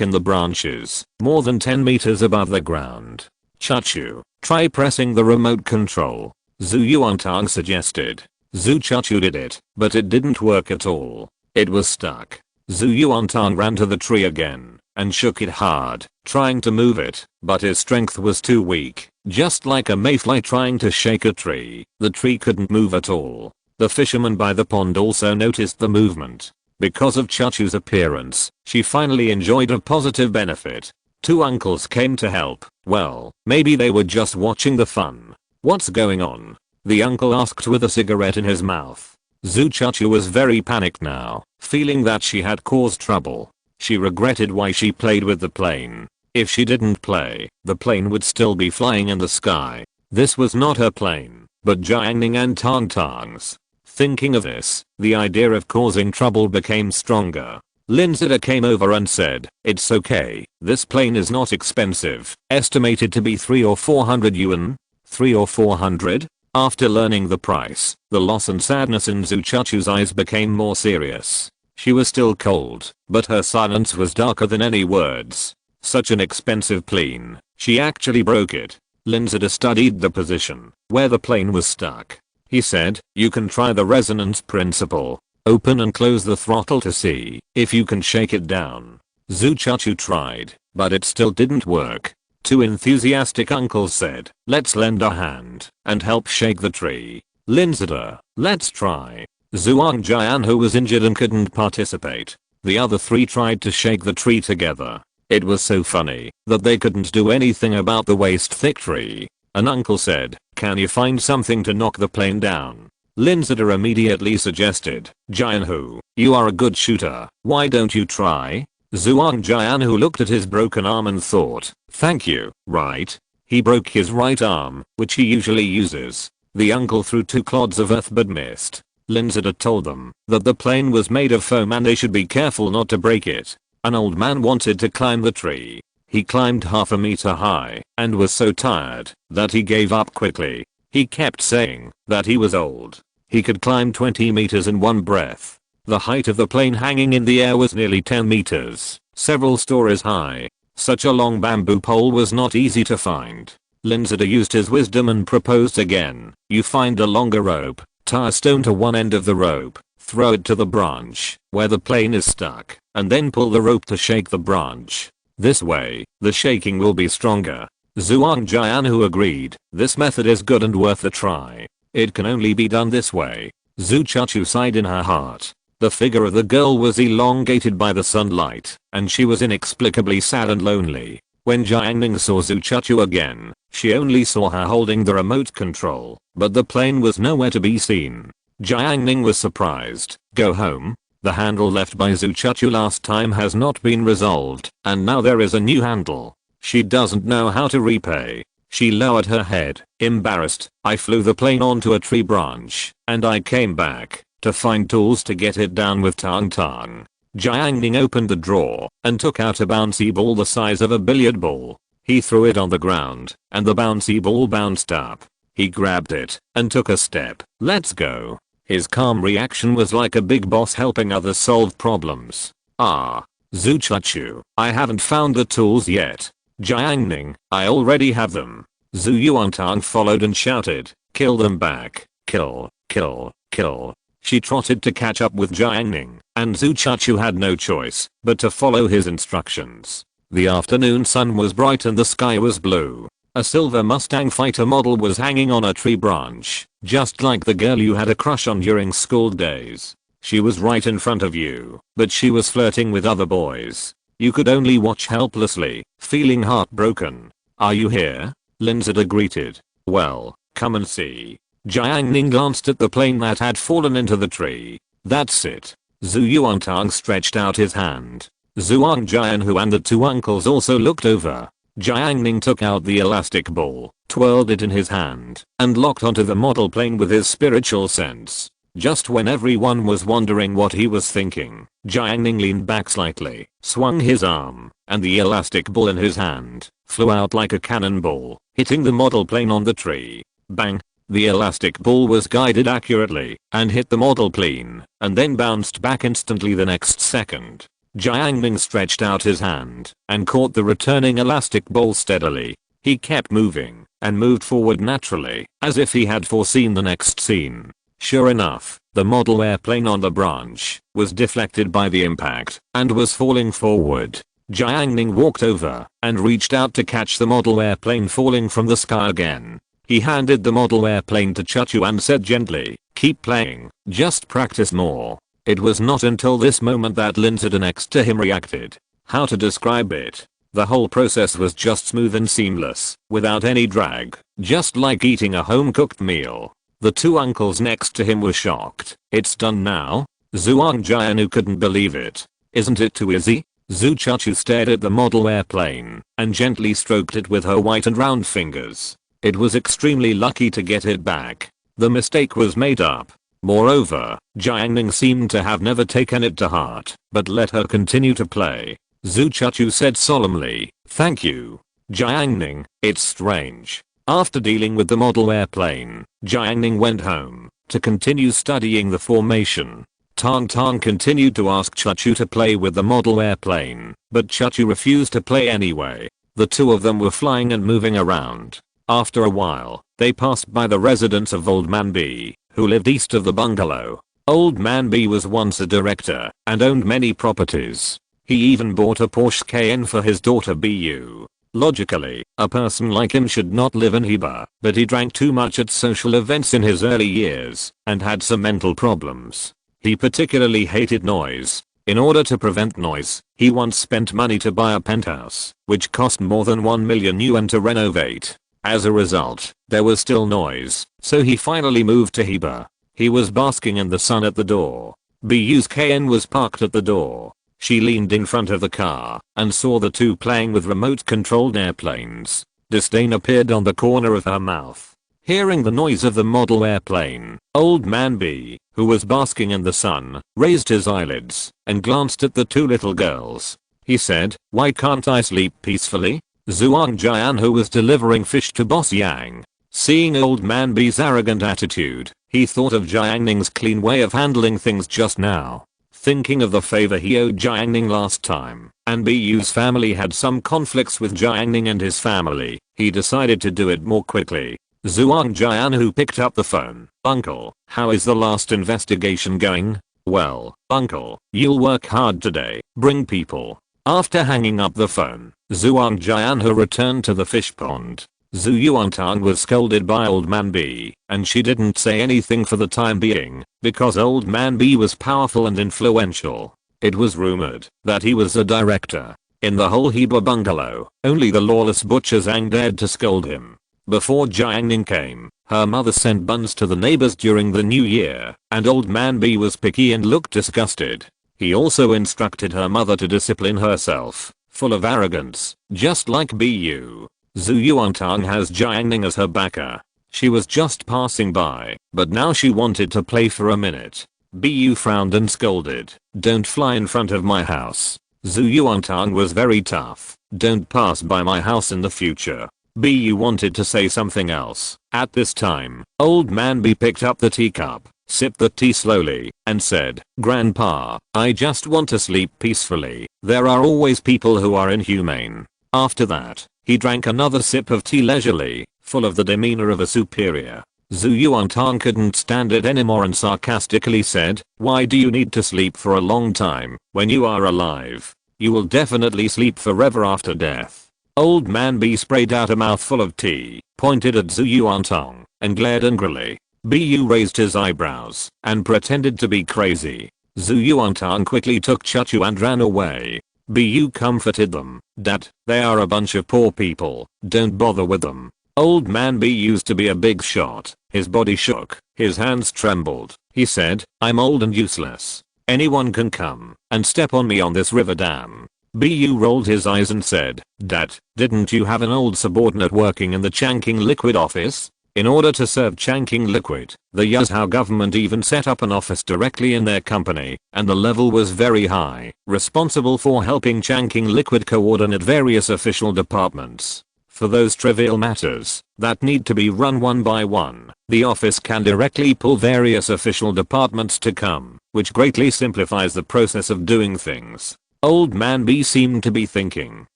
in the branches, more than 10 meters above the ground. Chuchu, try pressing the remote control. Zhu Yuantang suggested. Zhu Chuchu did it, but it didn't work at all. It was stuck. Zhu Yuantang ran to the tree again and shook it hard, trying to move it, but his strength was too weak. Just like a mayfly trying to shake a tree, the tree couldn't move at all. The fisherman by the pond also noticed the movement. Because of Chuchu's appearance, she finally enjoyed a positive benefit. Two uncles came to help. Well, maybe they were just watching the fun. What's going on? The uncle asked with a cigarette in his mouth. Zhu Chuchu was very panicked now, feeling that she had caused trouble. She regretted why she played with the plane. If she didn't play, the plane would still be flying in the sky. This was not her plane, but Jiang Ning and Tang Tang's. Thinking of this, the idea of causing trouble became stronger. Linzida came over and said, "It's okay, this plane is not expensive, estimated to be 3 or 400 yuan. 3 or 400? After learning the price, the loss and sadness in Zhu Chuchu's eyes became more serious. She was still cold, but her silence was darker than any words. Such an expensive plane, she actually broke it. Linzida studied the position where the plane was stuck. He said, "You can try the resonance principle. Open and close the throttle to see if you can shake it down." Zhu Chuchu tried, but it still didn't work. Two enthusiastic uncles said, "Let's lend a hand and help shake the tree." Linzida, "Let's try." Zhuang Jian, who was injured and couldn't participate. The other three tried to shake the tree together. It was so funny that they couldn't do anything about the waist-thick tree. An uncle said, "Can you find something to knock the plane down?" Linzida immediately suggested, "Jianhu, you are a good shooter, why don't you try?" Zhuang Jian, who looked at his broken arm and thought, "Thank you, right?" He broke his right arm, which he usually uses. The uncle threw 2 clods of earth but missed. Linzida told them that the plane was made of foam and they should be careful not to break it. An old man wanted to climb the tree. He climbed half a meter high and was so tired that he gave up quickly. He kept saying that he was old. He could climb 20 meters in one breath. The height of the plane hanging in the air was nearly 10 meters, several stories high. Such a long bamboo pole was not easy to find. Linzida used his wisdom and proposed again. "You find a longer rope, tie a stone to one end of the rope, throw it to the branch where the plane is stuck, and then pull the rope to shake the branch. This way, the shaking will be stronger." Zhuang Jian, who agreed, "This method is good and worth a try. It can only be done this way." Zhu Chuchu sighed in her heart. The figure of the girl was elongated by the sunlight, and she was inexplicably sad and lonely. When Jiang Ning saw Zhu Chuchu again, she only saw her holding the remote control, but the plane was nowhere to be seen. Jiang Ning was surprised. "Go home? The handle left by Zhu Chuchu last time has not been resolved, and now there is a new handle. She doesn't know how to repay." She lowered her head, embarrassed. "I flew the plane onto a tree branch, and I came back to find tools to get it down with Tang Tang." Jiang Ning opened the drawer and took out a bouncy ball the size of a billiard ball. He threw it on the ground, and the bouncy ball bounced up. He grabbed it and took a step. "Let's go." His calm reaction was like a big boss helping others solve problems. "Ah, Zhu Chuchu, I haven't found the tools yet." "Jiang Ning, I already have them." Zhu Yuantang followed and shouted, "Kill them back. Kill, kill, kill." She trotted to catch up with Jiang Ning, and Zhu Chuchu had no choice but to follow his instructions. The afternoon sun was bright and the sky was blue. A silver Mustang fighter model was hanging on a tree branch, just like the girl you had a crush on during school days. She was right in front of you, but she was flirting with other boys. You could only watch helplessly, feeling heartbroken. Are you here? Linzada greeted. Well, come and see. Jiang Ning glanced at the plane that had fallen into the tree. That's it. Zhu Yuantang stretched out his hand. Zhuang Jianhu and the two uncles also looked over. Jiang Ning took out the elastic ball, twirled it in his hand, and locked onto the model plane with his spiritual sense. Just when everyone was wondering what he was thinking, Jiang Ning leaned back slightly, swung his arm, and the elastic ball in his hand flew out like a cannonball, hitting the model plane on the tree. Bang! The elastic ball was guided accurately and hit the model plane, and then bounced back instantly the next second. Jiang Ning stretched out his hand and caught the returning elastic ball steadily. He kept moving and moved forward naturally, as if he had foreseen the next scene. Sure enough, the model airplane on the branch was deflected by the impact and was falling forward. Jiang Ning walked over and reached out to catch the model airplane falling from the sky again. He handed the model airplane to Chachu and said gently, "Keep playing, just practice more." It was not until this moment that Linzada next to him reacted. How to describe it? The whole process was just smooth and seamless, without any drag, just like eating a home-cooked meal. The two uncles next to him were shocked. It's done now? Zhuang Jianhu couldn't believe it. Isn't it too easy? Zhu Chachu stared at the model airplane and gently stroked it with her white and round fingers. It was extremely lucky to get it back. The mistake was made up. Moreover, Jiang Ning seemed to have never taken it to heart, but let her continue to play. Zhu Chachu said solemnly, "Thank you, Jiang Ning." It's strange. After dealing with the model airplane, Jiang Ning went home to continue studying the formation. Tang Tang continued to ask Chachu to play with the model airplane, but Chachu refused to play anyway. The two of them were flying and moving around. After a while, they passed by the residence of Old Man B, who lived east of the bungalow. Old Man B was once a director and owned many properties. He even bought a Porsche Cayenne for his daughter Bu. Logically, a person like him should not live in Heba, but he drank too much at social events in his early years and had some mental problems. He particularly hated noise. In order to prevent noise, he once spent money to buy a penthouse, which cost more than 1 million yuan to renovate. As a result, there was still noise, so he finally moved to Heba. He was basking in the sun at the door. Bu's Cayenne was parked at the door. She leaned in front of the car and saw the two playing with remote-controlled airplanes. Disdain appeared on the corner of her mouth. Hearing the noise of the model airplane, Old Man B, who was basking in the sun, raised his eyelids and glanced at the two little girls. He said, "Why can't I sleep peacefully?" Zhuang Jianhu was delivering fish to Boss Yang. Seeing Old Man B's arrogant attitude, he thought of Jiang Ning's clean way of handling things just now. Thinking of the favor he owed Jiang Ning last time, and Bu's family had some conflicts with Jiang Ning and his family, he decided to do it more quickly. Zhuang Jianhu picked up the phone. "Uncle, how is the last investigation going?" "Well, uncle, you'll work hard today, bring people." After hanging up the phone, Zhuang Jianhu returned to the fish pond. Zhu Yuantang was scolded by Old Man B, and she didn't say anything for the time being, because Old Man B was powerful and influential. It was rumored that he was a director. In the whole Heba bungalow, only the lawless butcher Zhang dared to scold him. Before Jiang Ning came, her mother sent buns to the neighbors during the new year, and Old Man B was picky and looked disgusted. He also instructed her mother to discipline herself, full of arrogance, just like Bu. Zhu Yuantang has Jiang Ning as her backer. She was just passing by, but now she wanted to play for a minute. Bu frowned and scolded, "Don't fly in front of my house." Zhu Yuantang was very tough. "Don't pass by my house in the future." Bu wanted to say something else. At this time, Old Man B picked up the teacup, sipped the tea slowly, and said, "Grandpa, I just want to sleep peacefully. There are always people who are inhumane." After that, he drank another sip of tea leisurely, full of the demeanor of a superior. Zhu Yuantang couldn't stand it anymore and sarcastically said, "Why do you need to sleep for a long time when you are alive? You will definitely sleep forever after death." Old Man B sprayed out a mouthful of tea, pointed at Zhu Yuantang, and glared angrily. Bu raised his eyebrows and pretended to be crazy. Zhu Yuantang quickly took Chachu and ran away. Bu comforted them. Dad, they are a bunch of poor people, don't bother with them. Old man B used to be a big shot. His body shook, his hands trembled. He said, I'm old and useless. Anyone can come and step on me on this river dam. Bu rolled his eyes and said, Dad, didn't you have an old subordinate working in the Changqing Liquid office? In order to serve Changqing Liquid, the Yazhou government even set up an office directly in their company, and the level was very high, responsible for helping Changqing Liquid coordinate various official departments. For those trivial matters that need to be run one by one, the office can directly pull various official departments to come, which greatly simplifies the process of doing things. Old man B seemed to be thinking.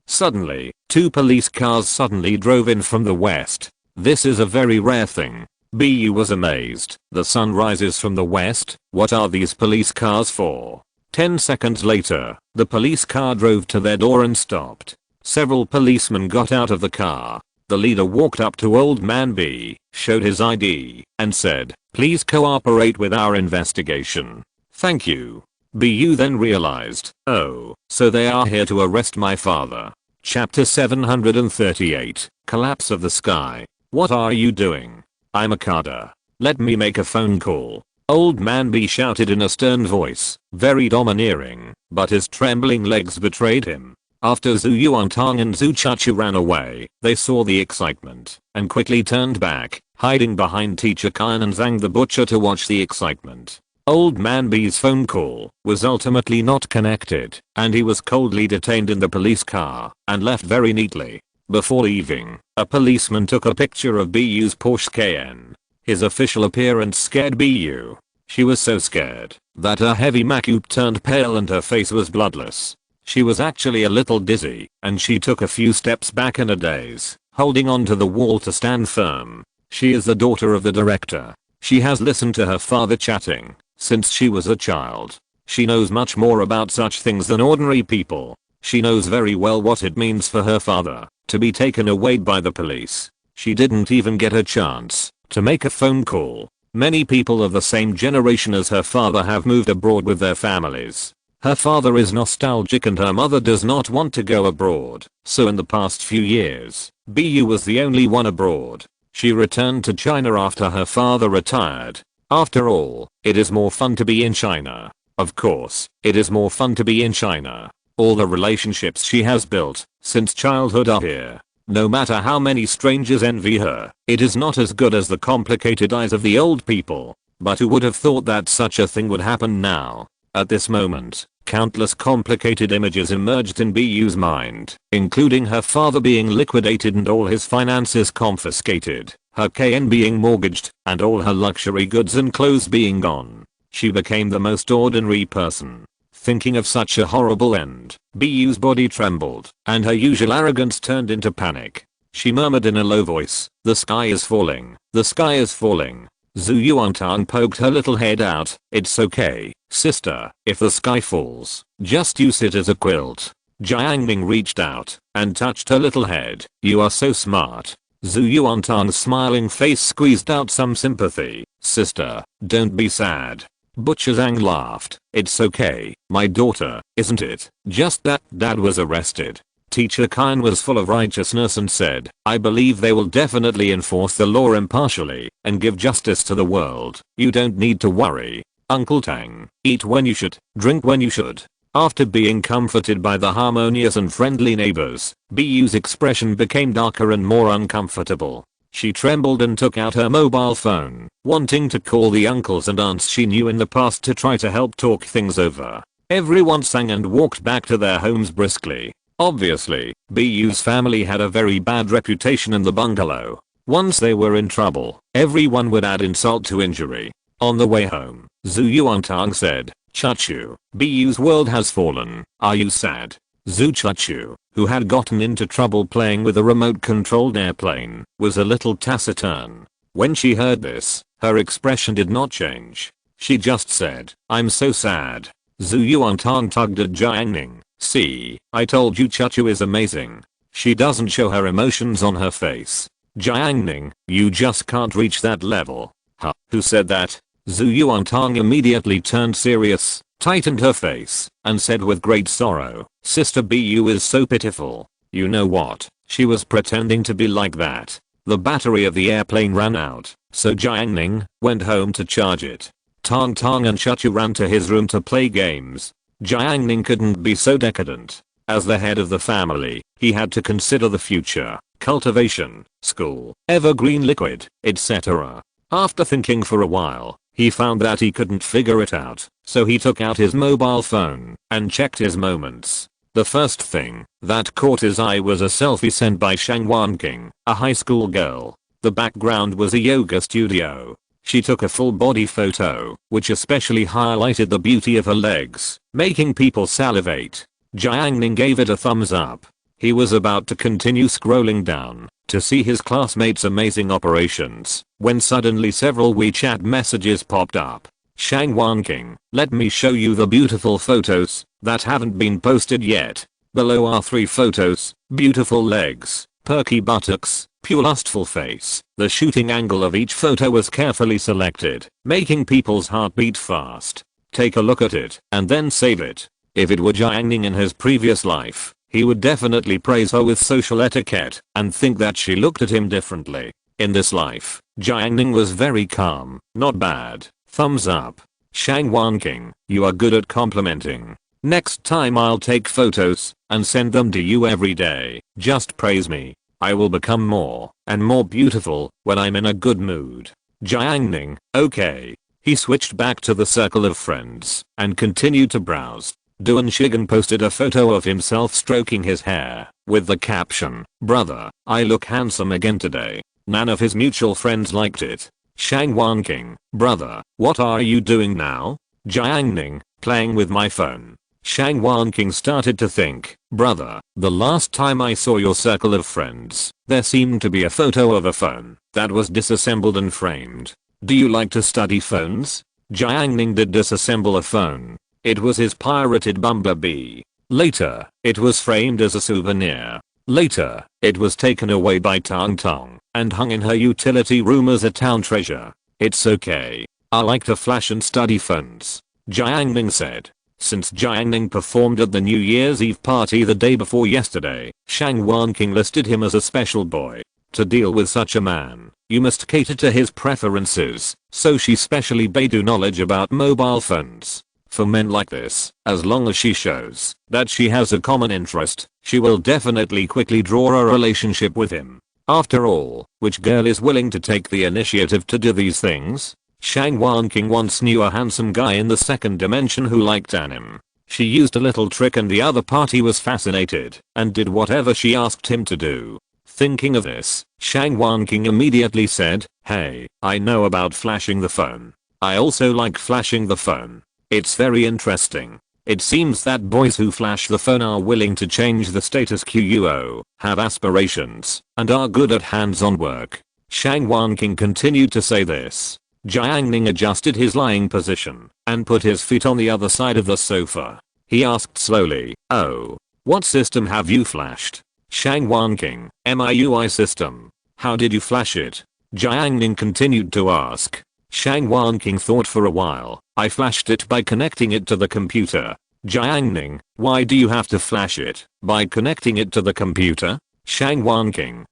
Suddenly, 2 police cars suddenly drove in from the west. This is a very rare thing. Bu was amazed. The sun rises from the west, what are these police cars for? 10 seconds later, the police car drove to their door and stopped. Several policemen got out of the car. The leader walked up to old man B, showed his ID, and said, please cooperate with our investigation. Thank you. Bu then realized, oh, so they are here to arrest my father. Chapter 738, Collapse of the Sky. What are you doing? I'm Akada. Let me make a phone call. Old man B shouted in a stern voice, very domineering, but his trembling legs betrayed him. After Zhu Yuantang and Zhu Chachu ran away, they saw the excitement and quickly turned back, hiding behind Teacher Khan and Zhang the Butcher to watch the excitement. Old man B's phone call was ultimately not connected, and he was coldly detained in the police car and left very neatly. Before leaving, a policeman took a picture of Bu's Porsche Cayenne. His official appearance scared Bu. She was so scared that her heavy makeup turned pale and her face was bloodless. She was actually a little dizzy, and she took a few steps back in a daze, holding onto the wall to stand firm. She is the daughter of the director. She has listened to her father chatting since she was a child. She knows much more about such things than ordinary people. She knows very well what it means for her father to be taken away by the police. She didn't even get a chance to make a phone call. Many people of the same generation as her father have moved abroad with their families. Her father is nostalgic and her mother does not want to go abroad, so in the past few years, Bu was the only one abroad. She returned to China after her father retired. After all, it is more fun to be in China. Of course, it is more fun to be in China. All the relationships she has built since childhood are here. No matter how many strangers envy her, it is not as good as the complicated eyes of the old people. But who would have thought that such a thing would happen now? At this moment, countless complicated images emerged in Bu's mind, including her father being liquidated and all his finances confiscated, her Cayenne being mortgaged, and all her luxury goods and clothes being gone. She became the most ordinary person. Thinking of such a horrible end, Bu's body trembled, and her usual arrogance turned into panic. She murmured in a low voice, the sky is falling, the sky is falling. Zhu Yuantang poked her little head out, it's okay, sister, if the sky falls, just use it as a quilt. Jiang Ning reached out and touched her little head, you are so smart. Zhu Yuantang's smiling face squeezed out some sympathy, sister, don't be sad. Butcher Zhang laughed, it's okay, my daughter, isn't it? Just that dad was arrested. Teacher Khan was full of righteousness and said, I believe they will definitely enforce the law impartially and give justice to the world. You don't need to worry. Uncle Tang, eat when you should, drink when you should. After being comforted by the harmonious and friendly neighbors, Bu's expression became darker and more uncomfortable. She trembled and took out her mobile phone, wanting to call the uncles and aunts she knew in the past to try to help talk things over. Everyone sang and walked back to their homes briskly. Obviously, Bu's family had a very bad reputation in the bungalow. Once they were in trouble, everyone would add insult to injury. On the way home, Zhu Yuantang said, Chachu, Bu's world has fallen, are you sad? Zhu Chachu, who had gotten into trouble playing with a remote-controlled airplane, was a little taciturn. When she heard this, her expression did not change. She just said, I'm so sad. Zhu Yuantang tugged at Jiang Ning. See, I told you Chachu is amazing. She doesn't show her emotions on her face. Jiang Ning, you just can't reach that level. Huh, who said that? Zhu Yuantang immediately turned serious, tightened her face, and said with great sorrow, Sister Bu is so pitiful. You know what? She was pretending to be like that. The battery of the airplane ran out, so Jiang Ning went home to charge it. Tang Tang and Chuchu ran to his room to play games. Jiang Ning couldn't be so decadent. As the head of the family, he had to consider the future, cultivation, school, evergreen liquid, etc. After thinking for a while, he found that he couldn't figure it out, so he took out his mobile phone and checked his moments. The first thing that caught his eye was a selfie sent by Shang Wanqing, a high school girl. The background was a yoga studio. She took a full body photo, which especially highlighted the beauty of her legs, making people salivate. Jiang Ning gave it a thumbs up. He was about to continue scrolling down to see his classmates' amazing operations when suddenly several WeChat messages popped up. Shang Wanqing, let me show you the beautiful photos that haven't been posted yet. Below are 3 photos, beautiful legs, perky buttocks, pure lustful face. The shooting angle of each photo was carefully selected, making people's heart beat fast. Take a look at it and then save it. If it were Jiang Ning in his previous life, he would definitely praise her with social etiquette and think that she looked at him differently. In this life, Jiang Ning was very calm, not bad. Thumbs up. Shang Wanqing, you are good at complimenting. Next time I'll take photos and send them to you every day. Just praise me. I will become more and more beautiful when I'm in a good mood. Jiang Ning, okay. He switched back to the circle of friends and continued to browse. Duan Shigen posted a photo of himself stroking his hair with the caption, "Brother, I look handsome again today." None of his mutual friends liked it. Shang Wanqing, brother, what are you doing now? Jiang Ning, playing with my phone. Shang Wanqing started to think, brother, the last time I saw your circle of friends, there seemed to be a photo of a phone that was disassembled and framed. Do you like to study phones? Jiang Ning did disassemble a phone. It was his pirated Bumblebee. Later, it was framed as a souvenir. Later, it was taken away by Tang Tang and hung in her utility room as a town treasure. It's okay. I like to flash and study phones. Jiang Ning said. Since Jiang Ning performed at the New Year's Eve party the day before yesterday, Shang Wanqing listed him as a special boy. To deal with such a man, you must cater to his preferences, so she specially Baidu knowledge about mobile phones. For men like this, as long as she shows that she has a common interest, she will definitely quickly draw a relationship with him. After all, which girl is willing to take the initiative to do these things? Shang Wanqing once knew a handsome guy in the second dimension who liked anime. She used a little trick and the other party was fascinated and did whatever she asked him to do. Thinking of this, Shang Wanqing immediately said, hey, I know about flashing the phone. I also like flashing the phone. It's very interesting. It seems that boys who flash the phone are willing to change the status quo, have aspirations, and are good at hands-on work. Shang Wanqing continued to say this. Jiang Ning adjusted his lying position and put his feet on the other side of the sofa. He asked slowly, oh, what system have you flashed? Shang Wanqing, MIUI system. How did you flash it? Jiang Ning continued to ask. Shang Wanqing thought for a while. I flashed it by connecting it to the computer. Jiang Ning, why do you have to flash it? By connecting it to the computer? Shang Wanqing,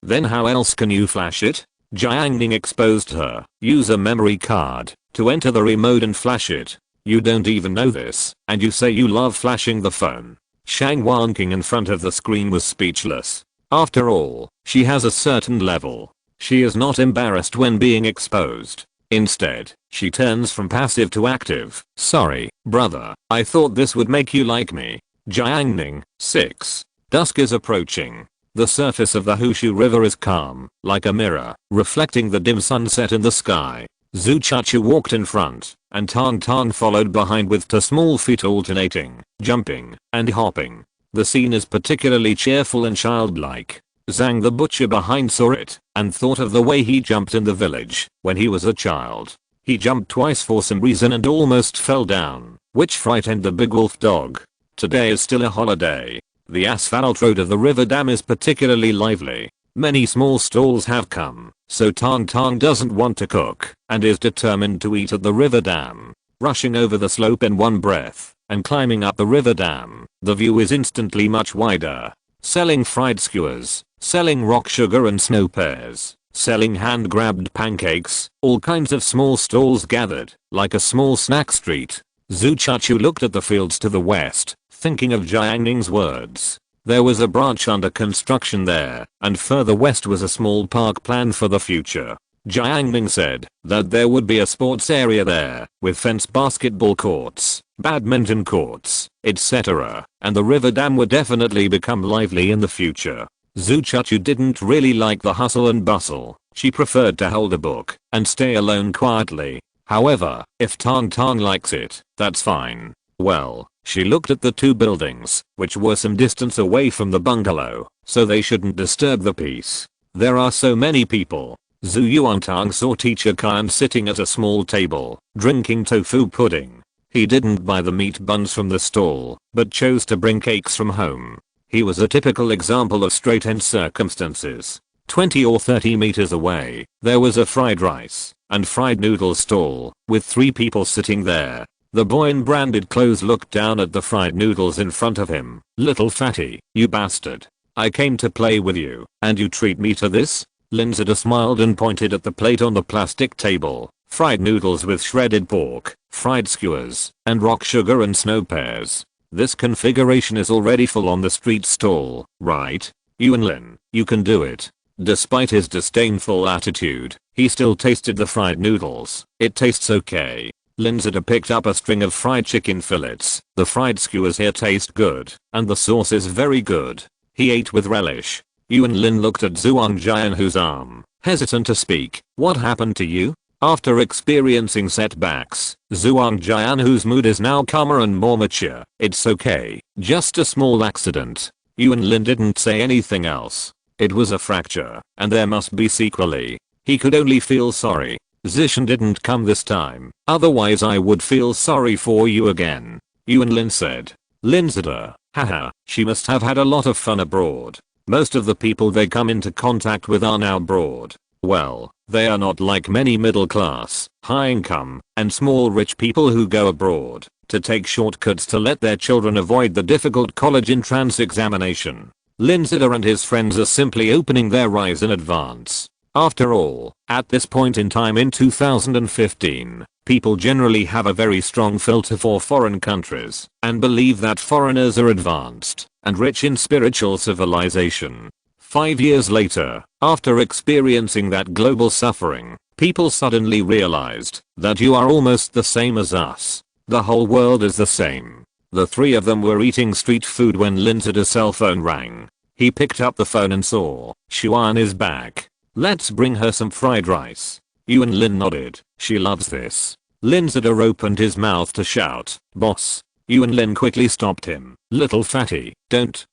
then how else can you flash it? Jiang Ning exposed her. Use a memory card to enter the remote and flash it. You don't even know this, and you say you love flashing the phone. Shang Wanqing in front of the screen was speechless. After all, she has a certain level. She is not embarrassed when being exposed. Instead, she turns from passive to active. Sorry, brother, I thought this would make you like me. Jiang Ning, 6. Dusk is approaching. The surface of the Hushu River is calm, like a mirror, reflecting the dim sunset in the sky. Zhu Chuchu walked in front, and Tang Tang followed behind with two small feet alternating, jumping, and hopping. The scene is particularly cheerful and childlike. Zhang the butcher behind saw it, and thought of the way he jumped in the village when he was a child. He jumped twice for some reason and almost fell down, which frightened the big wolf dog. Today is still a holiday. The asphalt road of the river dam is particularly lively. Many small stalls have come, so Tang Tang doesn't want to cook and is determined to eat at the river dam. Rushing over the slope in one breath and climbing up the river dam, the view is instantly much wider. Selling fried skewers, selling rock sugar and snow pears, selling hand-grabbed pancakes, all kinds of small stalls gathered, like a small snack street. Zhu Chuchu looked at the fields to the west, thinking of Jiang Ning's words. There was a branch under construction there, and further west was a small park planned for the future. Jiang Ning said that there would be a sports area there, with fenced basketball courts, badminton courts, etc., and the river dam would definitely become lively in the future. Zhu Chuchu didn't really like the hustle and bustle. She preferred to hold a book and stay alone quietly. However, if Tang Tang likes it, that's fine. Well, she looked at the two buildings, which were some distance away from the bungalow, so they shouldn't disturb the peace. There are so many people. Zhu Yuantang saw Teacher Kyan sitting at a small table, drinking tofu pudding. He didn't buy the meat buns from the stall, but chose to bring cakes from home. He was a typical example of straight-end circumstances. 20 or 30 meters away, there was a fried rice and fried noodle stall, with 3 people sitting there. The boy in branded clothes looked down at the fried noodles in front of him. "Little fatty, you bastard. I came to play with you, and you treat me to this?" Linzada smiled and pointed at the plate on the plastic table. Fried noodles with shredded pork, fried skewers, and rock sugar and snow pears. This configuration is already full on the street stall, right? Yuanlin, you can do it. Despite his disdainful attitude, he still tasted the fried noodles. "It tastes okay." Linzada picked up a string of fried chicken fillets. "The fried skewers here taste good, and the sauce is very good." He ate with relish. Yuanlin looked at Zhuang Jian, whose arm, hesitant to speak. "What happened to you?" After experiencing setbacks, Zhuang Jian, whose mood is now calmer and more mature. "It's okay, just a small accident." Yuanlin didn't say anything else. It was a fracture, and there must be sequelae. He could only feel sorry. "Zishan didn't come this time, otherwise I would feel sorry for you again," Yuanlin said. Linzada, haha, she must have had a lot of fun abroad. Most of the people they come into contact with are now abroad. Well, they are not like many middle class, high income, and small rich people who go abroad to take shortcuts to let their children avoid the difficult college entrance examination. Linzada and his friends are simply opening their eyes in advance. After all, at this point in time in 2015, people generally have a very strong filter for foreign countries and believe that foreigners are advanced and rich in spiritual civilization. 5 years later, after experiencing that global suffering, people suddenly realized that you are almost the same as us. The whole world is the same. The 3 of them were eating street food when Linzada's cell phone rang. He picked up the phone and saw Xuan is back. "Let's bring her some fried rice." Yuanlin nodded. "She loves this." Linzada opened his mouth to shout, "Boss." Yuanlin quickly stopped him. "Little fatty, don't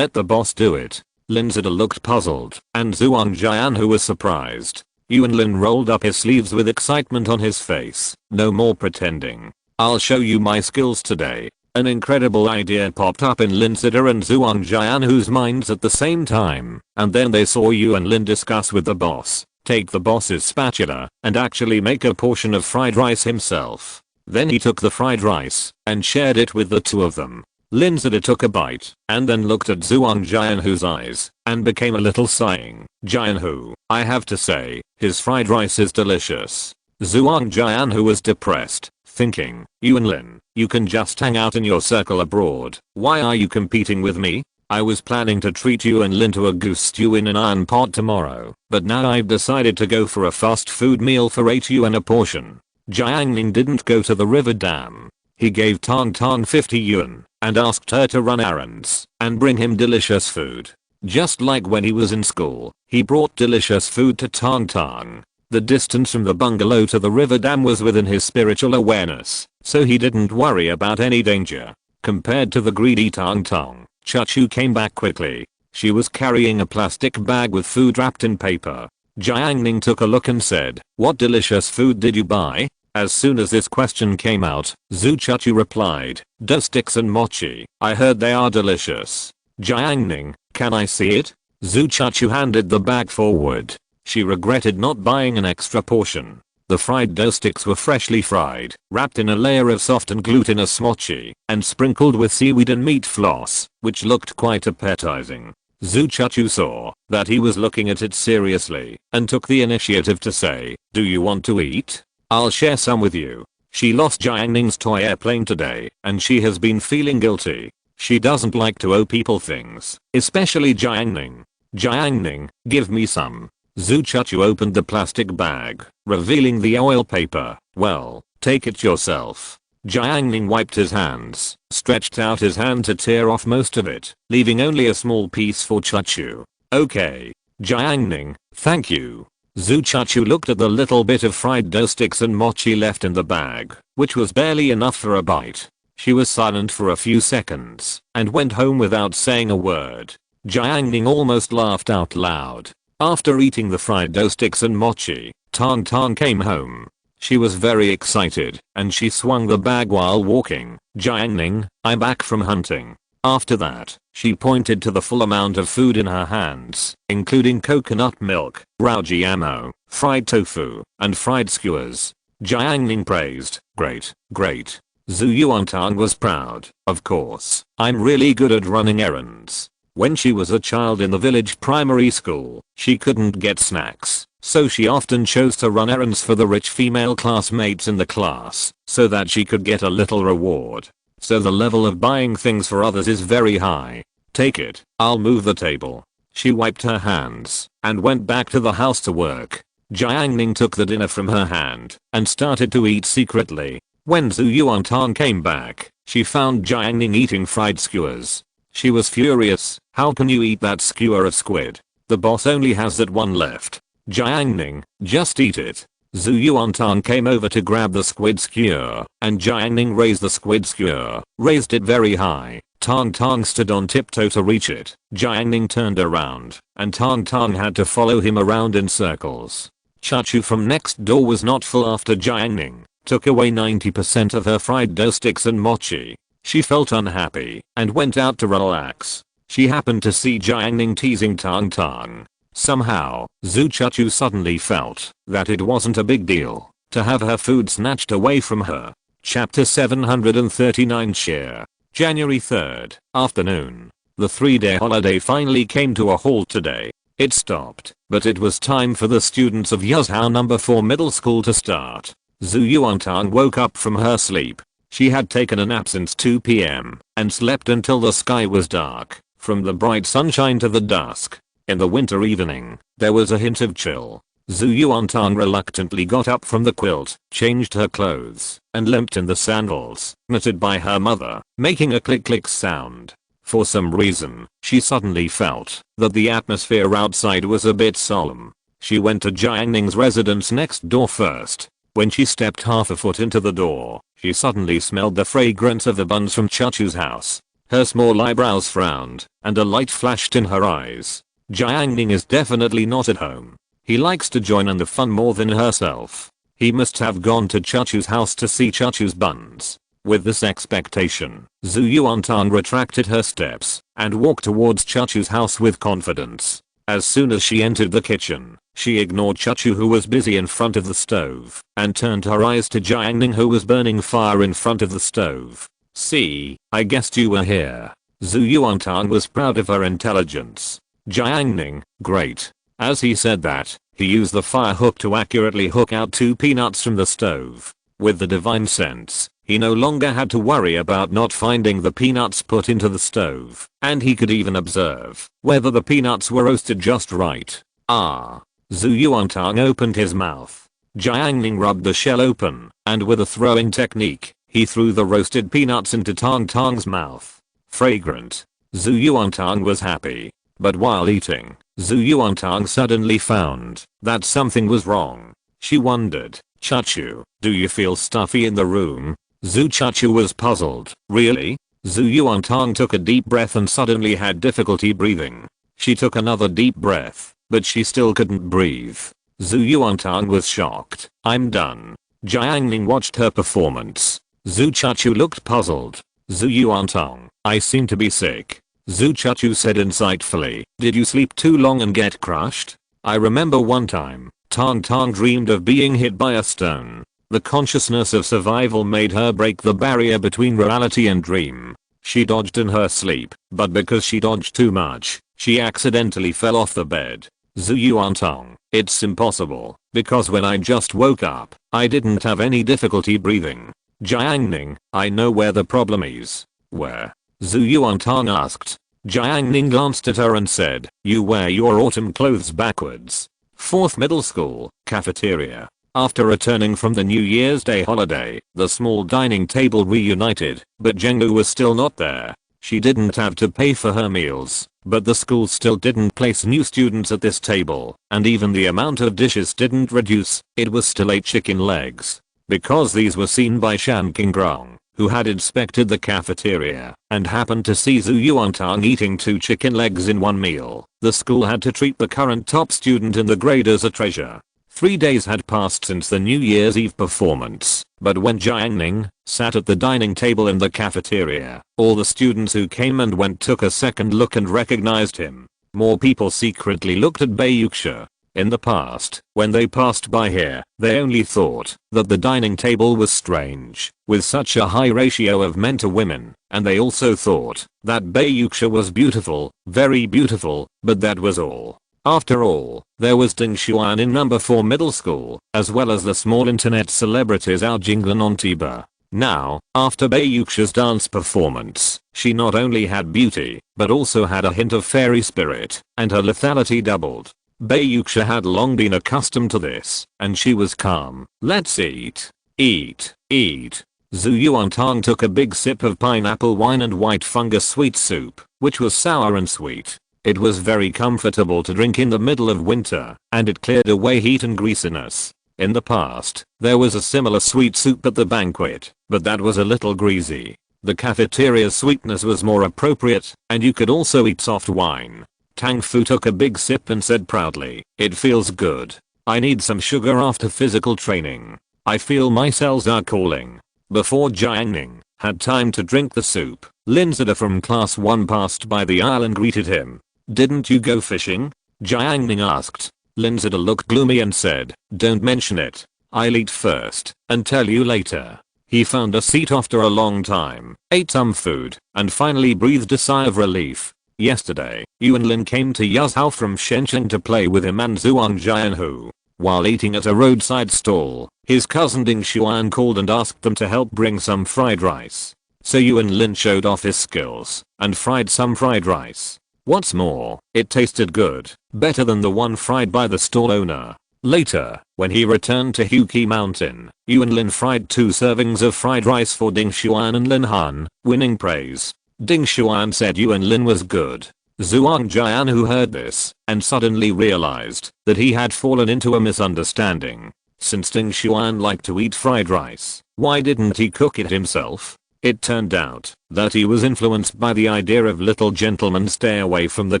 let the boss do it." Linzada looked puzzled, and Zhuang Jian, who was surprised. Yuanlin rolled up his sleeves with excitement on his face. "No more pretending. I'll show you my skills today." An incredible idea popped up in Linzada and Zhuang Jian, whose minds at the same time, and then they saw Yuanlin discuss with the boss, take the boss's spatula, and actually make a portion of fried rice himself. Then he took the fried rice and shared it with the 2 of them. Linzada took a bite and then looked at Zhuang Jian, whose eyes and became a little sighing. "Jian who, I have to say, his fried rice is delicious." Zhuang Jian, who was depressed, thinking, "Yuanlin, you can just hang out in your circle abroad. Why are you competing with me? I was planning to treat Yuanlin to a goose stew in an iron pot tomorrow, but now I've decided to go for a fast food meal for 8 yuan a portion." Jiang Ning didn't go to the river dam. He gave Tang Tang 50 yuan and asked her to run errands and bring him delicious food. Just like when he was in school, he brought delicious food to Tang Tang. The distance from the bungalow to the river dam was within his spiritual awareness, so he didn't worry about any danger. Compared to the greedy Tang Tang, Chuchu came back quickly. She was carrying a plastic bag with food wrapped in paper. Jiang Ning took a look and said, "What delicious food did you buy?" As soon as this question came out, Zhu Chuchu replied, "Dough sticks and mochi. I heard they are delicious." Jiang Ning, "Can I see it?" Zhu Chuchu handed the bag forward. She regretted not buying an extra portion. The fried dough sticks were freshly fried, wrapped in a layer of soft and glutinous mochi, and sprinkled with seaweed and meat floss, which looked quite appetizing. Zhu Chuchu saw that he was looking at it seriously and took the initiative to say, "Do you want to eat? I'll share some with you." She lost Jiang Ning's toy airplane today and she has been feeling guilty. She doesn't like to owe people things, especially Jiang Ning. "Jiang Ning, give me some." Zhu Chuchu opened the plastic bag, revealing the oil paper. "Well, take it yourself." Jiang Ning wiped his hands, stretched out his hand to tear off most of it, leaving only a small piece for Chuchu. "Okay. Jiang Ning, thank you." Zhu Chuchu looked at the little bit of fried dough sticks and mochi left in the bag, which was barely enough for a bite. She was silent for a few seconds, and went home without saying a word. Jiang Ning almost laughed out loud. After eating the fried dough sticks and mochi, Tang Tang came home. She was very excited, and she swung the bag while walking. "Jiang Ning, I'm back from hunting." After that, she pointed to the full amount of food in her hands, including coconut milk, rauji ammo, fried tofu, and fried skewers. Jiang Ning praised, "Great, great." Zhu Yuantang was proud. "Of course, I'm really good at running errands." When she was a child in the village primary school, she couldn't get snacks, so she often chose to run errands for the rich female classmates in the class, so that she could get a little reward. So the level of buying things for others is very high. "Take it, I'll move the table." She wiped her hands and went back to the house to work. Jiang Ning took the dinner from her hand and started to eat secretly. When Zhu Yuantang came back, she found Jiang Ning eating fried skewers. She was furious. "How can you eat that skewer of squid? The boss only has that one left." "Jiang Ning, just eat it." Zhu Yuantang came over to grab the squid skewer, and Jiang Ning raised the squid skewer, raised it very high. Tang Tang stood on tiptoe to reach it. Jiang Ning turned around, and Tang Tang had to follow him around in circles. Chuchu from next door was not full after Jiang Ning took away 90% of her fried dough sticks and mochi. She felt unhappy and went out to relax. She happened to see Jiang Ning teasing Tang Tang. Somehow, Zhu Chuchu suddenly felt that it wasn't a big deal to have her food snatched away from her. Chapter 739 Share. January 3rd, afternoon. The 3-day holiday finally came to a halt today. It stopped, but it was time for the students of Yuzhou No. 4 middle school to start. Zhu Yuantang woke up from her sleep. She had taken a nap since 2 p.m. and slept until the sky was dark, from the bright sunshine to the dusk. In the winter evening, there was a hint of chill. Zhu Yuantang reluctantly got up from the quilt, changed her clothes, and limped in the sandals knitted by her mother, making a click-click sound. For some reason, she suddenly felt that the atmosphere outside was a bit solemn. She went to Jiang Ning's residence next door first. When she stepped half a foot into the door, she suddenly smelled the fragrance of the buns from Chuchu's house. Her small eyebrows frowned, and a light flashed in her eyes. Jiang Ning is definitely not at home. He likes to join in the fun more than herself. He must have gone to Chuchu's house to see Chuchu's buns. With this expectation, Zhu Yuantang retracted her steps and walked towards Chuchu's house with confidence. As soon as she entered the kitchen, she ignored Chuchu who was busy in front of the stove and turned her eyes to Jiang Ning who was burning fire in front of the stove. "See, I guessed you were here." Zhu Yuantang was proud of her intelligence. Jiang Ning, great. As he said that, he used the fire hook to accurately hook out 2 peanuts from the stove. With the divine sense, he no longer had to worry about not finding the peanuts put into the stove, and he could even observe whether the peanuts were roasted just right. Ah. Zhu Yuantang opened his mouth. Jiang Ning rubbed the shell open, and with a throwing technique, he threw the roasted peanuts into Tang Tang's mouth. Fragrant. Zhu Yuantang was happy. But while eating, Zhu Yuantang suddenly found that something was wrong. She wondered, "Chuchu, do you feel stuffy in the room?" Zhu Chuchu was puzzled. "Really?" Zhu Yuantang took a deep breath and suddenly had difficulty breathing. She took another deep breath, but she still couldn't breathe. Zhu Yuantang was shocked. "I'm done." Jiang Ning watched her performance. Zhu Chuchu looked puzzled. "Zhu Yuantang, I seem to be sick." Zhu Chuchu said insightfully, "Did you sleep too long and get crushed?" I remember one time, Tang Tang dreamed of being hit by a stone. The consciousness of survival made her break the barrier between reality and dream. She dodged in her sleep, but because she dodged too much, she accidentally fell off the bed. Zuyuantong, it's impossible, because when I just woke up, I didn't have any difficulty breathing. Jiang Ning, I know where the problem is. Where? Zuyuantong asked. Jiang Ning glanced at her and said, you wear your autumn clothes backwards. 4th middle school, cafeteria. After returning from the New Year's Day holiday, the small dining table reunited, but Zhenglu was still not there. She didn't have to pay for her meals, but the school still didn't place new students at this table, and even the amount of dishes didn't reduce, it was still 8 chicken legs. Because these were seen by Shan Qingrong, who had inspected the cafeteria, and happened to see Zhu Yuantang eating 2 chicken legs in one meal, the school had to treat the current top student in the grade as a treasure. 3 days had passed since the New Year's Eve performance, but when Jiang Ning sat at the dining table in the cafeteria, all the students who came and went took a second look and recognized him. More people secretly looked at Bei Yuxia. In the past, when they passed by here, they only thought that the dining table was strange, with such a high ratio of men to women, and they also thought that Bei Yuxia was beautiful, very beautiful, but that was all. After all, there was Ding Xuan in number 4 middle school, as well as the small internet celebrities Ao Jinglan on Tiba. Now, after Bei Yuxia's dance performance, she not only had beauty, but also had a hint of fairy spirit, and her lethality doubled. Bei Yuxia had long been accustomed to this, and she was calm. Let's eat. Eat. Eat. Zhu Yuantang took a big sip of pineapple wine and white fungus sweet soup, which was sour and sweet. It was very comfortable to drink in the middle of winter, and it cleared away heat and greasiness. In the past, there was a similar sweet soup at the banquet, but that was a little greasy. The cafeteria's sweetness was more appropriate, and you could also eat soft wine. Tang Fu took a big sip and said proudly, it feels good. I need some sugar after physical training. I feel my cells are calling. Before Jiang Ning had time to drink the soup, Lin Zida from class 1 passed by the aisle and greeted him. Didn't you go fishing? Jiang Ning asked. Lin Zida looked gloomy and said, don't mention it. I'll eat first and tell you later. He found a seat after a long time, ate some food, and finally breathed a sigh of relief. Yesterday, Yuan Lin came to Yazhao from Shenzhen to play with him and Zhuang Jianhu. While eating at a roadside stall, his cousin Ding Xuan called and asked them to help bring some fried rice. So Yuan Lin showed off his skills and fried some fried rice. What's more, it tasted good, better than the one fried by the stall owner. Later, when he returned to Huqi Mountain, Yuan Lin fried 2 servings of fried rice for Ding Xuan and Lin Han, winning praise. Ding Xuan said Yuan Lin was good. Zhuang Jianhu heard this and suddenly realized that he had fallen into a misunderstanding. Since Ding Xuan liked to eat fried rice, why didn't he cook it himself? It turned out that he was influenced by the idea of little gentlemen stay away from the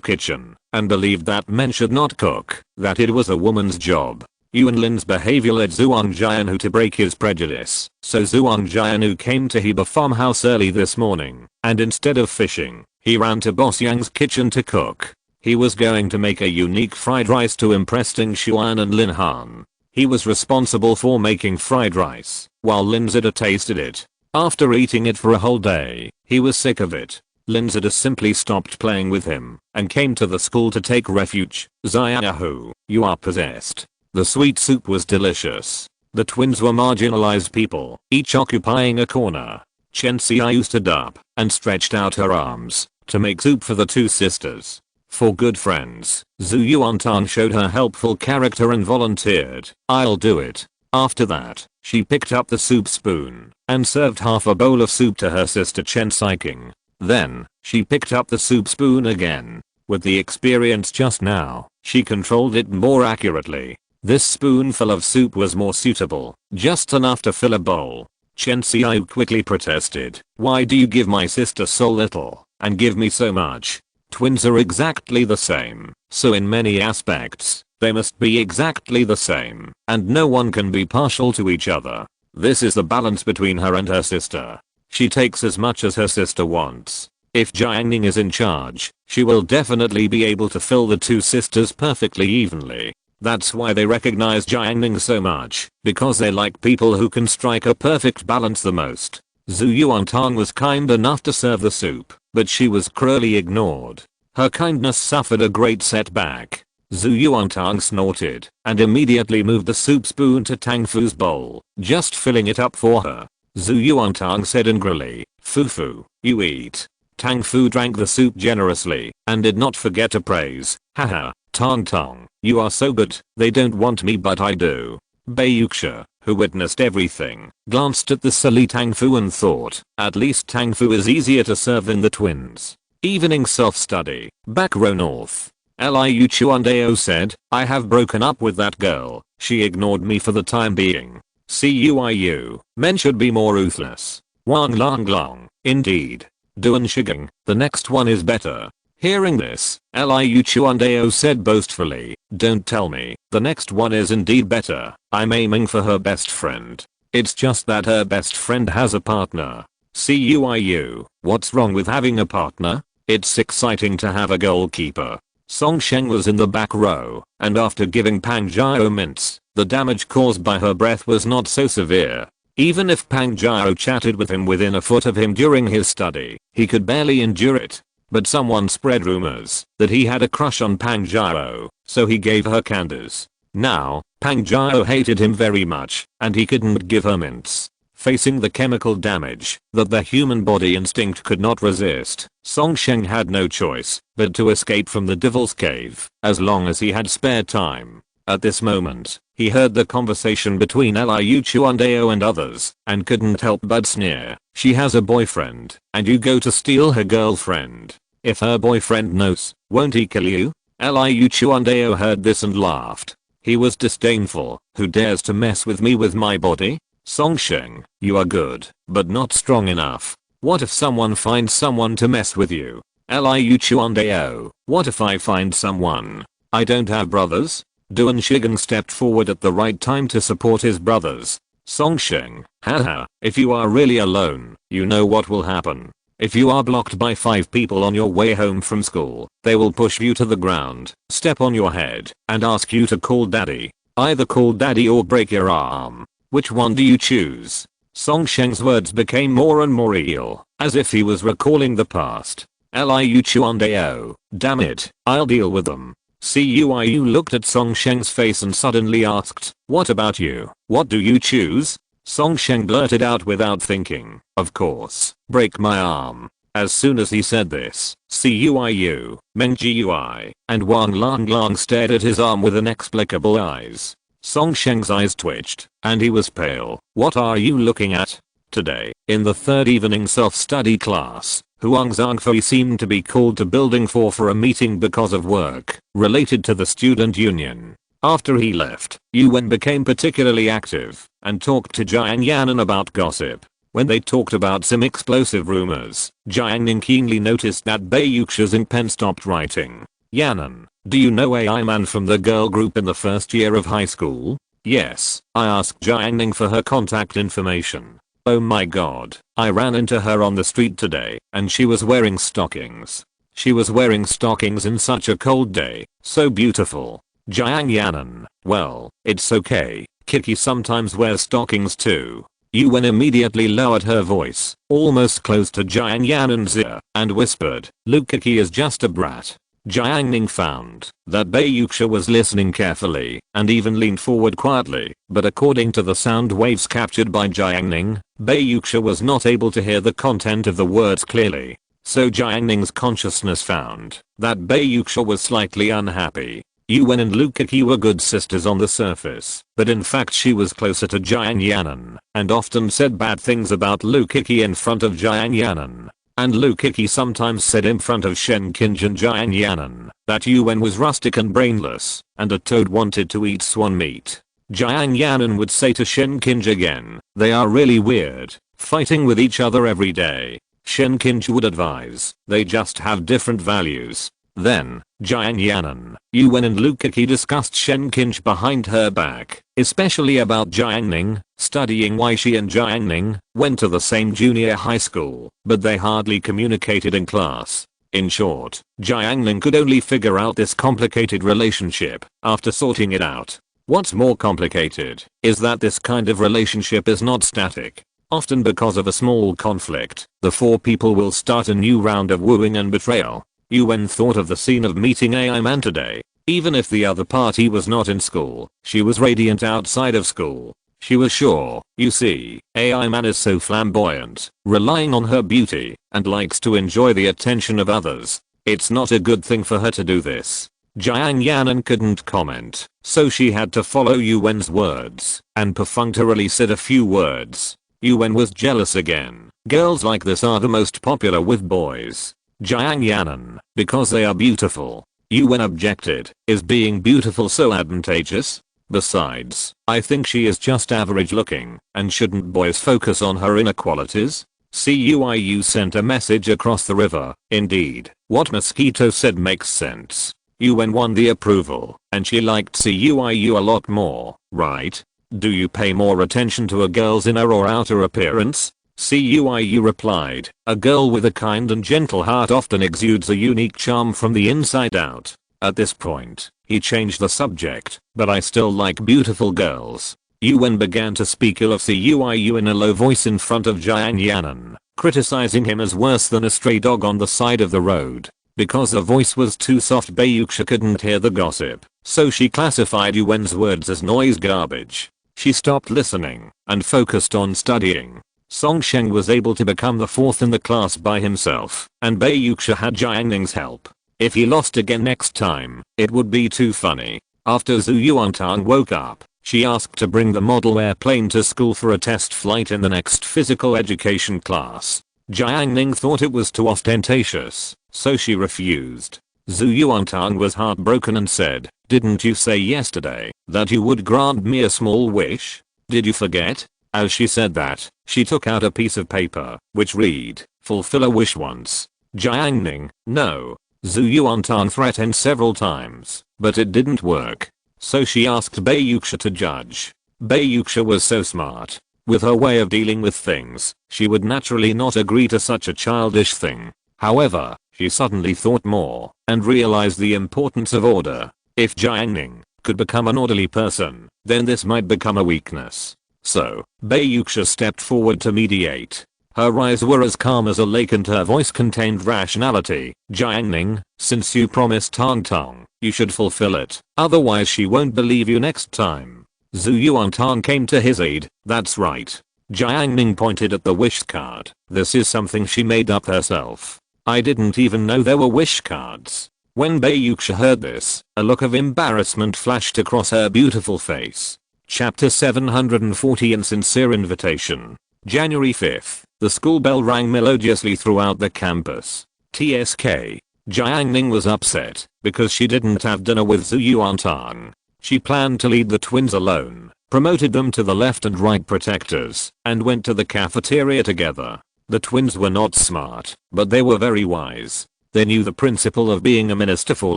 kitchen and believed that men should not cook, that it was a woman's job. Yuan Lin's behavior led Zhuang Jianhu to break his prejudice, so Zhuang Jianhu came to Heba farmhouse early this morning, and instead of fishing, he ran to Boss Yang's kitchen to cook. He was going to make a unique fried rice to impress Ding Xuan and Lin Han. He was responsible for making fried rice, while Lin Zida tasted it. After eating it for a whole day, he was sick of it. Lin Zida simply stopped playing with him and came to the school to take refuge. Xiaohu, you are possessed. The sweet soup was delicious. The twins were marginalized people, each occupying a corner. Chen Xiaoyu stood up and stretched out her arms to make soup for the 2 sisters. For good friends, Zhu Yuantan showed her helpful character and volunteered, I'll do it. After that, she picked up the soup spoon and served half a bowl of soup to her sister Chen Xiqing. Then, she picked up the soup spoon again. With the experience just now, she controlled it more accurately. This spoonful of soup was more suitable, just enough to fill a bowl. Chen Xiaoyu quickly protested, why do you give my sister so little and give me so much? Twins are exactly the same, so in many aspects, they must be exactly the same, and no one can be partial to each other. This is the balance between her and her sister. She takes as much as her sister wants. If Jiang Ning is in charge, She will definitely be able to fill the two sisters perfectly evenly. That's why they recognize Jiang Ning so much, because they like people who can strike a perfect balance the most. Zhu Yuantang was kind enough to serve the soup, but she was cruelly ignored. Her kindness suffered a great setback. Zhu Yuantang snorted and immediately moved the soup spoon to Tang Fu's bowl, just filling it up for her. Zhu Yuantang said angrily, "Fufu, you eat." Tang Fu drank the soup generously and did not forget to praise, "Haha, Tang Tong, you are so good, they don't want me but I do." Bei Yuxia, who witnessed everything, glanced at the silly Tang Fu and thought, at least Tang Fu is easier to serve than the twins. Evening self-study, back row north. Liu Chuandao said, "I have broken up with that girl, she ignored me for the time being. CUIU, men should be more ruthless." Wang Lang Long, indeed. Duan Shigang, the next one is better. Hearing this, Liu Chuandao said boastfully, "Don't tell me, the next one is indeed better. I'm aiming for her best friend. It's just that her best friend has a partner." CUIU, what's wrong with having a partner? It's exciting to have a goalkeeper. Song Sheng was in the back row, and after giving Pang Jiao mints, the damage caused by her breath was not so severe. Even if Pang Jiao chatted with him within a foot of him during his study, he could barely endure it. But someone spread rumors that he had a crush on Pang Jiao, so he gave her candies. Now, Pang Jiao hated him very much, and he couldn't give her mints. Facing the chemical damage that the human body instinct could not resist, Song Sheng had no choice but to escape from the Devil's Cave, as long as he had spare time. At this moment, he heard the conversation between Liu Chuandao and others, and couldn't help but sneer. "She has a boyfriend, and you go to steal her girlfriend. If her boyfriend knows, won't he kill you?" Liu Chuandao heard this and laughed. He was disdainful. "Who dares to mess with me with my body? Song Sheng, you are good, but not strong enough. What if someone finds someone to mess with you?" Liu Chuandao, "What if I find someone? I don't have brothers." Duan Shigang stepped forward at the right time to support his brothers. Song Sheng, "Haha, if you are really alone, you know what will happen. If you are blocked by 5 people on your way home from school, they will push you to the ground, step on your head, and ask you to call daddy. Either call daddy or break your arm. Which one do you choose?" Song Sheng's words became more and more real, as if he was recalling the past. Liu Chuandao, "Damn it, I'll deal with them." CUIU looked at Song Sheng's face and suddenly asked, "What about you? What do you choose?" Song Sheng blurted out without thinking, "Of course, break my arm." As soon as he said this, CUIU, Meng Gui, and Wang Lang stared at his arm with inexplicable eyes. Song Sheng's eyes twitched, and he was pale. "What are you looking at?" Today, in the third evening self-study class, Huang Zhangfei seemed to be called to Building 4 for a meeting because of work related to the student union. After he left, Yuan became particularly active and talked to Jiang Yanan about gossip. When they talked about some explosive rumors, Jiang Ning keenly noticed that Bei Yuxia's ink pen stopped writing. "Yanan, do you know AI Man from the girl group in the first year of high school?" "Yes." I asked Jiang Ning for her contact information. "Oh my god, I ran into her on the street today, and she was wearing stockings. She was wearing stockings in such a cold day, so beautiful." Jiang Yanan, "Well, it's okay, Kiki sometimes wears stockings too." Yuan immediately lowered her voice, almost close to Jiang Yanan's ear, and whispered, "Look, Kiki is just a brat." Jiang Ning found that Bei Yuxia was listening carefully and even leaned forward quietly, but according to the sound waves captured by Jiang Ning, Bei Yuxia was not able to hear the content of the words clearly. So Jiang Ning's consciousness found that Bei Yuxia was slightly unhappy. Yuan and Lu Kiki were good sisters on the surface, but in fact she was closer to Jiang Yanan and often said bad things about Lu Kiki in front of Jiang Yanan. And Lu Kiki sometimes said in front of Shen Qinj and Jiang Yanan that Yuan was rustic and brainless, and a toad wanted to eat swan meat. Jiang Yanan would say to Shen Qinj again, "They are really weird, fighting with each other every day." Shen Qinj would advise, "They just have different values." Then, Jiang Yanan, Yuan and Lu Kiki discussed Shen Qinj behind her back, especially about Jiang Ning, studying why she and Jiang Ning went to the same junior high school, but they hardly communicated in class. In short, Jiang Ning could only figure out this complicated relationship after sorting it out. What's more complicated is that this kind of relationship is not static. Often because of a small conflict, the four people will start a new round of wooing and betrayal. Yuan thought of the scene of meeting AI Man today. Even if the other party was not in school, she was radiant outside of school. She was sure, you see, AI Man is so flamboyant, relying on her beauty, and likes to enjoy the attention of others. It's not a good thing for her to do this. Jiang Yanan couldn't comment, so she had to follow Yuan's words, and perfunctorily said a few words. Yuan was jealous again. Girls like this are the most popular with boys. Jiang Yanan, because they are beautiful. Yuan objected, is being beautiful so advantageous? Besides, I think she is just average looking, and shouldn't boys focus on her inequalities? CUIU sent a message across the river. Indeed, what Mosquito said makes sense. Yuan won the approval, and she liked CUIU a lot more, right? Do you pay more attention to a girl's inner or outer appearance? CUIU replied, a girl with a kind and gentle heart often exudes a unique charm from the inside out. At this point, he changed the subject, but I still like beautiful girls. Yuan began to speak ill of CUIU in a low voice in front of Jiang Yanan, criticizing him as worse than a stray dog on the side of the road. Because the voice was too soft, Bayuksha couldn't hear the gossip, so she classified Yuan's words as noise garbage. She stopped listening and focused on studying. Song Sheng was able to become the fourth in the class by himself, and Bayuksha had Jiang Ning's help. If he lost again next time, it would be too funny. After Zhu Yuantang woke up, she asked to bring the model airplane to school for a test flight in the next physical education class. Jiang Ning thought it was too ostentatious, so she refused. Zhu Yuantang was heartbroken and said, didn't you say yesterday that you would grant me a small wish? Did you forget? As she said that, she took out a piece of paper, which read, fulfill a wish once. Jiang Ning, no. Zhu Yuantang threatened several times, but it didn't work. So she asked Bayuksha to judge. Bayuksha was so smart. With her way of dealing with things, she would naturally not agree to such a childish thing. However, she suddenly thought more, and realized the importance of order. If Jiang Ning could become an orderly person, then this might become a weakness. So, Bayuksha stepped forward to mediate. Her eyes were as calm as a lake and her voice contained rationality. Jiang Ning, since you promised Tang Tong, you should fulfill it, otherwise she won't believe you next time. Zhu Yuantang came to his aid. That's right. Jiang Ning pointed at the wish card. This is something she made up herself. I didn't even know there were wish cards. When Bayuksha heard this, a look of embarrassment flashed across her beautiful face. Chapter 740 Insincere Invitation. January 5th. The school bell rang melodiously throughout the campus. TSK. Jiang Ning was upset because she didn't have dinner with Zhu Yuantang. She planned to lead the twins alone, promoted them to the left and right protectors, and went to the cafeteria together. The twins were not smart, but they were very wise. They knew the principle of being a minister for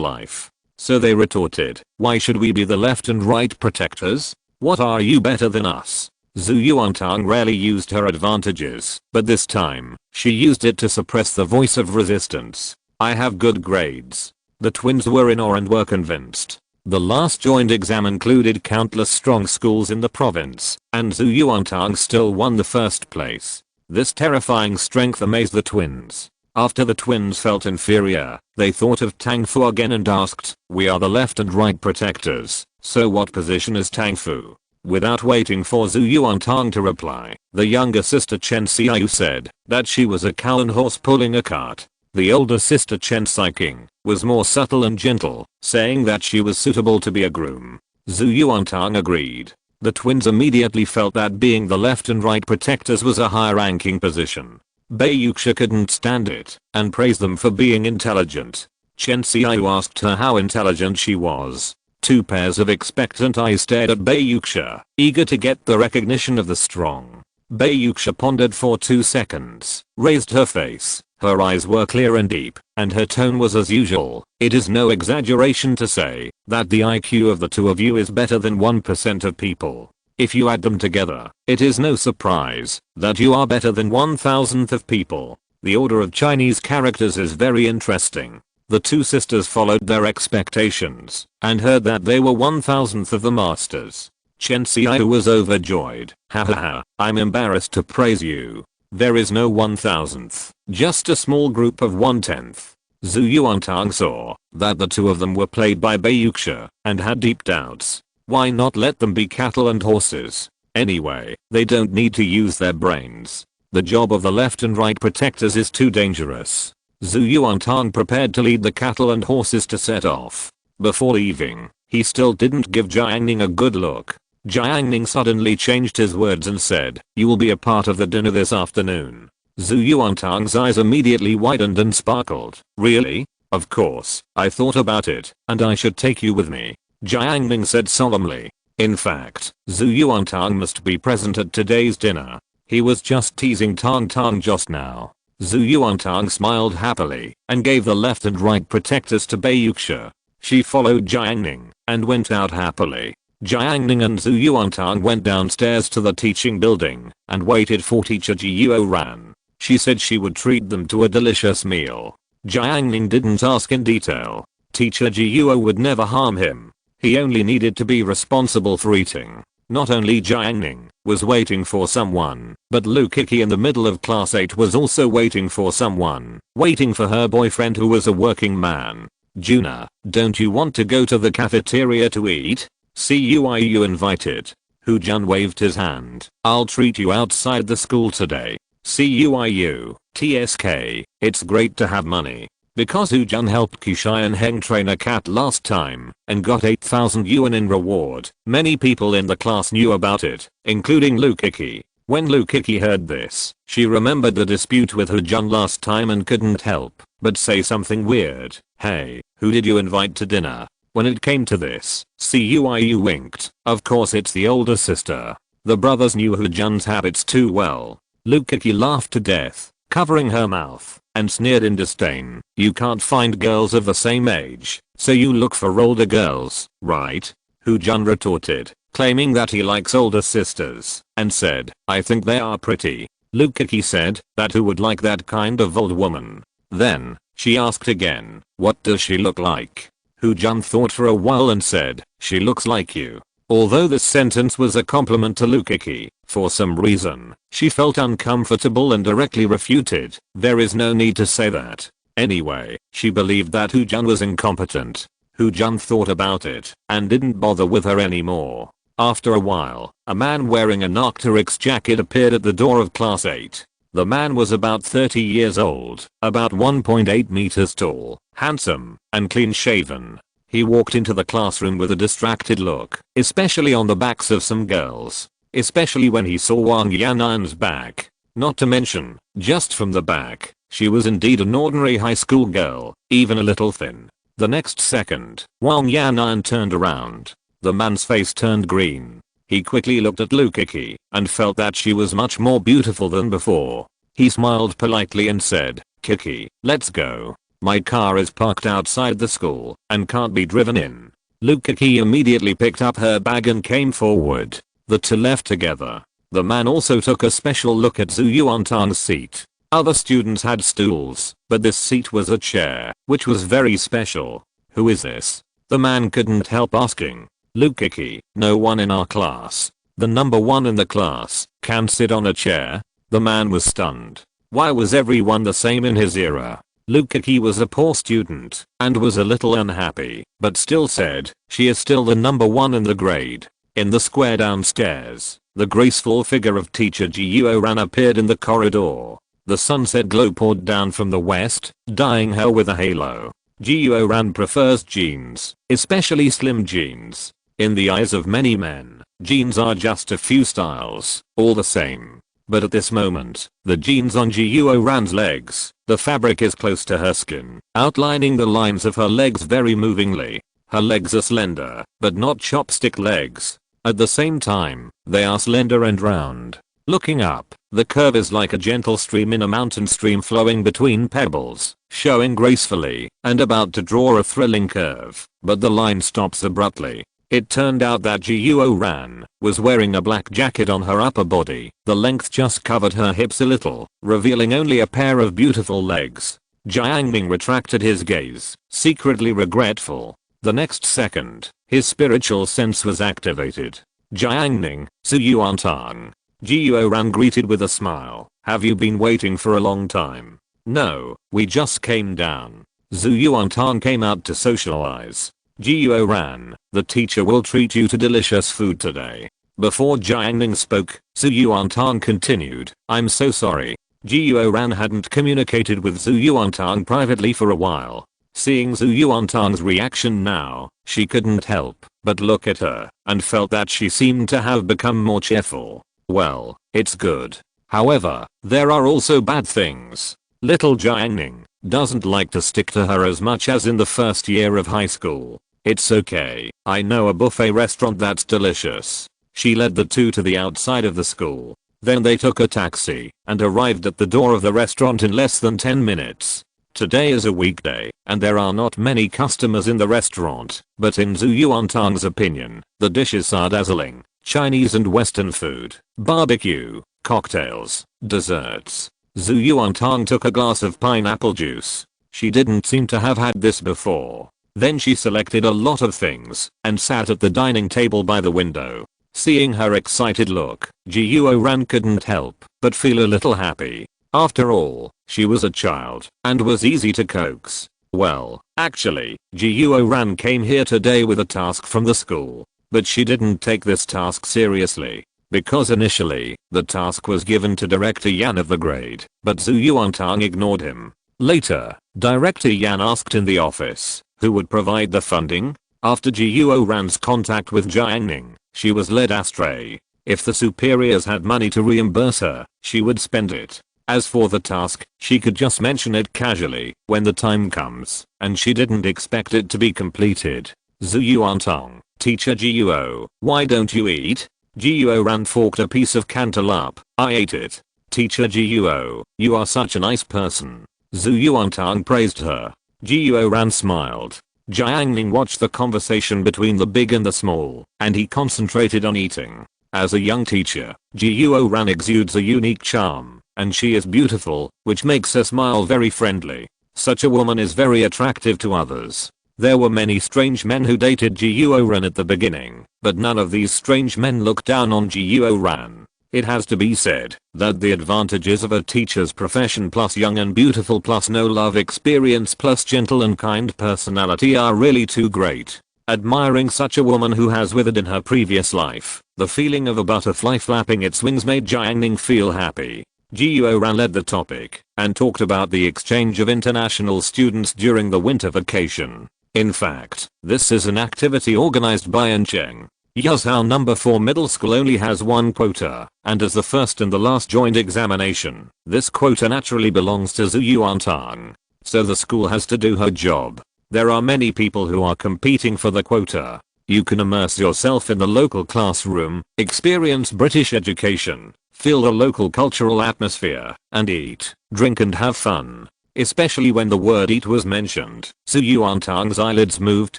life. So they retorted, why should we be the left and right protectors? What are you better than us? Zhu Yuantang rarely used her advantages, but this time, she used it to suppress the voice of resistance. I have good grades. The twins were in awe and were convinced. The last joint exam included countless strong schools in the province, and Zhu Yuantang still won the first place. This terrifying strength amazed the twins. After the twins felt inferior, they thought of Tang Fu again and asked, we are the left and right protectors, so what position is Tang Fu? Without waiting for Zhu Yuantang to reply, the younger sister Chen Xiaoyu said that she was a cow and horse pulling a cart. The older sister Chen Xiqing was more subtle and gentle, saying that she was suitable to be a groom. Zhu Yuantang agreed. The twins immediately felt that being the left and right protectors was a high ranking position. Bayuksha couldn't stand it, and praised them for being intelligent. Chen Xiaoyu asked her how intelligent she was. Two pairs of expectant eyes stared at Bayuksha, eager to get the recognition of the strong. Bayuksha pondered for 2 seconds, raised her face. Her eyes were clear and deep, and her tone was as usual. It is no exaggeration to say that the IQ of the two of you is better than 1% of people. If you add them together, it is no surprise that you are better than 1,000th of people. The order of Chinese characters is very interesting. The two sisters followed their expectations and heard that they were 1,000th of the masters. Chen Xiao was overjoyed. Hahaha, I'm embarrassed to praise you. There is no 1,000th, just a small group of 1/10th. Zhu Yuantang saw that the two of them were played by Bai Yuxia and had deep doubts. Why not let them be cattle and horses? Anyway, they don't need to use their brains. The job of the left and right protectors is too dangerous. Zhu Yuantang prepared to lead the cattle and horses to set off. Before leaving, he still didn't give Jiang Ning a good look. Jiang Ning suddenly changed his words and said, "You will be a part of the dinner this afternoon." Zhu Yuantang's eyes immediately widened and sparkled. "Really? Of course, I thought about it, and I should take you with me," Jiang Ning said solemnly. In fact, Zhu Yuantang must be present at today's dinner. He was just teasing Tang Tang just now. Zhu Yuantang smiled happily and gave the left and right protectors to Bai Yuxia. She followed Jiang Ning and went out happily. Jiang Ning and Zhu Yuantang went downstairs to the teaching building and waited for teacher Jiuo Ran. She said she would treat them to a delicious meal. Jiang Ning didn't ask in detail. Teacher Jiuo would never harm him. He only needed to be responsible for eating. Not only Jiang Ning was waiting for someone, but Lu Kiki in the middle of class 8 was also waiting for someone. Waiting for her boyfriend who was a working man. "Juna, don't you want to go to the cafeteria to eat? See you, are you invited?" Hu Jun waved his hand. "I'll treat you outside the school today. See you, are you? TSK, it's great to have money." Because Hu Jun helped Qishai and Heng train a cat last time and got 8,000 yuan in reward, many people in the class knew about it, including Lu Kiki. When Lu Kiki heard this, she remembered the dispute with Hu Jun last time and couldn't help but say something weird. "Hey, who did you invite to dinner?" When it came to this, Cuiu winked. Of course it's the older sister. The brothers knew Hu Jun's habits too well. Lu Kiki laughed to death, covering her mouth, and sneered in disdain. "You can't find girls of the same age, so you look for older girls, right?" Hu Jun retorted, claiming that he likes older sisters, and said, "I think they are pretty." Lu Kiki said that who would like that kind of old woman. Then, she asked again, "What does she look like?" Hu Jun thought for a while and said, "She looks like you." Although this sentence was a compliment to Lu Kiki, for some reason, she felt uncomfortable and directly refuted. There is no need to say that. Anyway, she believed that Hu Jun was incompetent. Hu Jun thought about it and didn't bother with her anymore. After a while, a man wearing an Arc'teryx jacket appeared at the door of class 8. The man was about 30 years old, about 1.8 meters tall, handsome, and clean shaven. He walked into the classroom with a distracted look, especially on the backs of some girls. Especially when he saw Wang Yan'an's back. Not to mention, just from the back, she was indeed an ordinary high school girl, even a little thin. The next second, Wang Yan'an turned around. The man's face turned green. He quickly looked at Lu Kiki and felt that she was much more beautiful than before. He smiled politely and said, "Kiki, let's go. My car is parked outside the school and can't be driven in." Lu Kiki immediately picked up her bag and came forward. The two left together. The man also took a special look at Zhu Yuantang's seat. Other students had stools, but this seat was a chair, which was very special. "Who is this?" The man couldn't help asking. "Lu Kiki, no one in our class. The number one in the class can sit on a chair." The man was stunned. Why was everyone the same in his era? Lu Kiki was a poor student and was a little unhappy, but still said, "She is still the number one in the grade." In the square downstairs, the graceful figure of teacher Jiuo Ran appeared in the corridor. The sunset glow poured down from the west, dyeing her with a halo. Jiuo Ran prefers jeans, especially slim jeans. In the eyes of many men, jeans are just a few styles, all the same. But at this moment, the jeans on Jiuo Ran's legs, the fabric is close to her skin, outlining the lines of her legs very movingly. Her legs are slender, but not chopstick legs. At the same time, they are slender and round. Looking up, the curve is like a gentle stream in a mountain stream flowing between pebbles, showing gracefully, and about to draw a thrilling curve, but the line stops abruptly. It turned out that Jiuo Ran was wearing a black jacket on her upper body. The length just covered her hips a little, revealing only a pair of beautiful legs. Jiang Ning retracted his gaze, secretly regretful. The next second, his spiritual sense was activated. Jiang Ning, Su Yuantang. Jiuo Ran greeted with a smile. Have you been waiting for a long time? No, we just came down. Zhu Yuantang came out to socialize. Jiuo Ran, the teacher will treat you to delicious food today. Before Jiang Ning spoke, Zhu Yuantang continued, I'm so sorry. Jiuo Ran hadn't communicated with Zhu Yuantang privately for a while. Seeing Zhu Yuantang's reaction now, she couldn't help but look at her and felt that she seemed to have become more cheerful. Well, it's good. However, there are also bad things. Little Jiang Ning doesn't like to stick to her as much as in the first year of high school. It's okay, I know a buffet restaurant that's delicious. She led the two to the outside of the school. Then they took a taxi and arrived at the door of the restaurant in less than 10 minutes. Today is a weekday, and there are not many customers in the restaurant, but in Zhu Yuantang's opinion, the dishes are dazzling. Chinese and Western food, barbecue, cocktails, desserts. Zhu Yuantang took a glass of pineapple juice. She didn't seem to have had this before. Then she selected a lot of things and sat at the dining table by the window. Seeing her excited look, Jiuo Ran couldn't help but feel a little happy. After all, she was a child and was easy to coax. Well, actually, Jiuo Ran came here today with a task from the school. But she didn't take this task seriously. Because initially, the task was given to Director Yan of the grade, but Zhu Yuantang ignored him. Later, Director Yan asked in the office, who would provide the funding? After Jiuo Ran's contact with Jiang Ning, she was led astray. If the superiors had money to reimburse her, she would spend it. As for the task, she could just mention it casually when the time comes, and she didn't expect it to be completed. Zhu Yuantang, Teacher Jiuo, why don't you eat? Jiuo Ran forked a piece of cantaloupe. I ate it. Teacher Jiuo, you are such a nice person. Zhu Yuantang praised her. Jiuo Ran smiled. Jiang Ning watched the conversation between the big and the small, and he concentrated on eating. As a young teacher, Jiuo Ran exudes a unique charm, and she is beautiful, which makes her smile very friendly. Such a woman is very attractive to others. There were many strange men who dated Jiuo Ran at the beginning, but none of these strange men looked down on Jiuo Ran. It has to be said that the advantages of a teacher's profession plus young and beautiful plus no love experience plus gentle and kind personality are really too great. Admiring such a woman who has withered in her previous life, the feeling of a butterfly flapping its wings made Jiang Ning feel happy. Jiuo Ran led the topic and talked about the exchange of international students during the winter vacation. In fact, this is an activity organized by Ancheng. Yuzhou No. 4 middle school only has one quota, and as the first and the last joint examination, this quota naturally belongs to Zhu Yuantang. So the school has to do her job. There are many people who are competing for the quota. You can immerse yourself in the local classroom, experience British education, feel the local cultural atmosphere, and eat, drink and have fun. Especially when the word eat was mentioned. Zhu Yuantang's eyelids moved,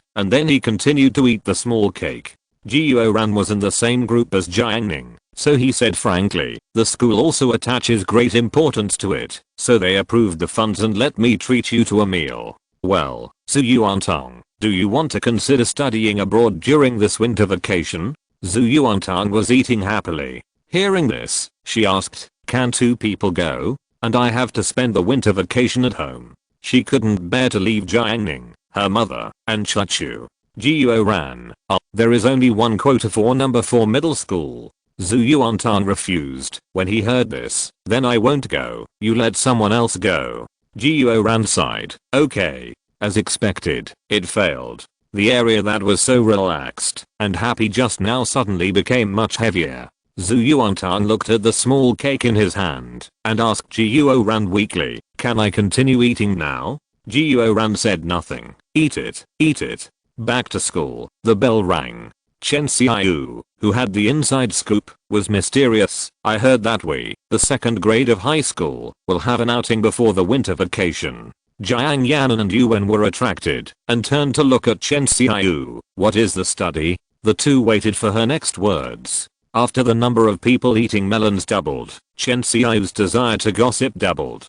and then he continued to eat the small cake. Jiuo Ran was in the same group as Jiang Ning, so he said frankly, the school also attaches great importance to it, so they approved the funds and let me treat you to a meal. Well, Zhu Yuantang, do you want to consider studying abroad during this winter vacation? Zhu Yuantang was eating happily. Hearing this, she asked, can two people go? And I have to spend the winter vacation at home. She couldn't bear to leave Jiang Ning, her mother, and Chuchu. Jiuo Ran, there is only one quota for No. 4 middle school. Zhu Yuantang refused. When he heard this, then I won't go, you let someone else go. Jiuo Ran sighed. Okay. As expected, it failed. The area that was so relaxed and happy just now suddenly became much heavier. Zhu Yuantang looked at the small cake in his hand and asked Jiuo Ran weakly, can I continue eating now? Jiuo Ran said nothing. Eat it, eat it. Back to school, the bell rang. Chen Xiaoyu, who had the inside scoop, was mysterious. I heard that we, the second grade of high school, will have an outing before the winter vacation. Jiang Yan and Yuan were attracted and turned to look at Chen Xiaoyu. What is the study? The two waited for her next words. After the number of people eating melons doubled, Chen Xiao's desire to gossip doubled.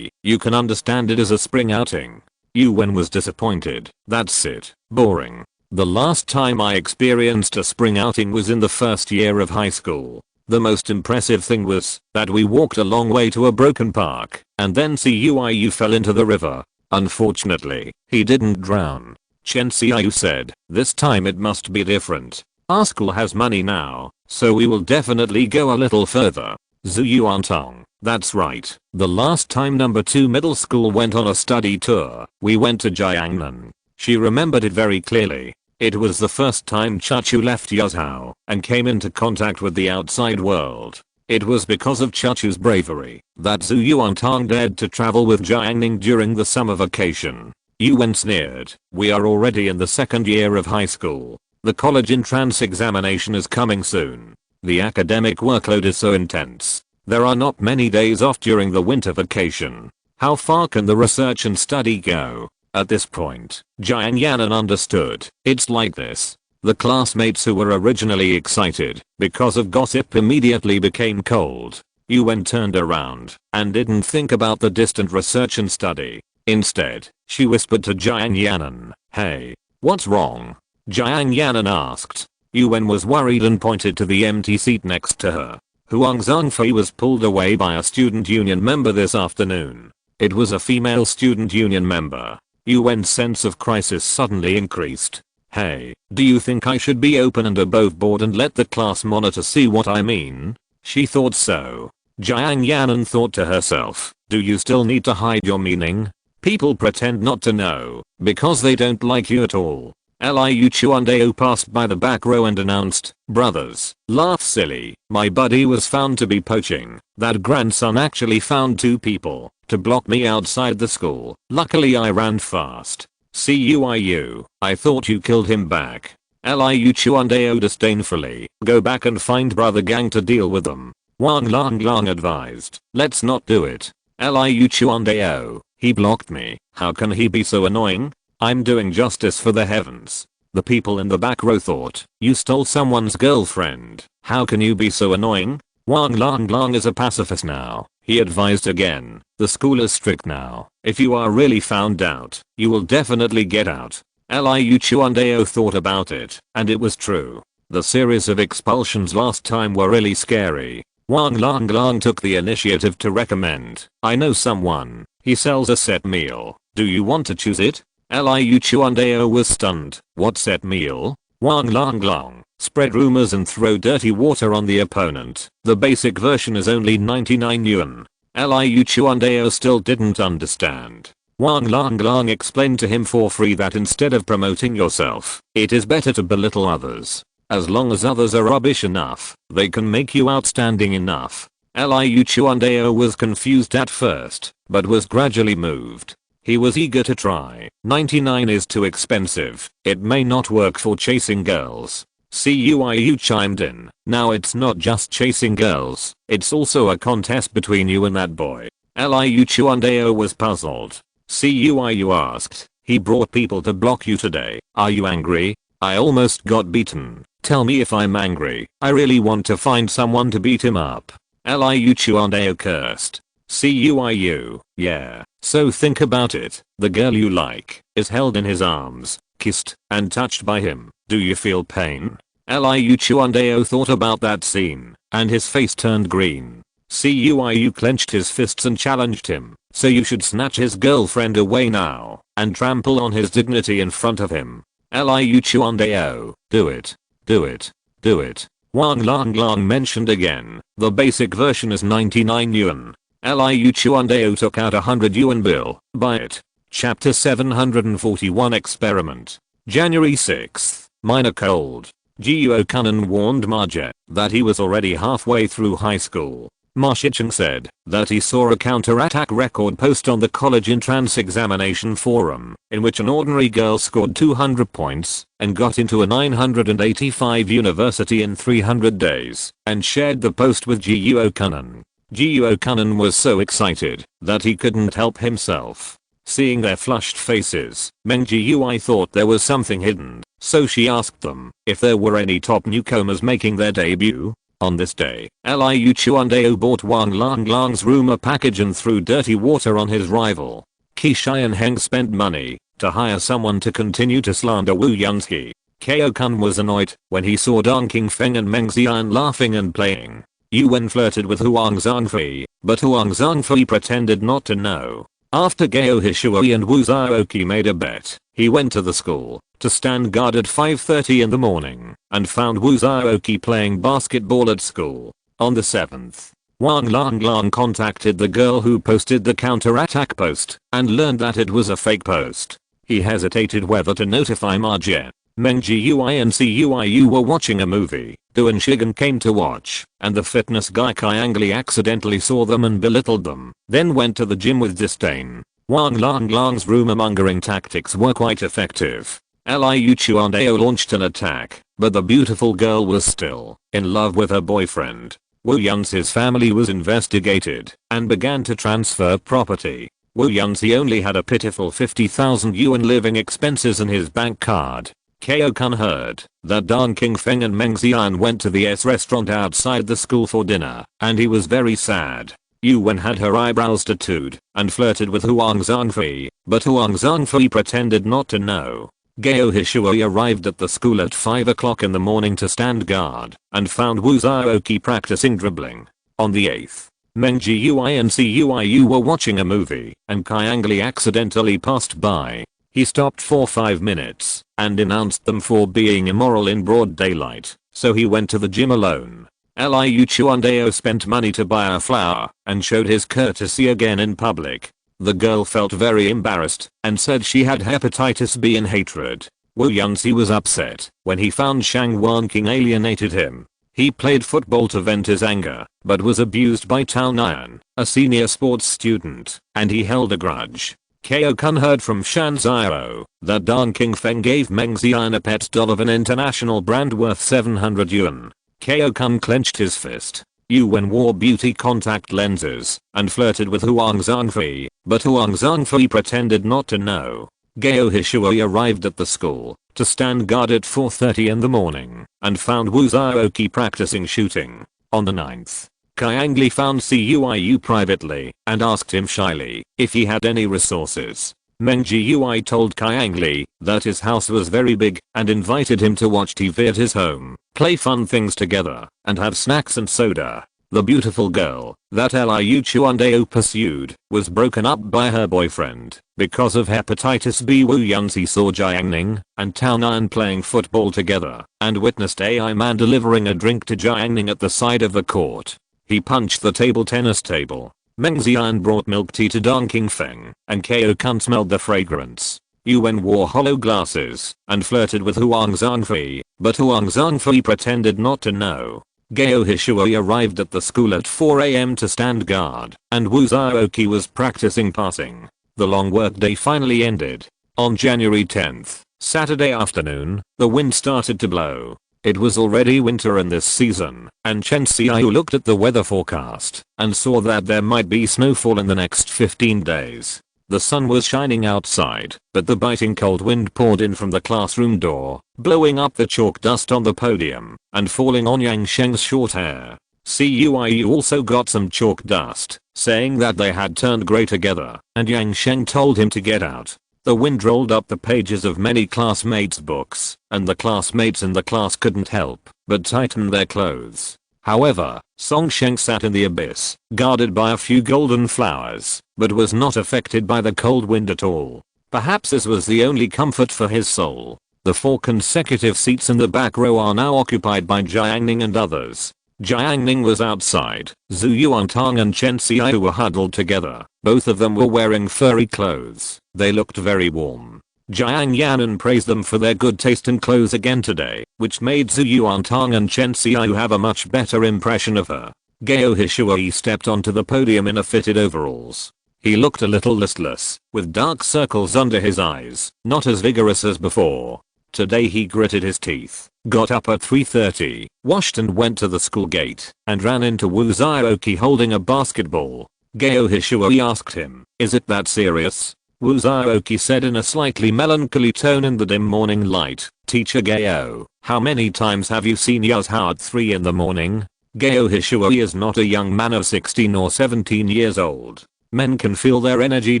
You can understand it as a spring outing. Yuwen was disappointed. That's it. Boring. The last time I experienced a spring outing was in the first year of high school. The most impressive thing was that we walked a long way to a broken park and then Yu fell into the river. Unfortunately, he didn't drown. Chen Xiao said, this time it must be different. Our school has money now, so we will definitely go a little further. Zhu Yuantong. That's right. The last time number 2 middle school went on a study tour, we went to Jiang Ning. She remembered it very clearly. It was the first time Chachu left Yuzhou and came into contact with the outside world. It was because of Chachu's bravery that Zhu Yuantong dared to travel with Jiang Ning during the summer vacation. Yuwen sneered. We are already in the second year of high school. The college entrance examination is coming soon. The academic workload is so intense. There are not many days off during the winter vacation. How far can the research and study go? At this point, Jiang Yanan understood. It's like this. The classmates who were originally excited because of gossip immediately became cold. Yuwen turned around and didn't think about the distant research and study. Instead, she whispered to Jiang Yanan, hey, what's wrong? Jiang Yanan asked. Yuwen was worried and pointed to the empty seat next to her. Huang Zhengfei was pulled away by a student union member this afternoon. It was a female student union member. Yuwen's sense of crisis suddenly increased. Hey, do you think I should be open and above board and let the class monitor see what I mean? She thought so. Jiang Yanan thought to herself, do you still need to hide your meaning? People pretend not to know because they don't like you at all. Liu Chuandao passed by the back row and announced, brothers, laugh silly, my buddy was found to be poaching. That grandson actually found 2 people to block me outside the school. Luckily I ran fast. Ciu, I thought you killed him back. Liu Chuandao disdainfully, go back and find brother gang to deal with them. Wang Lang advised, let's not do it. Liu Chuandao, he blocked me, how can he be so annoying? I'm doing justice for the heavens. The people in the back row thought, you stole someone's girlfriend. How can you be so annoying? Wang Lang is a pacifist now. He advised again. The school is strict now. If you are really found out, you will definitely get out. Liu Chuandao thought about it, and it was true. The series of expulsions last time were really scary. Wang Lang took the initiative to recommend. I know someone. He sells a set meal. Do you want to choose it? Liu Chuandao was stunned. What set meal? Wang Lang. Spread rumors and throw dirty water on the opponent. The basic version is only 99 yuan. Liu Chuandao still didn't understand. Wang Lang explained to him for free that instead of promoting yourself, it is better to belittle others. As long as others are rubbish enough, they can make you outstanding enough. Liu Chuandao was confused at first, but was gradually moved. He was eager to try. 99 is too expensive. It may not work for chasing girls. Ciu chimed in. Now it's not just chasing girls. It's also a contest between you and that boy. Liu Chuandao was puzzled. Ciu asked. He brought people to block you today. Are you angry? I almost got beaten. Tell me if I'm angry. I really want to find someone to beat him up. Liu Chuandao cursed. Ciu. Yeah. So think about it. The girl you like is held in his arms, kissed, and touched by him. Do you feel pain? Liu Chuandao thought about that scene, and his face turned green. Ciu clenched his fists and challenged him. So you should snatch his girlfriend away now, and trample on his dignity in front of him. Liu Chuandao, do it. Do it. Do it. Wang Lang mentioned again. The basic version is 99 yuan. Liu Chuandao took out 100 yuan bill. Buy it. Chapter 741 Experiment. January 6th. Minor cold. Jiuo Kunan warned Ma Jie that he was already halfway through high school. Ma Shicheng said that he saw a counterattack record post on the college entrance examination forum, in which an ordinary girl scored 200 points and got into a 985 university in 300 days, and shared the post with Jiuo Kunan. Jiuo Kunan was so excited that he couldn't help himself. Seeing their flushed faces, Meng Jiui thought there was something hidden, so she asked them if there were any top newcomers making their debut. On this day, Liu Chuandao bought Wang Langlang's rumor package and threw dirty water on his rival. Qi Xianheng spent money to hire someone to continue to slander Wu Yunzi. Kao Kun was annoyed when he saw Dong Qingfeng and Meng Xian laughing and playing. Yuan flirted with Huang Zhangfei, but Huang Zhangfei pretended not to know. After Gao Hishui and Wu Zhaoqi made a bet, he went to the school to stand guard at 5:30 in the morning and found Wu Zhaoqi playing basketball at school. On the 7th, Wang Langlang contacted the girl who posted the counterattack post and learned that it was a fake post. He hesitated whether to notify Ma Jian. Meng Jiui and Cuiu were watching a movie. Du and Shigan came to watch, and the fitness guy Qiangli accidentally saw them and belittled them, then went to the gym with disdain. Wang Langlang's rumor-mongering tactics were quite effective. Liu Chuandao launched an attack, but the beautiful girl was still in love with her boyfriend. Wu Yunzi's family was investigated and began to transfer property. Wu Yunzi only had a pitiful 50,000 yuan living expenses in his bank card. Kao Kun heard that Dong Qingfeng and Meng Xian went to the restaurant outside the school for dinner, and he was very sad. Yuan had her eyebrows tattooed and flirted with Huang Zhangfei, but Huang Zhangfei pretended not to know. Gao Hishui arrived at the school at 5 o'clock in the morning to stand guard and found Wu Zhaoqi practicing dribbling. On the 8th, Meng Jiui and Cuiu were watching a movie and Qiangli accidentally passed by. He stopped for 5 minutes and denounced them for being immoral in broad daylight, so he went to the gym alone. Liu Chuandao spent money to buy a flower and showed his courtesy again in public. The girl felt very embarrassed and said she had hepatitis B and hatred. Wu Yunzi was upset when he found Shang Wanqing alienated him. He played football to vent his anger, but was abused by Tao Nian, a senior sports student, and he held a grudge. Kao Kun heard from Shan Zhao that Dong Qingfeng gave Meng Xian a pet doll of an international brand worth 700 yuan. Kao Kun clenched his fist. Yuan wore beauty contact lenses and flirted with Huang Zhangfei, but Huang Zhangfei pretended not to know. Gao Hishui arrived at the school to stand guard at 4:30 in the morning and found Wu Zhaoqi practicing shooting. On the 9th, Qiangli found Cuiu privately and asked him shyly if he had any resources. Meng Jiui told Qiangli that his house was very big and invited him to watch TV at his home, play fun things together, and have snacks and soda. The beautiful girl that Liu Chuandao pursued was broken up by her boyfriend because of hepatitis B. Wu Yunzi saw Jiang Ning and Tao Nian playing football together and witnessed AI Man delivering a drink to Jiang Ning at the side of the court. He punched the table tennis table. Meng Xian brought milk tea to Dong Qingfeng, and Kao Kun smelled the fragrance. Yuan wore hollow glasses and flirted with Huang Zhangfei, but Huang Zhangfei pretended not to know. Gao Hishui arrived at the school at 4 AM to stand guard, and Wu Zhaoqi was practicing passing. The long workday finally ended. On January 10th, Saturday afternoon, the wind started to blow. It was already winter in this season, and Chen Xiao looked at the weather forecast and saw that there might be snowfall in the next 15 days. The sun was shining outside, but the biting cold wind poured in from the classroom door, blowing up the chalk dust on the podium and falling on Yang Sheng's short hair. Cuiu also got some chalk dust, saying that they had turned grey together, and Yang Sheng told him to get out. The wind rolled up the pages of many classmates' books, and the classmates in the class couldn't help but tighten their clothes. However, Song Sheng sat in the abyss, guarded by a few golden flowers, but was not affected by the cold wind at all. Perhaps this was the only comfort for his soul. The 4 consecutive seats in the back row are now occupied by Jiang Ning and others. Jiang Ning was outside. Zhu Yuantang and Chen Xiao were huddled together. Both of them were wearing furry clothes. They looked very warm. Jiang Yanan praised them for their good taste in clothes again today, which made Zhu Yuantang and Chen Xiao have a much better impression of her. Gao Hishui stepped onto the podium in a fitted overalls. He looked a little listless, with dark circles under his eyes, not as vigorous as before. Today he gritted his teeth, got up at 3:30, washed and went to the school gate, and ran into Wu Zhaoqi holding a basketball. Gao Hishui asked him, "Is it that serious?" Wu Zhaoqi said in a slightly melancholy tone in the dim morning light. Teacher Gao, how many times have you seen Yazhao at 3 in the morning? Gao Hishui is not a young man of 16 or 17 years old. Men can feel their energy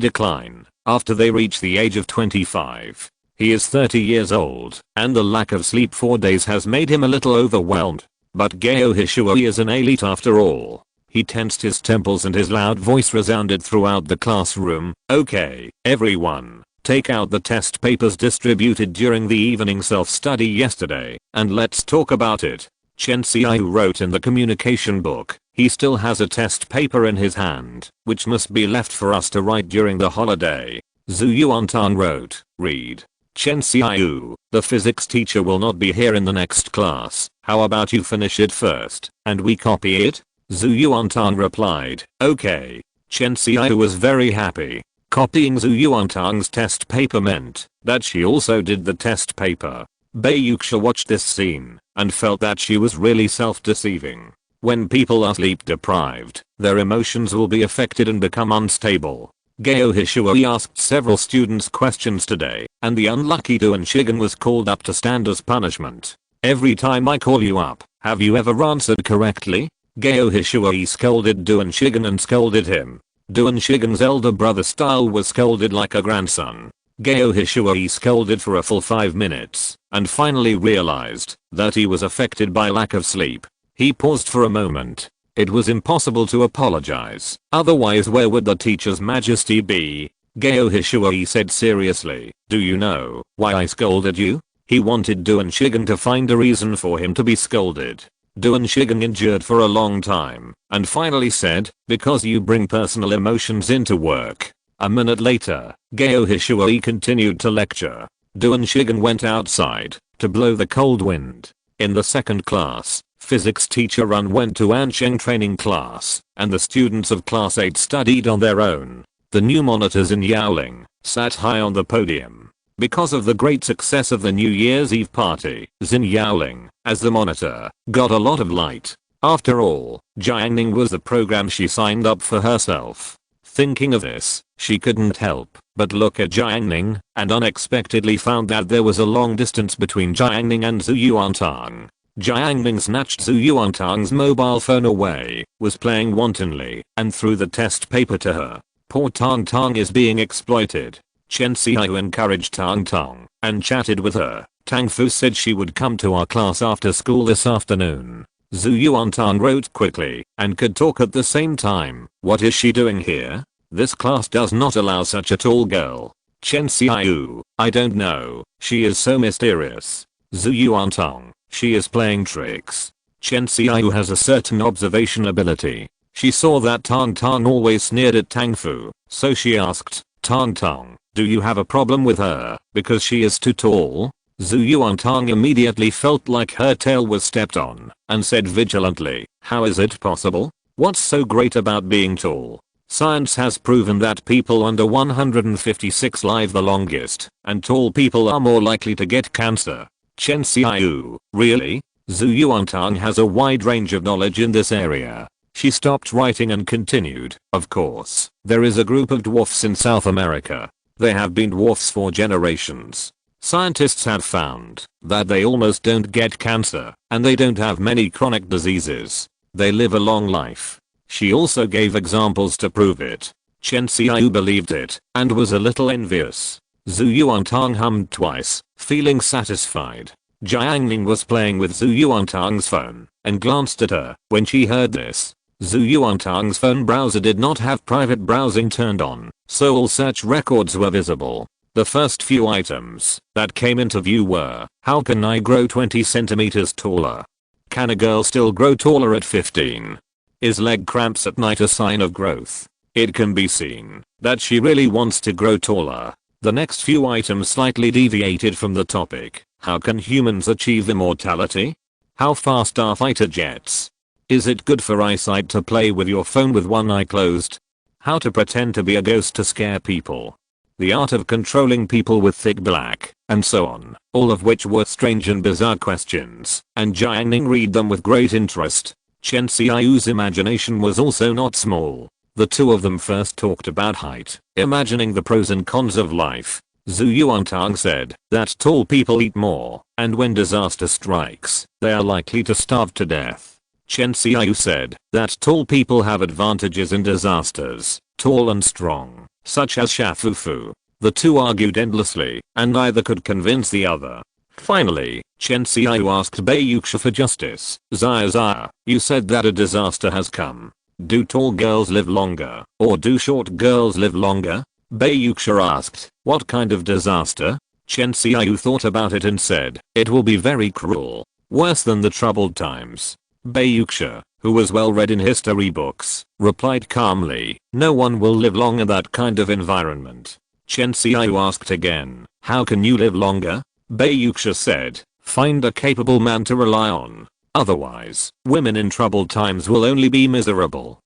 decline after they reach the age of 25. He is 30 years old, and the lack of sleep for days has made him a little overwhelmed. But Gao Hishui is an elite after all. He tensed his temples and his loud voice resounded throughout the classroom. Okay, everyone, take out the test papers distributed during the evening self-study yesterday, and let's talk about it. Chen Xiaoyu wrote in the communication book. He still has a test paper in his hand, which must be left for us to write during the holiday. Zhu Yuantang wrote, read. Chen Xiaoyu, the physics teacher will not be here in the next class. How about you finish it first, and we copy it? Zhu Yuantang replied, okay. Chen Xiaoyu was very happy. Copying Zhu Yuantang's test paper meant that she also did the test paper. Bai Yuxia watched this scene and felt that she was really self-deceiving. When people are sleep deprived, their emotions will be affected and become unstable. Gao Hishui asked several students questions today, and the unlucky Duan Shigen was called up to stand as punishment. Every time I call you up, have you ever answered correctly? Gao Hishui scolded Duan Shigen and scolded him. Duan Shigen's elder brother style was scolded like a grandson. Gao Hishui scolded for a full 5 minutes, and finally realized that he was affected by lack of sleep. He paused for a moment. It was impossible to apologize, otherwise where would the teacher's majesty be? Gao Hishui said seriously, do you know why I scolded you? He wanted Duan Shigen to find a reason for him to be scolded. Duan Shigen endured for a long time, and finally said, because you bring personal emotions into work. A minute later, Gao Hishui continued to lecture. Duan Shigen went outside to blow the cold wind. In the second class, physics teacher Run went to Ansheng training class, and the students of class 8 studied on their own. The new monitors in Yaoling sat high on the podium. Because of the great success of the New Year's Eve party, Xin Yaoling, as the monitor, got a lot of light. After all, Jiang Ning was the program she signed up for herself. Thinking of this, she couldn't help but look at Jiang Ning, and unexpectedly found that there was a long distance between Jiang Ning and Zhu Yuantang. Jiang Ning snatched Zhu Yuantang's mobile phone away, was playing wantonly, and threw the test paper to her. Poor Tang Tang is being exploited. Chen Xiaoyu encouraged Tang Tang and chatted with her. Tang Fu said she would come to our class after school this afternoon. Zhu Yuantang wrote quickly and could talk at the same time. What is she doing here? This class does not allow such a tall girl. Chen Xiaoyu, I don't know. She is so mysterious. Zhu Yuantang, she is playing tricks. Chen Xiaoyu has a certain observation ability. She saw that Tang Tang always sneered at Tang Fu, so she asked, Tang Tang, do you have a problem with her because she is too tall? Zhu Yuantang immediately felt like her tail was stepped on and said vigilantly, how is it possible? What's so great about being tall? Science has proven that people under 156 live the longest, and tall people are more likely to get cancer. Chen Xiaoyu, really? Zhu Yuantang has a wide range of knowledge in this area. She stopped writing and continued, of course, there is a group of dwarfs in South America. They have been dwarfs for generations. Scientists have found that they almost don't get cancer, and they don't have many chronic diseases. They live a long life. She also gave examples to prove it. Chen Xiaoyu believed it, and was a little envious. Zhu Yuantang hummed twice, feeling satisfied. Jiang Ning was playing with Zhu Yuantang's phone, and glanced at her when she heard this. Zhu Yuantang's phone browser did not have private browsing turned on, so all search records were visible. The first few items that came into view were, how can I grow 20 centimeters taller? Can a girl still grow taller at 15? Is leg cramps at night a sign of growth? It can be seen that she really wants to grow taller. The next few items slightly deviated from the topic. How can humans achieve immortality? How fast are fighter jets? Is it good for eyesight to play with your phone with one eye closed? How to pretend to be a ghost to scare people? The art of controlling people with thick black, and so on, all of which were strange and bizarre questions, and Jiang Ning read them with great interest. Chen Xiaoyu's imagination was also not small. The two of them first talked about height, imagining the pros and cons of life. Zhu Yuantang said that tall people eat more, and when disaster strikes, they are likely to starve to death. Chen Xiaoyu said that tall people have advantages in disasters, tall and strong, such as Shafufu. The two argued endlessly, and neither could convince the other. Finally, Chen Xiaoyu asked Bai Yuxia for justice. Zaya, you said that a disaster has come. Do tall girls live longer, or do short girls live longer? Bai Yuxia asked, what kind of disaster? Chen Xiaoyu thought about it and said, it will be very cruel. Worse than the troubled times. Bai Yuxia, who was well read in history books, replied calmly, no one will live long in that kind of environment. Chen Xiaoyu asked again, how can you live longer? Bai Yuxia said, find a capable man to rely on. Otherwise, women in troubled times will only be miserable.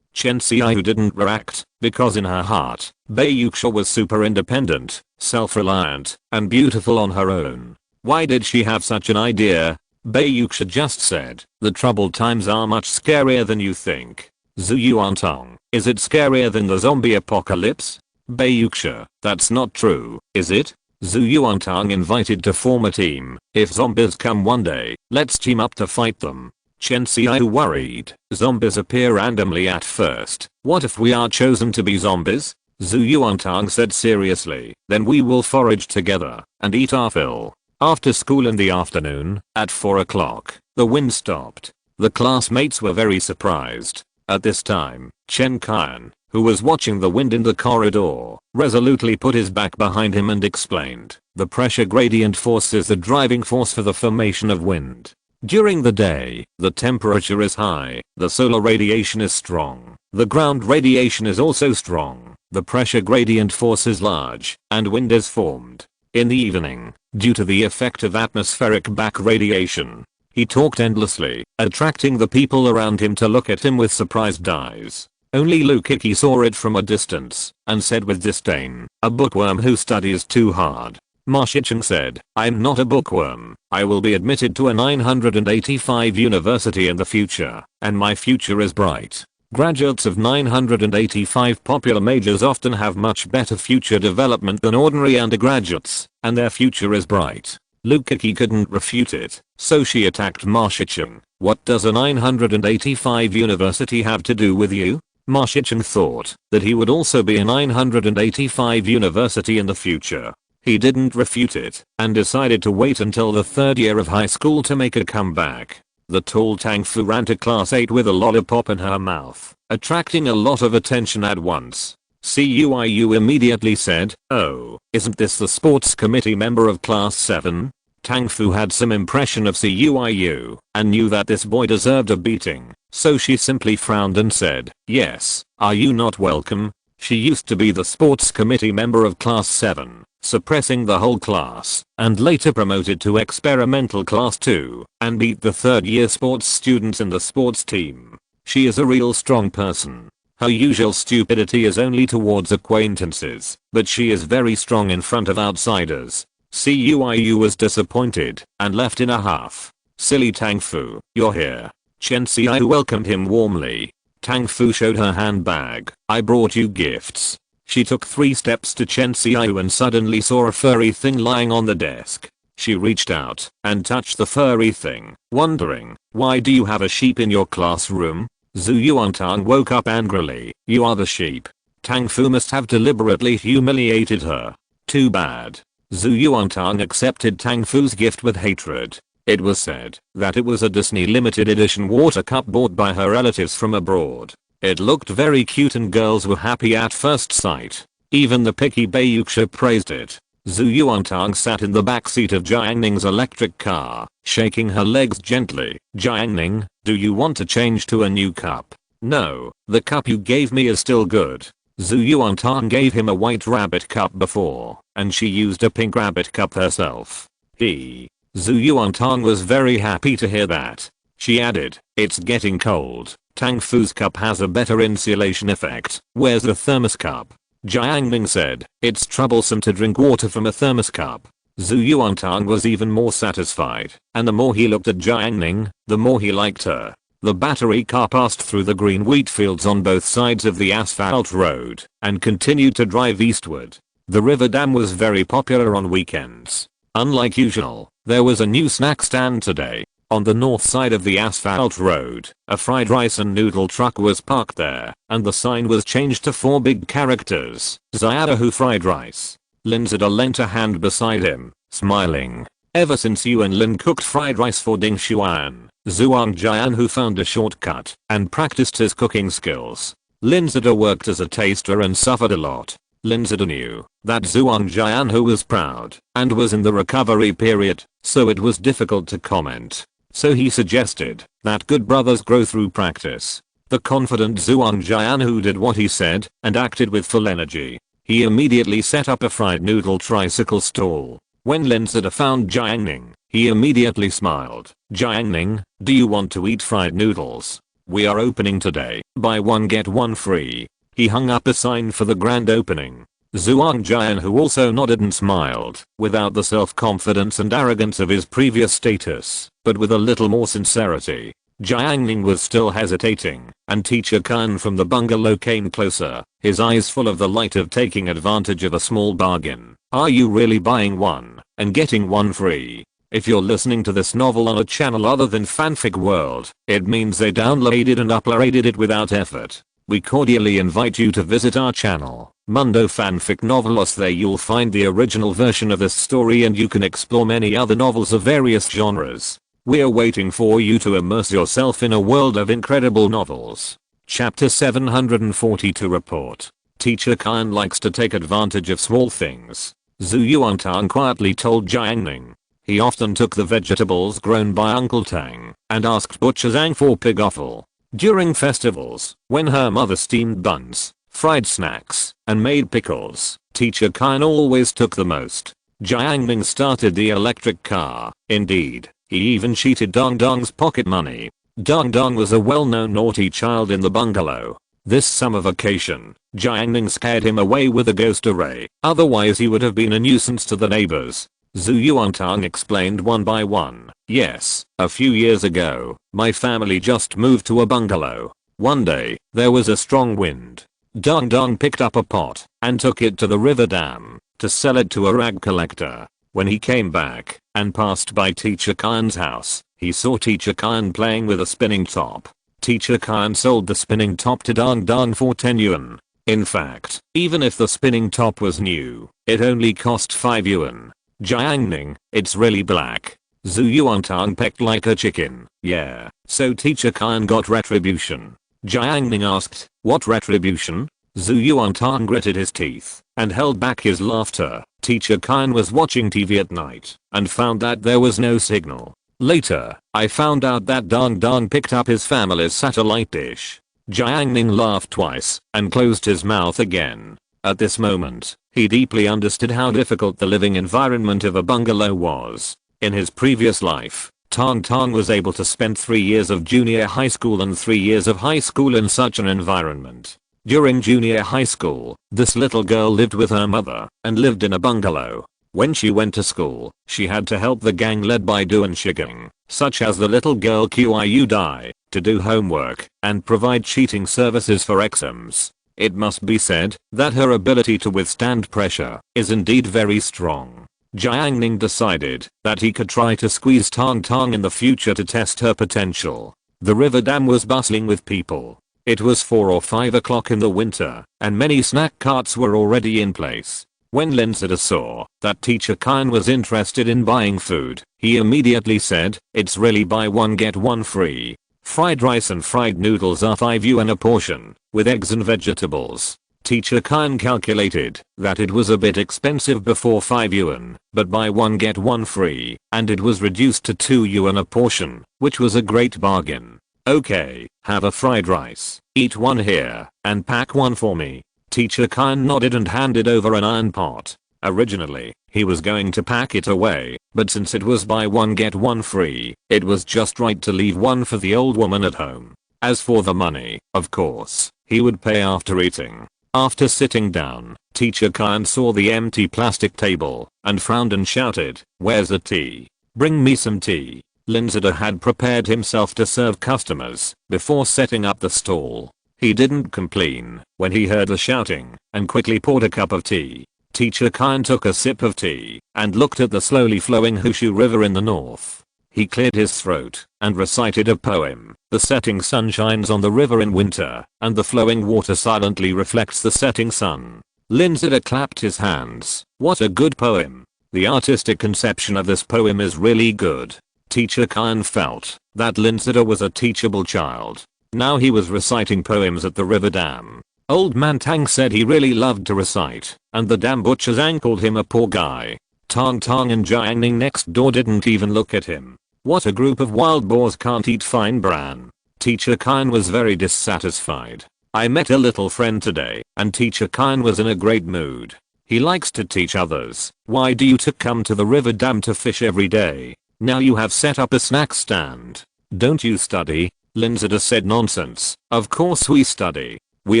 Chen Xiaoyu didn't react, because in her heart, Bai Yuxia was super independent, self-reliant, and beautiful on her own. Why did she have such an idea? Bai Yuxia just said, the troubled times are much scarier than you think. Zhu Yuantang, is it scarier than the zombie apocalypse? Bai Yuxia, that's not true, is it? Zhu Yuantang invited to form a team. If zombies come one day, let's team up to fight them. Chen Xiaoyu worried. Zombies appear randomly at first. What if we are chosen to be zombies? Zhu Yuantang said seriously. Then we will forage together and eat our fill. After school in the afternoon, at 4 o'clock, the wind stopped. The classmates were very surprised. At this time, Chen Qian, who was watching the wind in the corridor, resolutely put his back behind him and explained, the pressure gradient force is the driving force for the formation of wind. During the day, the temperature is high, the solar radiation is strong, the ground radiation is also strong, the pressure gradient force is large, and wind is formed. In the evening, due to the effect of atmospheric back radiation, he talked endlessly, attracting the people around him to look at him with surprised eyes. Only Lu Kiki saw it from a distance, and said with disdain, a bookworm who studies too hard. Ma Shicheng said, I'm not a bookworm, I will be admitted to a 985 university in the future, and my future is bright. Graduates of 985 popular majors often have much better future development than ordinary undergraduates, and their future is bright. Lu Kiki couldn't refute it, so she attacked Ma Shicheng. What does a 985 university have to do with you? Ma Shicheng thought that he would also be a 985 university in the future. He didn't refute it, and decided to wait until the third year of high school to make a comeback. The tall Tang Fu ran to class 8 with a lollipop in her mouth, attracting a lot of attention at once. CUIU immediately said, oh, isn't this the sports committee member of class 7? Tang Fu had some impression of CUIU, and knew that this boy deserved a beating, so she simply frowned and said, yes, are you not welcome? She used to be the sports committee member of class 7, suppressing the whole class, and later promoted to experimental class 2, and beat the third year sports students in the sports team. She is a real strong person. Her usual stupidity is only towards acquaintances, but she is very strong in front of outsiders. CUIU was disappointed, and left in a huff. Silly Tang Fu, you're here. Chen Xiaoyu welcomed him warmly. Tang Fu showed her handbag. I brought you gifts. She took 3 steps to Chen Xiaoyu and suddenly saw a furry thing lying on the desk. She reached out and touched the furry thing, wondering, why do you have a sheep in your classroom? Zhu Yuantang woke up angrily. You are the sheep. Tang Fu must have deliberately humiliated her. Too bad. Zhu Yuantang accepted Tang Fu's gift with hatred. It was said that it was a Disney limited edition water cup bought by her relatives from abroad. It looked very cute and girls were happy at first sight. Even the picky Bai Yuxia praised it. Zhu Yuantang sat in the back seat of Jiang Ning's electric car, shaking her legs gently. Jiang Ning, do you want to change to a new cup? No, the cup you gave me is still good. Zhu Yuantang gave him a white rabbit cup before, and she used a pink rabbit cup herself. Zhu Yuantang was very happy to hear that. She added, it's getting cold. Tang Fu's cup has a better insulation effect. Where's the thermos cup? Jiang Ning said, it's troublesome to drink water from a thermos cup. Zhu Yuantang was even more satisfied, and the more he looked at Jiang Ning, the more he liked her. The battery car passed through the green wheat fields on both sides of the asphalt road and continued to drive eastward. The river dam was very popular on weekends. Unlike usual, there was a new snack stand today. On the north side of the asphalt road, a fried rice and noodle truck was parked there, and the sign was changed to 4 big characters: Xiaohu fried rice. Linzada lent a hand beside him, smiling. Ever since Yuan Lin cooked fried rice for Ding Xuan, Zhuang Jianhu found a shortcut and practiced his cooking skills. Linzada worked as a taster and suffered a lot. Linzada knew that Zhuang Jianhu was proud and was in the recovery period, so it was difficult to comment. So he suggested that good brothers grow through practice. The confident Zhuang Jianhu did what he said and acted with full energy. He immediately set up a fried noodle tricycle stall. When Linzada found Jiang Ning, he immediately smiled. "Jiang Ning, do you want to eat fried noodles? We are opening today, buy one get one free." He hung up a sign for the grand opening. Zhuang Jianhu also nodded and smiled, without the self-confidence and arrogance of his previous status, but with a little more sincerity. Jiang Ning was still hesitating, and Teacher Khan from the bungalow came closer, his eyes full of the light of taking advantage of a small bargain. "Are you really buying one and getting one free?" If you're listening to this novel on a channel other than Fanfic World, it means they downloaded and uploaded it without effort. We cordially invite you to visit our channel, Mundo Fanfic Novelos. There you'll find the original version of this story and you can explore many other novels of various genres. We're waiting for you to immerse yourself in a world of incredible novels. Chapter 742 Report. Teacher Khan likes to take advantage of small things. Zhu Yuantang quietly told Jiang Ning. He often took the vegetables grown by Uncle Tang and asked Butcher Zhang for pig offal. During festivals, when her mother steamed buns, fried snacks, and made pickles, Teacher Khan always took the most. Jiang Ning started the electric car. Indeed, he even cheated Dong Dong's pocket money. Dong Dong was a well-known naughty child in the bungalow. This summer vacation, Jiang Ning scared him away with a ghost array, otherwise he would have been a nuisance to the neighbors. Zhu Yuantang explained one by one. "Yes, a few years ago, my family just moved to a bungalow. One day, there was a strong wind. Dong Dong picked up a pot and took it to the river dam to sell it to a rag collector. When he came back and passed by Teacher Khan's house, he saw Teacher Khan playing with a spinning top. Teacher Khan sold the spinning top to Dong Dong for 10 yuan. In fact, even if the spinning top was new, it only cost 5 yuan. Jiang Ning, it's really black." Zhu Yuantang pecked like a chicken. "Yeah, so Teacher Khan got retribution?" Jiang Ning asked. "What retribution?" Zhu Yuantang gritted his teeth and held back his laughter. Teacher Khan was watching TV at night and found that there was no signal. "Later, I found out that Dong Dong picked up his family's satellite dish." Jiang Ning laughed twice and closed his mouth again. At this moment, he deeply understood how difficult the living environment of a bungalow was. In his previous life, Tong Tong was able to spend 3 years of junior high school and 3 years of high school in such an environment. During junior high school, this little girl lived with her mother and lived in a bungalow. When she went to school, she had to help the gang led by Duan Shigang, such as the little girl Qiu Dai, to do homework and provide cheating services for exams. It must be said that her ability to withstand pressure is indeed very strong. Jiang Ning decided that he could try to squeeze Tong Tong in the future to test her potential. The river dam was bustling with people. It was 4 or 5 o'clock in the winter, and many snack carts were already in place. When Linzada saw that Teacher Khan was interested in buying food, he immediately said, "It's really buy one get one free. Fried rice and fried noodles are 5 yuan a portion, with eggs and vegetables." Teacher Khan calculated that it was a bit expensive before 5 yuan, but buy one get one free, and it was reduced to 2 yuan a portion, which was a great bargain. "Okay, have a fried rice, eat one here, and pack one for me." Teacher Khan nodded and handed over an iron pot. Originally, he was going to pack it away, but since it was buy one get one free, it was just right to leave one for the old woman at home. As for the money, of course, he would pay after eating. After sitting down, Teacher Khan saw the empty plastic table and frowned and shouted, "Where's the tea? Bring me some tea." Linzada had prepared himself to serve customers before setting up the stall. He didn't complain when he heard the shouting and quickly poured a cup of tea. Teacher Kine took a sip of tea and looked at the slowly flowing Hushu River in the north. He cleared his throat and recited a poem. The setting sun shines on the river in winter, and the flowing water silently reflects the setting sun. Linzada clapped his hands. What a good poem. The artistic conception of this poem is really good. Teacher Kine felt that Linzada was a teachable child. Now he was reciting poems at the river dam. Old Man Tang said he really loved to recite, and the dam butcher Zhang called him a poor guy. Tong Tong and Jiang Ning next door didn't even look at him. What a group of wild boars can't eat fine bran. Teacher Kine was very dissatisfied. I met a little friend today, and Teacher Kine was in a great mood. He likes to teach others. Why do you come to the river dam to fish every day? Now you have set up a snack stand. Don't you study? Linzada said nonsense. Of course we study. We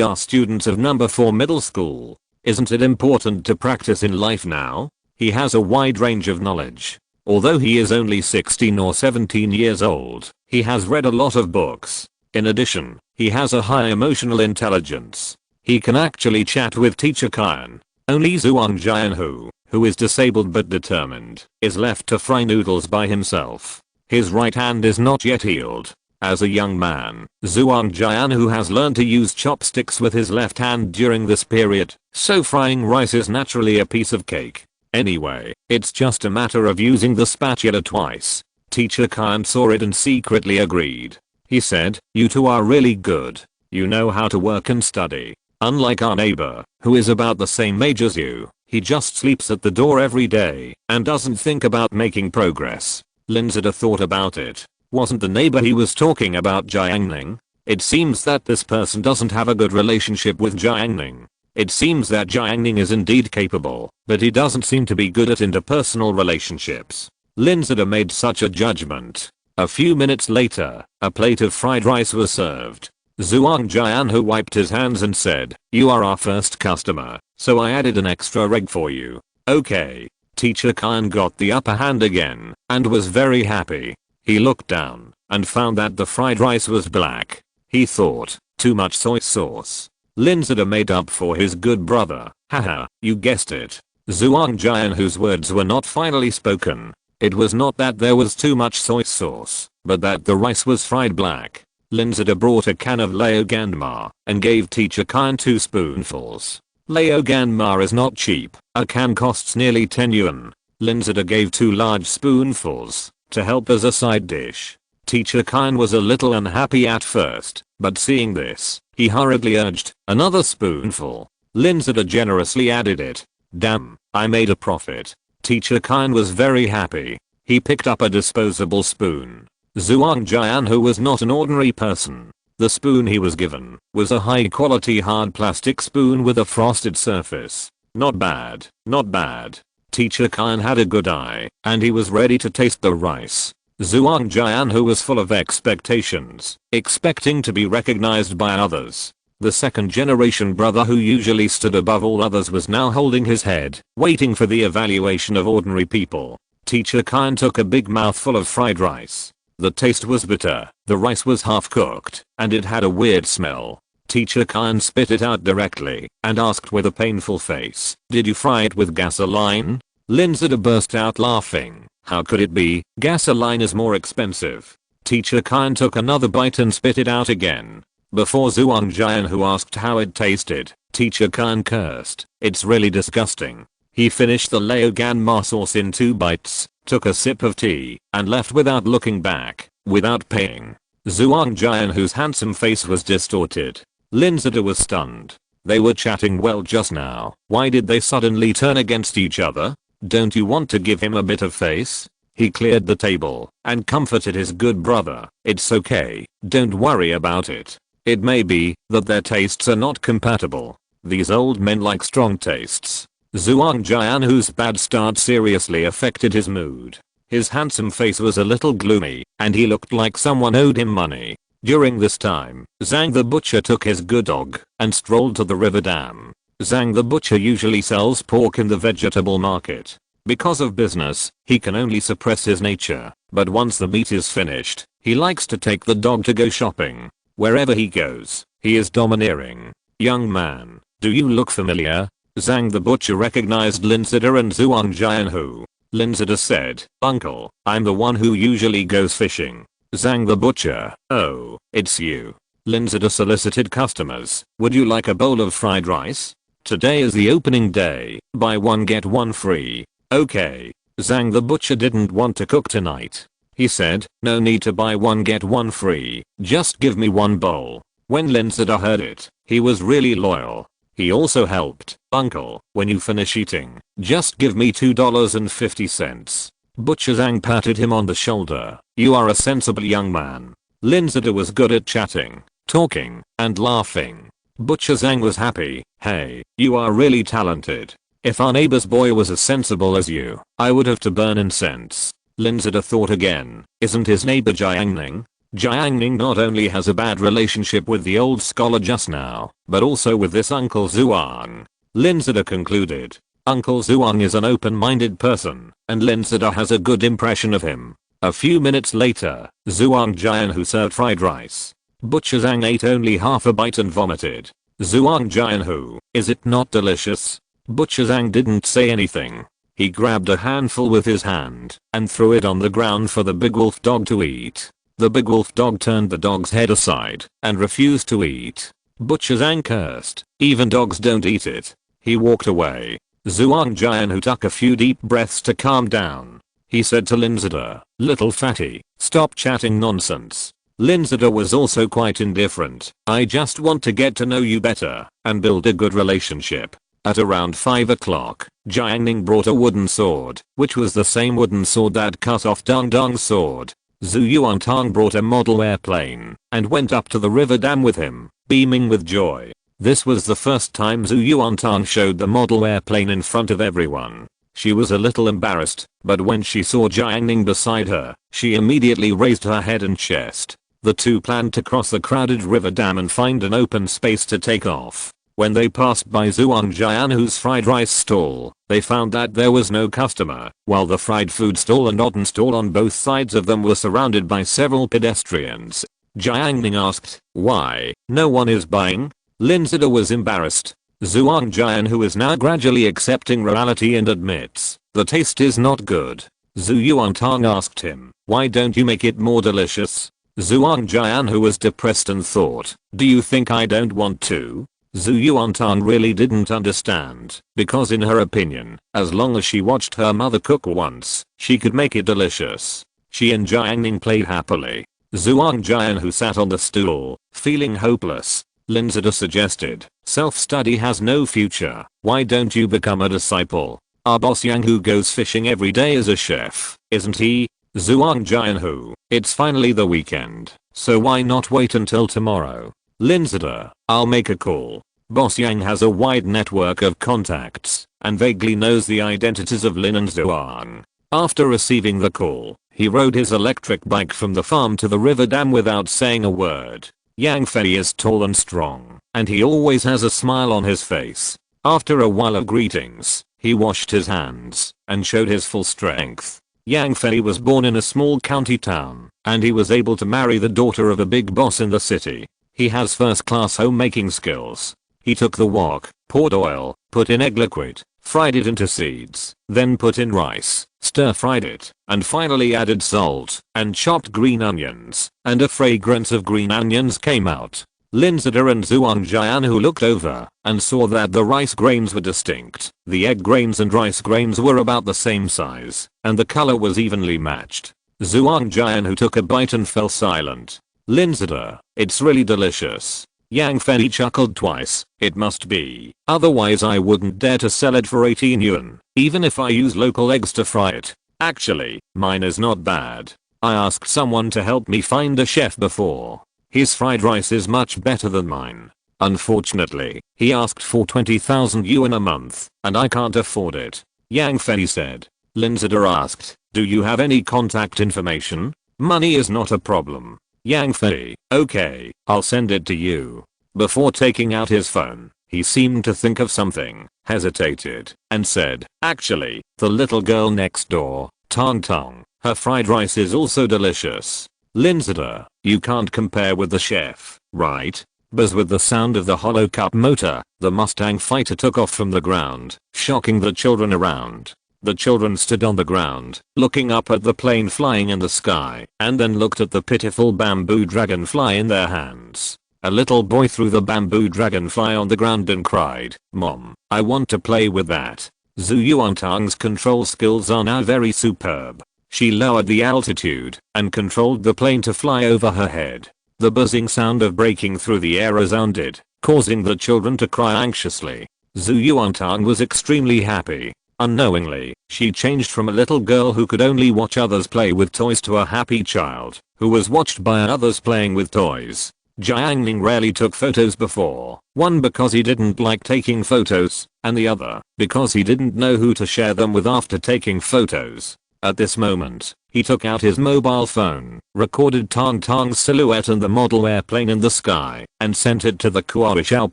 are students of number 4 middle school. Isn't it important to practice in life now? He has a wide range of knowledge. Although he is only 16 or 17 years old, he has read a lot of books. In addition, he has a high emotional intelligence. He can actually chat with Teacher Kine. Only Zhuang Jianhu, who is disabled but determined, is left to fry noodles by himself. His right hand is not yet healed. As a young man, Zhuang Jianhu has learned to use chopsticks with his left hand during this period, so frying rice is naturally a piece of cake. Anyway, it's just a matter of using the spatula twice. Teacher Kine saw it and secretly agreed. He said, "You two are really good. You know how to work and study. Unlike our neighbor, who is about the same age as you, he just sleeps at the door every day and doesn't think about making progress." Linzada thought about it. Wasn't the neighbor he was talking about Jiang Ning? It seems that this person doesn't have a good relationship with Jiang Ning. It seems that Jiang Ning is indeed capable, but he doesn't seem to be good at interpersonal relationships. Linzada made such a judgment. A few minutes later, a plate of fried rice was served. Zhuang Jianhu wiped his hands and said, "You are our first customer, so I added an extra egg for you." Okay. Teacher Kine got the upper hand again, and was very happy. He looked down, and found that the fried rice was black. He thought, too much soy sauce. Linzada made up for his good brother. Haha, you guessed it. Zhuang Jianhu's words were not finally spoken. It was not that there was too much soy sauce, but that the rice was fried black. Linzada brought a can of Laoganma and gave Teacher Kine 2 spoonfuls. Laoganma is not cheap. A can costs nearly 10 yuan. Linzada gave 2 large spoonfuls to help as a side dish. Teacher Kine was a little unhappy at first, but seeing this, he hurriedly urged, "Another spoonful." Linzada generously added it. Damn, I made a profit. Teacher Kine was very happy. He picked up a disposable spoon. Zhuang Jianhu was not an ordinary person. The spoon he was given was a high quality hard plastic spoon with a frosted surface. Not bad, not bad. Teacher Kine had a good eye, and he was ready to taste the rice. Zhuang Jianhu was full of expectations, expecting to be recognized by others. The second generation brother who usually stood above all others was now holding his head, waiting for the evaluation of ordinary people. Teacher Kine took a big mouthful of fried rice. The taste was bitter, the rice was half cooked, and it had a weird smell. Teacher Kine spit it out directly and asked with a painful face, "Did you fry it with gasoline?" Linzada burst out laughing. How could it be? Gasoline is more expensive. Teacher Kine took another bite and spit it out again. Before Zhuang Jianhu asked how it tasted, Teacher Kine cursed. "It's really disgusting." He finished the Laoganma sauce in 2 bites, took a sip of tea, and left without looking back, without paying. Zhuang Jianhu's handsome face was distorted. Linzada was stunned. They were chatting well just now. Why did they suddenly turn against each other? Don't you want to give him a bit of face? He cleared the table and comforted his good brother. "It's okay, don't worry about it. It may be that their tastes are not compatible. These old men like strong tastes." Zhuang Jianhu's bad start seriously affected his mood. His handsome face was a little gloomy, and he looked like someone owed him money. During this time, Zhang the butcher took his good dog and strolled to the river dam. Zhang the butcher usually sells pork in the vegetable market. Because of business, he can only suppress his nature, but once the meat is finished, he likes to take the dog to go shopping. Wherever he goes, he is domineering. Young man, do you look familiar? Zhang the butcher recognized Linzida and Zhuang Jianhu. Linzida said, Uncle, I'm the one who usually goes fishing. Zhang the butcher, oh, it's you. Linzida solicited customers, would you like a bowl of fried rice? Today is the opening day, buy one get one free. Okay. Zhang the butcher didn't want to cook tonight. He said, no need to buy one get one free, just give me one bowl. When Linzida heard it, he was really loyal. He also helped, Uncle, when you finish eating, just give me $2.50. Butcher Zhang patted him on the shoulder, you are a sensible young man. Linzida was good at chatting, talking, and laughing. Butcher Zhang was happy, hey, you are really talented. If our neighbor's boy was as sensible as you, I would have to burn incense. Linzida thought again, isn't his neighbor Jiang Ning? Jiang Ning not only has a bad relationship with the old scholar just now, but also with this Uncle Zhuang. Linzida concluded, Uncle Zhuang is an open-minded person, and Linzida has a good impression of him. A few minutes later, Zhuang Jianhu served fried rice. Butcher Zhang ate only half a bite and vomited. Zhuang Jianhu, is it not delicious? Butcher Zhang didn't say anything. He grabbed a handful with his hand and threw it on the ground for the big wolf dog to eat. The big wolf dog turned the dog's head aside and refused to eat. Butcher Zhang cursed, even dogs don't eat it. He walked away. Zhuang Jianhu took a few deep breaths to calm down. He said to Linzida, little fatty, stop chatting nonsense. Linzida was also quite indifferent. I just want to get to know you better and build a good relationship. At around 5 o'clock, Jiang Ning brought a wooden sword, which was the same wooden sword that cut off Dong Dong's sword. Zhu Yuantang brought a model airplane and went up to the river dam with him, beaming with joy. This was the first time Zhu Yuantang showed the model airplane in front of everyone. She was a little embarrassed, but when she saw Jiang Ning beside her, she immediately raised her head and chest. The two planned to cross the crowded river dam and find an open space to take off. When they passed by Zhuang Jianhu's fried rice stall, they found that there was no customer, while the fried food stall and otten stall on both sides of them were surrounded by several pedestrians. Jiang Ning asked, why, no one is buying? Linzida was embarrassed. Zhuang Jianhu is now gradually accepting reality and admits, the taste is not good. Zhu Yuantang asked him, why don't you make it more delicious? Zhuang Jianhu was depressed and thought, do you think I don't want to? Zhu Yuantang really didn't understand, because in her opinion, as long as she watched her mother cook once, she could make it delicious. She and Jiang Ning played happily. Zhuang Jianhu sat on the stool, feeling hopeless. Linzida suggested, self-study has no future, why don't you become a disciple? Our boss Yang who goes fishing every day is a chef, isn't he? Zhuang Jianhu, it's finally the weekend, so why not wait until tomorrow? Linzida, I'll make a call. Boss Yang has a wide network of contacts and vaguely knows the identities of Lin and Zhuang. After receiving the call, he rode his electric bike from the farm to the river dam without saying a word. Yang Fei is tall and strong, and he always has a smile on his face. After a while of greetings, he washed his hands and showed his full strength. Yang Fei was born in a small county town, and he was able to marry the daughter of a big boss in the city. He has first-class homemaking skills. He took the wok, poured oil, put in egg liquid, fried it into seeds, then put in rice, stir-fried it, and finally added salt and chopped green onions, and a fragrance of green onions came out. Linzida and Zhuang Jianhu looked over and saw that the rice grains were distinct. The egg grains and rice grains were about the same size, and the color was evenly matched. Zhuang Jianhu took a bite and fell silent. Linzida, it's really delicious. Yang Fei chuckled twice, it must be, otherwise I wouldn't dare to sell it for 18 yuan, even if I use local eggs to fry it. Actually, mine is not bad. I asked someone to help me find a chef before. His fried rice is much better than mine. Unfortunately, he asked for 20,000 yuan a month, and I can't afford it. Yang Fei said. Linzida asked, do you have any contact information? Money is not a problem. Yang Fei, okay, I'll send it to you. Before taking out his phone, He seemed to think of something, hesitated, and said, "Actually, the little girl next door, Tong Tong, her fried rice is also delicious. Linzada, you can't compare with the chef, right?" Buzz with the sound of the hollow cup motor, the Mustang fighter took off from the ground, shocking the children around. The children stood on the ground, looking up at the plane flying in the sky, and then looked at the pitiful bamboo dragonfly in their hands. A little boy threw the bamboo dragonfly on the ground and cried, "Mom, I want to play with that." Zhu Yuantang's control skills are now very superb. She lowered the altitude and controlled the plane to fly over her head. The buzzing sound of braking through the air resounded, causing the children to cry anxiously. Zhu Yuantang was extremely happy. Unknowingly, she changed from a little girl who could only watch others play with toys to a happy child who was watched by others playing with toys. Jiang Ning rarely took photos before, one because he didn't like taking photos, and the other because he didn't know who to share them with after taking photos. At this moment, he took out his mobile phone, recorded Tong Tong's silhouette and the model airplane in the sky, and sent it to the Kuaishao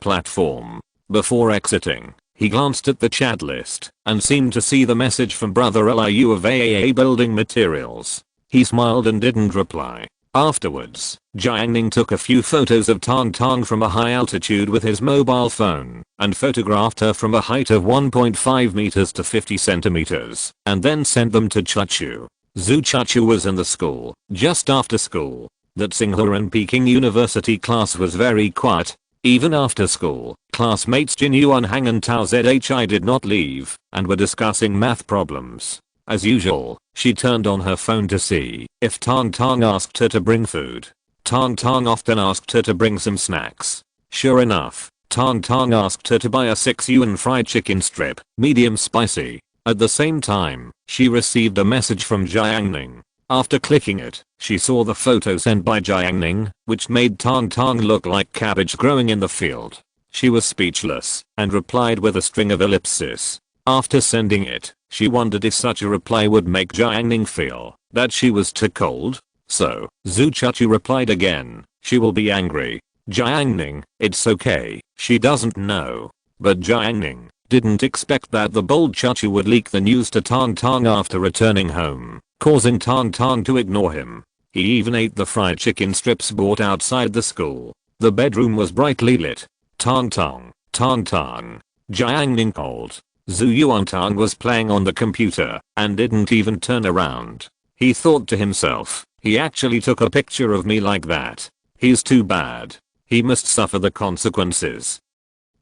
platform. Before exiting, he glanced at the chat list and seemed to see the message from Brother Liu of AAA Building Materials. He smiled and didn't reply. Afterwards, Jiang Ning took a few photos of Tong Tong from a high altitude with his mobile phone and photographed her from a height of 1.5 meters to 50 centimeters and then sent them to Chachu. Zhu Chachu was in the school, just after school. That Tsinghua and Peking University class was very quiet. Even after school, classmates Jin Yuanhang and Tao Zhi did not leave and were discussing math problems. As usual, she turned on her phone to see if Tong Tong asked her to bring food. Tong Tong often asked her to bring some snacks. Sure enough, Tong Tong asked her to buy a 6 yuan fried chicken strip, medium spicy. At the same time, she received a message from Jiang Ning. After clicking it, she saw the photo sent by Jiang Ning, which made Tong Tong look like cabbage growing in the field. She was speechless and replied with a string of ellipses. After sending it, she wondered if such a reply would make Jiang Ning feel that she was too cold. So, Zhu Chachu replied again, "She will be angry." Jiang Ning, "It's okay, she doesn't know." But Jiang Ning didn't expect that the bold Chachu would leak the news to Tong Tong after returning home, causing Tong Tong to ignore him. He even ate the fried chicken strips bought outside the school. The bedroom was brightly lit. Tong Tong, Tong Tong. Jiang Ning called. Zhu Yuantang was playing on the computer and didn't even turn around. He thought to himself, he actually took a picture of me like that. He's too bad. He must suffer the consequences.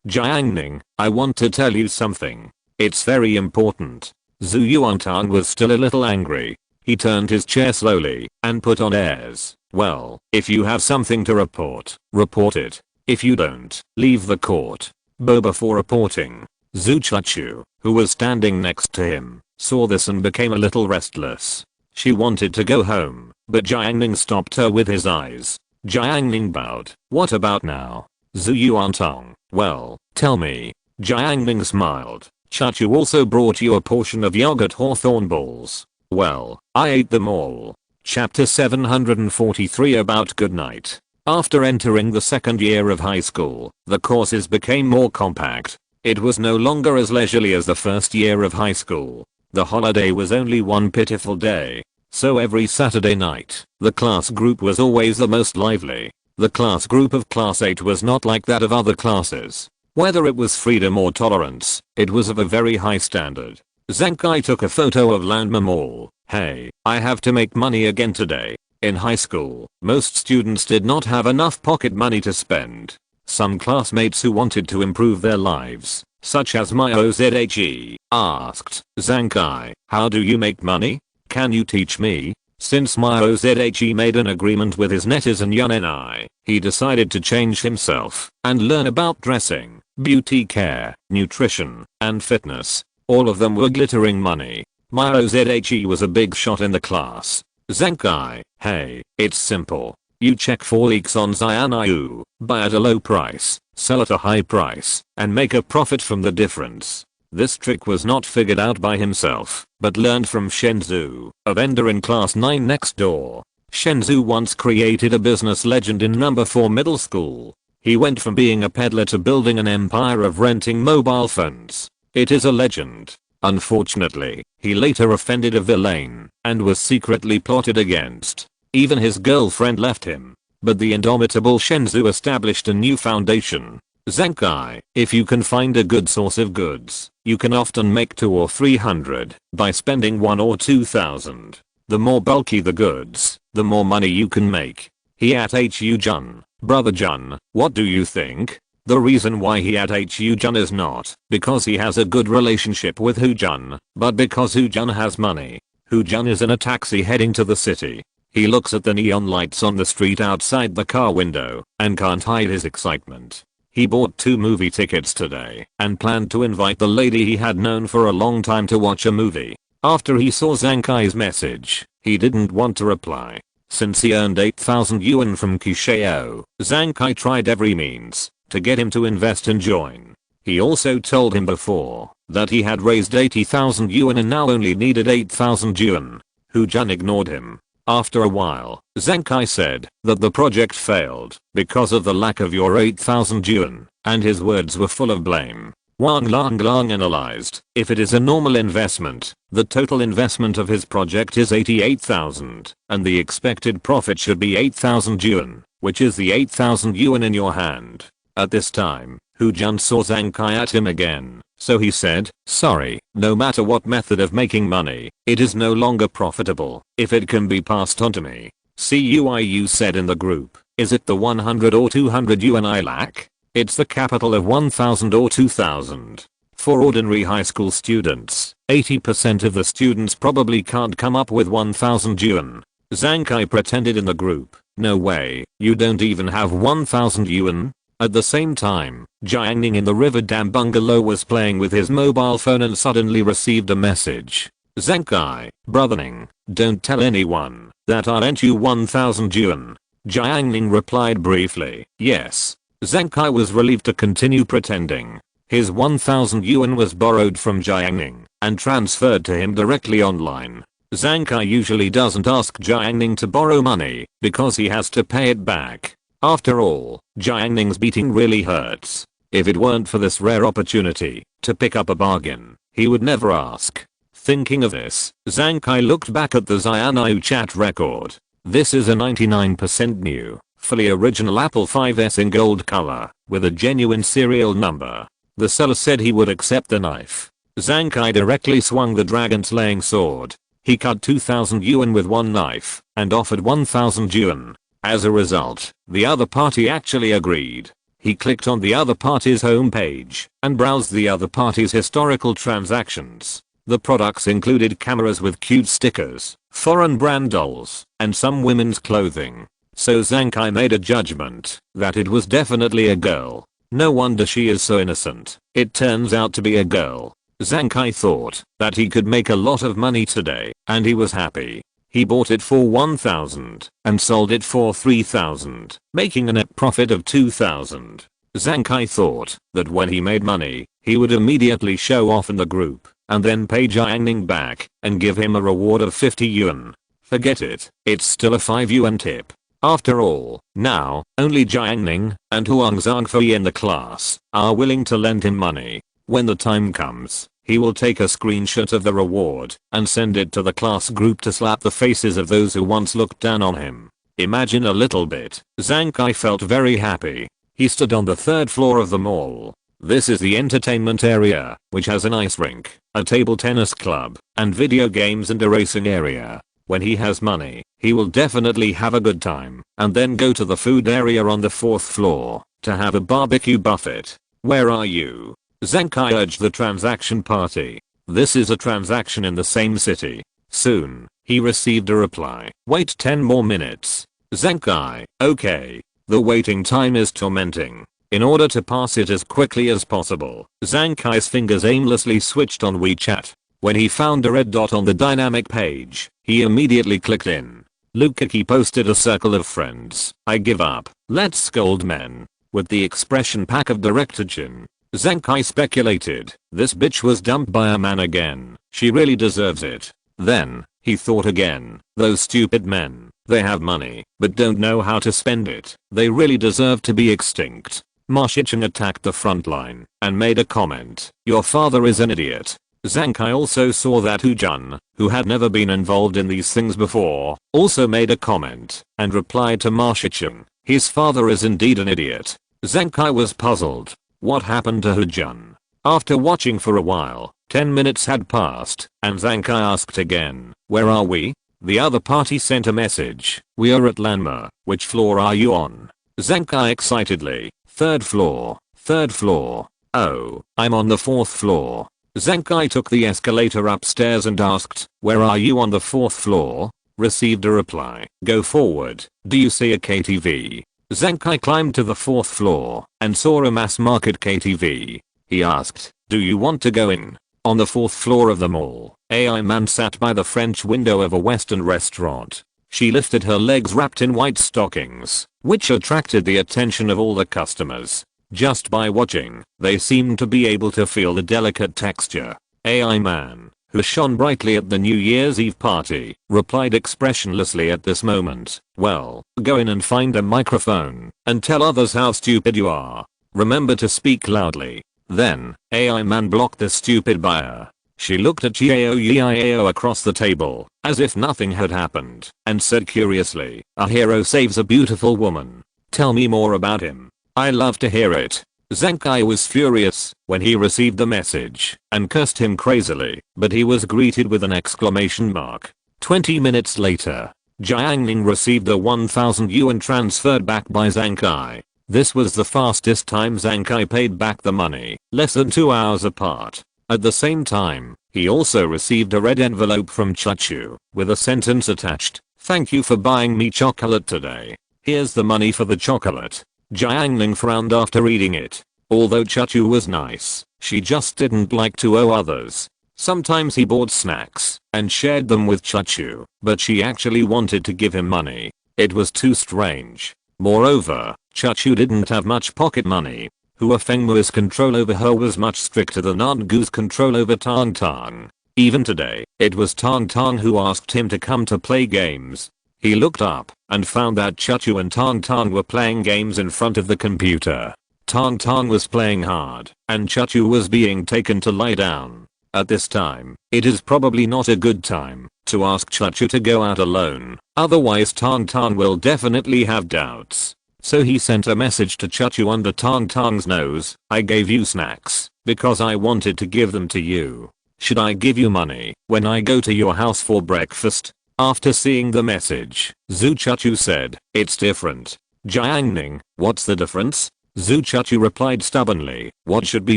Jiang Ning, I want to tell you something. It's very important. Zhu Yuantang was still a little angry. He turned his chair slowly and put on airs. Well, if you have something to report, report it. If you don't, leave the court. Before reporting, Zhu Chachu, who was standing next to him, saw this and became a little restless. She wanted to go home, but Jiang Ning stopped her with his eyes. Jiang Ning bowed. What about now? Zhu Yuantang, well, tell me. Jiang Ning smiled. Chachu also brought you a portion of yogurt hawthorn balls. Well, I ate them all. Chapter 743 About Good Night. After entering the second year of high school, the courses became more compact. It was no longer as leisurely as the first year of high school. The holiday was only one pitiful day. So every Saturday night, the class group was always the most lively. The class group of class 8 was not like that of other classes. Whether it was freedom or tolerance, it was of a very high standard. Zenkai took a photo of Landma Mall. Hey, I have to make money again today. In high school, most students did not have enough pocket money to spend. Some classmates who wanted to improve their lives, such as Myo Zhe, asked, Zankai, how do you make money? Can you teach me? Since Myo Zhe made an agreement with his netizen Yunenai, he decided to change himself and learn about dressing, beauty care, nutrition, and fitness. All of them were glittering money. Myo Zhe was a big shot in the class. Zankai, hey, it's simple. You check for leaks on Xianyu, buy at a low price, sell at a high price, and make a profit from the difference. This trick was not figured out by himself, but learned from Shenzhou, a vendor in class 9 next door. Shenzhou once created a business legend in number 4 middle school. He went from being a peddler to building an empire of renting mobile phones. It is a legend. Unfortunately, he later offended a villain and was secretly plotted against. Even his girlfriend left him. But the indomitable Shenzhou established a new foundation. Zankai, if you can find a good source of goods, you can often make 2 or 300 by spending 1 or 2,000. The more bulky the goods, the more money you can make. He at Hu Jun, brother Jun, what do you think? The reason why he at Hu Jun is not because he has a good relationship with Hu Jun, but because Hu Jun has money. Hu Jun is in a taxi heading to the city. He looks at the neon lights on the street outside the car window and can't hide his excitement. He bought 2 movie tickets today and planned to invite the lady he had known for a long time to watch a movie. After he saw Zankai's message, he didn't want to reply. Since he earned 8,000 yuan from Kishao, Zankai tried every means to get him to invest and join. He also told him before that he had raised 80,000 yuan and now only needed 8,000 yuan. Hu Jun ignored him. After a while, Zankai said that the project failed because of the lack of your 8,000 yuan, and his words were full of blame. Wang Lang analyzed, if it is a normal investment, the total investment of his project is 88,000, and the expected profit should be 8,000 yuan, which is the 8,000 yuan in your hand. At this time, Hu Jun saw Zankai at him again, so he said, sorry, no matter what method of making money, it is no longer profitable if it can be passed on to me. CUIU said in the group, is it the 100 or 200 yuan I lack? It's the capital of 1000 or 2000. For ordinary high school students, 80% of the students probably can't come up with 1000 yuan. Zankai pretended in the group, no way, you don't even have 1000 yuan? At the same time, Jiang Ning in the river dam bungalow was playing with his mobile phone and suddenly received a message. Zankai, brother Ning, don't tell anyone that I lent you 1000 yuan. Jiang Ning replied briefly, yes. Zankai was relieved to continue pretending. His 1000 yuan was borrowed from Jiang Ning and transferred to him directly online. Zankai usually doesn't ask Jiang Ning to borrow money because he has to pay it back. After all, Jiang Ning's beating really hurts. If it weren't for this rare opportunity to pick up a bargain, he would never ask. Thinking of this, Zankai looked back at the Xianyu chat record. This is a 99% new, fully original Apple 5S in gold color, with a genuine serial number. The seller said he would accept the knife. Zankai directly swung the dragon slaying sword. He cut 2000 yuan with one knife and offered 1000 yuan. As a result, the other party actually agreed. He clicked on the other party's homepage and browsed the other party's historical transactions. The products included cameras with cute stickers, foreign brand dolls, and some women's clothing. So Zankai made a judgment that it was definitely a girl. No wonder she is so innocent. It turns out to be a girl. Zankai thought that he could make a lot of money today, and he was happy. He bought it for 1000 and sold it for 3000, making a net profit of 2000. Zankai thought that when he made money, he would immediately show off in the group and then pay Jiang Ning back and give him a reward of 50 yuan. Forget it, it's still a 5 yuan tip. After all, now, only Jiang Ning and Huang Zhangfei in the class are willing to lend him money. When the time comes, he will take a screenshot of the reward and send it to the class group to slap the faces of those who once looked down on him. Imagine a little bit. Zankai felt very happy. He stood on the 3rd floor of the mall. This is the entertainment area, which has an ice rink, a table tennis club, and video games and a racing area. When he has money, he will definitely have a good time, and then go to the food area on the 4th floor to have a barbecue buffet. Where are you? Zankai urged the transaction party. This is a transaction in the same city. Soon, he received a reply. Wait 10 more minutes. Zankai, okay. The waiting time is tormenting. In order to pass it as quickly as possible, Zankai's fingers aimlessly switched on WeChat. When he found a red dot on the dynamic page, he immediately clicked in. Lukaki posted a circle of friends. I give up. Let's scold men. With the expression pack of Director Jin. Zankai speculated, this bitch was dumped by a man again. She really deserves it. Then, he thought again, those stupid men. They have money, but don't know how to spend it. They really deserve to be extinct. Ma Shicheng attacked the front line and made a comment. Your father is an idiot. Zhang Kai also saw that Hu Jun, who had never been involved in these things before, also made a comment and replied to Ma Shicheng. His father is indeed an idiot. Zhang Kai was puzzled. What happened to Hu Jun? After watching for a while, 10 minutes had passed, and Zhang Kai asked again, where are we? The other party sent a message. We are at Lanma. Which floor are you on? Zhang Kai excitedly. Third floor. Third floor. Oh, I'm on the 4th floor. Zhang Kai took the escalator upstairs and asked, where are you on the 4th floor? Received a reply. Go forward. Do you see a KTV? Zhang Kai climbed to the 4th floor and saw a mass market KTV. He asked, do you want to go in? On the 4th floor of the mall, AI man sat by the French window of a Western restaurant. She lifted her legs wrapped in white stockings, which attracted the attention of all the customers. Just by watching, they seemed to be able to feel the delicate texture. AI man, who shone brightly at the New Year's Eve party, replied expressionlessly at this moment, well, go in and find a microphone and tell others how stupid you are. Remember to speak loudly. Then, AI man blocked the stupid buyer. She looked at Jiao Yiao across the table, as if nothing had happened, and said curiously, a hero saves a beautiful woman. Tell me more about him. I love to hear it. Zhang Kai was furious when he received the message and cursed him crazily, but he was greeted with an exclamation mark. 20 minutes later, Jiang Ning received the 1000 yuan transferred back by Zhang Kai. This was the fastest time Zhang Kai paid back the money, less than 2 hours apart. At the same time, he also received a red envelope from Chachu, with a sentence attached, thank you for buying me chocolate today. Here's the money for the chocolate. Jiang Ning frowned after reading it. Although Chachu was nice, she just didn't like to owe others. Sometimes he bought snacks and shared them with Chachu, but she actually wanted to give him money. It was too strange. Moreover, Chachu didn't have much pocket money. Hua Fengmu's control over her was much stricter than Aunt Gu's control over Tang Tang. Even today, it was Tang Tang who asked him to come to play games. He looked up and found that Chachu and Tang Tang were playing games in front of the computer. Tang Tang was playing hard, and Chachu was being taken to lie down. At this time, it is probably not a good time to ask Chachu to go out alone, otherwise Tang Tang will definitely have doubts. So he sent a message to Chachu under Tang Tang's nose, I gave you snacks because I wanted to give them to you. Should I give you money when I go to your house for breakfast? After seeing the message, Zhu Chachu said, it's different. Jiang Ning, what's the difference? Zhu Chachu replied stubbornly, what should be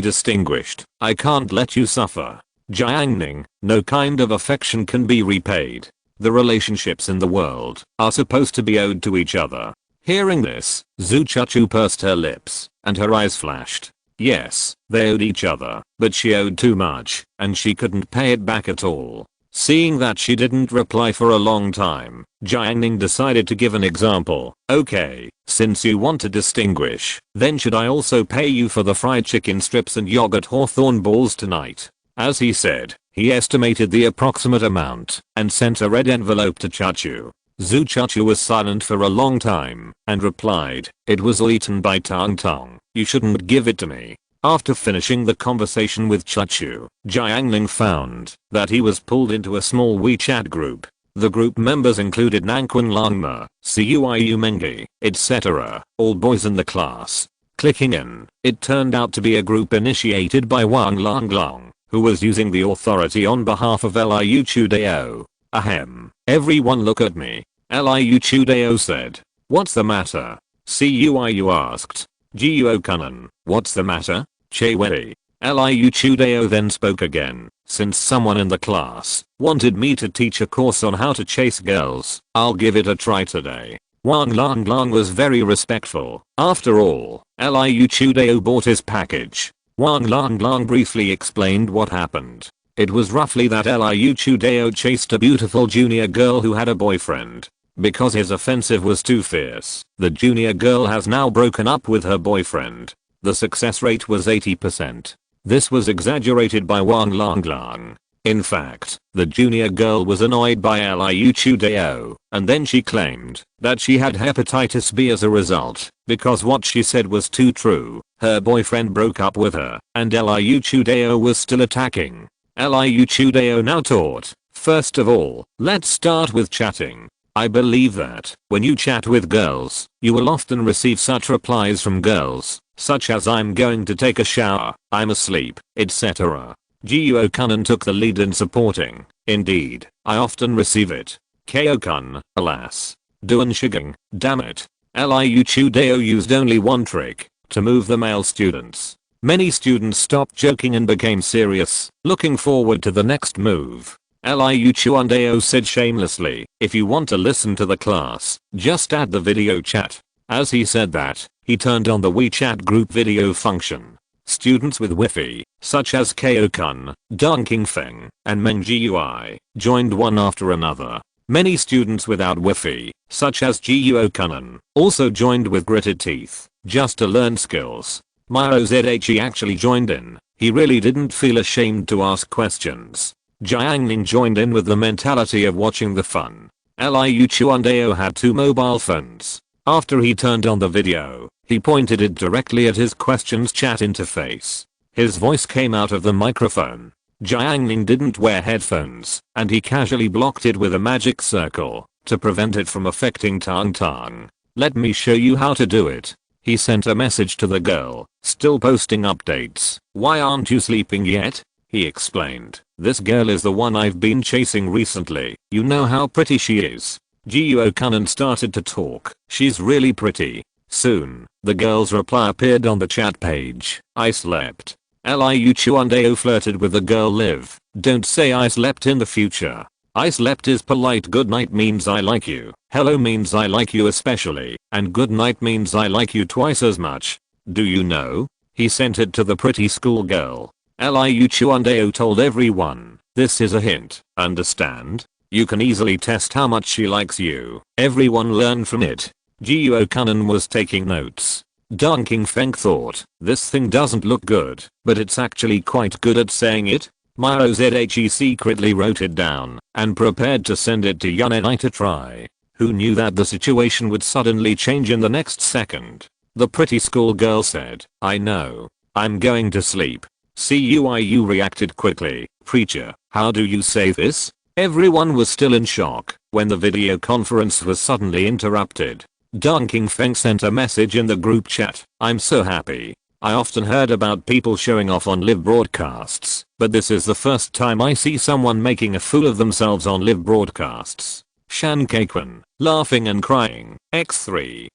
distinguished? I can't let you suffer. Jiang Ning, no kind of affection can be repaid. The relationships in the world are supposed to be owed to each other. Hearing this, Zhu Chachu pursed her lips, and her eyes flashed. Yes, they owed each other, but she owed too much, and she couldn't pay it back at all. Seeing that she didn't reply for a long time, Jiang Ning decided to give an example. Okay, since you want to distinguish, then should I also pay you for the fried chicken strips and yogurt hawthorn balls tonight? As he said, he estimated the approximate amount and sent a red envelope to Chachu. Zhu Chachu was silent for a long time and replied, it was all eaten by Tang Tang. You shouldn't give it to me. After finishing the conversation with Chachu, Jiang Ning found that he was pulled into a small WeChat group. The group members included Nanquan Langma, Cuiu Mengi, etc., all boys in the class. Clicking in, it turned out to be a group initiated by Wang Langlong, who was using the authority on behalf of Liu Chudao. Ahem. Everyone look at me. Liu Chudao said. What's the matter? Cuiu asked. Jiuo Kunan, what's the matter? Che Wei. Liu Chudao then spoke again. Since someone in the class wanted me to teach a course on how to chase girls, I'll give it a try today. Wang Langlong was very respectful. After all, Liu Chudao bought his package. Wang Langlong briefly explained what happened. It was roughly that Liu Chudao chased a beautiful junior girl who had a boyfriend. Because his offensive was too fierce, the junior girl has now broken up with her boyfriend. The success rate was 80%. This was exaggerated by Wang Langlong. In fact, the junior girl was annoyed by Liu Chudeo, and then she claimed that she had hepatitis B as a result, because what she said was too true. Her boyfriend broke up with her, and Liu Chudeo was still attacking. Liu Chudeo now taught, first of all, let's start with chatting. I believe that when you chat with girls, you will often receive such replies from girls, such as I'm going to take a shower, I'm asleep, etc. Gyu-kun took the lead in supporting. Indeed, I often receive it. Kyo-kun, alas. Duan Shigang, damn it. Liu Chudeo used only one trick, to move the male students. Many students stopped joking and became serious, looking forward to the next move. Liu Chudeo said shamelessly, if you want to listen to the class, just add the video chat. As he said that, he turned on the WeChat group video function. Students with Wi-Fi, such as Kyo-kun, Dong King-feng, and Meng Jiui, joined one after another. Many students without Wi-Fi, such as Gyu-kun, also joined with gritted teeth, just to learn skills. Myo Zhe actually joined in. He really didn't feel ashamed to ask questions. Jiang Ning joined in with the mentality of watching the fun. Liu Chudeo had 2 mobile phones. After he turned on the video, he pointed it directly at his questions chat interface. His voice came out of the microphone. Jiang Ning didn't wear headphones, and he casually blocked it with a magic circle, to prevent it from affecting Tang Tang. Let me show you how to do it. He sent a message to the girl, still posting updates. Why aren't you sleeping yet? He explained. This girl is the one I've been chasing recently. You know how pretty she is. Gyu-kun started to talk. She's really pretty. Soon, the girl's reply appeared on the chat page. I slept. Liu Chudeo flirted with the girl. Live. Don't say I slept in the future. I slept is polite. Good night means I like you. Hello means I like you especially. And good night means I like you twice as much. Do you know? He sent it to the pretty schoolgirl. Liu Chudeo told everyone, this is a hint, understand? You can easily test how much she likes you. Everyone learn from it. Gyu-kun was taking notes. Dong King-feng thought, this thing doesn't look good, but it's actually quite good at saying it. Myo Zhe secretly wrote it down, and prepared to send it to Yunenai to try. Who knew that the situation would suddenly change in the next second? The pretty schoolgirl said, I know. I'm going to sleep. Cuiu reacted quickly. Preacher, how do you say this? Everyone was still in shock when the video conference was suddenly interrupted. Dong King-feng sent a message in the group chat. I'm so happy. I often heard about people showing off on live broadcasts, but this is the first time I see someone making a fool of themselves on live broadcasts. Shan Kaikun, laughing and crying. X3.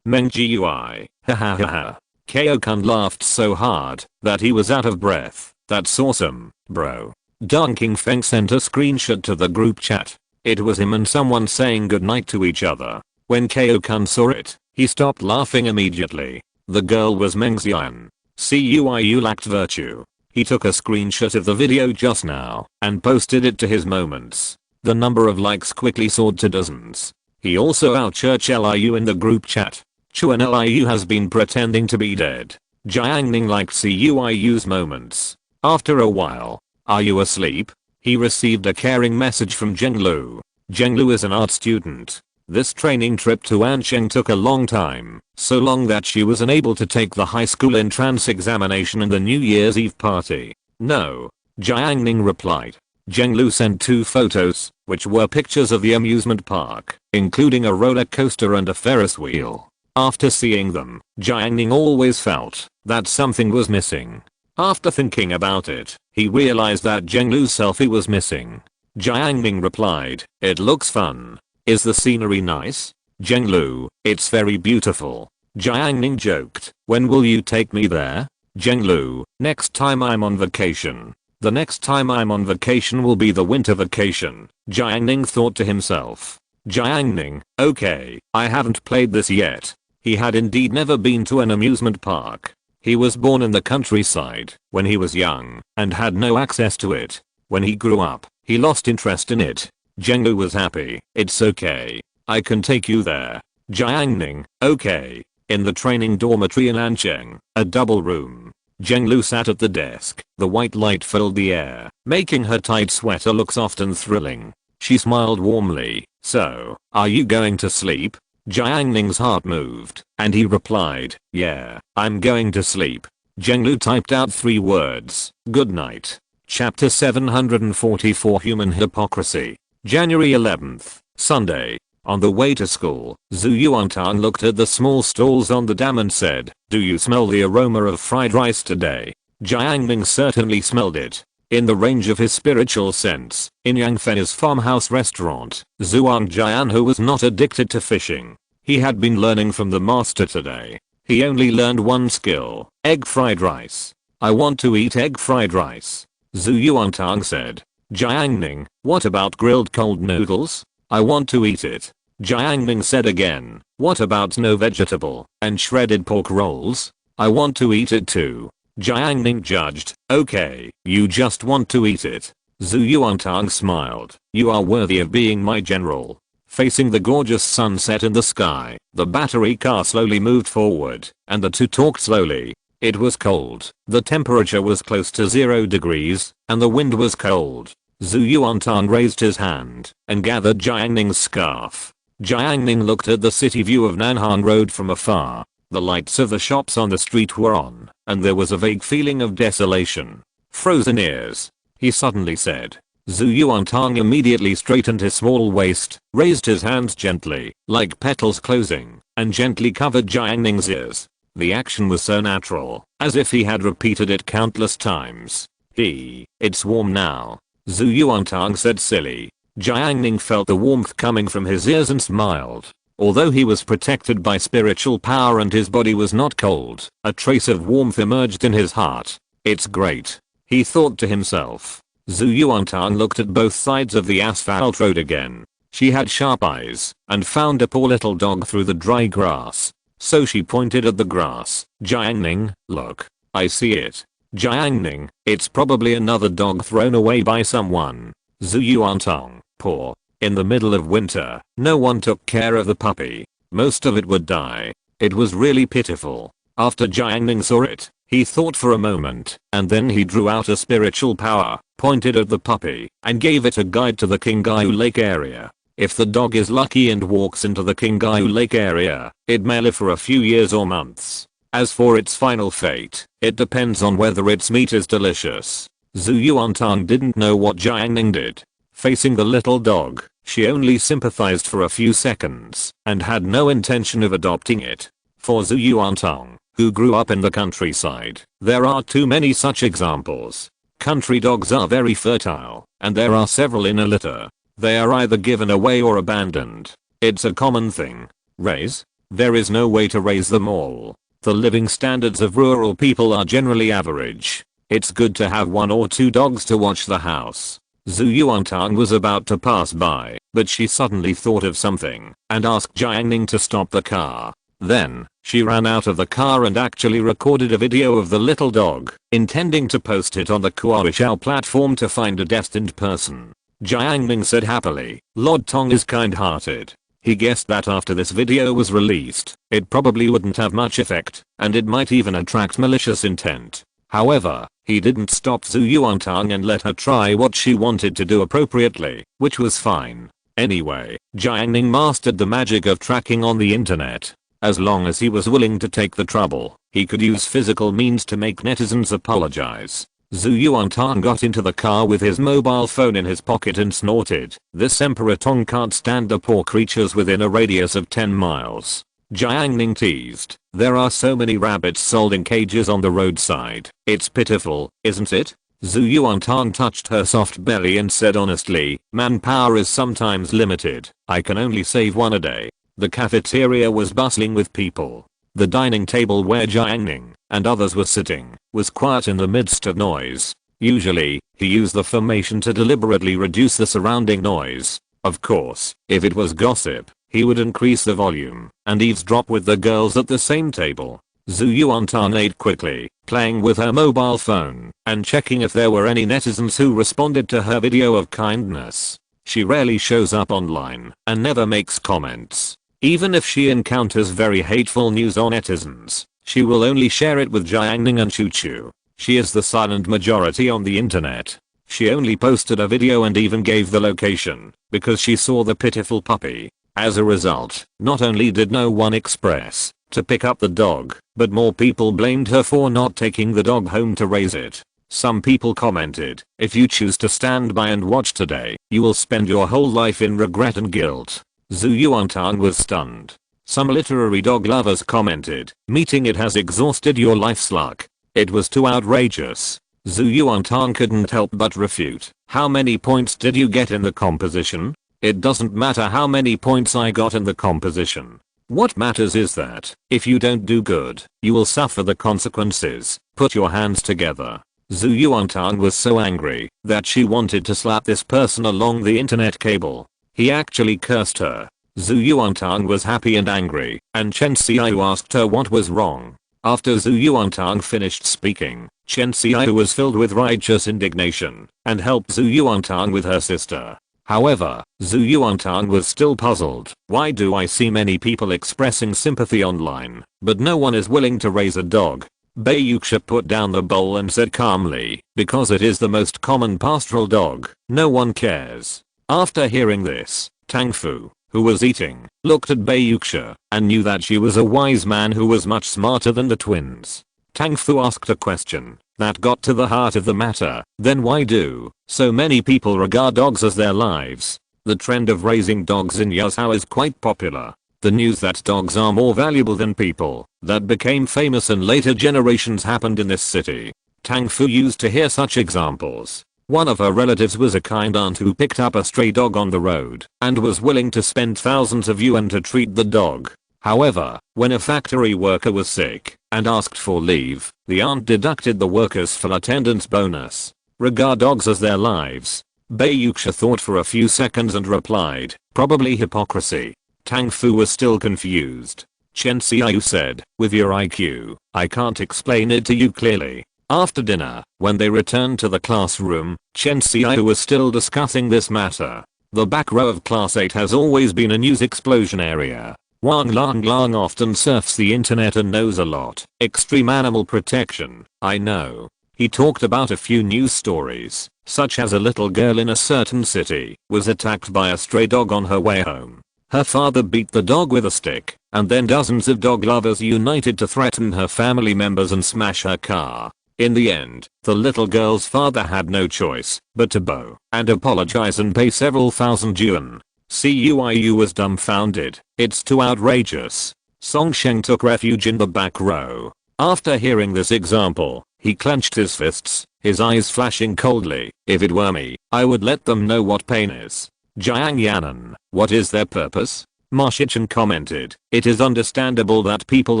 Meng Jiui, ha ha ha ha. Kyo-kun laughed so hard that he was out of breath. That's awesome, bro. Dong King-feng sent a screenshot to the group chat. It was him and someone saying goodnight to each other. When Kyo-kun saw it, he stopped laughing immediately. The girl was Meng Xian. Cuiu lacked virtue. He took a screenshot of the video just now and posted it to his moments. The number of likes quickly soared to dozens. He also outchurched Liu in the group chat. Chuan Liu has been pretending to be dead. Jiang Ning liked Cuiu's moments. After a while, are you asleep? He received a caring message from Zhenglu. Zhenglu is an art student. This training trip to Ansheng took a long time, so long that she was unable to take the high school entrance examination and the New Year's Eve party. No. Jiang Ning replied. Zhenglu sent 2 photos, which were pictures of the amusement park, including a roller coaster and a Ferris wheel. After seeing them, Jiang Ning always felt that something was missing. After thinking about it, he realized that Zhenglu's selfie was missing. Jiang Ning replied, it looks fun. Is the scenery nice? Zhenglu, it's very beautiful. Jiang Ning joked, when will you take me there? Zhenglu, next time I'm on vacation. The next time I'm on vacation will be the winter vacation. Jiang Ning thought to himself. Jiang Ning, okay, I haven't played this yet. He had indeed never been to an amusement park. He was born in the countryside when he was young and had no access to it. When he grew up, he lost interest in it. Zhenglu was happy. It's okay. I can take you there. Jiang Ning, okay. In the training dormitory in Ansheng, a double room. Jiang Lu sat at the desk. The white light filled the air, making her tight sweater look soft and thrilling. She smiled warmly. "So, are you going to sleep?" Jiang Ning's heart moved, and he replied, "Yeah, I'm going to sleep." Jiang Lu typed out 3 words, "Good night." Chapter 744 Human Hypocrisy. January 11th, Sunday. On the way to school, Zhu Yuantang looked at the small stalls on the dam and said, "Do you smell the aroma of fried rice today?" Jiang Ning certainly smelled it. In the range of his spiritual sense, in Yang Fen's farmhouse restaurant, Zhuang Jian, who was not addicted to fishing, he had been learning from the master today. He only learned one skill, egg fried rice. "I want to eat egg fried rice," Zhu Yuantang said. Jiang Ning, "What about grilled cold noodles?" "I want to eat it." Jiang Ning said again, "What about no vegetable and shredded pork rolls?" "I want to eat it too." Jiang Ning judged, "Okay, you just want to eat it." Zhu Yuantang smiled, "You are worthy of being my general." Facing the gorgeous sunset in the sky, the battery car slowly moved forward, and the two talked slowly. It was cold, the temperature was close to 0 degrees, and the wind was cold. Zhu Yuantang raised his hand and gathered Jiang Ning's scarf. Jiang Ning looked at the city view of Nanhan Road from afar. The lights of the shops on the street were on, and there was a vague feeling of desolation. "Frozen ears," he suddenly said. Zhu Yuantang immediately straightened his small waist, raised his hands gently, like petals closing, and gently covered Jiang Ning's ears. The action was so natural, as if he had repeated it countless times. "It's warm now," Zhu Yuantang said silly. Jiang Ning felt the warmth coming from his ears and smiled. Although he was protected by spiritual power and his body was not cold, a trace of warmth emerged in his heart. "It's great," he thought to himself. Zhu Yuantang looked at both sides of the asphalt road again. She had sharp eyes and found a poor little dog through the dry grass. So she pointed at the grass. "Jiang Ning, look. I see it." "Jiang Ning, it's probably another dog thrown away by someone." Zhu Yuantang, poor. In the middle of winter, no one took care of the puppy. Most of it would die. It was really pitiful. After Jiang Ning saw it, he thought for a moment, and then he drew out a spiritual power, pointed at the puppy, and gave it a guide to the Qinghai Lake area. If the dog is lucky and walks into the Qinghai Lake area, it may live for a few years or months. As for its final fate, it depends on whether its meat is delicious. Zhu Yuantang didn't know what Jiang Ning did. Facing the little dog, she only sympathized for a few seconds and had no intention of adopting it. For Zhu Yuantang, who grew up in the countryside, there are too many such examples. Country dogs are very fertile, and there are several in a litter. They are either given away or abandoned. It's a common thing. Raise? There is no way to raise them all. The living standards of rural people are generally average. It's good to have 1 or 2 dogs to watch the house. Zhu Yuantang was about to pass by, but she suddenly thought of something and asked Jiang Ning to stop the car. Then, she ran out of the car and actually recorded a video of the little dog, intending to post it on the Kuaishou platform to find a destined person. Jiang Ning said happily, "Lord Tong is kind-hearted." He guessed that after this video was released, it probably wouldn't have much effect, and it might even attract malicious intent. However, he didn't stop Zhu Yuantang and let her try what she wanted to do appropriately, which was fine. Anyway, Jiang Ning mastered the magic of tracking on the internet. As long as he was willing to take the trouble, he could use physical means to make netizens apologize. Zhu Yuantang got into the car with his mobile phone in his pocket and snorted, "This Emperor Tong can't stand the poor creatures within a radius of 10 miles. Jiang Ning teased, "There are so many rabbits sold in cages on the roadside. It's pitiful, isn't it?" Zhu Yuantang touched her soft belly and said honestly, "Manpower is sometimes limited. I can only save 1 a day." The cafeteria was bustling with people. The dining table where Jiang Ning and others were sitting was quiet in the midst of noise. Usually, he used the formation to deliberately reduce the surrounding noise. Of course, if it was gossip, he would increase the volume and eavesdrop with the girls at the same table. Zhu Yuantang ate quickly, playing with her mobile phone and checking if there were any netizens who responded to her video of kindness. She rarely shows up online and never makes comments. Even if she encounters very hateful news on netizens, She will only share it with Jiang Ning and Choo Choo. She is the silent majority on the internet. She only posted a video and even gave the location because she saw the pitiful puppy. As a result, not only did no one express to pick up the dog, but more people blamed her for not taking the dog home to raise it. Some people commented, "If you choose to stand by and watch today, you will spend your whole life in regret and guilt." Zhu Yuantang was stunned. Some literary dog lovers commented, "Meeting it has exhausted your life's luck. It was too outrageous." Zhu Yuantang couldn't help but refute. "How many points did you get in the composition? It doesn't matter how many points I got in the composition. What matters is that, if you don't do good, you will suffer the consequences. Put your hands together." Zhu Yuantang was so angry that she wanted to slap this person along the internet cable. He actually cursed her. Zhu Yuantang was happy and angry, and Chen Xiaoyu asked her what was wrong. After Zhu Yuantang finished speaking, Chen Xiaoyu was filled with righteous indignation and helped Zhu Yuantang with her sister. However, Zhu Yuantang was still puzzled. Why do I see many people expressing sympathy online, but no one is willing to raise a dog? Bai Yuxia put down the bowl and said calmly, "Because it is the most common pastoral dog, no one cares." After hearing this, Tang Fu, who was eating, looked at Bai Yuxia and knew that she was a wise man who was much smarter than the twins. Tang Fu asked a question that got to the heart of the matter. Then why do so many people regard dogs as their lives? The trend of raising dogs in Yuzhou is quite popular. The news that dogs are more valuable than people that became famous in later generations happened in this city. Tang Fu used to hear such examples. One of her relatives was a kind aunt who picked up a stray dog on the road and was willing to spend thousands of yuan to treat the dog. However, when a factory worker was sick and asked for leave, the aunt deducted the worker's full attendance bonus. Regard dogs as their lives. Bai Yuxia thought for a few seconds and replied, "Probably hypocrisy." Tang Fu was still confused. Chen Xiaoyu said, "With your IQ, I can't explain it to you clearly." After dinner, when they returned to the classroom, Chen Xiaoyu was still discussing this matter. The back row of class 8 has always been a news explosion area. Wang Lang often surfs the internet and knows a lot. Extreme animal protection, I know. He talked about a few news stories, such as a little girl in a certain city was attacked by a stray dog on her way home. Her father beat the dog with a stick, and then dozens of dog lovers united to threaten her family members and smash her car. In the end, the little girl's father had no choice but to bow and apologize and pay several thousand yuan. CUIU was dumbfounded. "It's too outrageous." Song Sheng took refuge in the back row. After hearing this example, he clenched his fists, his eyes flashing coldly. "If it were me, I would let them know what pain is." Jiang Yanan, what is their purpose? Ma Shichen commented, "It is understandable that people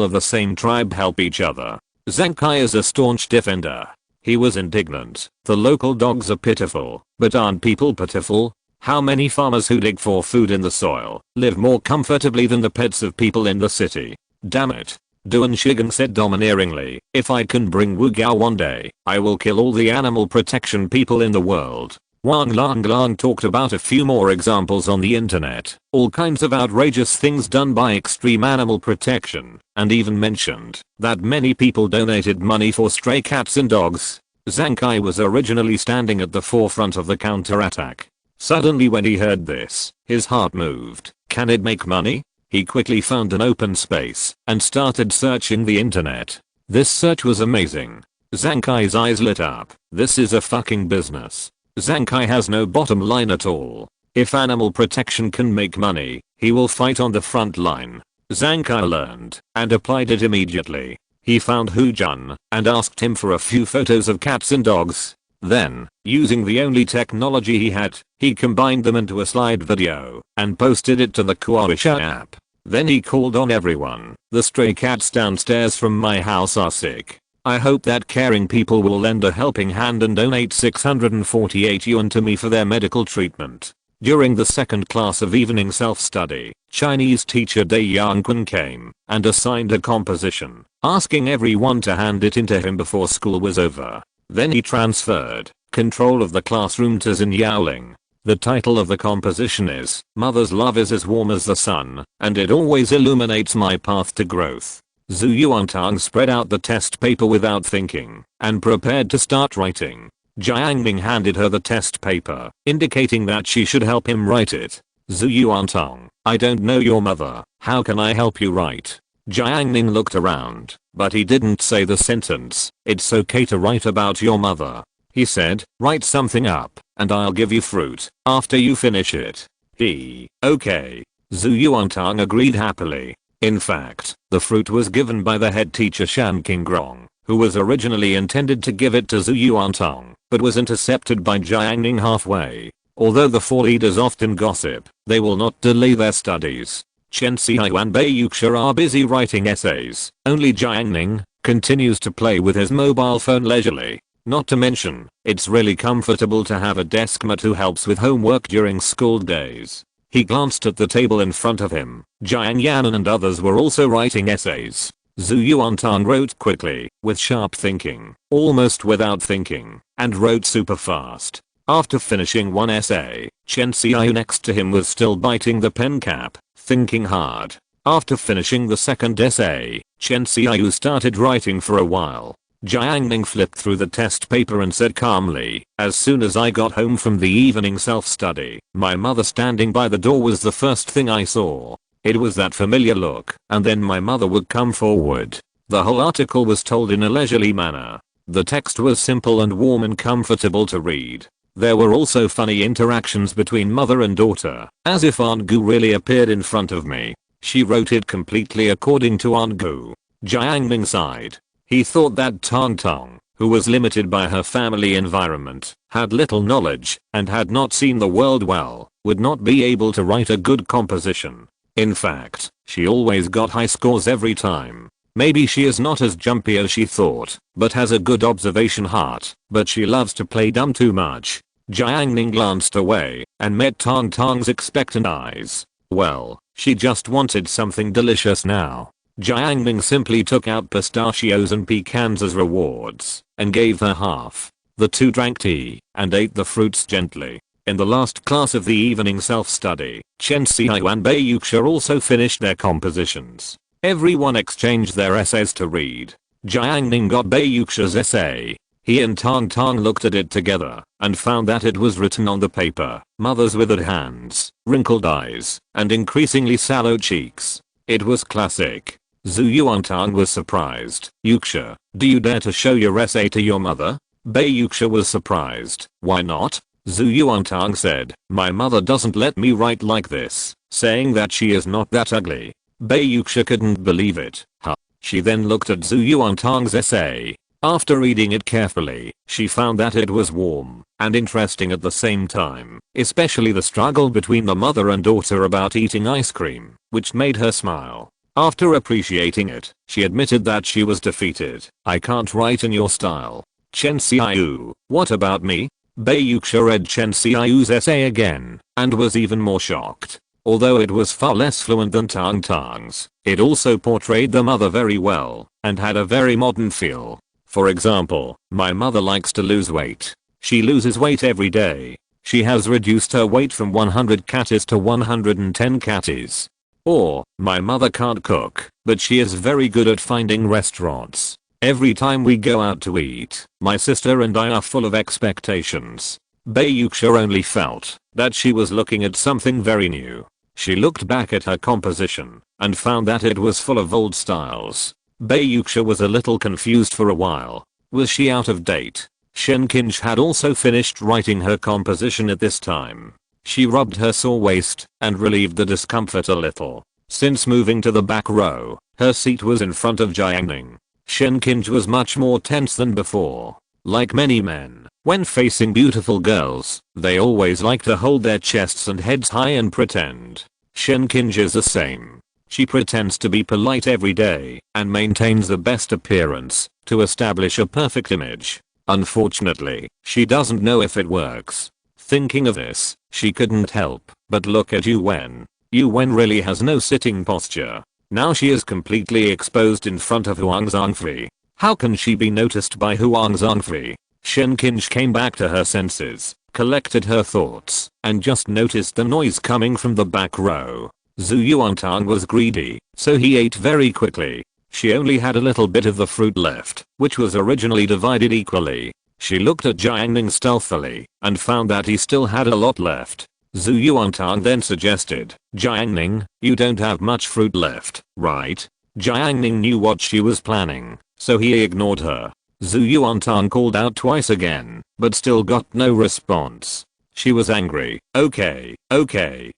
of the same tribe help each other." Zhang Kai is a staunch defender. He was indignant. "The local dogs are pitiful, but aren't people pitiful? How many farmers who dig for food in the soil live more comfortably than the pets of people in the city? Damn it." Duan Shigen said domineeringly, "If I can bring Wu Gao one day, I will kill all the animal protection people in the world." Wang Lang talked about a few more examples on the internet, all kinds of outrageous things done by extreme animal protection, and even mentioned that many people donated money for stray cats and dogs. Zhang Kai was originally standing at the forefront of the counterattack. Suddenly when he heard this, his heart moved. Can it make money? He quickly found an open space and started searching the internet. This search was amazing. Zhang Kai's eyes lit up. This is a fucking business. Zhang Kai has no bottom line at all. If animal protection can make money, he will fight on the front line. Zhang Kai learned and applied it immediately. He found Hu Jun and asked him for a few photos of cats and dogs. Then, using the only technology he had, he combined them into a slide video and posted it to the Kuaisha app. Then he called on everyone. "The stray cats downstairs from my house are sick. I hope that caring people will lend a helping hand and donate 648 yuan to me for their medical treatment." During the second class of evening self-study, Chinese teacher Dai Yangqun came and assigned a composition, asking everyone to hand it in to him before school was over. Then he transferred control of the classroom to Xin Yaoling. The title of the composition is "Mother's Love is as Warm as the Sun, and it always illuminates my path to growth." Zhu Yuantang spread out the test paper without thinking and prepared to start writing. Jiang Ning handed her the test paper, indicating that she should help him write it. Zhu Yuantang, I don't know your mother, how can I help you write? Jiang Ning looked around, but he didn't say the sentence, it's okay to write about your mother. He said, write something up, and I'll give you fruit, after you finish it. Okay. Zhu Yuantang agreed happily. In fact, the fruit was given by the head teacher Shan Qingrong, who was originally intended to give it to Zhu Yuantang, but was intercepted by Jiang Ning halfway. Although the four leaders often gossip, they will not delay their studies. Chen Xiaoyu and Bei Yuxia are busy writing essays. Only Jiang Ning continues to play with his mobile phone leisurely. Not to mention, it's really comfortable to have a deskmate who helps with homework during school days. He glanced at the table in front of him. Jiang Yanan and others were also writing essays. Zhu Yuantang wrote quickly, with sharp thinking, almost without thinking, and wrote super fast. After finishing one essay, Chen Xiaoyu next to him was still biting the pen cap, thinking hard. After finishing the second essay, Chen Xiaoyu started writing for a while. Jiang Ning flipped through the test paper and said calmly, as soon as I got home from the evening self-study, my mother standing by the door was the first thing I saw. It was that familiar look, and then my mother would come forward. The whole article was told in a leisurely manner. The text was simple and warm and comfortable to read. There were also funny interactions between mother and daughter, as if Aunt Gu really appeared in front of me. She wrote it completely according to Aunt Gu. Jiang Ning sighed. He thought that Tong Tong, who was limited by her family environment, had little knowledge, and had not seen the world well, would not be able to write a good composition. In fact, she always got high scores every time. Maybe she is not as jumpy as she thought, but has a good observation heart, but she loves to play dumb too much. Jiang Ning glanced away, and met Tong Tong's expectant eyes. Well, she just wanted something delicious now. Jiang Ning simply took out pistachios and pecans as rewards, and gave her half. The two drank tea, and ate the fruits gently. In the last class of the evening self-study, Chen Xiaoyu and Bei Yuxia also finished their compositions. Everyone exchanged their essays to read. Jiang Ning got Bei Yuxia's essay. He and Tong Tong looked at it together, and found that it was written on the paper, mother's withered hands, wrinkled eyes, and increasingly sallow cheeks. It was classic. Zhu Yuantang was surprised. Yuxia, do you dare to show your essay to your mother? Bei Yuxia was surprised. Why not? Zhu Yuantang said, my mother doesn't let me write like this, saying that she is not that ugly. Bei Yuxia couldn't believe it. Huh. She then looked at Zhu Yuantang's essay. After reading it carefully, she found that it was warm and interesting at the same time, especially the struggle between the mother and daughter about eating ice cream, which made her smile. After appreciating it, she admitted that she was defeated. I can't write in your style. Chen Xiaoyu, what about me? Bei Yuxia read Chen Xiaoyu's essay again, and was even more shocked. Although it was far less fluent than Tong Tong's, it also portrayed the mother very well, and had a very modern feel. For example, my mother likes to lose weight. She loses weight every day. She has reduced her weight from 100 kgs to 110 kgs. Or, my mother can't cook, but she is very good at finding restaurants. Every time we go out to eat, my sister and I are full of expectations. Bei Yuxia only felt that she was looking at something very new. She looked back at her composition and found that it was full of old styles. Bei Yuxia was a little confused for a while. Was she out of date? Shen Qinj had also finished writing her composition at this time. She rubbed her sore waist and relieved the discomfort a little. Since moving to the back row, her seat was in front of Jiang Ning. Shen Qinj was much more tense than before. Like many men, when facing beautiful girls, they always like to hold their chests and heads high and pretend. Shen Qinj is the same. She pretends to be polite every day and maintains the best appearance to establish a perfect image. Unfortunately, she doesn't know if it works. Thinking of this, she couldn't help but look at Yu Wen. Yu Wen really has no sitting posture. Now she is completely exposed in front of Huang Zhongfei. How can she be noticed by Huang Zhongfei? Shen Qinj came back to her senses, collected her thoughts, and just noticed the noise coming from the back row. Zhu Yuantang was greedy, so he ate very quickly. She only had a little bit of the fruit left, which was originally divided equally. She looked at Jiang Ning stealthily and found that he still had a lot left. Zhu Yuantang then suggested, "Jiang Ning, you don't have much fruit left, right?" Jiang Ning knew what she was planning, so he ignored her. Zhu Yuantang called out twice again, but still got no response. She was angry. Okay,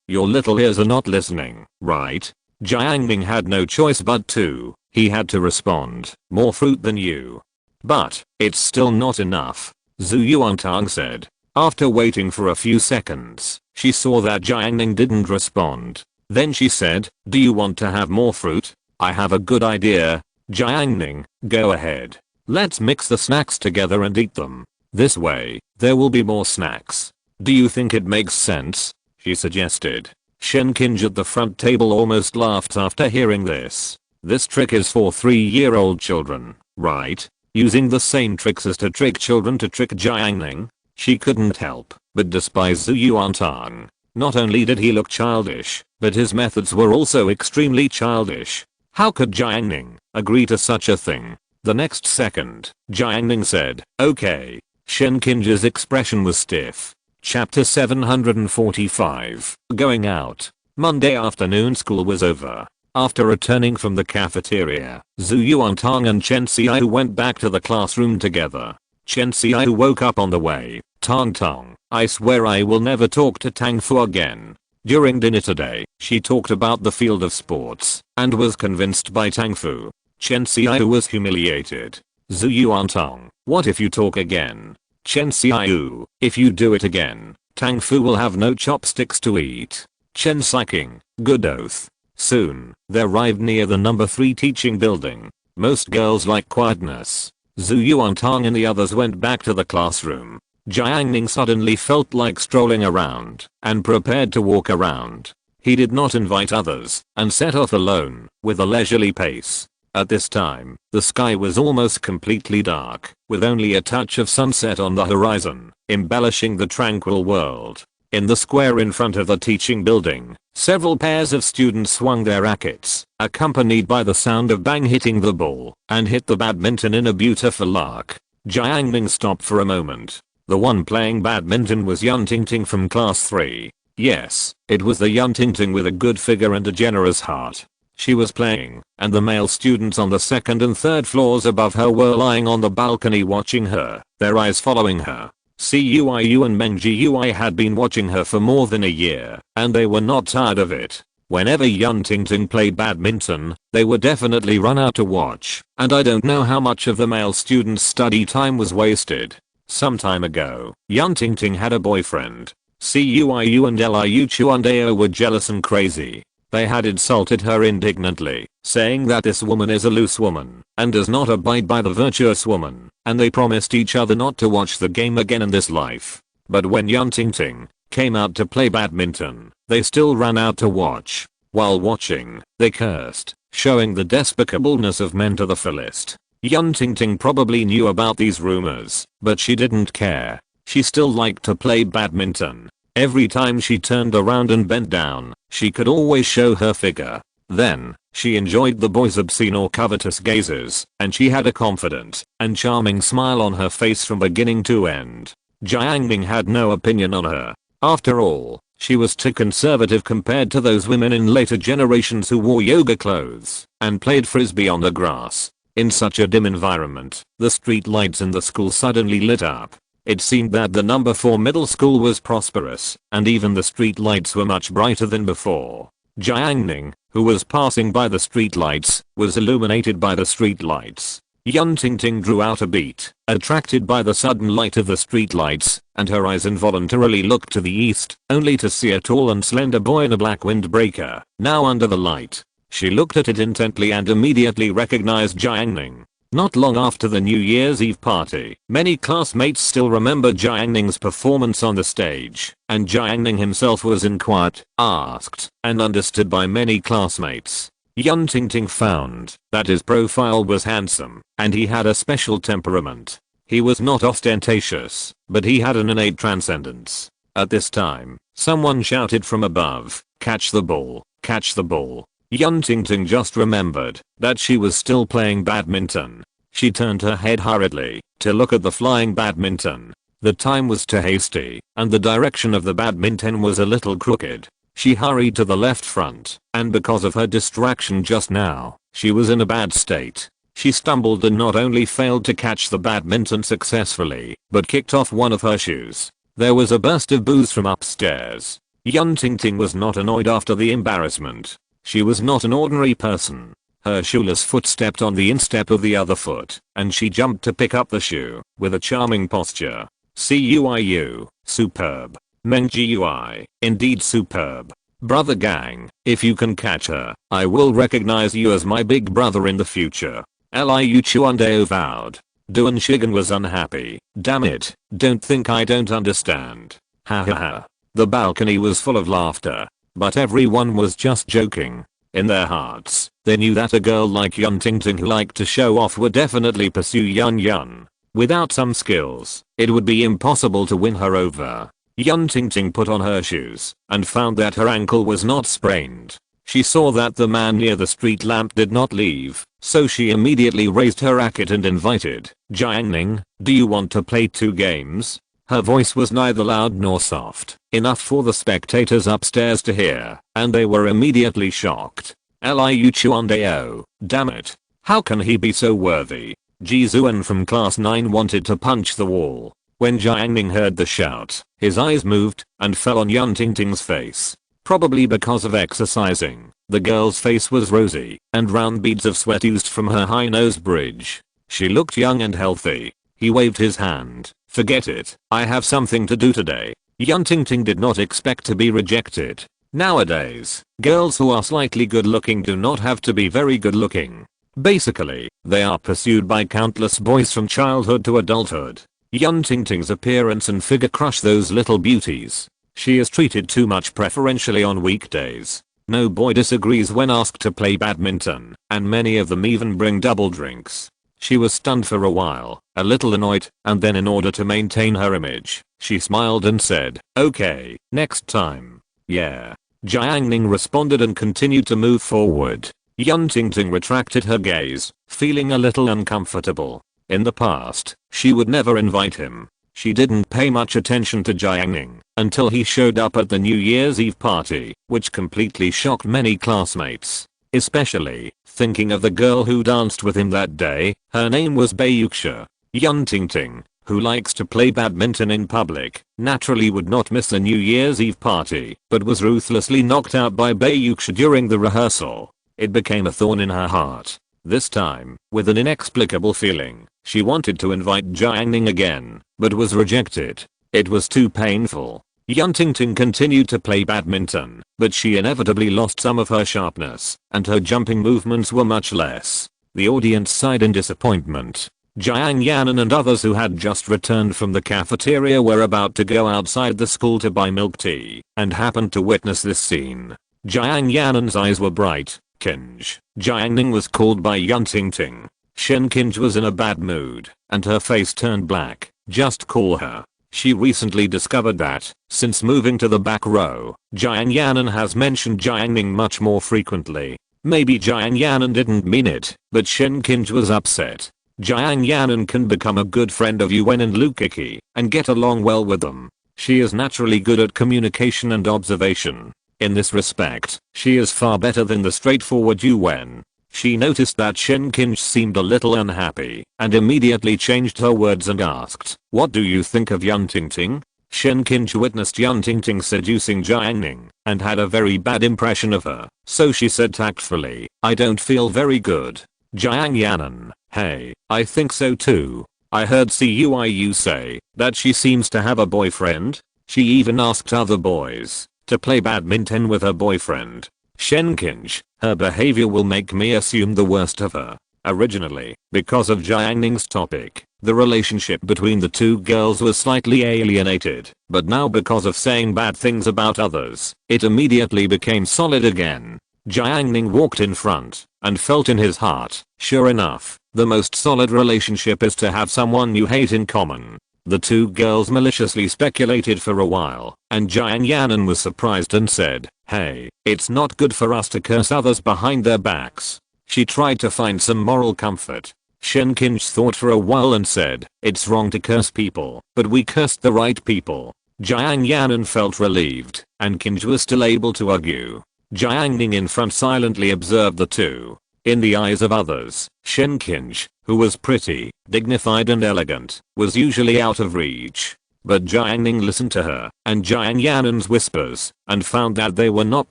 your little ears are not listening, right? Jiang Ning had no choice but to. He had to respond, "More fruit than you." "But, it's still not enough," Zhu Yuantang said. After waiting for a few seconds, she saw that Jiang Ning didn't respond. Then she said, "Do you want to have more fruit? I have a good idea. Jiang Ning, go ahead. Let's mix the snacks together and eat them. This way, there will be more snacks. Do you think it makes sense?" she suggested. Shen Qinj at the front table almost laughed after hearing this. This trick is for 3-year-old children, right? Using the same tricks as to trick children to trick Jiang Ning? She couldn't help but despise Zhu Yuantang. Not only did he look childish, but his methods were also extremely childish. How could Jiang Ning agree to such a thing? The next second, Jiang Ning said, "Okay." Shen Qinj's expression was stiff. Chapter 745. Going out. Monday afternoon school was over. After returning from the cafeteria, Zhu Yuantang and Chen Xiaohu went back to the classroom together. Chen Xiaohu woke up on the way. "Tong Tong, I swear I will never talk to Tang Fu again." During dinner today, she talked about the field of sports and was convinced by Tang Fu. Chen Xiaohu was humiliated. "Zhu Yuantang, what if you talk again?" "Chen Xiaohu, if you do it again, Tang Fu will have no chopsticks to eat." Chen Xiking, good oath. Soon, they arrived near the number 3 teaching building. Most girls like quietness. Zhu Yuantang and the others went back to the classroom. Jiang Ning suddenly felt like strolling around and prepared to walk around. He did not invite others and set off alone with a leisurely pace. At this time, the sky was almost completely dark, with only a touch of sunset on the horizon, embellishing the tranquil world. In the square in front of the teaching building, several pairs of students swung their rackets, accompanied by the sound of bang hitting the ball, and hit the badminton in a beautiful arc. Jiang Ning stopped for a moment. The one playing badminton was Yan Tingting from class 3. Yes, it was the Yan Tingting with a good figure and a generous heart. She was playing, and the male students on the second and third floors above her were lying on the balcony watching her, their eyes following her. Cuiyu and Meng Jiui had been watching her for more than a year, and they were not tired of it. Whenever Yan Tingting played badminton, they would definitely run out to watch, and I don't know how much of the male students' study time was wasted. Some time ago, Yan Tingting had a boyfriend. Cuiyu and Liu Chuandao were jealous and crazy. They had insulted her indignantly, saying that this woman is a loose woman and does not abide by the virtuous woman, and they promised each other not to watch the game again in this life. But when Yan Tingting came out to play badminton, they still ran out to watch. While watching, they cursed, showing the despicableness of men to the fullest. Yan Tingting probably knew about these rumors, but she didn't care. She still liked to play badminton. Every time she turned around and bent down, she could always show her figure. Then, she enjoyed the boys' obscene or covetous gazes, and she had a confident and charming smile on her face from beginning to end. Jiang Ning had no opinion on her. After all, she was too conservative compared to those women in later generations who wore yoga clothes and played frisbee on the grass. In such a dim environment, the street lights in the school suddenly lit up. It seemed that the number 4 middle school was prosperous, and even the street lights were much brighter than before. Jiang Ning, who was passing by the street lights, was illuminated by the street lights. Yan Tingting drew out a beat, attracted by the sudden light of the street lights, and her eyes involuntarily looked to the east, only to see a tall and slender boy in a black windbreaker, now under the light. She looked at it intently and immediately recognized Jiang Ning. Not long after the New Year's Eve party, many classmates still remember Jiang Ning's performance on the stage, and Jiang Ning himself was inquired, asked, and understood by many classmates. Yan Tingting found that his profile was handsome, and he had a special temperament. He was not ostentatious, but he had an innate transcendence. At this time, someone shouted from above, "Catch the ball, catch the ball." Jiang Ning just remembered that she was still playing badminton. She turned her head hurriedly to look at the flying badminton. The time was too hasty, and the direction of the badminton was a little crooked. She hurried to the left front, and because of her distraction just now, she was in a bad state. She stumbled and not only failed to catch the badminton successfully, but kicked off one of her shoes. There was a burst of boos from upstairs. Jiang Ning was not annoyed after the embarrassment. She was not an ordinary person. Her shoeless foot stepped on the instep of the other foot, and she jumped to pick up the shoe, with a charming posture. Cuiu, superb. Meng Gui, indeed superb. Brother gang, if you can catch her, I will recognize you as my big brother in the future. Liu Chuandeo vowed. Duan Shigen was unhappy. Damn it, don't think I don't understand. Ha ha ha. The balcony was full of laughter, but everyone was just joking. In their hearts, they knew that a girl like Jiang Ning who liked to show off would definitely pursue Yun Yun. Without some skills, it would be impossible to win her over. Jiang Ning put on her shoes and found that her ankle was not sprained. She saw that the man near the street lamp did not leave, so she immediately raised her racket and invited, Jiang Ning, do you want to play 2 games? Her voice was neither loud nor soft enough for the spectators upstairs to hear, and they were immediately shocked. Liu Chuandeo, damn it. How can he be so worthy? Ji Zuan from class 9 wanted to punch the wall. When Jiang Ning heard the shout, his eyes moved and fell on Jiang Ning's face. Probably because of exercising, the girl's face was rosy, and round beads of sweat oozed from her high nose bridge. She looked young and healthy. He waved his hand. Forget it, I have something to do today. Jiang Ning did not expect to be rejected. Nowadays, girls who are slightly good looking do not have to be very good looking. Basically, they are pursued by countless boys from childhood to adulthood. Jiang Ning's appearance and figure crush those little beauties. She is treated too much preferentially on weekdays. No boy disagrees when asked to play badminton, and many of them even bring double drinks. She was stunned for a while, a little annoyed, and then in order to maintain her image, she smiled and said, okay, next time. Yeah. Jiang Ning responded and continued to move forward. Jiang Ning retracted her gaze, feeling a little uncomfortable. In the past, she would never invite him. She didn't pay much attention to Jiang Ning until he showed up at the New Year's Eve party, which completely shocked many classmates. Especially, thinking of the girl who danced with him that day. Her name was Bayuxia. Jiang Ning, who likes to play badminton in public, naturally would not miss the New Year's Eve party, but was ruthlessly knocked out by Bayuxia during the rehearsal. It became a thorn in her heart. This time, with an inexplicable feeling, she wanted to invite Jiang Ning again, but was rejected. It was too painful. Jiang Ning continued to play badminton, but she inevitably lost some of her sharpness, and her jumping movements were much less. The audience sighed in disappointment. Jiang Yanan and others who had just returned from the cafeteria were about to go outside the school to buy milk tea, and happened to witness this scene. Jiang Yanan's eyes were bright. Kinj. Jiang Ning was called by Jiang Ning. Shen Kinj was in a bad mood, and her face turned black. Just call her. She recently discovered that, since moving to the back row, Jiang Yanan has mentioned Jiang Ning much more frequently. Maybe Jiang Yanan didn't mean it, but Shen Kinj was upset. Jiang Yanan can become a good friend of Yuan and Lukiki, and get along well with them. She is naturally good at communication and observation. In this respect, she is far better than the straightforward Yuan. She noticed that Shen Kinj seemed a little unhappy, and immediately changed her words and asked, what do you think of Jiang Ning? Shen Kinj witnessed Jiang Ning seducing Jiang Ning, and had a very bad impression of her, so she said tactfully, I don't feel very good. Jiang Yanan, hey, I think so too. I heard Cuiu say that she seems to have a boyfriend. She even asked other boys to play badminton with her boyfriend. Shen Kinj, her behavior will make me assume the worst of her. Originally, because of Jiang Ning's topic, the relationship between the two girls was slightly alienated, but now because of saying bad things about others, it immediately became solid again. Jiang Ning walked in front, and felt in his heart, sure enough, the most solid relationship is to have someone you hate in common. The two girls maliciously speculated for a while, and Jiang Ning was surprised and said, "Hey, it's not good for us to curse others behind their backs." She tried to find some moral comfort. Shen Qinj thought for a while and said, "It's wrong to curse people, but we cursed the right people." Jiang Ning felt relieved, and Qinj was still able to argue. Jiang Ning in front silently observed the two. In the eyes of others, Shen Qinj, who was pretty, dignified and elegant, was usually out of reach. But Jiang Ning listened to her and Jiang Ning's whispers and found that they were not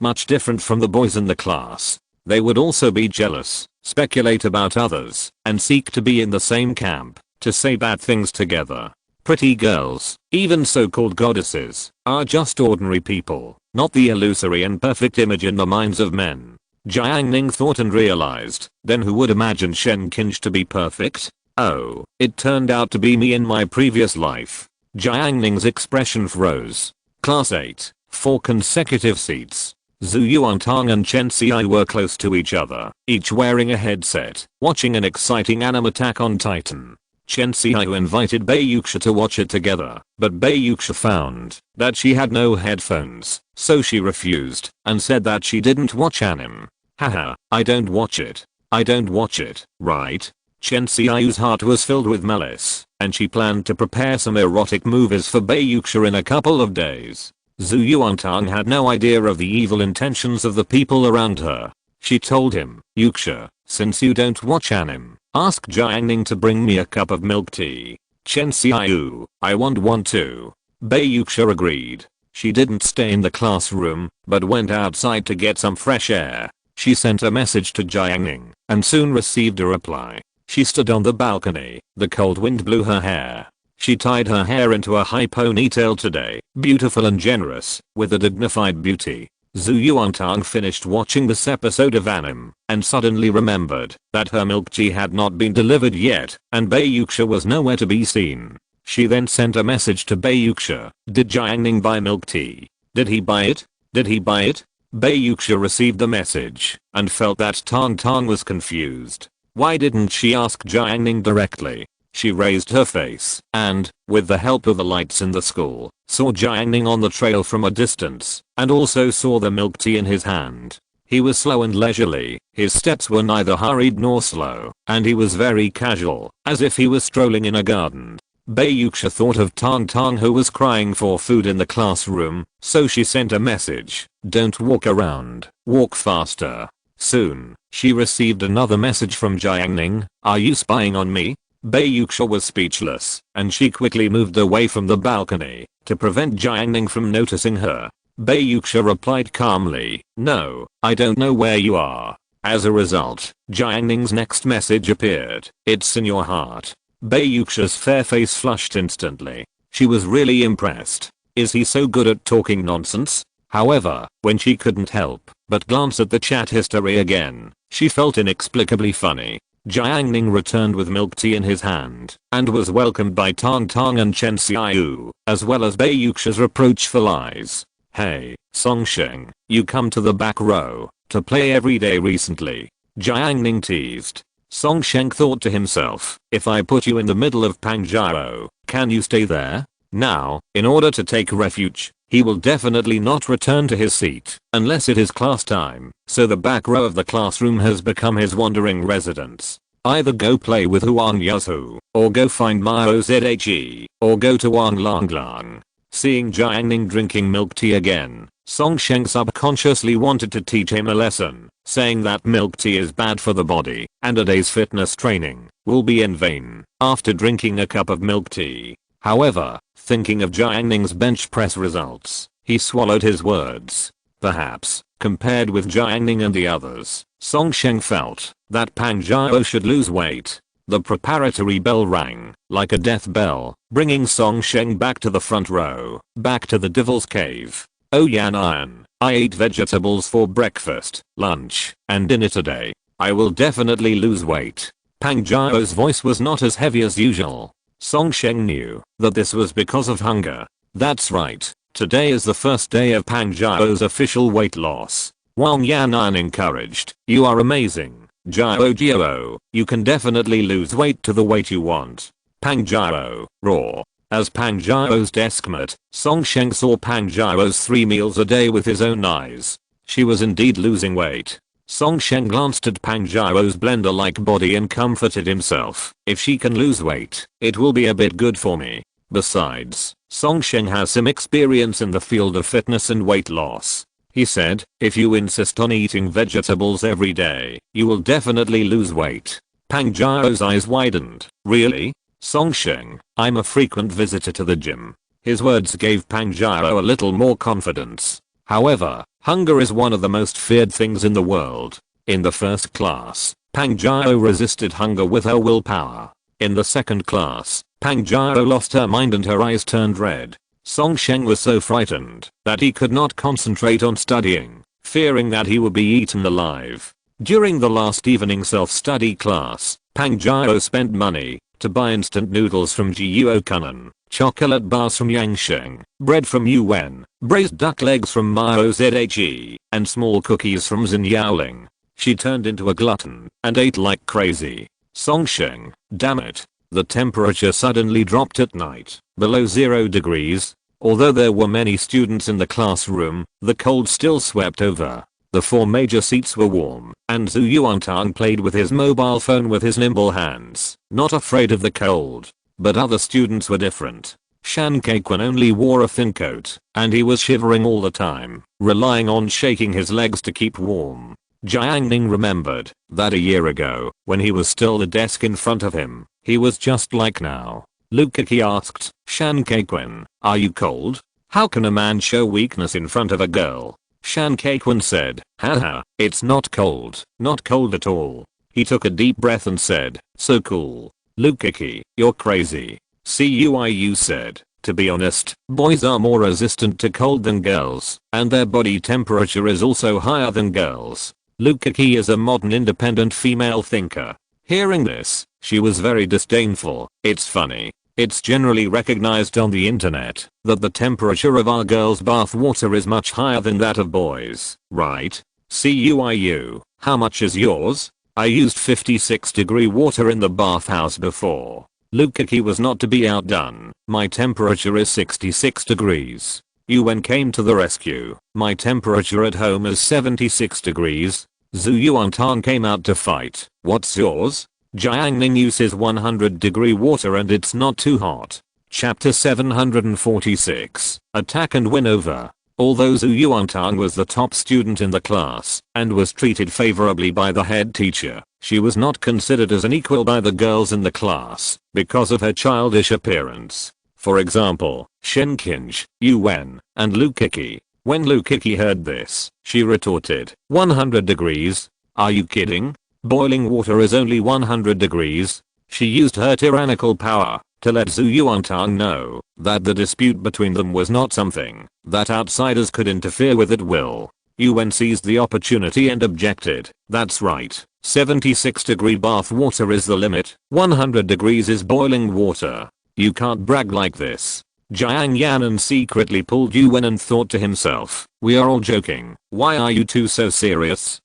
much different from the boys in the class. They would also be jealous, speculate about others, and seek to be in the same camp, to say bad things together. Pretty girls, even so-called goddesses, are just ordinary people, not the illusory and perfect image in the minds of men. Jiang Ning thought and realized, then who would imagine Shen Qinj to be perfect? Oh, it turned out to be me in my previous life. Jiang Ning's expression froze. Class 8, 4 consecutive seats. Zhu Yuantang and Chen Xiai were close to each other, each wearing a headset, watching an exciting anime Attack on Titan. Chen Xiai invited Bai Yuxia to watch it together, but Bai Yuxia found that she had no headphones, so she refused and said that she didn't watch anime. Haha, I don't watch it. I don't watch it, right? Chen Xiai's heart was filled with malice, and she planned to prepare some erotic movies for Bai Yuxia in a couple of days. Zhu Yuantang had no idea of the evil intentions of the people around her. She told him, "Yuxia, since you don't watch anime, ask Jiang Ning to bring me a cup of milk tea." Chen Xiai, I want one too. Bai Yuxia agreed. She didn't stay in the classroom, but went outside to get some fresh air. She sent a message to Jiang Ning, and soon received a reply. She stood on the balcony, the cold wind blew her hair. She tied her hair into a high ponytail today, beautiful and generous, with a dignified beauty. Zhu Yuantang finished watching this episode of anime, and suddenly remembered that her milk tea had not been delivered yet, and Bai Yuxia was nowhere to be seen. She then sent a message to Bai Yuxia. Did Jiang Ning buy milk tea? Did he buy it? Did he buy it? Bai Yuxia received the message, and felt that Tang Tang was confused. Why didn't she ask Jiang Ning directly? She raised her face, and, with the help of the lights in the school, saw Jiang Ning on the trail from a distance, and also saw the milk tea in his hand. He was slow and leisurely, his steps were neither hurried nor slow, and he was very casual, as if he was strolling in a garden. Bai Yuxia thought of Tang Tang who was crying for food in the classroom, so she sent a message, "Don't walk around, walk faster." Soon, she received another message from Jiang Ning, "Are you spying on me?" Bai Yuxia was speechless, and she quickly moved away from the balcony to prevent Jiang Ning from noticing her. Bai Yuxia replied calmly, "No, I don't know where you are." As a result, Jiang Ning's next message appeared, "It's in your heart." Bai Yuxia's fair face flushed instantly. She was really impressed. Is he so good at talking nonsense? However, when she couldn't help but glance at the chat history again, she felt inexplicably funny. Jiang Ning returned with milk tea in his hand, and was welcomed by Tang Tang and Chen Xiaoyu, as well as Bai Yuxia's reproachful eyes. "Hey, Songsheng, you come to the back row to play every day recently?" Jiang Ning teased. Songsheng thought to himself, "If I put you in the middle of Pangzhou, can you stay there?" Now, in order to take refuge, he will definitely not return to his seat unless it is class time, so the back row of the classroom has become his wandering residence. Either go play with Huang Yazhu, or go find Mao Zhe, or go to Wang Langlang. Seeing Jiang Ning drinking milk tea again, Songsheng subconsciously wanted to teach him a lesson, saying that milk tea is bad for the body, and a day's fitness training will be in vain after drinking a cup of milk tea. However, thinking of Jiang Ning's bench press results, he swallowed his words. Perhaps, compared with Jiang Ning and the others, Songsheng felt that Pang Zhao should lose weight. The preparatory bell rang, like a death bell, bringing Songsheng back to the front row, back to the Devil's Cave. "Oh Yan Iron, I ate vegetables for breakfast, lunch, and dinner today. I will definitely lose weight." Pang Zhao's voice was not as heavy as usual. Songsheng knew that this was because of hunger. That's right, today is the first day of Pang Zhao's official weight loss. Wang Yan'an encouraged, "You are amazing, Zhao Jiao, you can definitely lose weight to the weight you want." Pang Zhao, raw. As Pang Jiao's deskmate, Song Sheng saw Pang Jiao's 3 meals a day with his own eyes. She was indeed losing weight. Song Sheng glanced at Pang Jiao's blender-like body and comforted himself. If she can lose weight, it will be a bit good for me. Besides, Song Sheng has some experience in the field of fitness and weight loss. He said, if you insist on eating vegetables every day, you will definitely lose weight. Pang Jiao's eyes widened. Really? Song Sheng, I'm a frequent visitor to the gym. His words gave Pang Jiao a little more confidence. However, hunger is one of the most feared things in the world. In the first class, Pang Jiao resisted hunger with her willpower. In the second class, Pang Jiao lost her mind and her eyes turned red. Song Sheng was so frightened that he could not concentrate on studying, fearing that he would be eaten alive. During the last evening self-study class, Pang Jiao spent money to buy instant noodles from Jiuo Kunan, chocolate bars from Yangsheng, bread from Yuan, braised duck legs from Mao Zhe, and small cookies from Xin Yaoling. She turned into a glutton and ate like crazy. Song Sheng, damn it. The temperature suddenly dropped at night, below 0 degrees. Although there were many students in the classroom, the cold still swept over. The 4 major seats were warm, and Zhu Yuantang played with his mobile phone with his nimble hands, not afraid of the cold. But other students were different. Shan Keiquan only wore a thin coat, and he was shivering all the time, relying on shaking his legs to keep warm. Jiang Ning remembered that a year ago, when he was still the desk in front of him, he was just like now. Lukaki asked, Shan Keiquan, are you cold? How can a man show weakness in front of a girl? Shan Keiquan said, haha, it's not cold at all. He took a deep breath and said, so cool. Lukaki, you're crazy. Cuiu said, to be honest, boys are more resistant to cold than girls, and their body temperature is also higher than girls. Lukaki is a modern independent female thinker. Hearing this, she was very disdainful. It's funny. It's generally recognized on the internet that the temperature of our girls' bath water is much higher than that of boys, right? Cuiu, how much is yours? I used 56-degree water in the bathhouse before. Lukaki was not to be outdone. My temperature is 66 degrees. Yuan came to the rescue. My temperature at home is 76 degrees. Zhu Yuantang came out to fight. What's yours? Jiang Ning uses 100-degree water and it's not too hot. Chapter 746. Attack and win over. Although Zhu Yuantang was the top student in the class and was treated favorably by the head teacher, she was not considered as an equal by the girls in the class because of her childish appearance. For example, Shen Qinj, Yuan, and Lukaki. When Lukaki heard this, she retorted, 100 degrees? Are you kidding? Boiling water is only 100 degrees. She used her tyrannical power to let Zhu Yuantang know that the dispute between them was not something that outsiders could interfere with at will. Yuan seized the opportunity and objected. That's right. 76-degree bath water is the limit. 100 degrees is boiling water. You can't brag like this. Jiang Yanan secretly pulled Yuan and thought to himself, we are all joking. Why are you two so serious?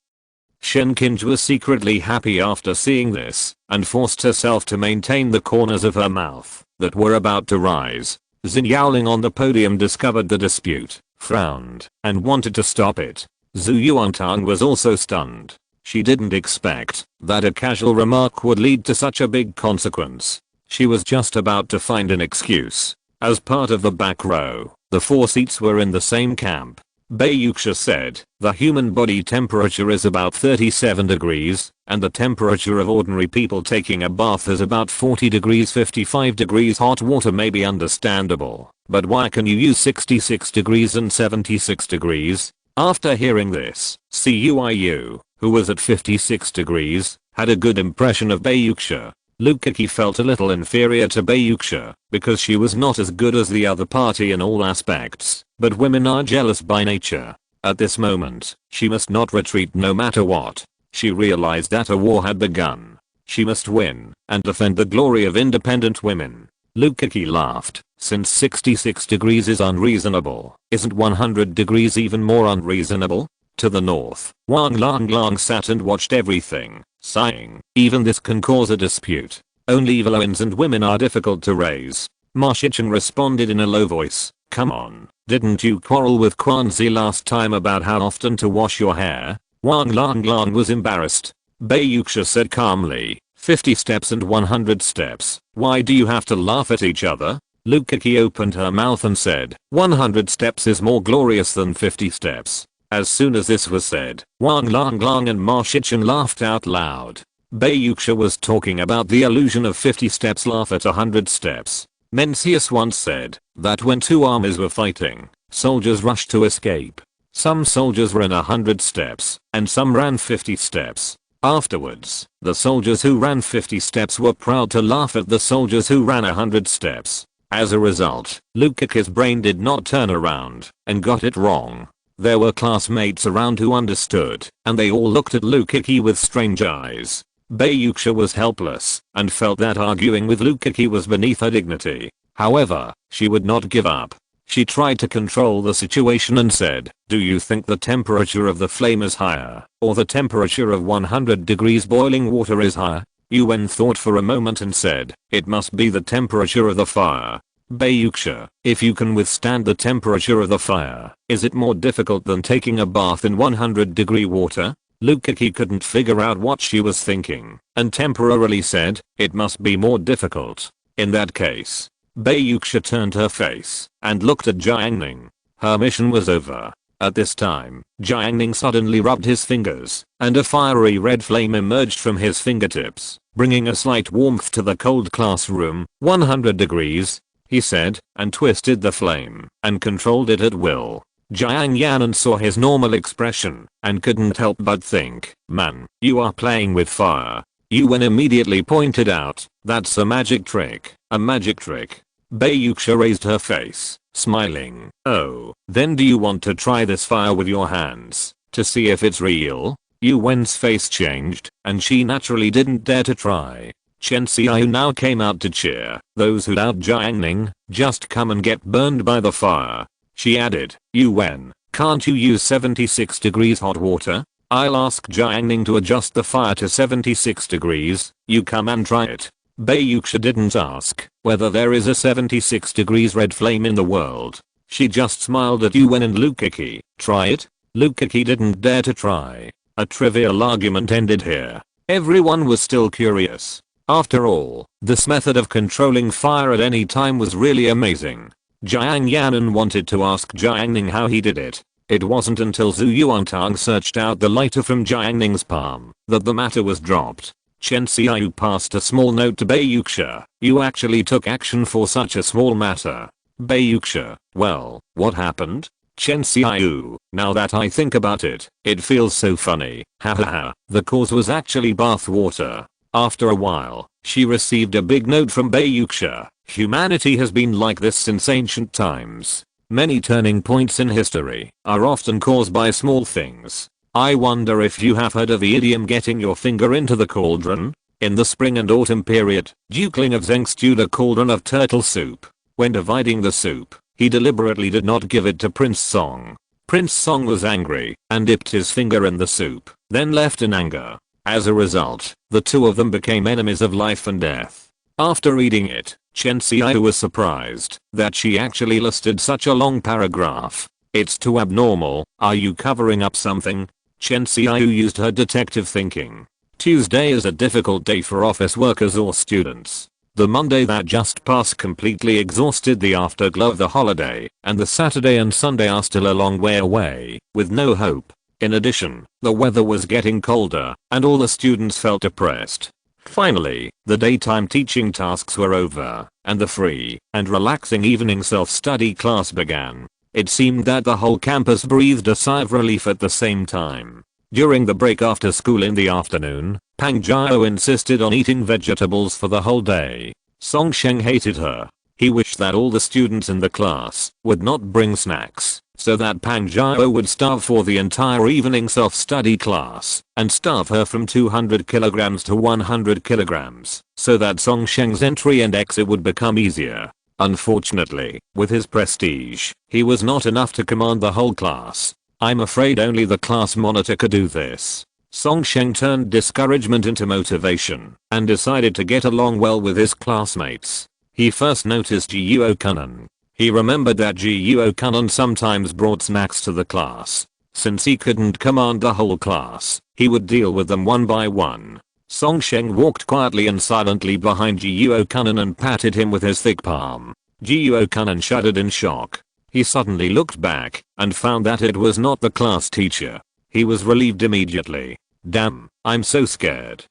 Shen Qinj was secretly happy after seeing this and forced herself to maintain the corners of her mouth that were about to rise. Xin Yaoling on the podium discovered the dispute, frowned, and wanted to stop it. Zhu Yuantang was also stunned. She didn't expect that a casual remark would lead to such a big consequence. She was just about to find an excuse. As part of the back row, the 4 seats were in the same camp. Bayuxia said, the human body temperature is about 37 degrees, and the temperature of ordinary people taking a bath is about 40 degrees. 55 degrees hot water may be understandable, but why can you use 66 degrees and 76 degrees? After hearing this, Cuiu, who was at 56 degrees, had a good impression of Bayuxia. Lukaki felt a little inferior to Bayuxia because she was not as good as the other party in all aspects, but women are jealous by nature. At this moment, she must not retreat no matter what. She realized that a war had begun. She must win and defend the glory of independent women. Lukaki laughed. Since 66 degrees is unreasonable, isn't 100 degrees even more unreasonable? To the north, Wang Lang sat and watched everything, sighing. Even this can cause a dispute. Only Evelowins and women are difficult to raise. Ma Shichen responded in a low voice, come on, didn't you quarrel with Quanzi last time about how often to wash your hair? Wang Lang was embarrassed. Bayuxia said calmly, 50 steps and 100 steps, why do you have to laugh at each other? Lukaki opened her mouth and said, 100 steps is more glorious than 50 steps. As soon as this was said, Wang Lang and Ma Shichen laughed out loud. Bayuxia was talking about the illusion of 50 steps laugh at 100 steps. Mencius once said that when two armies were fighting, soldiers rushed to escape. Some soldiers ran 100 steps, and some ran 50 steps. Afterwards, the soldiers who ran 50 steps were proud to laugh at the soldiers who ran 100 steps. As a result, Lukaki's brain did not turn around and got it wrong. There were classmates around who understood, and they all looked at Lukaki with strange eyes. Bayuxia was helpless and felt that arguing with Lukaki was beneath her dignity. However, she would not give up. She tried to control the situation and said, do you think the temperature of the flame is higher, or the temperature of 100 degrees boiling water is higher? Yuan thought for a moment and said, it must be the temperature of the fire. Bayuxia, if you can withstand the temperature of the fire, is it more difficult than taking a bath in 100-degree water? Lukaki couldn't figure out what she was thinking, and temporarily said, it must be more difficult. In that case, Bayuxia turned her face and looked at Jiang Ning. Her mission was over. At this time, Jiang Ning suddenly rubbed his fingers, and a fiery red flame emerged from his fingertips, bringing a slight warmth to the cold classroom. 100 degrees, he said, and twisted the flame, and controlled it at will. Jiang Yanan saw his normal expression, and couldn't help but think, man, you are playing with fire. Yuan immediately pointed out, that's a magic trick, a magic trick. Bayuxia raised her face, smiling, oh, then do you want to try this fire with your hands, to see if it's real? Yuan's face changed, and she naturally didn't dare to try. Chen Xiao now came out to cheer, those who doubt Jiang Ning, just come and get burned by the fire. She added, Yuan, can't you use 76 degrees hot water? I'll ask Jiang Ning to adjust the fire to 76 degrees, you come and try it. Bayuxia didn't ask whether there is a 76 degrees red flame in the world. She just smiled at Yuan and Lukaki. Try it? Lukaki didn't dare to try. A trivial argument ended here. Everyone was still curious. After all, this method of controlling fire at any time was really amazing. Jiang Yanan wanted to ask Jiang Ning how he did it. It wasn't until Zhu Yuantang searched out the lighter from Jiang Ning's palm that the matter was dropped. Chen Xiao passed a small note to Bayuxia. You actually took action for such a small matter. Bayuxia, well, what happened? Chen Xiao, now that I think about it, it feels so funny. Hahaha, the cause was actually bath water. After a while, she received a big note from Bayuxia. Humanity has been like this since ancient times. Many turning points in history are often caused by small things. I wonder if you have heard of the idiom getting your finger into the cauldron? In the spring and autumn period, Dukeling of Zheng stewed a cauldron of turtle soup. When dividing the soup, he deliberately did not give it to Prince Song. Prince Song was angry and dipped his finger in the soup, then left in anger. As a result, the two of them became enemies of life and death. After reading it, Chen Xiao was surprised that she actually listed such a long paragraph. It's too abnormal. Are you covering up something? Chen Xiao used her detective thinking. Tuesday is a difficult day for office workers or students. The Monday that just passed completely exhausted the afterglow of the holiday, and the Saturday and Sunday are still a long way away, with no hope. In addition, the weather was getting colder, and all the students felt depressed. Finally, the daytime teaching tasks were over, and the free and relaxing evening self-study class began. It seemed that the whole campus breathed a sigh of relief at the same time. During the break after school in the afternoon, Pang Jiao insisted on eating vegetables for the whole day. Song Sheng hated her. He wished that all the students in the class would not bring snacks, so that Pang Jiao would starve for the entire evening self-study class, and starve her from 200 kilograms to 100 kilograms, so that Song Sheng's entry and exit would become easier. Unfortunately, with his prestige, he was not enough to command the whole class. I'm afraid only the class monitor could do this. Song Sheng turned discouragement into motivation and decided to get along well with his classmates. He first noticed Gyuo-kun. He remembered that Gyuo-kun sometimes brought snacks to the class. Since he couldn't command the whole class, he would deal with them one by one. Song Sheng walked quietly and silently behind Gyuo-kun and patted him with his thick palm. Gyuo-kun shuddered in shock. He suddenly looked back and found that it was not the class teacher. He was relieved immediately. Damn, I'm so scared.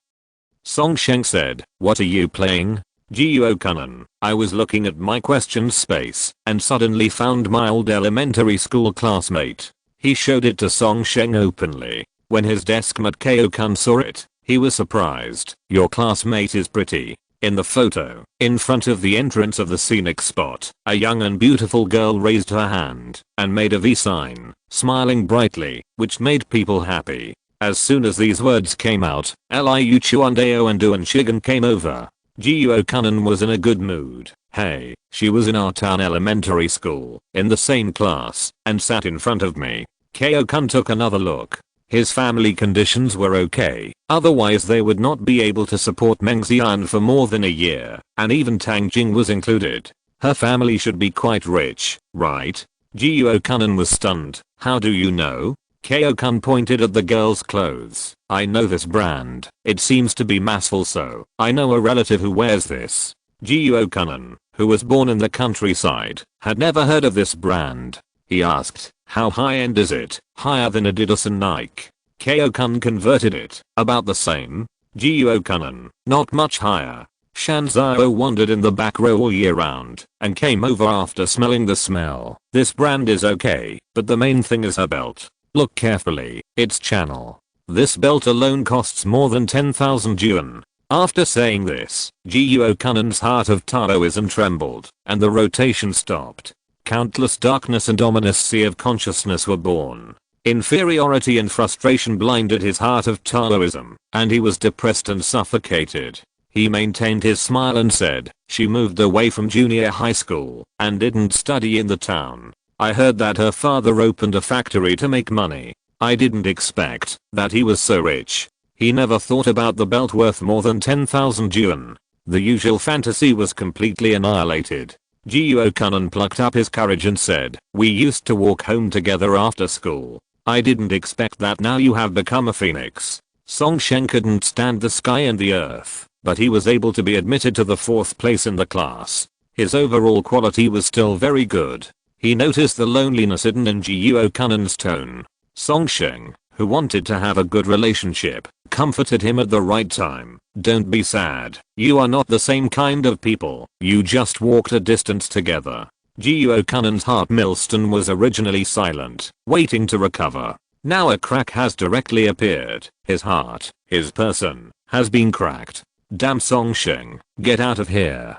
Song Sheng said, what are you playing? Gyuo-kun, I was looking at my questions space and suddenly found my old elementary school classmate. He showed it to Song Sheng openly. When his deskmate Kyo-kun saw it, he was surprised. Your classmate is pretty. In the photo, in front of the entrance of the scenic spot, a young and beautiful girl raised her hand and made a V sign, smiling brightly, which made people happy. As soon as these words came out, Liu Chuandao and Duan Shigen came over. Gyuo-kun was in a good mood. Hey, she was in our town elementary school, in the same class, and sat in front of me. Kyo-kun took another look. His family conditions were okay, otherwise they would not be able to support Meng Xian for more than a year, and even Tang Jing was included. Her family should be quite rich, right? Gyuo-kun was stunned. How do you know? Kyo-kun pointed at the girl's clothes. I know this brand. It seems to be massful, so I know a relative who wears this. Gyuo-kun, who was born in the countryside, had never heard of this brand. He asked, how high-end is it? Higher than Adidas and Nike. Kyo-kun converted it. About the same. Gyuo-kun, not much higher. Shanzao wandered in the back row all year round and came over after smelling the smell. This brand is okay, but the main thing is her belt. Look carefully, it's channel. This belt alone costs more than 10,000 yuan. After saying this, Gyuo-kun's heart of Taoism trembled, and the rotation stopped. Countless darkness and ominous sea of consciousness were born. Inferiority and frustration blinded his heart of Taoism, and he was depressed and suffocated. He maintained his smile and said, she moved away from junior high school and didn't study in the town. I heard that her father opened a factory to make money. I didn't expect that he was so rich. He never thought about the belt worth more than 10,000 yuan. The usual fantasy was completely annihilated. Gyuo-kun plucked up his courage and said, we used to walk home together after school. I didn't expect that now you have become a phoenix. Song Sheng couldn't stand the sky and the earth, but he was able to be admitted to the 4th place in the class. His overall quality was still very good. He noticed the loneliness hidden in Gyuo-kun's tone. Song Sheng, who wanted to have a good relationship, comforted him at the right time. Don't be sad. You are not the same kind of people. You just walked a distance together. Gyuo-kun's heart millstone was originally silent, waiting to recover. Now a crack has directly appeared. His heart, his person, has been cracked. Damn Song Sheng, get out of here.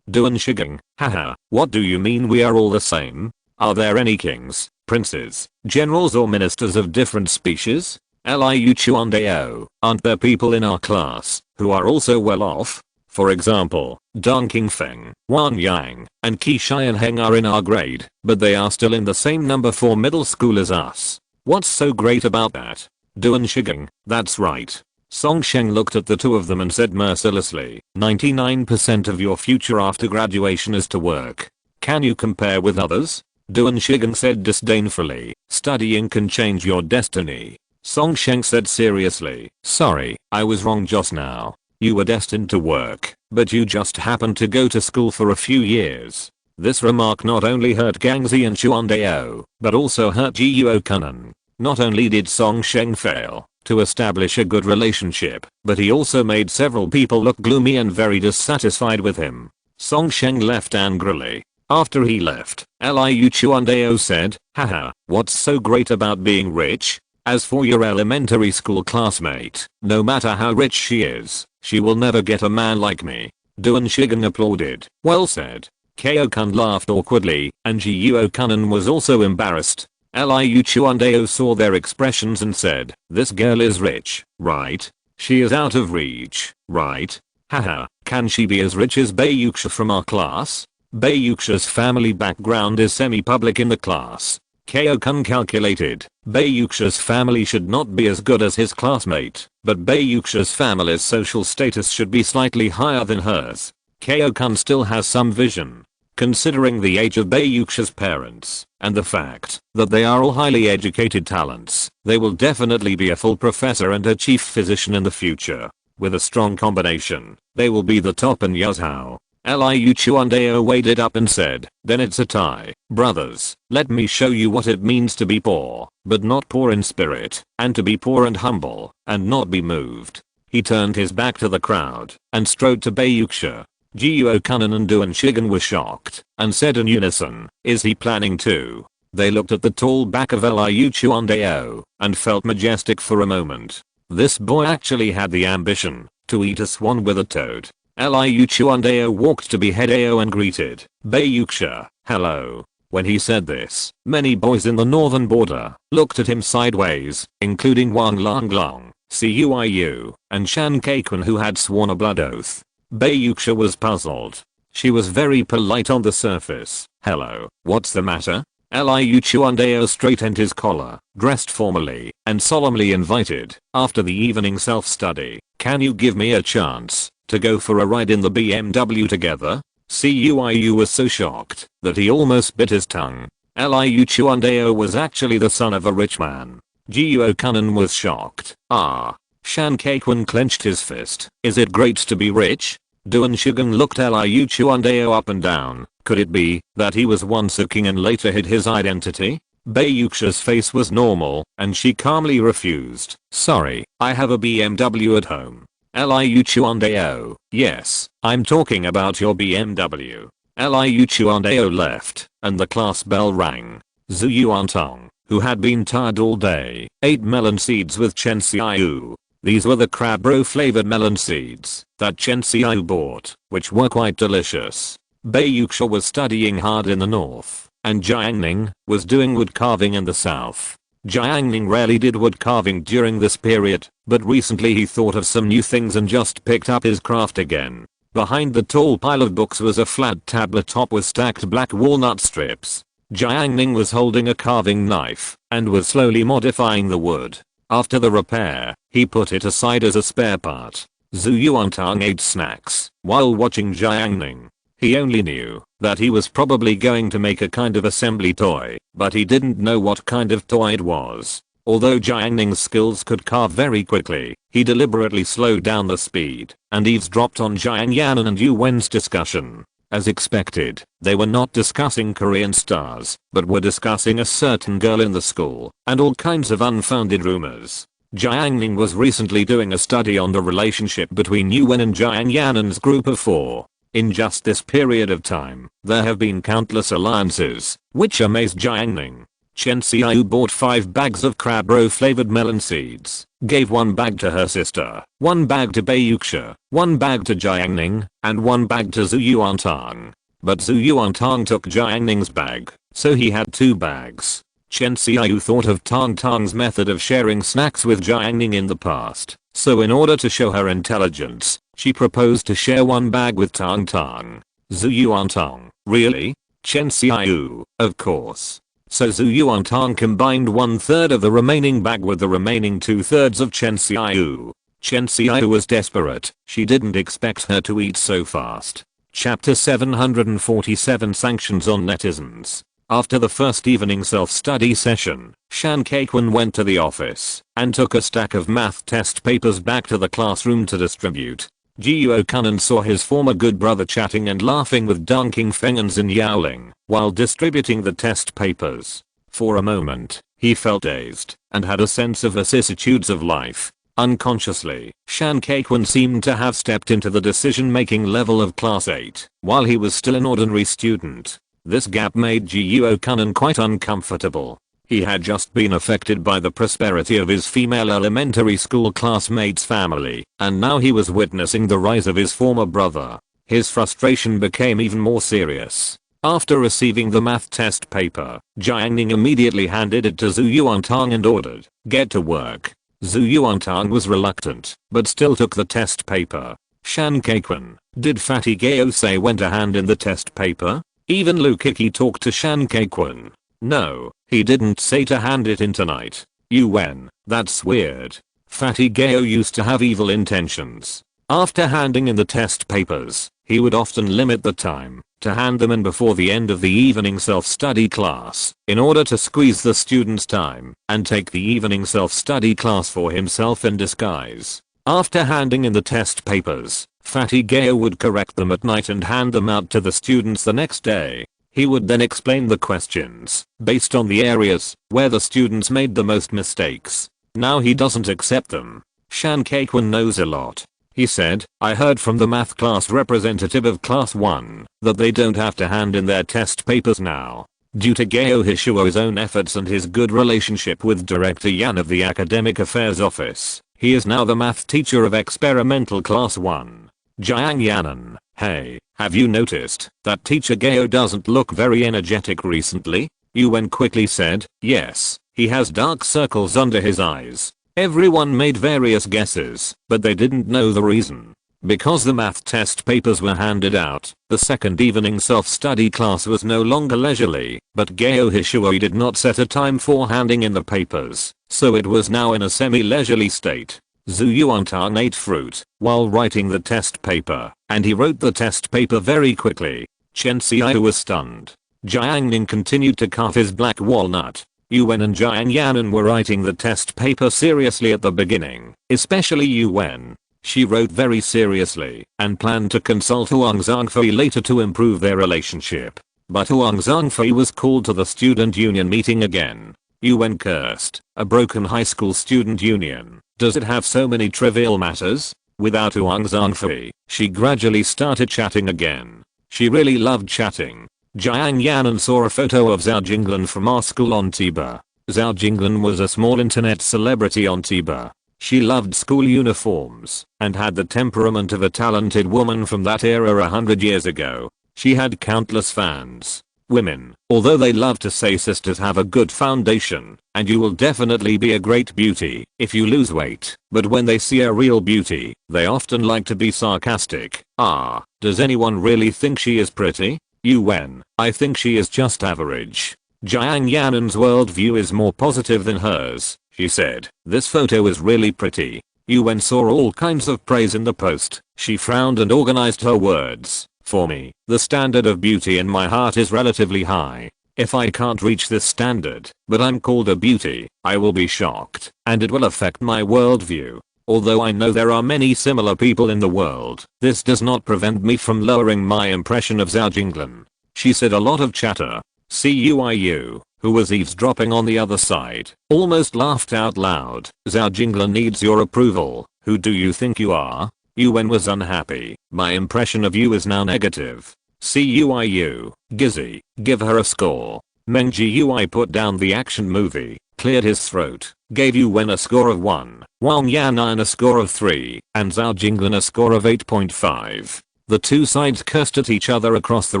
Duan Shigen, haha, what do you mean we are all the same? Are there any kings, princes, generals or ministers of different species? Liu Chuandao, aren't there people in our class who are also well off? For example, Dong Qingfeng, Wan Yang, and Qi Xianheng are in our grade, but they are still in the same number 4 middle school as us. What's so great about that? Duan Shigen, that's right. Song Sheng looked at the two of them and said mercilessly, 99% of your future after graduation is to work. Can you compare with others? Duan Shigen said disdainfully, studying can change your destiny. Song Sheng said seriously, sorry, I was wrong just now. You were destined to work, but you just happened to go to school for a few years. This remark not only hurt Gangzi and Chuandao, but also hurt Gyuo-kun. Not only did Song Sheng fail to establish a good relationship, but he also made several people look gloomy and very dissatisfied with him. Song Sheng left angrily. After he left, Liu Chuandao said, haha, what's so great about being rich? As for your elementary school classmate, no matter how rich she is, she will never get a man like me. Duan Shigen applauded. Well said. Kyo-kun laughed awkwardly, and Gyuo-kun was also embarrassed. Liu Chuandao saw their expressions and said, this girl is rich, right? She is out of reach, right? Haha, can she be as rich as Baiyuxia from our class? Baiyuxia's family background is semi-public in the class. Kyo-kun calculated, Baiyuxia's family should not be as good as his classmate, but Baiyuxia's family's social status should be slightly higher than hers. Kyo-kun still has some vision. Considering the age of Bayuksha's parents, and the fact that they are all highly educated talents, they will definitely be a full professor and a chief physician in the future. With a strong combination, they will be the top in Yuzhou. Liu Chuandao weighed it up and said, then it's a tie. Brothers, let me show you what it means to be poor, but not poor in spirit, and to be poor and humble, and not be moved. He turned his back to the crowd, and strode to Bayuksha. Jiuo-kun and Du and Shigen were shocked, and said in unison, is he planning to? They looked at the tall back of Liu Chuandao, and felt majestic for a moment. This boy actually had the ambition to eat a swan with a toad. Liu Chuandao walked to behead Ao and greeted Bayuksha, hello. When he said this, many boys in the northern border looked at him sideways, including Wang Longlong, Cuiu, and Shan Kaikun, who had sworn a blood oath. Bayuksha was puzzled. She was very polite on the surface. Hello, what's the matter? Liu Chuandao straightened his collar, dressed formally, and solemnly invited, after the evening self-study, can you give me a chance to go for a ride in the BMW together? Cuiu was so shocked that he almost bit his tongue. Liu Chuandao was actually the son of a rich man. Jiuo-kun was shocked. Ah. Shan Kaikun clenched his fist. Is it great to be rich? Du and Shigen looked Liu Chuandao up and down. Could it be that he was once a king and later hid his identity? Bayuksha's face was normal, and she calmly refused. Sorry, I have a BMW at home. Liu Chuandao, yes, I'm talking about your BMW. Liu Chuandao left, and the class bell rang. Zhu Yuantong, who had been tired all day, ate melon seeds with Chen Xiaoyu. These were the crab-roe flavored melon seeds that Chen Xiaoyu bought, which were quite delicious. Bayuksha was studying hard in the north, and Jiang Ning was doing wood carving in the south. Jiang Ning rarely did wood carving during this period, but recently he thought of some new things and just picked up his craft again. Behind the tall pile of books was a flat tablet top with stacked black walnut strips. Jiang Ning was holding a carving knife, and was slowly modifying the wood. After the repair, he put it aside as a spare part. Zhu Yuantang ate snacks while watching Jiang Ning. He only knew that he was probably going to make a kind of assembly toy, but he didn't know what kind of toy it was. Although Jiang Ning's skills could carve very quickly, he deliberately slowed down the speed and eavesdropped on Jiang Yanan and Yu Wen's discussion. As expected, they were not discussing Korean stars, but were discussing a certain girl in the school, and all kinds of unfounded rumors. Jiang Ning was recently doing a study on the relationship between Yu Wen and Jiang Yanan's group of 4. In just this period of time, there have been countless alliances, which amazed Jiang Ning. Chen Xiaoyu bought 5 bags of crab-roe flavored melon seeds, gave 1 bag to her sister, 1 bag to Bayuksha, 1 bag to Jiang Ning, and 1 bag to Zhu Yuantang. But Zhu Yuantang took Jiang Ning's bag, so he had 2 bags. Chen Xiaoyu thought of Tang Tang's method of sharing snacks with Jiang Ning in the past, so in order to show her intelligence, she proposed to share 1 bag with Tang Tang. Zhu Yuantang, really? Chen Xiaoyu, of course. So Zhu Yuantang combined 1/3 of the remaining bag with the remaining 2/3 of Chen Xiaoyu. Chen Xiaoyu was desperate. She didn't expect her to eat so fast. Chapter 747 Sanctions on Netizens. After the first evening self-study session, Shan Kaikun went to the office and took a stack of math test papers back to the classroom to distribute. Jiuo-kun saw his former good brother chatting and laughing with Dunking Feng and Xin Yaoling while distributing the test papers. For a moment, he felt dazed and had a sense of vicissitudes of life. Unconsciously, Shan Kaikun seemed to have stepped into the decision-making level of class 8 while he was still an ordinary student. This gap made Jiuo-kun quite uncomfortable. He had just been affected by the prosperity of his female elementary school classmates' family, and now he was witnessing the rise of his former brother. His frustration became even more serious. After receiving the math test paper, Jiang Ning immediately handed it to Zhu Yuantang and ordered, "Get to work." Zhu Yuantang was reluctant, but still took the test paper. Shan Kaikun, did Fatty Gao say when to hand in the test paper? Even Lu Kiki talked to Shan Kaikun. No, he didn't say to hand it in tonight. Yu Wen, that's weird. Fatty Gao used to have evil intentions. After handing in the test papers, He would often limit the time to hand them in before the end of the evening self-study class in order to squeeze the students' time and take the evening self-study class for himself in disguise. After handing in the test papers, Fatty Gao would correct them at night and hand them out to the students the next day. He would then explain the questions based on the areas where the students made the most mistakes. Now he doesn't accept them. Shan Kaikwan knows a lot. He said, I heard from the math class representative of class 1 that they don't have to hand in their test papers now. Due to Gao Hishuo's own efforts and his good relationship with Director Yan of the Academic Affairs Office, he is now the math teacher of experimental class 1. Jiang Yanan, hey, have you noticed that teacher Gao doesn't look very energetic recently? Yuan quickly said, yes, he has dark circles under his eyes. Everyone made various guesses, but they didn't know the reason. Because the math test papers were handed out, the second evening self-study class was no longer leisurely, but Gao Hishuo did not set a time for handing in the papers, so it was now in a semi-leisurely state. Zhu Yuantang ate fruit while writing the test paper, and he wrote the test paper very quickly. Chen Xiao was stunned. Jiang Ning continued to carve his black walnut. Yuan and Jiang Yanan were writing the test paper seriously at the beginning, especially Yuan. She wrote very seriously and planned to consult Huang Zhangfei later to improve their relationship. But Huang Zhangfei was called to the student union meeting again. Yuan cursed. A broken high school student union. Does it have so many trivial matters? Without Huang Zhangfei, she gradually started chatting again. She really loved chatting. Jiang Yanan saw a photo of Zhao Jinglan from our school on Tiba. Zhao Jinglan was a small internet celebrity on Tiba. She loved school uniforms and had the temperament of a talented woman from that era 100 years ago. She had countless fans. Women, although they love to say sisters have a good foundation, and you will definitely be a great beauty if you lose weight, but when they see a real beauty, they often like to be sarcastic. Does anyone really think she is pretty? Yuan, I think she is just average. Jiang Yanan's worldview is more positive than hers, she said. This photo is really pretty. Yuan saw all kinds of praise in the post. She frowned and organized her words. For me, the standard of beauty in my heart is relatively high. If I can't reach this standard, but I'm called a beauty, I will be shocked, and it will affect my worldview. Although I know there are many similar people in the world, this does not prevent me from lowering my impression of Zhao Jinglan. She said a lot of chatter. Cuiu, who was eavesdropping on the other side, almost laughed out loud. Zhao Jinglan needs your approval. Who do you think you are? Yuan was unhappy. My impression of you is now negative. Cuiu, Gizzy, give her a score. Meng Jiui put down the action movie, cleared his throat, gave Yuan a score of 1, Wang Yanan a score of 3, and Zhao Jinglan a score of 8.5. The two sides cursed at each other across the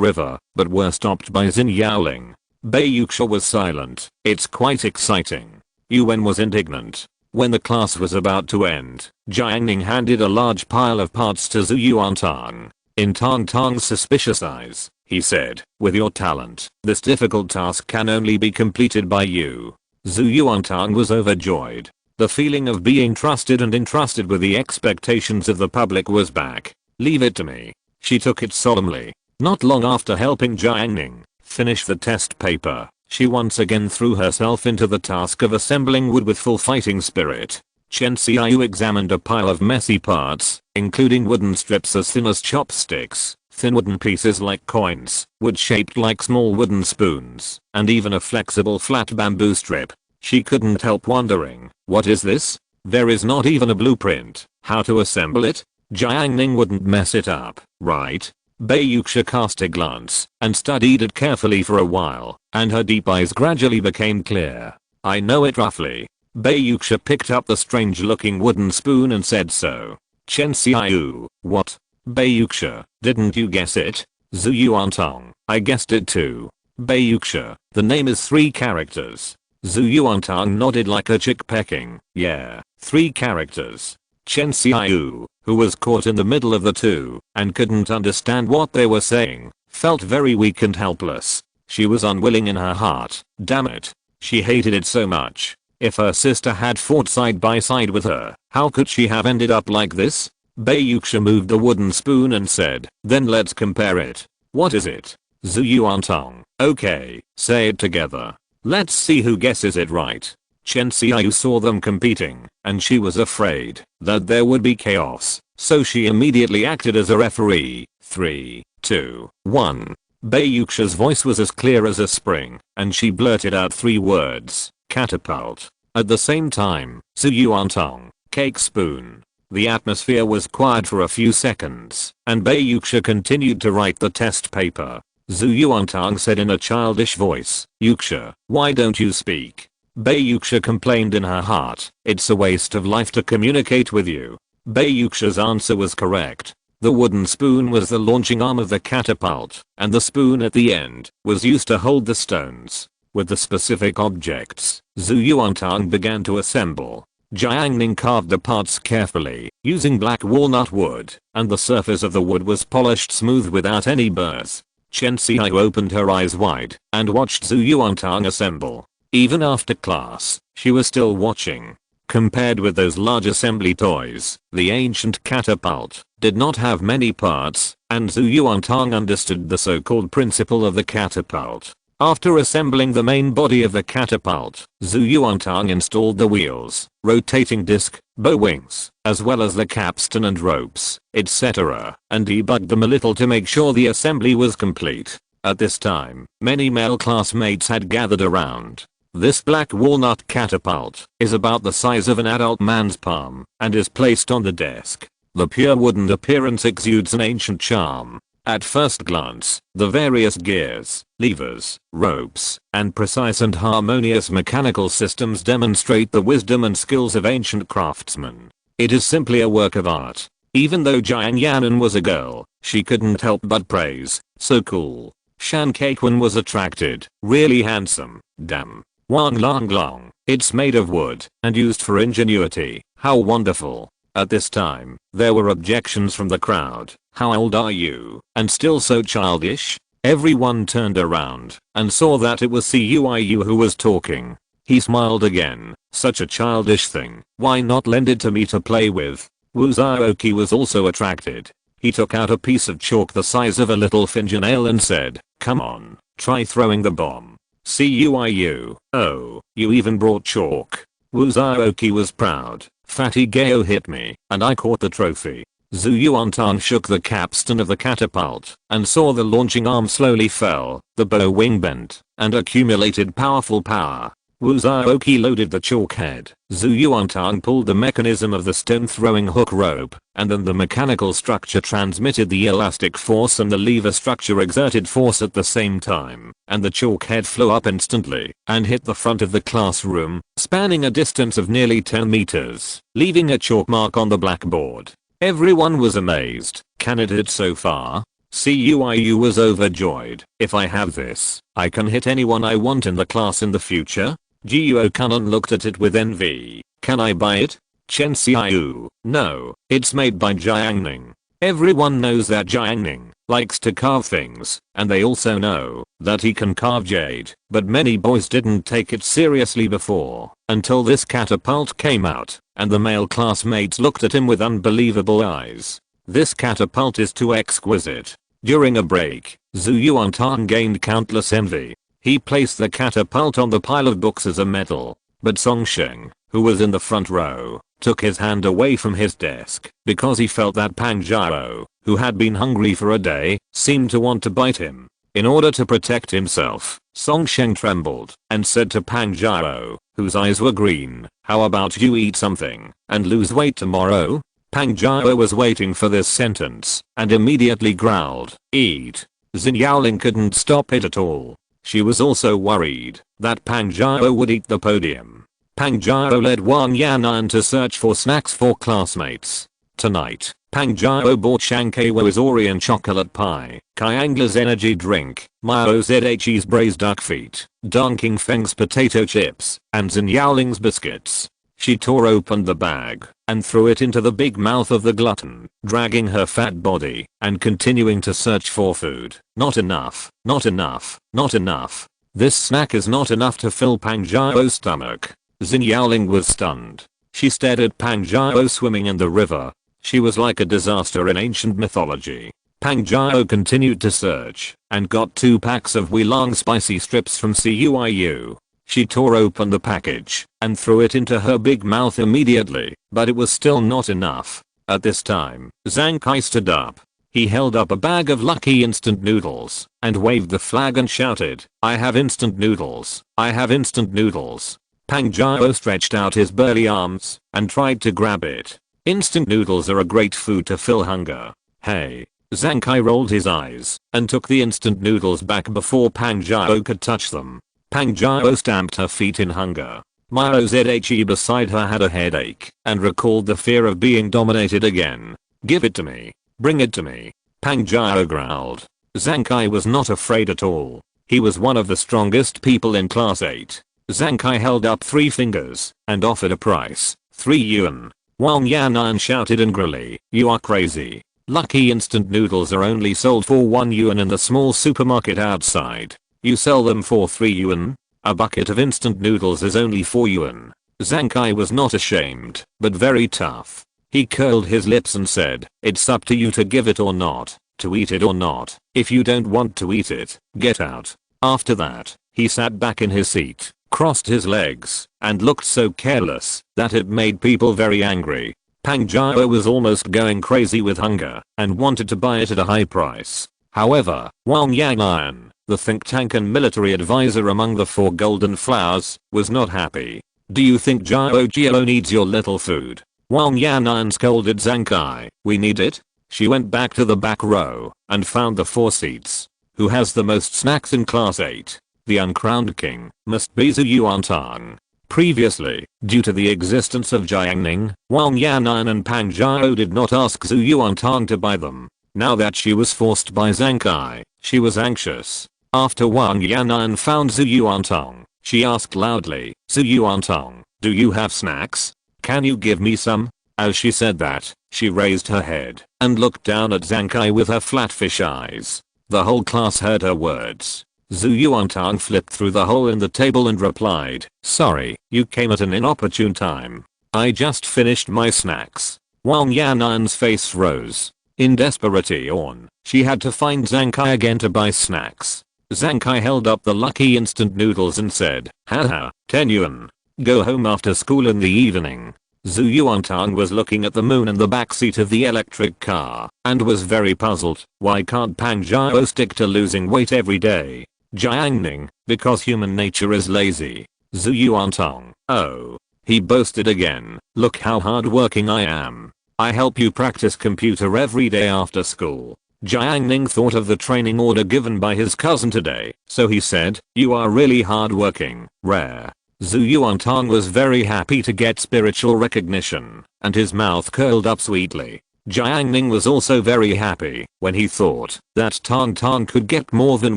river, but were stopped by Xin Yaoling. Bei Yuxia was silent. It's quite exciting. Yuan was indignant. When the class was about to end, Jiang Ning handed a large pile of parts to Zhu Yuantang. In Tang Tang's suspicious eyes, he said, with your talent, this difficult task can only be completed by you. Zhu Yuantang was overjoyed. The feeling of being trusted and entrusted with the expectations of the public was back. Leave it to me. She took it solemnly. Not long after helping Jiang Ning finish the test paper, she once again threw herself into the task of assembling wood with full fighting spirit. Chen Xiaoyu examined a pile of messy parts, including wooden strips as thin as chopsticks, thin wooden pieces like coins, wood shaped like small wooden spoons, and even a flexible flat bamboo strip. She couldn't help wondering, what is this? There is not even a blueprint. How to assemble it? Jiang Ning wouldn't mess it up, right? Bei Yuxia cast a glance and studied it carefully for a while, and her deep eyes gradually became clear. I know it roughly. Bei Yuxia picked up the strange looking wooden spoon and said so. Chen Xiaoyu, what? Bei Yuxia, didn't you guess it? Zhu Yuantang, I guessed it too. Bei Yuxia, the name is 3 characters. Zhu Yuantang nodded like a chick pecking. Yeah, 3 characters. Chen Xiaoyu, who was caught in the middle of the two and couldn't understand what they were saying, felt very weak and helpless. She was unwilling in her heart. Damn it. She hated it so much. If her sister had fought side by side with her, how could she have ended up like this? Bayuxia moved the wooden spoon and said, then let's compare it. What is it? Zhu Yuantong. Okay, say it together. Let's see who guesses it right. Chen Xiaoyu saw them competing, and she was afraid that there would be chaos, so she immediately acted as a referee. 3, 2, 1. Bayuxia's voice was as clear as a spring, and she blurted out 3 words, catapult. At the same time, Zhu Yuantong, cake spoon. The atmosphere was quiet for a few seconds, and Bayuxia continued to write the test paper. Zhu Yuantong said in a childish voice, Yuxia, why don't you speak? Bayuxia complained in her heart, it's a waste of life to communicate with you. Bayuxia's answer was correct. The wooden spoon was the launching arm of the catapult, and the spoon at the end was used to hold the stones. With the specific objects, Zhu Yuantong began to assemble. Jiang Ning carved the parts carefully, using black walnut wood, and the surface of the wood was polished smooth without any burrs. Chen Xiaoyu opened her eyes wide and watched Zhu Yuantong assemble. Even after class, she was still watching. Compared with those large assembly toys, the ancient catapult did not have many parts, and Zhu Yuantong understood the so-called principle of the catapult. After assembling the main body of the catapult, Zhu Yuantong installed the wheels, rotating disc, bow wings, as well as the capstan and ropes, etc., and debugged them a little to make sure the assembly was complete. At this time, many male classmates had gathered around. This black walnut catapult is about the size of an adult man's palm and is placed on the desk. The pure wooden appearance exudes an ancient charm. At first glance, the various gears, levers, ropes, and precise and harmonious mechanical systems demonstrate the wisdom and skills of ancient craftsmen. It is simply a work of art. Even though Jiang Yanan was a girl, she couldn't help but praise, so cool. Shan Kaikwan was attracted, really handsome, damn. Wang Long Long, it's made of wood and used for ingenuity, how wonderful. At this time, there were objections from the crowd. How old are you? And still so childish? Everyone turned around and saw that it was Cuiu who was talking. He smiled again. Such a childish thing. Why not lend it to me to play with? Wu Zhaoqi was also attracted. He took out a piece of chalk the size of a little fingernail and said, come on, try throwing the bomb. Cuiu, oh, you even brought chalk. Wu Zhaoqi was proud. Fatty Gao hit me, and I caught the trophy. Zhu Yuantong shook the capstan of the catapult and saw the launching arm slowly fell, the bow wing bent, and accumulated powerful power. Wu Zhaoqi loaded the chalk head. Zhu Yuantong pulled the mechanism of the stone throwing hook rope, and then the mechanical structure transmitted the elastic force and the lever structure exerted force at the same time, and the chalk head flew up instantly and hit the front of the classroom, spanning a distance of nearly 10 meters, leaving a chalk mark on the blackboard. Everyone was amazed. Can it hit so far? Cuiu was overjoyed. If I have this, I can hit anyone I want in the class in the future. Jiuo Kanon looked at it with envy. Can I buy it? Chen Xiaoyu, no, it's made by Jiang Ning. Everyone knows that Jiang Ning likes to carve things, and they also know that he can carve jade, but many boys didn't take it seriously before, until this catapult came out, and the male classmates looked at him with unbelievable eyes. This catapult is too exquisite. During a break, Zhu Yuantong gained countless envy. He placed the catapult on the pile of books as a medal, but Song Sheng, who was in the front row, took his hand away from his desk because he felt that Pang Jiao, who had been hungry for a day, seemed to want to bite him. In order to protect himself, Song Sheng trembled and said to Pang Jiao, whose eyes were green, how about you eat something and lose weight tomorrow? Pang Jiao was waiting for this sentence and immediately growled, eat. Xin Yaoling couldn't stop it at all. She was also worried that Pang Jiao would eat the podium. Pang Jiao led Wang Yanan to search for snacks for classmates. Tonight, Pang Jiao bought Shankaiwa's Oreo chocolate pie, Kyangla's energy drink, Mao Zhe's braised duck feet, Dong King Feng's potato chips, and Xin Yaoling's biscuits. She tore open the bag and threw it into the big mouth of the glutton, dragging her fat body and continuing to search for food. Not enough, not enough, not enough. This snack is not enough to fill Pang Jiao's stomach. Xin Yaoling was stunned. She stared at Pang Jiao swimming in the river. She was like a disaster in ancient mythology. Pang Jiao continued to search and got 2 packs of Weilong spicy strips from CUIU. She tore open the package and threw it into her big mouth immediately, but it was still not enough. At this time, Zhang Kai stood up. He held up a bag of lucky instant noodles and waved the flag and shouted, "I have instant noodles. I have instant noodles." Pang Jiao stretched out his burly arms and tried to grab it. Instant noodles are a great food to fill hunger. Hey. Zhang Kai rolled his eyes and took the instant noodles back before Pang Jiao could touch them. Pang Jiao stamped her feet in hunger. Mao Zhe beside her had a headache and recalled the fear of being dominated again. "Give it to me. Bring it to me." Pang Jiao growled. Zhang Kai was not afraid at all. He was one of the strongest people in class 8. Zhang Kai held up 3 fingers and offered a price, 3 yuan. Wang Yanan shouted angrily, "You are crazy. Lucky instant noodles are only sold for 1 yuan in the small supermarket outside. You sell them for 3 yuan? A bucket of instant noodles is only 4 yuan. Zhang Kai was not ashamed, but very tough. He curled his lips and said, "It's up to you to give it or not, to eat it or not. If you don't want to eat it, get out." After that, he sat back in his seat, crossed his legs, and looked so careless that it made people very angry. Pang Jiao was almost going crazy with hunger and wanted to buy it at a high price. However, Wang Yan'an, the think tank and military advisor among the 4 golden flowers, was not happy. "Do you think Jiao needs your little food?" Wang Yan'an scolded Zhang Kai. "We need it?" She went back to the back row and found the 4 seats. "Who has the most snacks in class 8? The uncrowned king must be Zhu Yuantang." Previously, due to the existence of Jiang Ning, Wang Yanan and Pang Jiao did not ask Zhu Yuantang to buy them. Now that she was forced by Zhang Kai, she was anxious. After Wang Yanan found Zhu Yuantang, she asked loudly, "Zhu Yuantang, do you have snacks? Can you give me some?" As she said that, she raised her head and looked down at Zhang Kai with her flatfish eyes. The whole class heard her words. Zhu Yuantang flipped through the hole in the table and replied, "Sorry, you came at an inopportune time. I just finished my snacks." Wang Yanan's face rose. In desperation, she had to find Zhang Kai again to buy snacks. Zhang Kai held up the lucky instant noodles and said, "Haha, 10 yuan. Go home after school in the evening." Zhu Yuantang was looking at the moon in the backseat of the electric car and was very puzzled. Why can't Pang Jiao stick to losing weight every day? Jiang Ning, because human nature is lazy. Zhu Yuantang, oh. He boasted again, "Look how hardworking I am. I help you practice computer every day after school." Jiang Ning thought of the training order given by his cousin today, so he said, "You are really hardworking, rare." Zhu Yuantang was very happy to get spiritual recognition, and his mouth curled up sweetly. Jiang Ning was also very happy when he thought that Tang Tang could get more than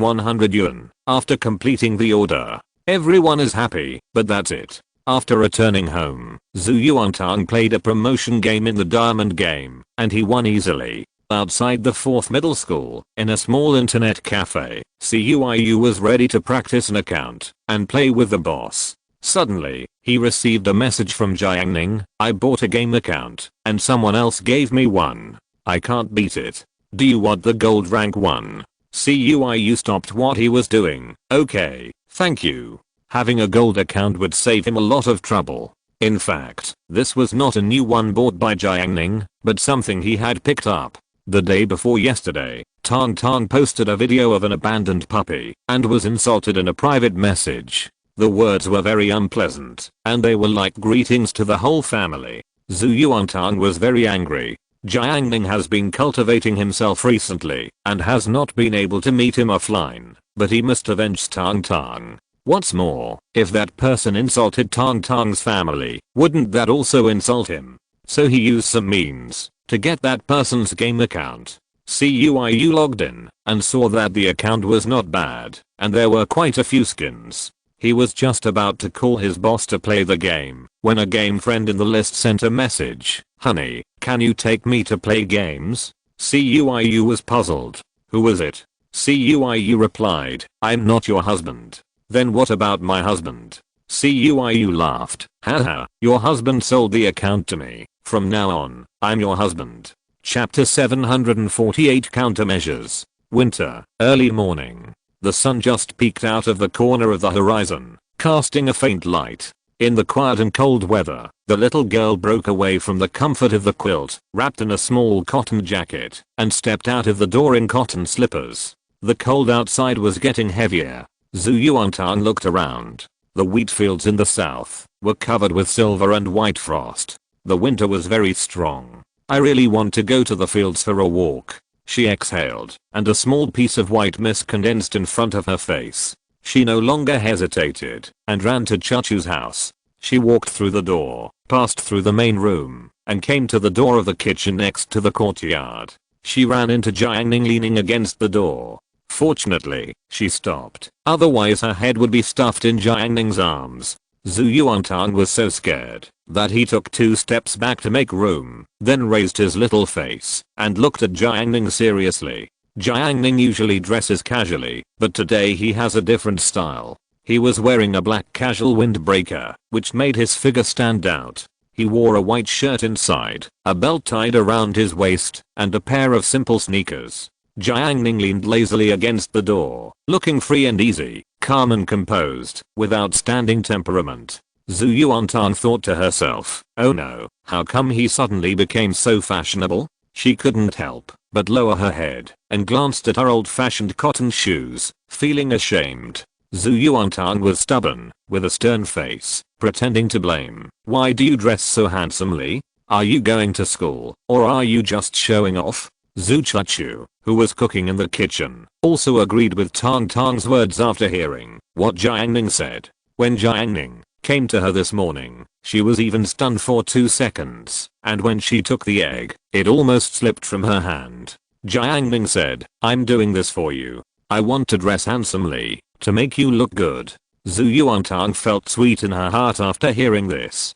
100 yuan after completing the order. Everyone is happy, but that's it. After returning home, Zhu Yuantang played a promotion game in the diamond game, and he won easily. Outside the 4th middle school, in a small internet cafe, CUIU was ready to practice an account and play with the boss. Suddenly, he received a message from Jiang Ning, "I bought a game account, and someone else gave me one. I can't beat it. Do you want the gold rank one?" CUIU stopped what he was doing. "Okay, thank you." Having a gold account would save him a lot of trouble. In fact, this was not a new one bought by Jiang Ning, but something he had picked up. The day before yesterday, Tang Tang posted a video of an abandoned puppy and was insulted in a private message. The words were very unpleasant, and they were like greetings to the whole family. Zhu Yuantang was very angry. Jiang Ning has been cultivating himself recently and has not been able to meet him offline, but he must avenge Tang Tang. What's more, if that person insulted Tang Tang's family, wouldn't that also insult him? So he used some means to get that person's game account. CUIU logged in and saw that the account was not bad, and there were quite a few skins. He was just about to call his boss to play the game when a game friend in the list sent a message, "Honey, can you take me to play games?" CUIU was puzzled. Who was it? CUIU replied, "I'm not your husband." "Then what about my husband?" CUIU laughed. "Haha, your husband sold the account to me From now on, I'm your husband. Chapter 748 Countermeasures. Winter, early morning. The sun just peeked out of the corner of the horizon, casting a faint light. In the quiet and cold weather, the little girl broke away from the comfort of the quilt, wrapped in a small cotton jacket, and stepped out of the door in cotton slippers. The cold outside was getting heavier. Zhu Yuantang looked around. The wheat fields in the south were covered with silver and white frost. The winter was very strong. I really want to go to the fields for a walk. She exhaled, and a small piece of white mist condensed in front of her face. She no longer hesitated, and ran to Chachu's house. She walked through the door, passed through the main room, and came to the door of the kitchen next to the courtyard. She ran into Jiang Ning leaning against the door. Fortunately, she stopped, otherwise her head would be stuffed in Jiang Ning's arms. Zhu Yuantang was so scared that he took 2 steps back to make room, then raised his little face and looked at Jiang Ning seriously. Jiang Ning usually dresses casually, but today he has a different style. He was wearing a black casual windbreaker, which made his figure stand out. He wore a white shirt inside, a belt tied around his waist, and a pair of simple sneakers. Jiang Ning leaned lazily against the door, looking free and easy, calm and composed, with outstanding temperament. Zhu Yuantang thought to herself, oh no, how come he suddenly became so fashionable? She couldn't help but lower her head and glanced at her old-fashioned cotton shoes, feeling ashamed. Zhu Yuantang was stubborn, with a stern face, pretending to blame. Why do you dress so handsomely? Are you going to school, or are you just showing off? Zhu Chachu, who was cooking in the kitchen, also agreed with Tang Tang's words after hearing what Jiang Ning said. When Jiang Ning came to her this morning, she was even stunned for 2 seconds, and when she took the egg, it almost slipped from her hand. Jiang Ning said, I'm doing this for you. I want to dress handsomely, to make you look good. Zhu Yuantang felt sweet in her heart after hearing this.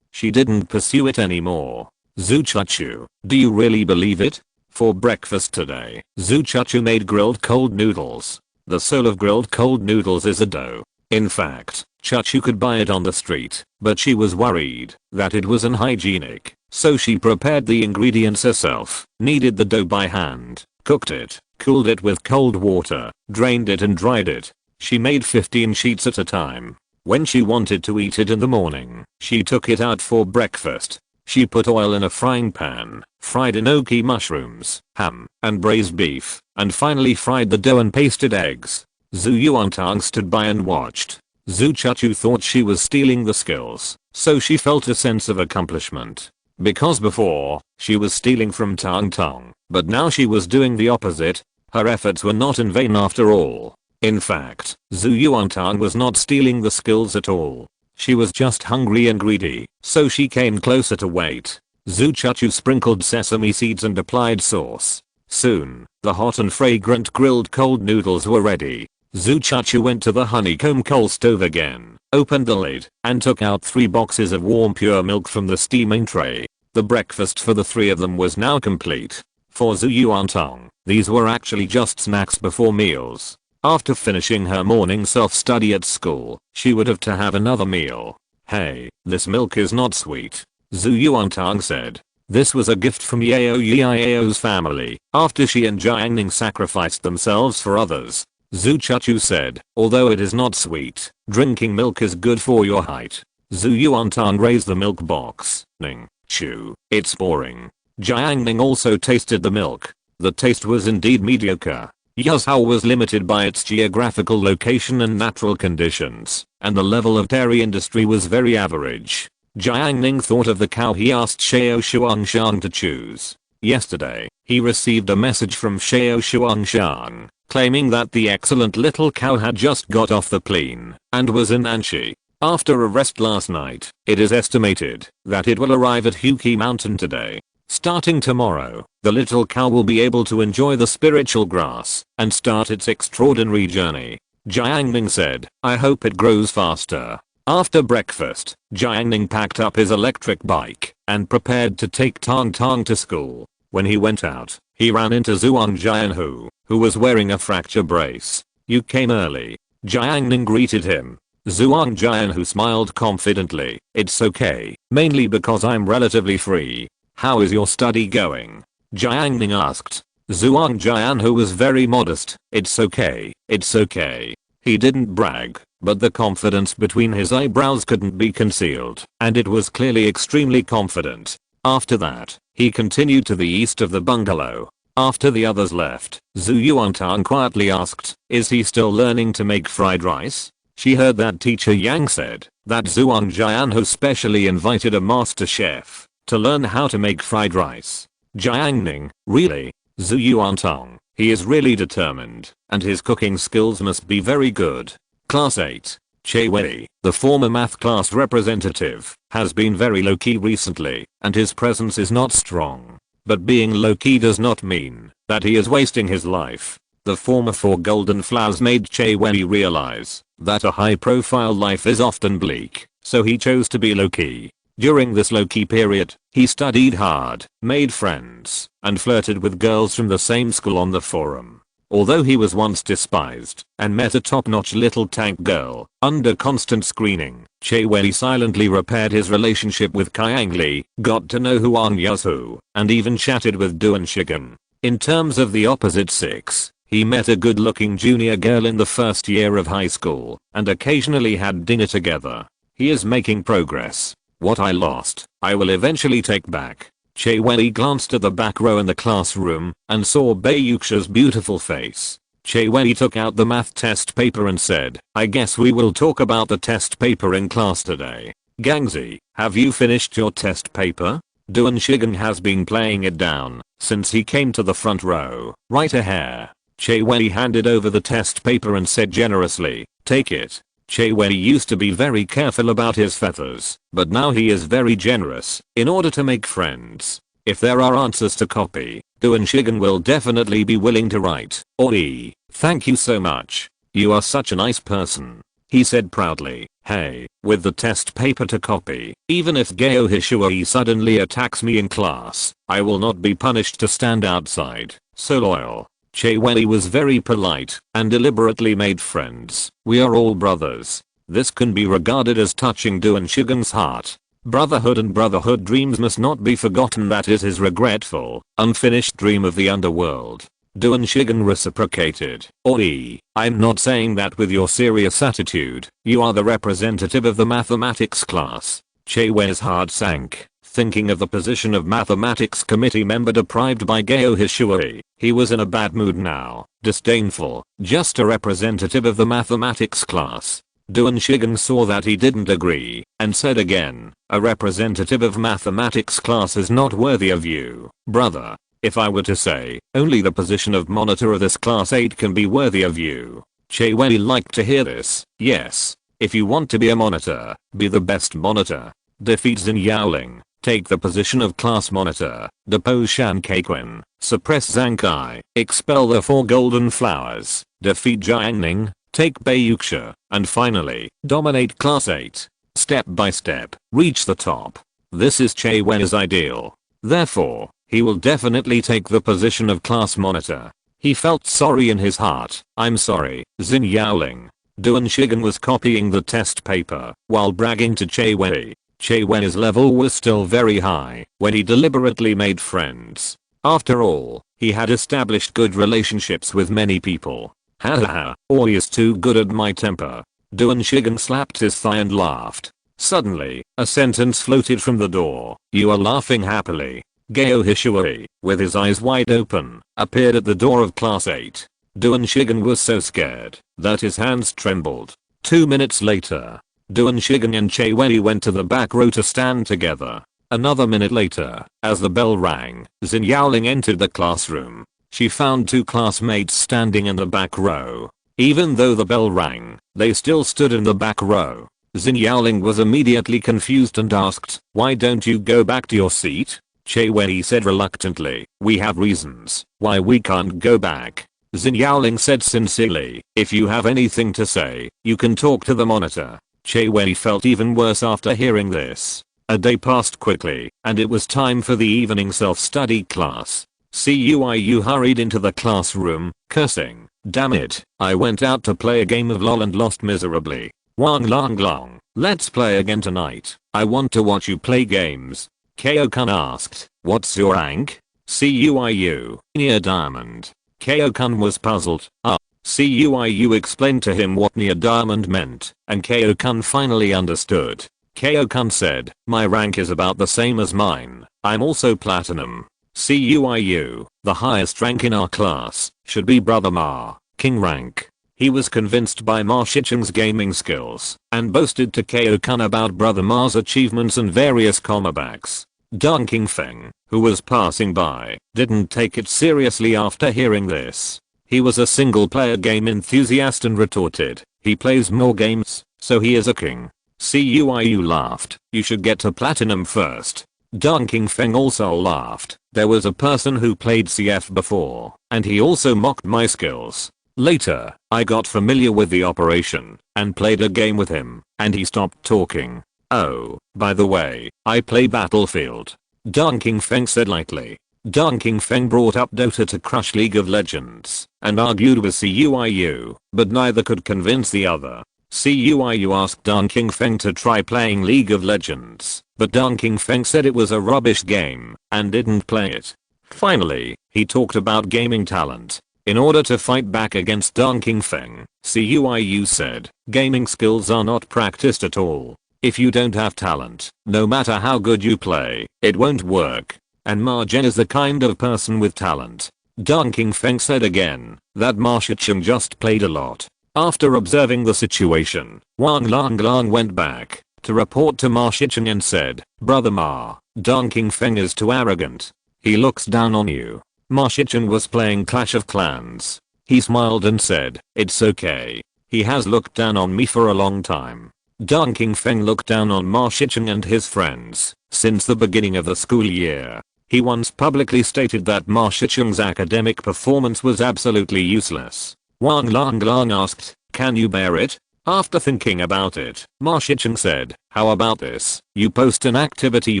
She didn't pursue it anymore. Zhu Chachu, do you really believe it? For breakfast today, Zhu Chachu made grilled cold noodles. The soul of grilled cold noodles is a dough. In fact, Chachu could buy it on the street, but she was worried that it was unhygienic, so she prepared the ingredients herself, kneaded the dough by hand, cooked it, cooled it with cold water, drained it and dried it. She made 15 sheets at a time. When she wanted to eat it in the morning, she took it out for breakfast. She put oil in a frying pan, fried enoki mushrooms, ham, and braised beef, and finally fried the dough and pasted eggs. Zhu Yuantang stood by and watched. Zhu Chachu thought she was stealing the skills, so she felt a sense of accomplishment. Because before, she was stealing from Tang Tang, but now she was doing the opposite. Her efforts were not in vain after all. In fact, Zhu Yuantang was not stealing the skills at all. She was just hungry and greedy, so she came closer to wait. Zhu Chachu sprinkled sesame seeds and applied sauce. Soon, the hot and fragrant grilled cold noodles were ready. Zhu Chachu went to the honeycomb coal stove again, opened the lid, and took out 3 boxes of warm pure milk from the steaming tray. The breakfast for the 3 of them was now complete. For Zhu Yuantang, these were actually just snacks before meals. After finishing her morning self-study at school, she would have to have another meal. Hey, this milk is not sweet, Zhu Yuantang said. This was a gift from Yao Yiao's family, after she and Jiang Ning sacrificed themselves for others. Zhu Chachu said, although it is not sweet, drinking milk is good for your height. Zhu Yuantang raised the milk box. Ning, chew, it's boring. Jiang Ning also tasted the milk. The taste was indeed mediocre. Yuzhou was limited by its geographical location and natural conditions, and the level of dairy industry was very average. Jiang Ning thought of the cow he asked Xiao Shuangshan to choose. Yesterday, he received a message from Xiao Shuangshan, claiming that the excellent little cow had just got off the plane and was in Anshi. After a rest last night, it is estimated that it will arrive at Huqi Mountain today. Starting tomorrow, the little cow will be able to enjoy the spiritual grass and start its extraordinary journey. Jiang Ning said, I hope it grows faster. After breakfast, Jiang Ning packed up his electric bike and prepared to take Tang Tang to school. When he went out, he ran into Zhuang Jianhu, who was wearing a fracture brace. You came early. Jiang Ning greeted him. Zhuang Jian, who smiled confidently. It's okay, mainly because I'm relatively free. How is your study going? Jiang Ning asked. Zhuang Jian, who was very modest, it's okay, it's okay. He didn't brag, but the confidence between his eyebrows couldn't be concealed, and it was clearly extremely confident. After that, he continued to the east of the bungalow. After the others left, Zhu Yuantang quietly asked, is he still learning to make fried rice? She heard that teacher Yang said that Zhuang Jian has specially invited a master chef to learn how to make fried rice. Jiang Ning, really? Zhu Yuantang, he is really determined, and his cooking skills must be very good. Class 8. Che Wei, the former math class representative, has been very low-key recently, and his presence is not strong. But being low-key does not mean that he is wasting his life. The former 4 golden flowers made Che Wei realize that a high-profile life is often bleak, so he chose to be low-key. During this low-key period, he studied hard, made friends, and flirted with girls from the same school on the forum. Although he was once despised and met a top-notch little tank girl, under constant screening, Che Wei silently repaired his relationship with Qiang Li, got to know Huang Yasu, and even chatted with Duan Shigen. In terms of the opposite sex, he met a good-looking junior girl in the first year of high school, and occasionally had dinner together. He is making progress. What I lost, I will eventually take back. Che Wei glanced at the back row in the classroom and saw Bei Yuxia's beautiful face. Che Wei took out the math test paper and said, I guess we will talk about the test paper in class today. Gangzi, have you finished your test paper? Duan Shigen has been playing it down since he came to the front row. Right a hair. Che Wei handed over the test paper and said generously, take it. Che Wei used to be very careful about his feathers, but now he is very generous in order to make friends. If there are answers to copy, Duan Shigen will definitely be willing to write. Oi, thank you so much. You are such a nice person. He said proudly. Hey, with the test paper to copy, even if Gao Hishui suddenly attacks me in class, I will not be punished to stand outside. So loyal. Che Wei was very polite and deliberately made friends. We are all brothers. This can be regarded as touching Duan Shigen's heart. Brotherhood and brotherhood dreams must not be forgotten. That is his regretful, unfinished dream of the underworld. Duan Shigen reciprocated. Oi, I'm not saying that with your serious attitude. You are the representative of the mathematics class. Che Wei's heart sank, thinking of the position of mathematics committee member deprived by Gao Hishui. He was in a bad mood now, disdainful, just a representative of the mathematics class. Duan Shigen saw that he didn't agree, and said again, a representative of mathematics class is not worthy of you, brother. If I were to say, only the position of monitor of this class 8 can be worthy of you. Che Wei liked to hear this. Yes, if you want to be a monitor, be the best monitor. Defeat Xin Yaoling. Take the position of class monitor, depose Shan Keiquan, suppress Zhang Kai, expel the 4 golden flowers, defeat Jiang Ning, take Bei Yuxia, and finally, dominate class 8. Step by step, reach the top. This is Che Wei's ideal. Therefore, he will definitely take the position of class monitor. He felt sorry in his heart. I'm sorry, Xin Yaoling. Duan Shigen was copying the test paper while bragging to Che Wei. Che Wei's level was still very high when he deliberately made friends. After all, he had established good relationships with many people. Hahaha, Oi is too good at my temper. Duan Shigen slapped his thigh and laughed. Suddenly, a sentence floated from the door. You are laughing happily. Gao Hishui, with his eyes wide open, appeared at the door of class 8. Duan Shigen was so scared that his hands trembled. 2 minutes later, Duan Shigen and Che Wei went to the back row to stand together. Another minute later, as the bell rang, Xin Yaoling entered the classroom. She found 2 classmates standing in the back row. Even though the bell rang, they still stood in the back row. Xin Yaoling was immediately confused and asked, why don't you go back to your seat? Che Wei said reluctantly, we have reasons why we can't go back. Xin Yaoling said sincerely, if you have anything to say, you can talk to the monitor. Che Wei felt even worse after hearing this. A day passed quickly, and it was time for the evening self-study class. Cuiu hurried into the classroom, cursing, damn it, I went out to play a game of LOL and lost miserably. Wang Long Long, let's play again tonight. I want to watch you play games. Kyo-kun asked, what's your rank? CUIU, near diamond. Kyo-kun was puzzled. CUIU explained to him what near diamond meant, and Kyo-kun finally understood. Kyo-kun said, my rank is about the same as mine. I'm also platinum. CUIU, the highest rank in our class, should be Brother Ma, king rank. He was convinced by Ma Shicheng's gaming skills, and boasted to Kyo-kun about Brother Ma's achievements and various comebacks. Dong Qingfeng, who was passing by, didn't take it seriously after hearing this. He was a single-player game enthusiast and retorted, he plays more games, so he is a king. CUIU laughed, you should get to platinum first. Dong Qingfeng also laughed, there was a person who played CF before, and he also mocked my skills. Later, I got familiar with the operation, and played a game with him, and he stopped talking. Oh, by the way, I play Battlefield. Dong Qingfeng said lightly. Dong Qingfeng brought up Dota to crush League of Legends, and argued with CUIU, but neither could convince the other. CUIU asked Dong Qingfeng to try playing League of Legends, but Dong Qingfeng said it was a rubbish game, and didn't play it. Finally, he talked about gaming talent. In order to fight back against Dong Qingfeng, CUIU said, gaming skills are not practiced at all. If you don't have talent, no matter how good you play, it won't work. And Ma Zhen is the kind of person with talent. Dong Qingfeng said again, that Ma Shicheng just played a lot. After observing the situation, Wang Long Long went back to report to Ma Shicheng and said, Brother Ma, Dong Qingfeng is too arrogant. He looks down on you. Ma Shicheng was playing Clash of Clans. He smiled and said, it's okay. He has looked down on me for a long time. Dong Qingfeng looked down on Ma Shicheng and his friends since the beginning of the school year. He once publicly stated that Ma Shicheng's academic performance was absolutely useless. Wang Long Long asked, can you bear it? After thinking about it, Ma Shicheng said, how about this? You post an activity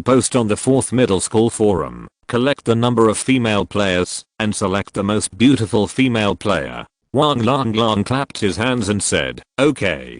post on the 4th middle school forum, collect the number of female players, and select the most beautiful female player. Wang Long Long clapped his hands and said, okay,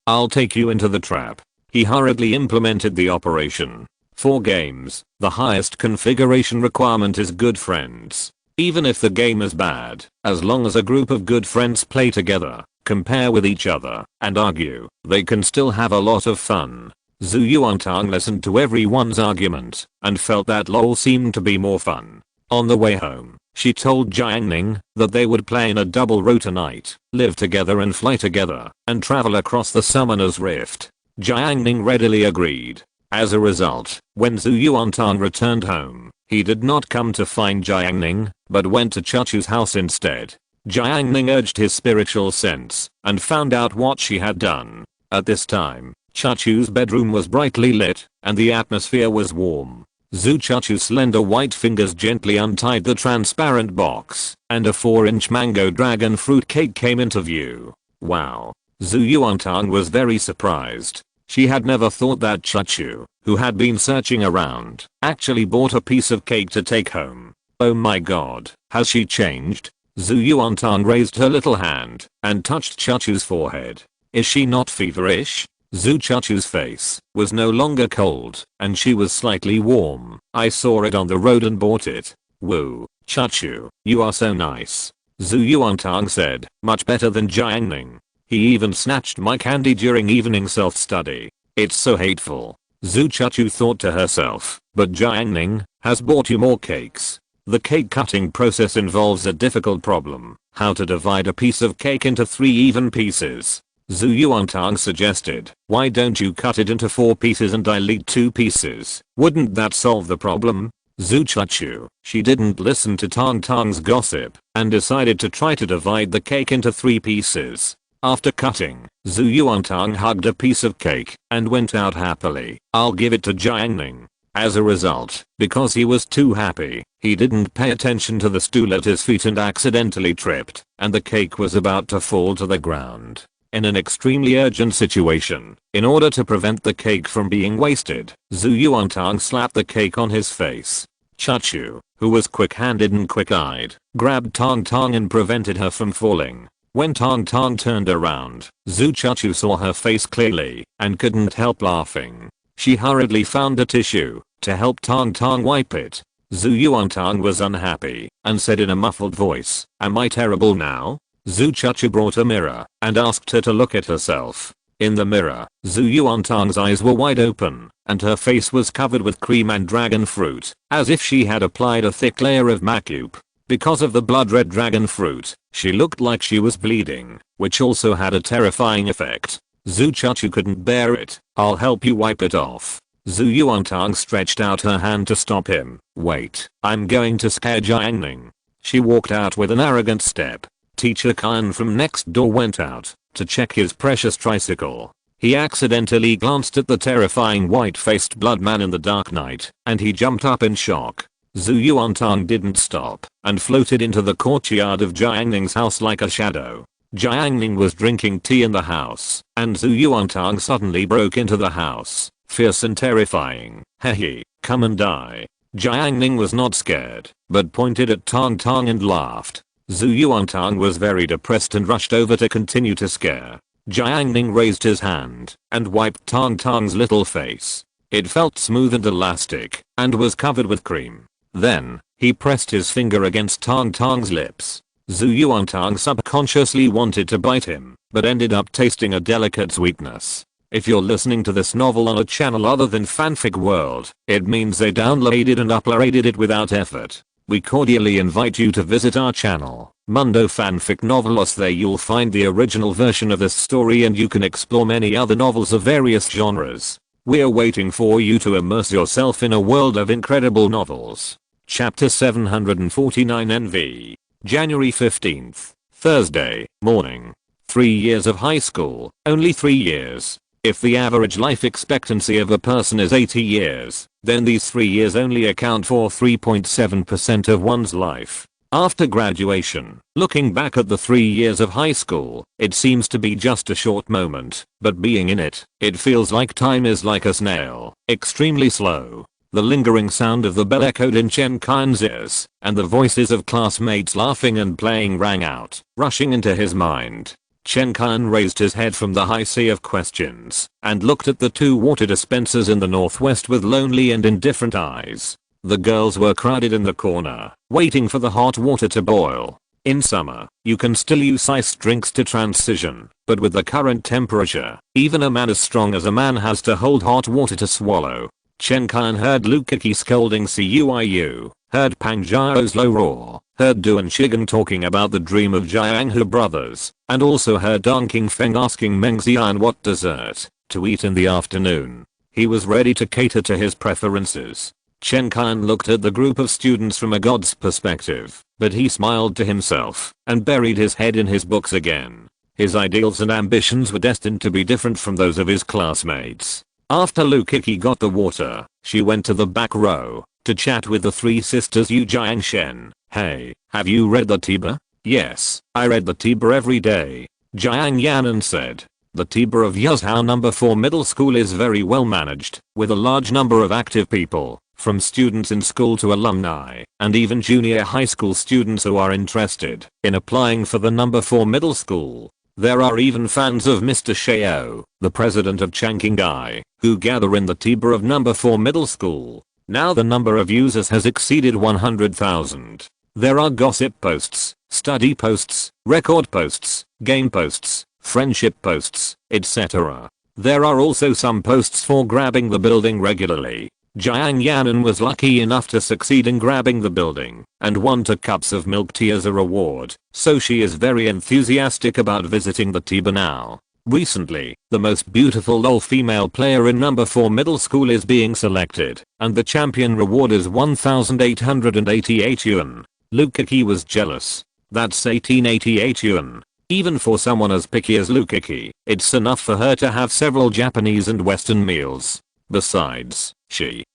I'll take you into the trap. He hurriedly implemented the operation. For games, the highest configuration requirement is good friends. Even if the game is bad, as long as a group of good friends play together, compare with each other, and argue, they can still have a lot of fun. Zhu Yuantang listened to everyone's argument, and felt that LOL seemed to be more fun. On the way home, she told Jiang Ning that they would play in a double row tonight, live together and fly together, and travel across the Summoner's Rift. Jiang Ning readily agreed. As a result, when Zhu Yuantang returned home, he did not come to find Jiang Ning, but went to Chachu's house instead. Jiang Ning urged his spiritual sense, and found out what she had done. At this time, Chachu's bedroom was brightly lit, and the atmosphere was warm. Zhu Chachu's slender white fingers gently untied the transparent box, and a 4-inch mango dragon fruit cake came into view. Wow. Zhu Yuantang was very surprised. She had never thought that Chachu, who had been searching around, actually bought a piece of cake to take home. Oh my god, has she changed? Zhu Yuantang raised her little hand and touched Chachu's forehead. Is she not feverish? Zhu Chachu's face was no longer cold, and she was slightly warm. I saw it on the road and bought it. Woo, Chachu, you are so nice. Zhu Yuantang said, much better than Jiang Ning. He even snatched my candy during evening self-study. It's so hateful. Zhu Chachu thought to herself, but Jiang Ning has bought you more cakes. The cake cutting process involves a difficult problem, how to divide a piece of cake into 3 even pieces. Zhu Yuantang suggested, why don't you cut it into 4 pieces and dilute 2 pieces? Wouldn't that solve the problem? Zhu Chachu, she didn't listen to Tang Tang's gossip, and decided to try to divide the cake into 3 pieces. After cutting, Zhu Yuantang hugged a piece of cake and went out happily. I'll give it to Jiang Ning. As a result, because he was too happy, he didn't pay attention to the stool at his feet and accidentally tripped, and the cake was about to fall to the ground. In an extremely urgent situation, in order to prevent the cake from being wasted, Zhu Yuantang slapped the cake on his face. Chachu, who was quick-handed and quick-eyed, grabbed Tang Tang and prevented her from falling. When Tang Tang turned around, Zhu Chuchu saw her face clearly and couldn't help laughing. She hurriedly found a tissue to help Tang Tang wipe it. Zhu Yuantang was unhappy and said in a muffled voice, "Am I terrible now?" Zhu Chuchu brought a mirror and asked her to look at herself. In the mirror, Zhu Yuantang's eyes were wide open and her face was covered with cream and dragon fruit, as if she had applied a thick layer of makeup. Because of the blood red dragon fruit, she looked like she was bleeding, which also had a terrifying effect. Zhu Chuchu couldn't bear it. "I'll help you wipe it off." Zhu Yuantang stretched out her hand to stop him. "Wait, I'm going to scare Jiang Ning." She walked out with an arrogant step. Teacher Khan from next door went out to check his precious tricycle. He accidentally glanced at the terrifying white-faced blood man in the dark night, and he jumped up in shock. Zhu Yuantang didn't stop and floated into the courtyard of Jiang Ning's house like a shadow. Jiang Ning was drinking tea in the house, and Zhu Yuantang suddenly broke into the house, fierce and terrifying. "Hey, come and die." Jiang Ning was not scared, but pointed at Tang Tang and laughed. Zhu Yuantang was very depressed and rushed over to continue to scare. Jiang Ning raised his hand and wiped Tang Tang's little face. It felt smooth and elastic and was covered with cream. Then, he pressed his finger against Tang Tang's lips. Zhu Yuantang subconsciously wanted to bite him, but ended up tasting a delicate sweetness. If you're listening to this novel on a channel other than Fanfic World, it means they downloaded and uploaded it without effort. We cordially invite you to visit our channel, Mundo Fanfic Novelos. There you'll find the original version of this story and you can explore many other novels of various genres. We're waiting for you to immerse yourself in a world of incredible novels. Chapter 749 NV. January 15th. Thursday, morning. 3 years of high school, only 3 years. If the average life expectancy of a person is 80 years, then these 3 years only account for 3.7% of one's life. After graduation, looking back at the 3 years of high school, it seems to be just a short moment, but being in it, it feels like time is like a snail, extremely slow. The lingering sound of the bell echoed in Chen Kai's ears, and the voices of classmates laughing and playing rang out, rushing into his mind. Chen Kai raised his head from the high sea of questions, and looked at the 2 water dispensers in the northwest with lonely and indifferent eyes. The girls were crowded in the corner, waiting for the hot water to boil. In summer, you can still use iced drinks to transition, but with the current temperature, even a man as strong as a man has to hold hot water to swallow. Chen Kai heard Lukaki scolding Cuiu, heard Pang Jiao's low roar, heard Du and Shigen talking about the dream of Jianghu brothers, and also heard Dong Qingfeng asking Meng Xian what dessert to eat in the afternoon. He was ready to cater to his preferences. Chen Kai looked at the group of students from a god's perspective, but he smiled to himself and buried his head in his books again. His ideals and ambitions were destined to be different from those of his classmates. After Lukaki got the water, she went to the back row to chat with the 3 sisters Yu Jiang Shen. "Hey, have you read the Tiber?" "Yes, I read the Tiber every day," Jiang Yanan said. The Tiber of Yuzhou No. 4 Middle School is very well managed, with a large number of active people, from students in school to alumni, and even junior high school students who are interested in applying for the No. 4 Middle School. There are even fans of Mr. Shao, the president of Changqinghai, who gather in the Tiber of No. 4 Middle School. Now the number of users has exceeded 100,000. There are gossip posts, study posts, record posts, game posts, friendship posts, etc. There are also some posts for grabbing the building regularly. Jiang Yanan was lucky enough to succeed in grabbing the building and won 2 cups of milk tea as a reward, so she is very enthusiastic about visiting the Tiber now. Recently, the most beautiful LOL female player in No. 4 Middle School is being selected, and the champion reward is 1,888 yuan. Lukaki was jealous. That's 1888 yuan. Even for someone as picky as Lukaki, it's enough for her to have several Japanese and Western meals. Besides,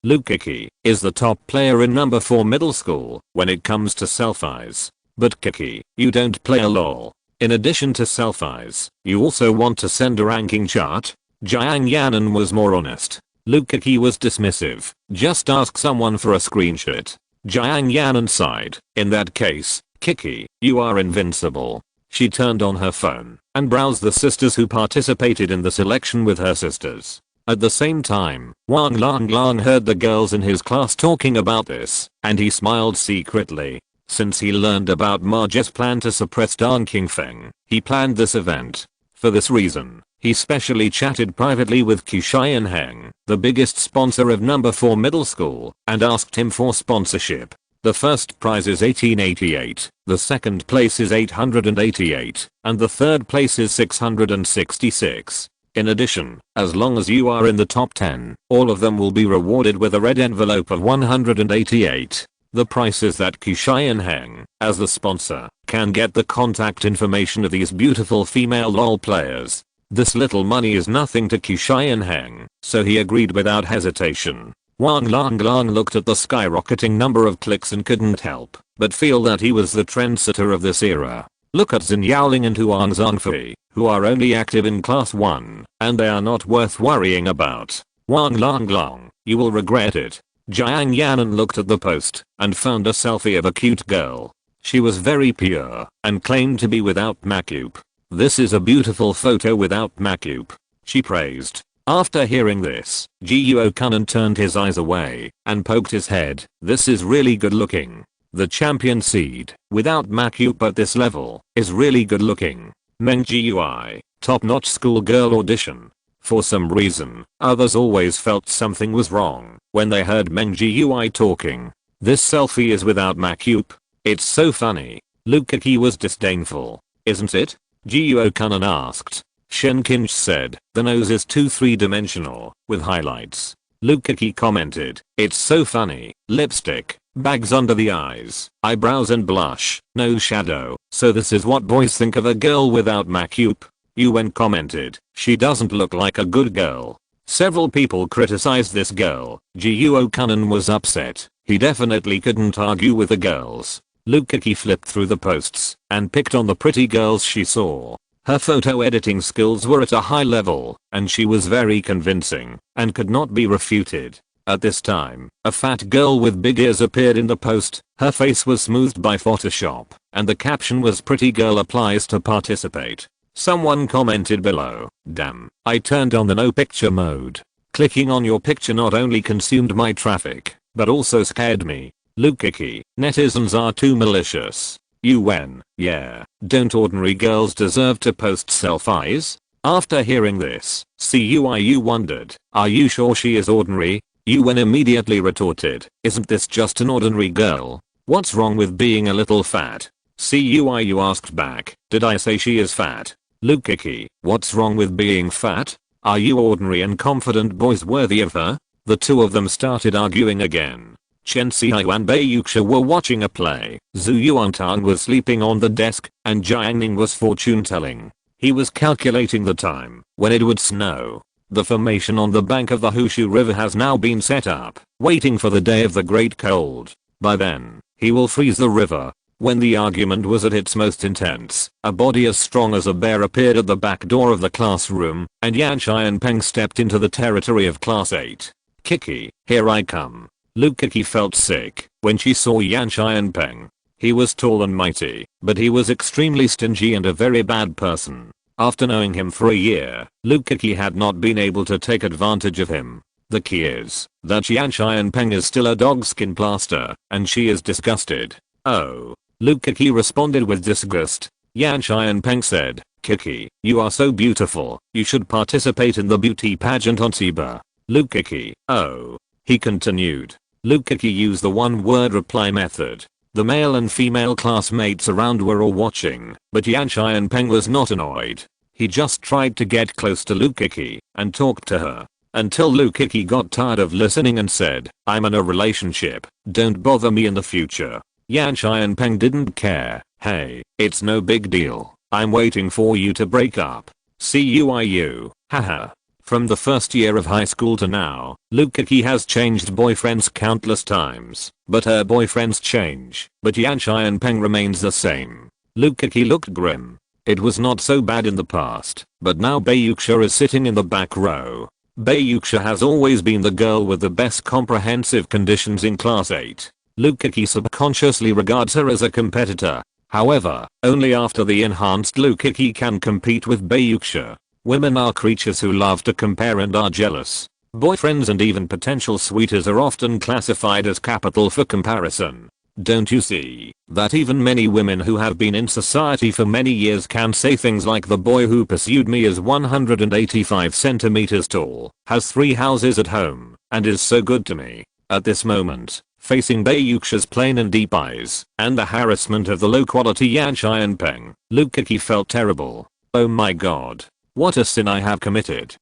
Lukaki, is the top player in No. 4 Middle School when it comes to selfies. But Kiki, you don't play a LOL. In addition to selfies, you also want to send a ranking chart? Jiang Yanan was more honest. Lukaki was dismissive. Just ask someone for a screenshot. Jiang Yanan sighed. In that case, Kiki, you are invincible. She turned on her phone and browsed the sisters who participated in the selection with her sisters. At the same time, Wang Lang heard the girls in his class talking about this, and he smiled secretly. Since he learned about Ma's plan to suppress Dan Qingfeng, he planned this event. For this reason, he specially chatted privately with Qian Heng, the biggest sponsor of number 4 middle school, and asked him for sponsorship. The first prize is 1888, the second place is 888, and the third place is 666. In addition, as long as you are in the top 10, all of them will be rewarded with a red envelope of 188. The price is that Qian Heng, as the sponsor, can get the contact information of these beautiful female LOL players. This little money is nothing to Qian Heng, so he agreed without hesitation. Wang Lang looked at the skyrocketing number of clicks and couldn't help but feel that he was the trendsetter of this era. Look at Xin Yaoling and Huang Zhangfei, who are only active in class 1, and they are not worth worrying about. Wang Lang, you will regret it. Jiang Ning looked at the post and found a selfie of a cute girl. She was very pure and claimed to be without makeup. This is a beautiful photo without makeup, she praised. After hearing this, Jiuo Kanan turned his eyes away and poked his head. This is really good looking. The champion seed, without makeup at this level, is really good looking. Meng Jiui, top-notch schoolgirl audition. For some reason, others always felt something was wrong when they heard Meng Jiui talking. This selfie is without makeup. It's so funny. Lukaki was disdainful. Isn't it? Jiuo Kanan asked. Shen Kinch said, the nose is too three-dimensional, with highlights. Lukaki commented, it's so funny, lipstick, bags under the eyes, eyebrows and blush, no shadow, so this is what boys think of a girl without makeup. Yuan commented, she doesn't look like a good girl. Several people criticized this girl. Jiuo Kanan was upset, he definitely couldn't argue with the girls. Lukaki flipped through the posts and picked on the pretty girls she saw. Her photo editing skills were at a high level, and she was very convincing, and could not be refuted. At this time, a fat girl with big ears appeared in the post. Her face was smoothed by Photoshop, and the caption was pretty girl applies to participate. Someone commented below, damn, I turned on the no picture mode. Clicking on your picture not only consumed my traffic, but also scared me. Lukaki, netizens are too malicious. UN, yeah, don't ordinary girls deserve to post selfies? After hearing this, CUIU wondered, are you sure she is ordinary? UN immediately retorted, isn't this just an ordinary girl? What's wrong with being a little fat? CUIU asked back, did I say she is fat? Lukaki, what's wrong with being fat? Are you ordinary and confident boys worthy of her? The two of them started arguing again. Chen Xiaoyu and Bai Yuxia were watching a play, Zhu Yuantang was sleeping on the desk, and Jiang Ning was fortune-telling. He was calculating the time when it would snow. The formation on the bank of the Hushu River has now been set up, waiting for the day of the great cold. By then, he will freeze the river. When the argument was at its most intense, a body as strong as a bear appeared at the back door of the classroom, and Yan Xianpeng stepped into the territory of class 8. Kiki, here I come. Lukaki felt sick when she saw Yan Xianpeng. He was tall and mighty, but he was extremely stingy and a very bad person. After knowing him for a year, Lukaki had not been able to take advantage of him. The key is that Yan Xianpeng is still a dogskin plaster, and she is disgusted. Oh. Lukaki responded with disgust. Yan Xianpeng said, Kiki, you are so beautiful, you should participate in the beauty pageant on Xiba. Lukaki, oh. He continued. Lukaki used the one-word reply method. The male and female classmates around were all watching, but Yan Xianpeng was not annoyed. He just tried to get close to Lukaki and talk to her. Until Lukaki got tired of listening and said, I'm in a relationship, don't bother me in the future. Yan Xianpeng didn't care. Hey, it's no big deal. I'm waiting for you to break up. CUIU, haha. From the first year of high school to now, Lukaki has changed boyfriends countless times, but her boyfriends change, but Yan Xianpeng remains the same. Lukaki looked grim. It was not so bad in the past, but now Bai Yuxia is sitting in the back row. Bai Yuxia has always been the girl with the best comprehensive conditions in class 8. Lukaki subconsciously regards her as a competitor. However, only after the enhanced Lukiki can compete with Bayuksha. Women are creatures who love to compare and are jealous. Boyfriends and even potential sweeties are often classified as capital for comparison. Don't you see that even many women who have been in society for many years can say things like the boy who pursued me is 185 centimeters tall, has 3 houses at home, and is so good to me. At this moment, facing Bayuksha's plain and deep eyes, and the harassment of the low-quality Yan Xianpeng, Lukiki felt terrible. Oh my god. What a sin I have committed.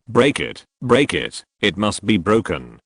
Break it, it must be broken.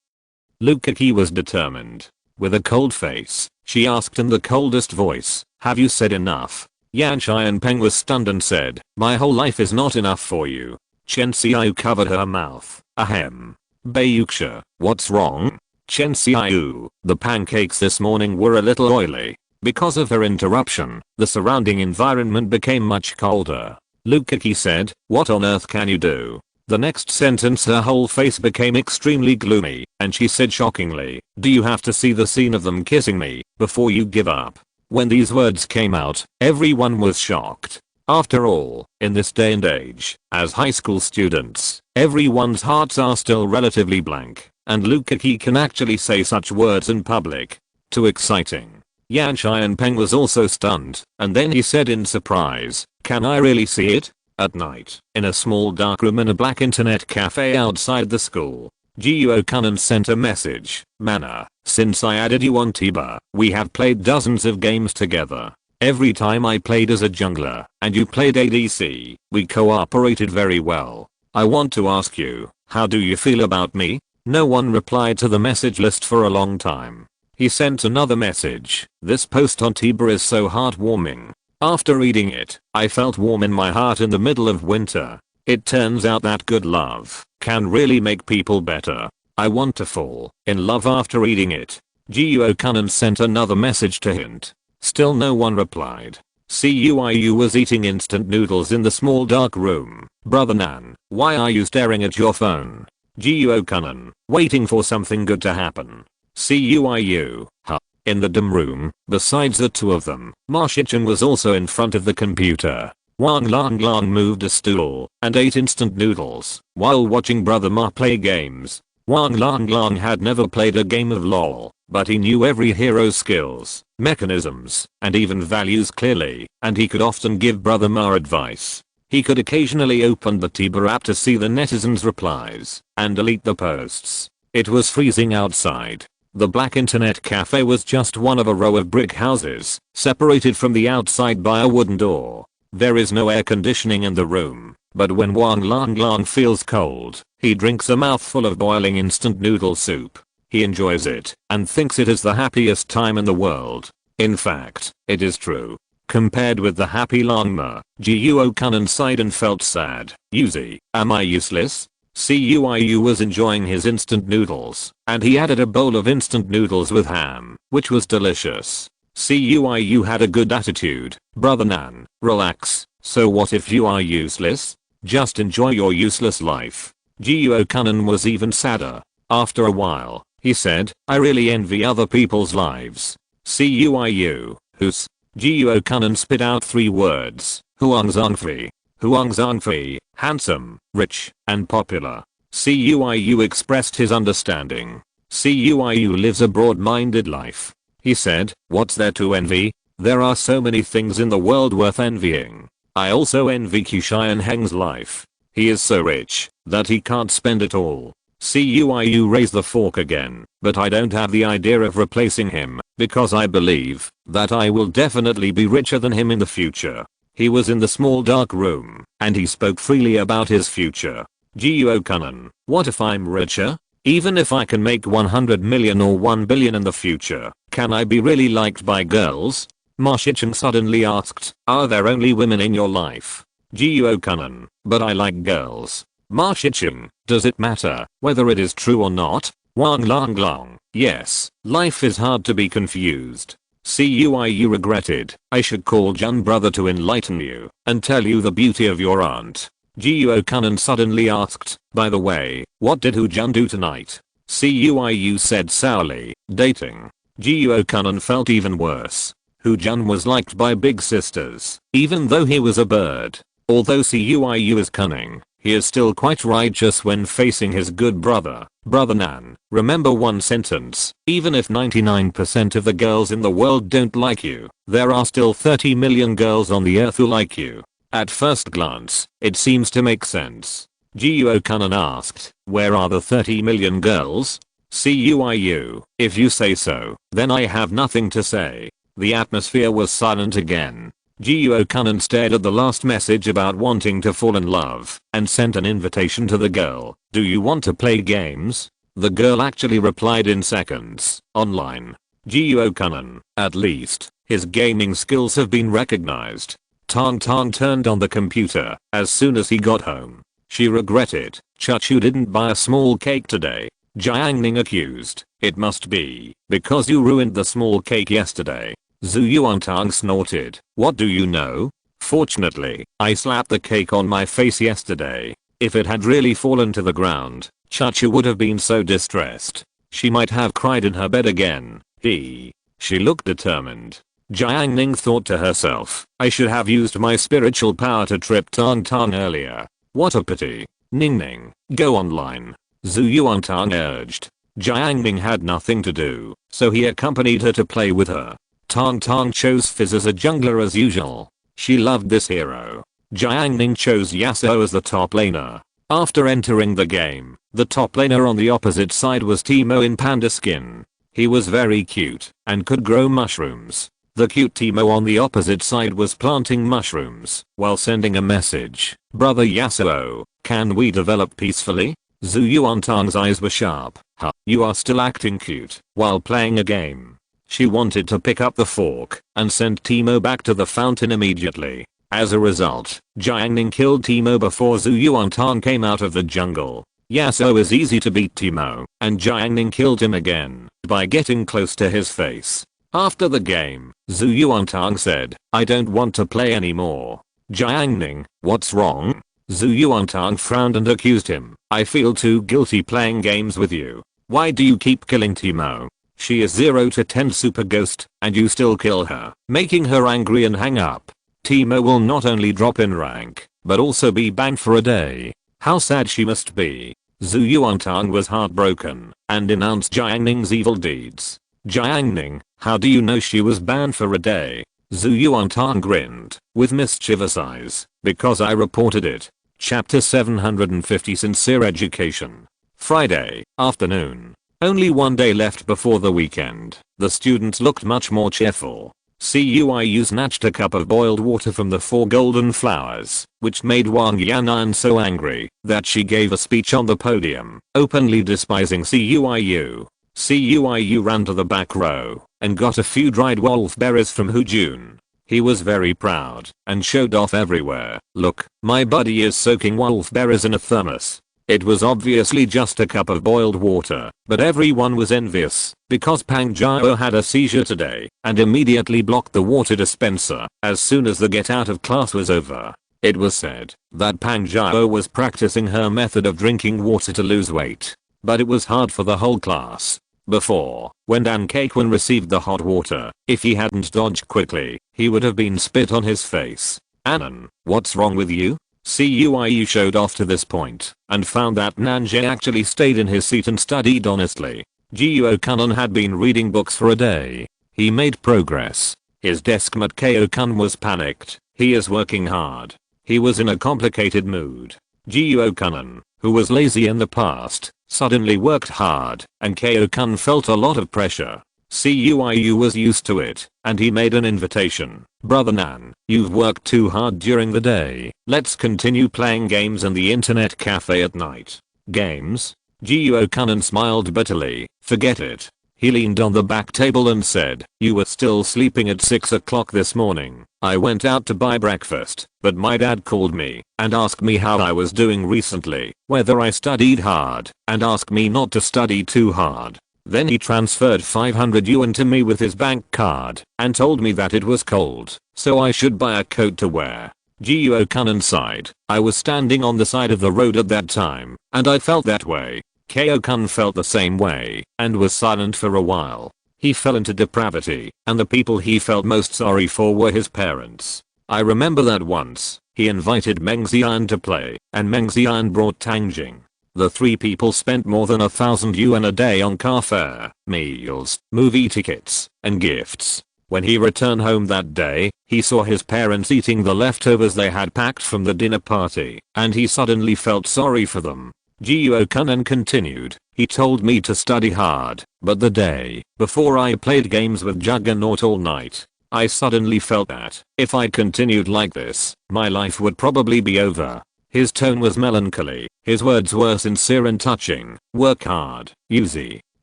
Lukiki was determined. With a cold face, she asked in the coldest voice, have you said enough? Yan Xianpeng was stunned and said, my whole life is not enough for you. Chen Xiaoyu covered her mouth. Ahem. Bayuksha, what's wrong? Chen Xiaoyu, the pancakes this morning were a little oily. Because of her interruption, the surrounding environment became much colder. Lukiki said, what on earth can you do? The next sentence her whole face became extremely gloomy, and she said shockingly, do you have to see the scene of them kissing me, before you give up? When these words came out, everyone was shocked. After all, in this day and age, as high school students, everyone's hearts are still relatively blank, and Lukiki can actually say such words in public. Too exciting. Yan Xianpeng was also stunned, and then he said in surprise, can I really see it? At night, in a small dark room in a black internet cafe outside the school, Jiuo Kanan sent a message. Mana, since I added you on Tiba, we have played dozens of games together. Every time I played as a jungler, and you played ADC, we cooperated very well. I want to ask you, how do you feel about me? No one replied to the message list for a long time. He sent another message. This post on Tiba is so heartwarming. After reading it, I felt warm in my heart in the middle of winter. It turns out that good love can really make people better. I want to fall in love after reading it. Jiuo Kanan sent another message to hint. Still no one replied. Cuiu was eating instant noodles in the small dark room. Brother Nan, why are you staring at your phone? Jiuo Kanan, waiting for something good to happen. Cuiu, huh? In the dim room, besides the two of them, Ma Shichen was also in front of the computer. Wang Lang moved a stool and ate instant noodles while watching Brother Ma play games. Wang Lang had never played a game of LoL, but he knew every hero's skills, mechanisms, and even values clearly, and he could often give Brother Ma advice. He could occasionally open the Tiba app to see the netizens' replies and delete the posts. It was freezing outside. The black internet cafe was just one of a row of brick houses, separated from the outside by a wooden door. There is no air conditioning in the room, but when Wang Lang feels cold, he drinks a mouthful of boiling instant noodle soup. He enjoys it and thinks it is the happiest time in the world. In fact, it is true. Compared with the happy Langma, Jiuo Kanan sighed and felt sad. Yuzi, am I useless? Cuiu was enjoying his instant noodles, and he added a bowl of instant noodles with ham, which was delicious. Cuiu had a good attitude. Brother Nan, relax. So what if you are useless? Just enjoy your useless life. Jiuo Kanan was even sadder. After a while, he said, I really envy other people's lives. Cuiu, who's? Jiuo Kanan spit out 3 words. Huang Zhangfei, handsome, rich, and popular. Cuiu expressed his understanding. Cuiu lives a broad-minded life. He said, what's there to envy? There are so many things in the world worth envying. I also envy Qishan Heng's life. He is so rich that he can't spend it all. Cuiu raised the fork again, but I don't have the idea of replacing him, because I believe that I will definitely be richer than him in the future. He was in the small dark room, and he spoke freely about his future. Jiuo Kanan, what if I'm richer? Even if I can make 100 million or 1 billion in the future, can I be really liked by girls? Ma Shichen suddenly asked, are there only women in your life? Jiuo Kanan, but I like girls. Ma Shichen, does it matter whether it is true or not? Wang Lang, yes, life is hard to be confused. Cuiu regretted, I should call Jun brother to enlighten you and tell you the beauty of your aunt. Jiuo Kanan suddenly asked, by the way, what did Hu Jun do tonight? Cuiu said sourly, dating. Jiuo Kanan felt even worse. Jun was liked by big sisters, even though he was a bird. Although Cuiu is cunning, he is still quite righteous when facing his good brother, Brother Nan. Remember one sentence: even if 99% of the girls in the world don't like you, there are still 30 million girls on the earth who like you. At first glance, it seems to make sense. Jiuo Kanan asked, where are the 30 million girls? Cuiu, if you say so, then I have nothing to say. The atmosphere was silent again. Jiuo Kanan stared at the last message about wanting to fall in love and sent an invitation to the girl. Do you want to play games? The girl actually replied in seconds. Online. Jiuo Kanan, at least, his gaming skills have been recognized. Tang Tang turned on the computer as soon as he got home. She regretted. Chuchu didn't buy a small cake today. Jiang Ning accused. It must be because you ruined the small cake yesterday. Zhu Yuantang snorted. What do you know? Fortunately, I slapped the cake on my face yesterday. If it had really fallen to the ground, Chuchu would have been so distressed. She might have cried in her bed again. She looked determined. Jiang Ning thought to herself, I should have used my spiritual power to trip Tang Tang earlier. What a pity. Ning Ning, go online. Zhu Yuantang urged. Jiang Ning had nothing to do, so he accompanied her to play with her. Tang Tang chose Fizz as a jungler as usual. She loved this hero. Jiang Ning chose Yasuo as the top laner. After entering the game, the top laner on the opposite side was Teemo in panda skin. He was very cute and could grow mushrooms. The cute Teemo on the opposite side was planting mushrooms while sending a message. Brother Yasuo, can we develop peacefully? Zhu Yuantang's eyes were sharp. Huh, you are still acting cute while playing a game. She wanted to pick up the fork and send Teemo back to the fountain immediately. As a result, Jiang Ning killed Teemo before Zhu Yuantang came out of the jungle. Yasuo is easy to beat Teemo, and Jiang Ning killed him again by getting close to his face. After the game, Zhu Yuantang said, I don't want to play anymore. Jiang Ning, what's wrong? Zhu Yuantang frowned and accused him. I feel too guilty playing games with you. Why do you keep killing Teemo? She is 0 to 10 super ghost and you still kill her, making her angry and hang up. Teemo will not only drop in rank, but also be banned for a day. How sad she must be. Zhu Yuantang was heartbroken and denounced Jiang Ning's evil deeds. Jiang Ning, how do you know she was banned for a day? Zhu Yuantang grinned with mischievous eyes. Because I reported it. Chapter 750 Sincere Education. Friday afternoon. Only one day left before the weekend. The students looked much more cheerful. Cuiu snatched a cup of boiled water from the 4 golden flowers, which made Wang Yan'an so angry that she gave a speech on the podium, openly despising Cuiu. Cuiu ran to the back row and got a few dried wolf berries from Jun. He was very proud and showed off everywhere. Look, my buddy is soaking wolf berries in a thermos. It was obviously just a cup of boiled water, but everyone was envious because Pang Jiao had a seizure today and immediately blocked the water dispenser as soon as the get out of class was over. It was said that Pang Jiao was practicing her method of drinking water to lose weight, but it was hard for the whole class. Before, when Dan Kaekwon received the hot water, if he hadn't dodged quickly, he would have been spit on his face. Anan, what's wrong with you? Cuiu showed off to this point and found that Nanjie actually stayed in his seat and studied honestly. Jiuo Kanan had been reading books for a day. He made progress. His deskmate Kao-kun was panicked. He is working hard. He was in a complicated mood. Jiuo Kanan, who was lazy in the past, suddenly worked hard and Kao-kun felt a lot of pressure. Cuiu was used to it and he made an invitation. Brother Nan, you've worked too hard during the day. Let's continue playing games in the internet cafe at night. Games? Jiuo Kanan smiled bitterly. Forget it. He leaned on the back table and said, you were still sleeping at 6 o'clock this morning. I went out to buy breakfast, but my dad called me and asked me how I was doing recently, whether I studied hard, and asked me not to study too hard. Then he transferred 500 yuan to me with his bank card and told me that it was cold, so I should buy a coat to wear. Jiuo Kanan sighed. I was standing on the side of the road at that time, and I felt that way. Kao-kun felt the same way and was silent for a while. He fell into depravity, and the people he felt most sorry for were his parents. I remember that once, he invited Meng Xian to play, and Meng Xian brought Tang Jing. The three people spent more than 1,000 yuan a day on car fare, meals, movie tickets, and gifts. When he returned home that day, he saw his parents eating the leftovers they had packed from the dinner party, and he suddenly felt sorry for them. Jiao Kunan continued, he told me to study hard, but the day before I played games with Juggernaut all night. I suddenly felt that, if I continued like this, my life would probably be over. His tone was melancholy, his words were sincere and touching. Work hard, Yuzi.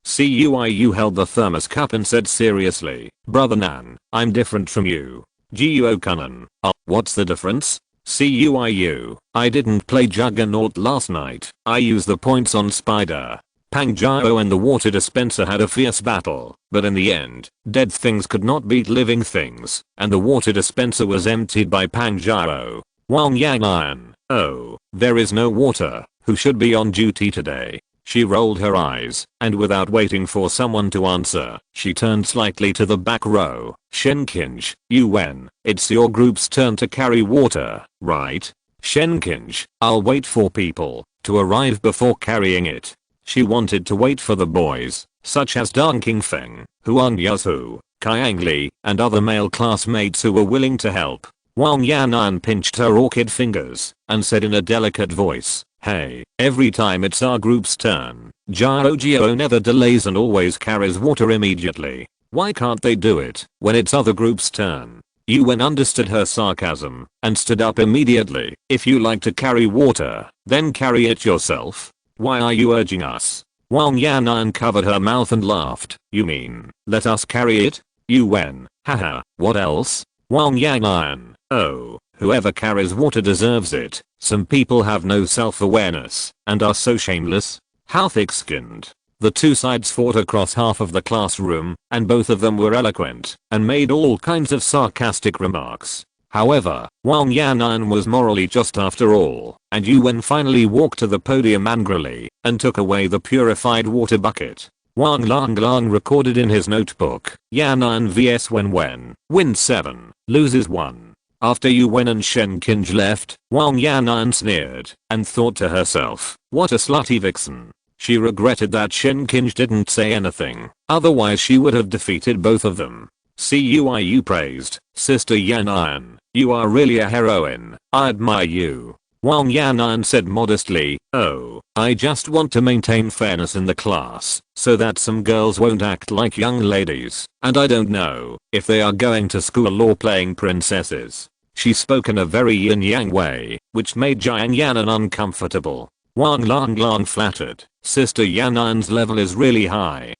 Cuiu held the thermos cup and said seriously, Brother Nan, I'm different from you. Jiao Kunan, what's the difference? Cuiu, I didn't play Juggernaut last night, I used the points on Spider. Pang Jiao and the water dispenser had a fierce battle, but in the end, dead things could not beat living things, and the water dispenser was emptied by Pang Jiao. Wang Yan'an, oh, there is no water, who should be on duty today? She rolled her eyes, and without waiting for someone to answer, she turned slightly to the back row. Shenkinj, Yuan, it's your group's turn to carry water, right? Shenkinj, I'll wait for people to arrive before carrying it. She wanted to wait for the boys, such as Deng Qingfeng, Huang Yazhu, Kaiang Li, and other male classmates who were willing to help. Wang Yan'an pinched her orchid fingers and said in a delicate voice, hey, every time it's our group's turn, Jiao never delays and always carries water immediately. Why can't they do it when it's other group's turn? Yuan understood her sarcasm and stood up immediately. If you like to carry water, then carry it yourself. Why are you urging us? Wang Yan'an covered her mouth and laughed. You mean, let us carry it? Yuan, haha, what else? Wang Yan'an, oh, whoever carries water deserves it. Some people have no self-awareness and are so shameless. How thick-skinned. The two sides fought across half of the classroom, and both of them were eloquent and made all kinds of sarcastic remarks. However, Wang Yan'an was morally just after all, and Yuan finally walked to the podium angrily and took away the purified water bucket. Wang Lang recorded in his notebook, Yan'an vs Wen, wins 7, loses 1. After Yuan and Shenkinj left, Wang Yan'an sneered and thought to herself, what a slutty vixen. She regretted that Shenkinj didn't say anything, otherwise she would have defeated both of them. Cuiu praised, Sister Yan'an, you are really a heroine, I admire you. Wang Yan'an said modestly, oh, I just want to maintain fairness in the class, so that some girls won't act like young ladies, and I don't know if they are going to school or playing princesses. She spoke in a very yin-yang way, which made Jiang Yan'an uncomfortable. Wang Lang flattered, Sister Yan'an's level is really high.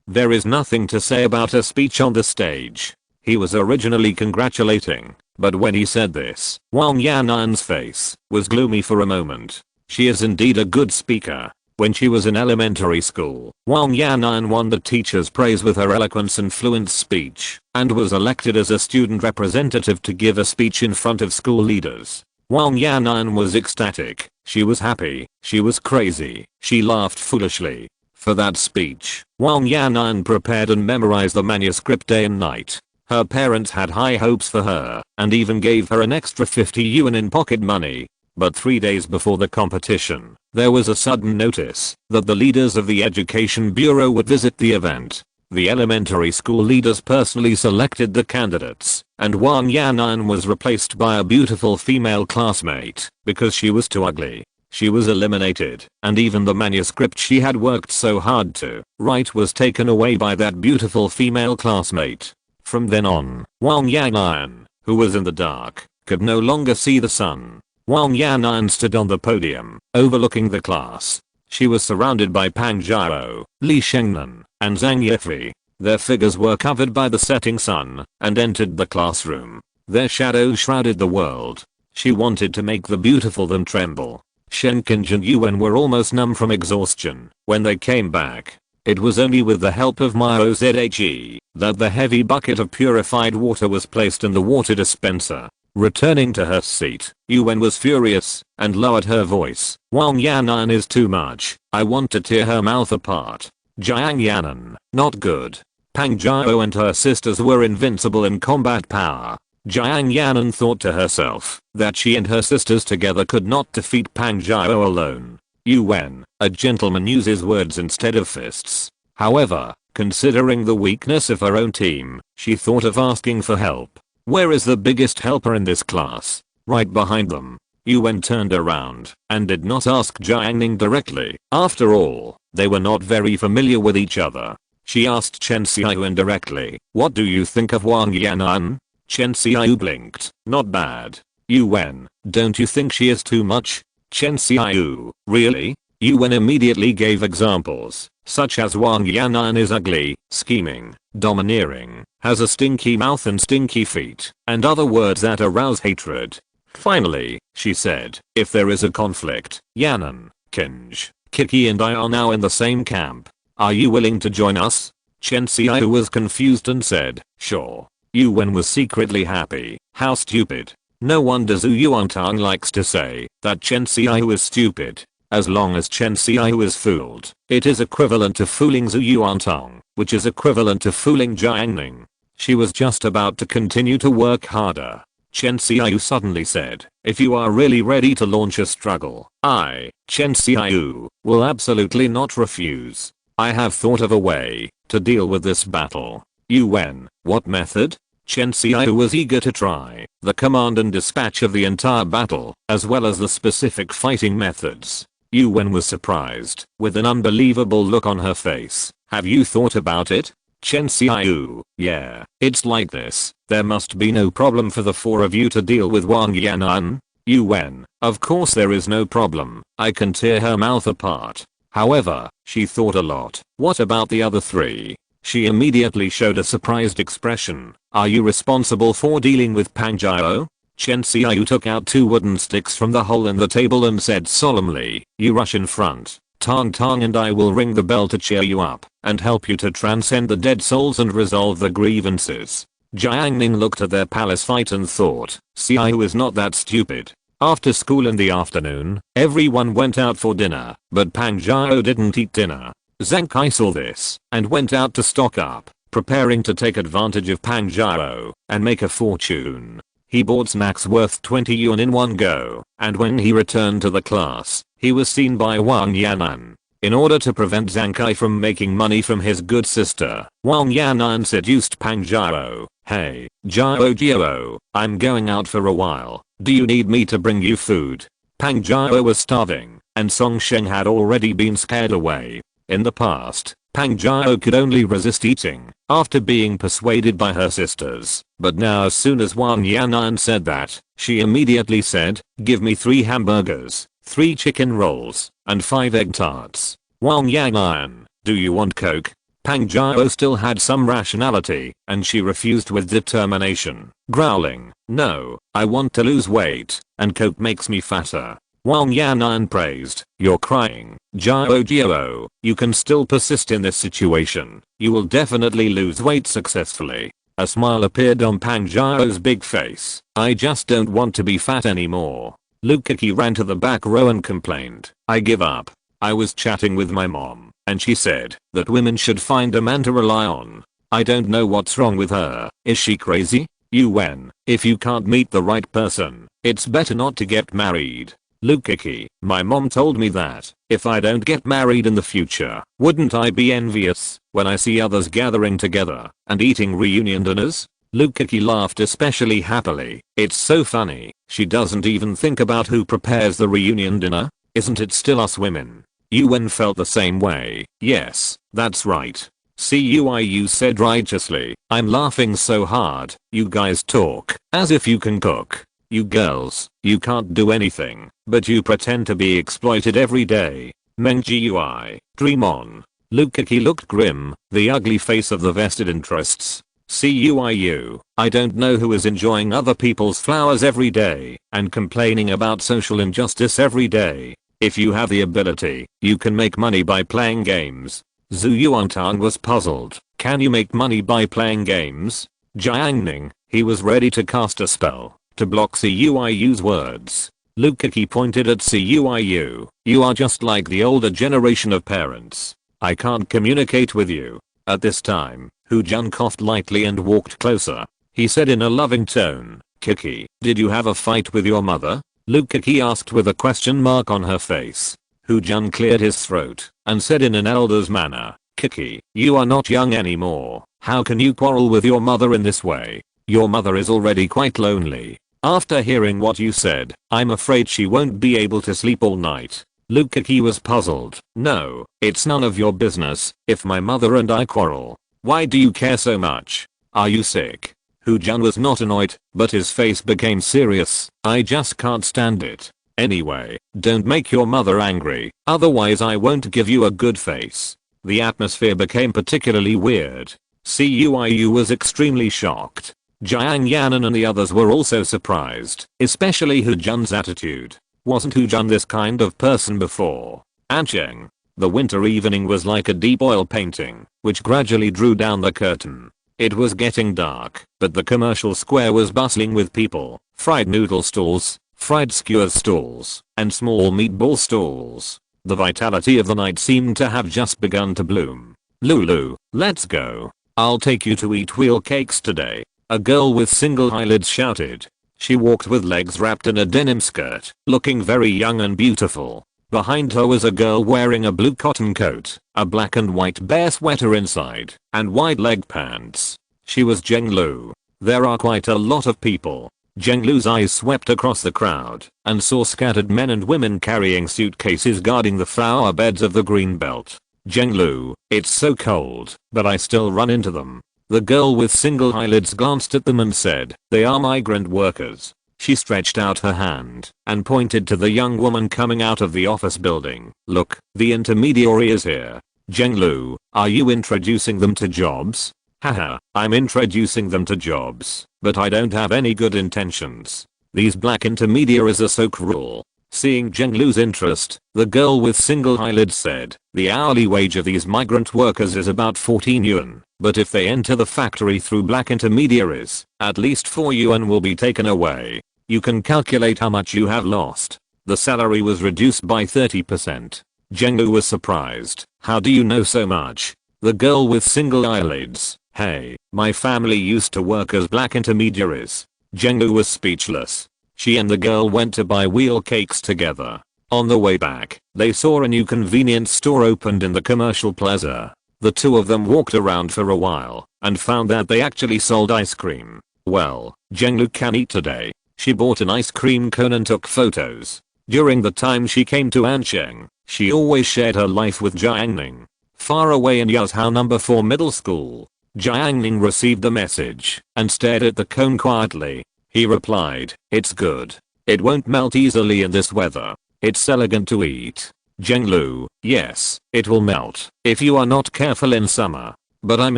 There is nothing to say about her speech on the stage. He was originally congratulating, but when he said this, Wang Yan'an's face was gloomy for a moment. She is indeed a good speaker. When she was in elementary school, Wang Yan'an won the teacher's praise with her eloquence and fluent speech, and was elected as a student representative to give a speech in front of school leaders. Wang Yan'an was ecstatic. She was happy. She was crazy. She laughed foolishly. For that speech, Wang Yan'an prepared and memorized the manuscript day and night. Her parents had high hopes for her and even gave her an extra 50 yuan in pocket money. But 3 days before the competition, there was a sudden notice that the leaders of the education bureau would visit the event. The elementary school leaders personally selected the candidates, and Wang Yan'an was replaced by a beautiful female classmate because she was too ugly. She was eliminated, and even the manuscript she had worked so hard to write was taken away by that beautiful female classmate. From then on, Wang Yan'an, who was in the dark, could no longer see the sun. Wang Yan'an stood on the podium, overlooking the class. She was surrounded by Pang Jiao, Li Shengnan, and Zhang Yifei. Their figures were covered by the setting sun and entered the classroom. Their shadows shrouded the world. She wanted to make the beautiful them tremble. Shenkinj and Yuan were almost numb from exhaustion when they came back. It was only with the help of Myo Zhe that the heavy bucket of purified water was placed in the water dispenser. Returning to her seat, Yuan was furious and lowered her voice. Wang Yan'an is too much. I want to tear her mouth apart. Jiang Yan'an, not good. Pang Jiao and her sisters were invincible in combat power. Jiang Ning thought to herself that she and her sisters together could not defeat Pang Jiao alone. Yuan, a gentleman, uses words instead of fists. However, considering the weakness of her own team, she thought of asking for help. Where is the biggest helper in this class? Right behind them. Yuan turned around and did not ask Jiang Ning directly. After all, they were not very familiar with each other. She asked Chen Xiao indirectly, "What do you think of Wang Yanan?" Chen Xiao blinked. "Not bad." Yuan, "Don't you think she is too much?" Chen Xiao, "Really?" Yuan immediately gave examples, such as Wang Yanan is ugly, scheming, domineering, has a stinky mouth and stinky feet, and other words that arouse hatred. Finally, she said, "If there is a conflict, Yanan, Kinj, Kiki and I are now in the same camp. Are you willing to join us?" Chen Xiao was confused and said, "Sure." Yuan was secretly happy. How stupid. No wonder Zhu Yuantang likes to say that Chen Xiao is stupid. As long as Chen Xiao is fooled, it is equivalent to fooling Zhu Yuantang, which is equivalent to fooling Jiang Ning. She was just about to continue to work harder. Chen Xiao suddenly said, "If you are really ready to launch a struggle, I, Chen Xiao, will absolutely not refuse. I have thought of a way to deal with this battle." Yuan, "What method?" Chen Xiao was eager to try the command and dispatch of the entire battle, as well as the specific fighting methods. Yuan was surprised, with an unbelievable look on her face. "Have you thought about it?" Chen Xiao, "Yeah, it's like this. There must be no problem for the four of you to deal with Wang Yanan." Yuan, "Of course there is no problem. I can tear her mouth apart." However, she thought a lot. What about the other three? She immediately showed a surprised expression. "Are you responsible for dealing with Pang Jiao?" Chen Xiao took out 2 wooden sticks from the hole in the table and said solemnly, "You rush in front. Tang Tang and I will ring the bell to cheer you up and help you to transcend the dead souls and resolve the grievances." Jiang Ning looked at their palace fight and thought, Xiao is not that stupid. After school in the afternoon, everyone went out for dinner, but Pang Jiao didn't eat dinner. Zhang Kai saw this and went out to stock up, preparing to take advantage of Pang Jiao and make a fortune. He bought snacks worth 20 yuan in one go, and when he returned to the class, he was seen by Wang Yanan. In order to prevent Zhang Kai from making money from his good sister, Wang Yanan seduced Pang Jiao. "Hey, Jiao, I'm going out for a while. Do you need me to bring you food?" Pang Jiao was starving, and Song Sheng had already been scared away. In the past, Pang Jiao could only resist eating after being persuaded by her sisters, but now as soon as Wang Yanan said that, she immediately said, "Give me 3 hamburgers, 3 chicken rolls, and 5 egg tarts." Wang Yanan, "Do you want Coke?" Pang Jiao still had some rationality, and she refused with determination, growling, "No, I want to lose weight, and Coke makes me fatter." Wang Yanan praised, "You're crying, Jiao. You can still persist in this situation. You will definitely lose weight successfully." A smile appeared on Pang Jiao's big face. "I just don't want to be fat anymore." Lukaki ran to the back row and complained, "I give up. I was chatting with my mom, and she said that women should find a man to rely on. I don't know what's wrong with her. Is she crazy?" Yuan, "If you can't meet the right person, it's better not to get married." Lukaki, "My mom told me that if I don't get married in the future, wouldn't I be envious when I see others gathering together and eating reunion dinners?" Lukaki laughed especially happily. "It's so funny, she doesn't even think about who prepares the reunion dinner. Isn't it still us women?" Yuan felt the same way. "Yes, that's right." Cuiu said righteously, "I'm laughing so hard. You guys talk as if you can cook. You girls, you can't do anything, but you pretend to be exploited every day. Meng Gui, dream on." Lukaki looked grim, the ugly face of the vested interests. Cuiu, "I don't know who is enjoying other people's flowers every day and complaining about social injustice every day. If you have the ability, you can make money by playing games." Zhu Yuantang was puzzled. "Can you make money by playing games?" Jiang Ning, he was ready to cast a spell to block Cuiu's words. Lukaki pointed at Cuiu, "You are just like the older generation of parents. I can't communicate with you. At this time, Jun coughed lightly and walked closer. He said in a loving tone, "Kiki, did you have a fight with your mother?" Kiki asked with a question mark on her face. Jun cleared his throat and said in an elder's manner, "Kiki, you are not young anymore. How can you quarrel with your mother in this way? Your mother is already quite lonely. After hearing what you said, I'm afraid she won't be able to sleep all night." Kiki was puzzled. "No, it's none of your business if my mother and I quarrel. Why do you care so much? Are you sick?" Jun was not annoyed, but his face became serious. "I just can't stand it. Anyway, don't make your mother angry, otherwise I won't give you a good face." The atmosphere became particularly weird. Cuiu was extremely shocked. Jiang Ning and the others were also surprised, especially Jun's attitude. Wasn't Jun this kind of person before? Ansheng. The winter evening was like a deep oil painting, which gradually drew down the curtain. It was getting dark, but the commercial square was bustling with people. Fried noodle stalls, fried skewer stalls, and small meatball stalls. The vitality of the night seemed to have just begun to bloom. "Lulu, let's go. I'll take you to eat wheel cakes today," a girl with single eyelids shouted. She walked with legs wrapped in a denim skirt, looking very young and beautiful. Behind her was a girl wearing a blue cotton coat, a black and white bear sweater inside, and wide leg pants. She was Zhenglu. There are quite a lot of people. Zhenglu's eyes swept across the crowd and saw scattered men and women carrying suitcases guarding the flower beds of the green belt. "Zhenglu, it's so cold, but I still run into them." The girl with single eyelids glanced at them and said, "They are migrant workers." She stretched out her hand and pointed to the young woman coming out of the office building. "Look, the intermediary is here. Zhenglu, are you introducing them to jobs?" "Haha, I'm introducing them to jobs, but I don't have any good intentions. These black intermediaries are so cruel." Seeing Zhenglu's interest, the girl with single eyelids said, "The hourly wage of these migrant workers is about 14 yuan, but if they enter the factory through black intermediaries, at least 4 yuan will be taken away. You can calculate how much you have lost." The salary was reduced by 30%. Zhenglu was surprised. "How do you know so much?" The girl with single eyelids, "Hey, my family used to work as black intermediaries." Zhenglu was speechless. She and the girl went to buy wheel cakes together. On the way back, they saw a new convenience store opened in the commercial plaza. The two of them walked around for a while and found that they actually sold ice cream. "Well, Zhenglu can eat today." She bought an ice cream cone and took photos. During the time she came to Ansheng, she always shared her life with Jiang Ning. Far away in Yazhou No. 4 middle school, Jiang Ning received the message and stared at the cone quietly. He replied, "It's good. It won't melt easily in this weather. It's elegant to eat." Zhenglu, "Yes, it will melt if you are not careful in summer. But I'm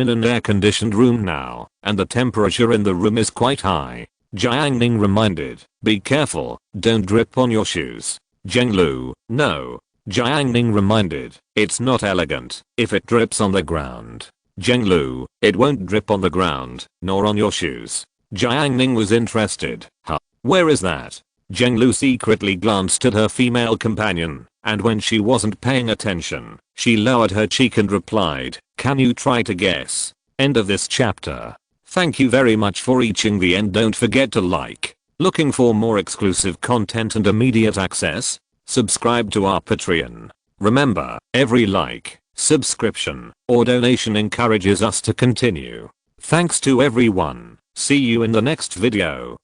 in an air-conditioned room now, and the temperature in the room is quite high." Jiang Ning reminded, "Be careful, don't drip on your shoes." Zhenglu, "No." Jiang Ning reminded, "It's not elegant if it drips on the ground." Zhenglu, "It won't drip on the ground, nor on your shoes." Jiang Ning was interested. "Huh? Where is that?" Zhenglu secretly glanced at her female companion, and when she wasn't paying attention, she lowered her cheek and replied, "Can you try to guess?" End of this chapter. Thank you very much for reaching the end. Don't forget to like. Looking for more exclusive content and immediate access? Subscribe to our Patreon. Remember, every like, subscription, or donation encourages us to continue. Thanks to everyone. See you in the next video.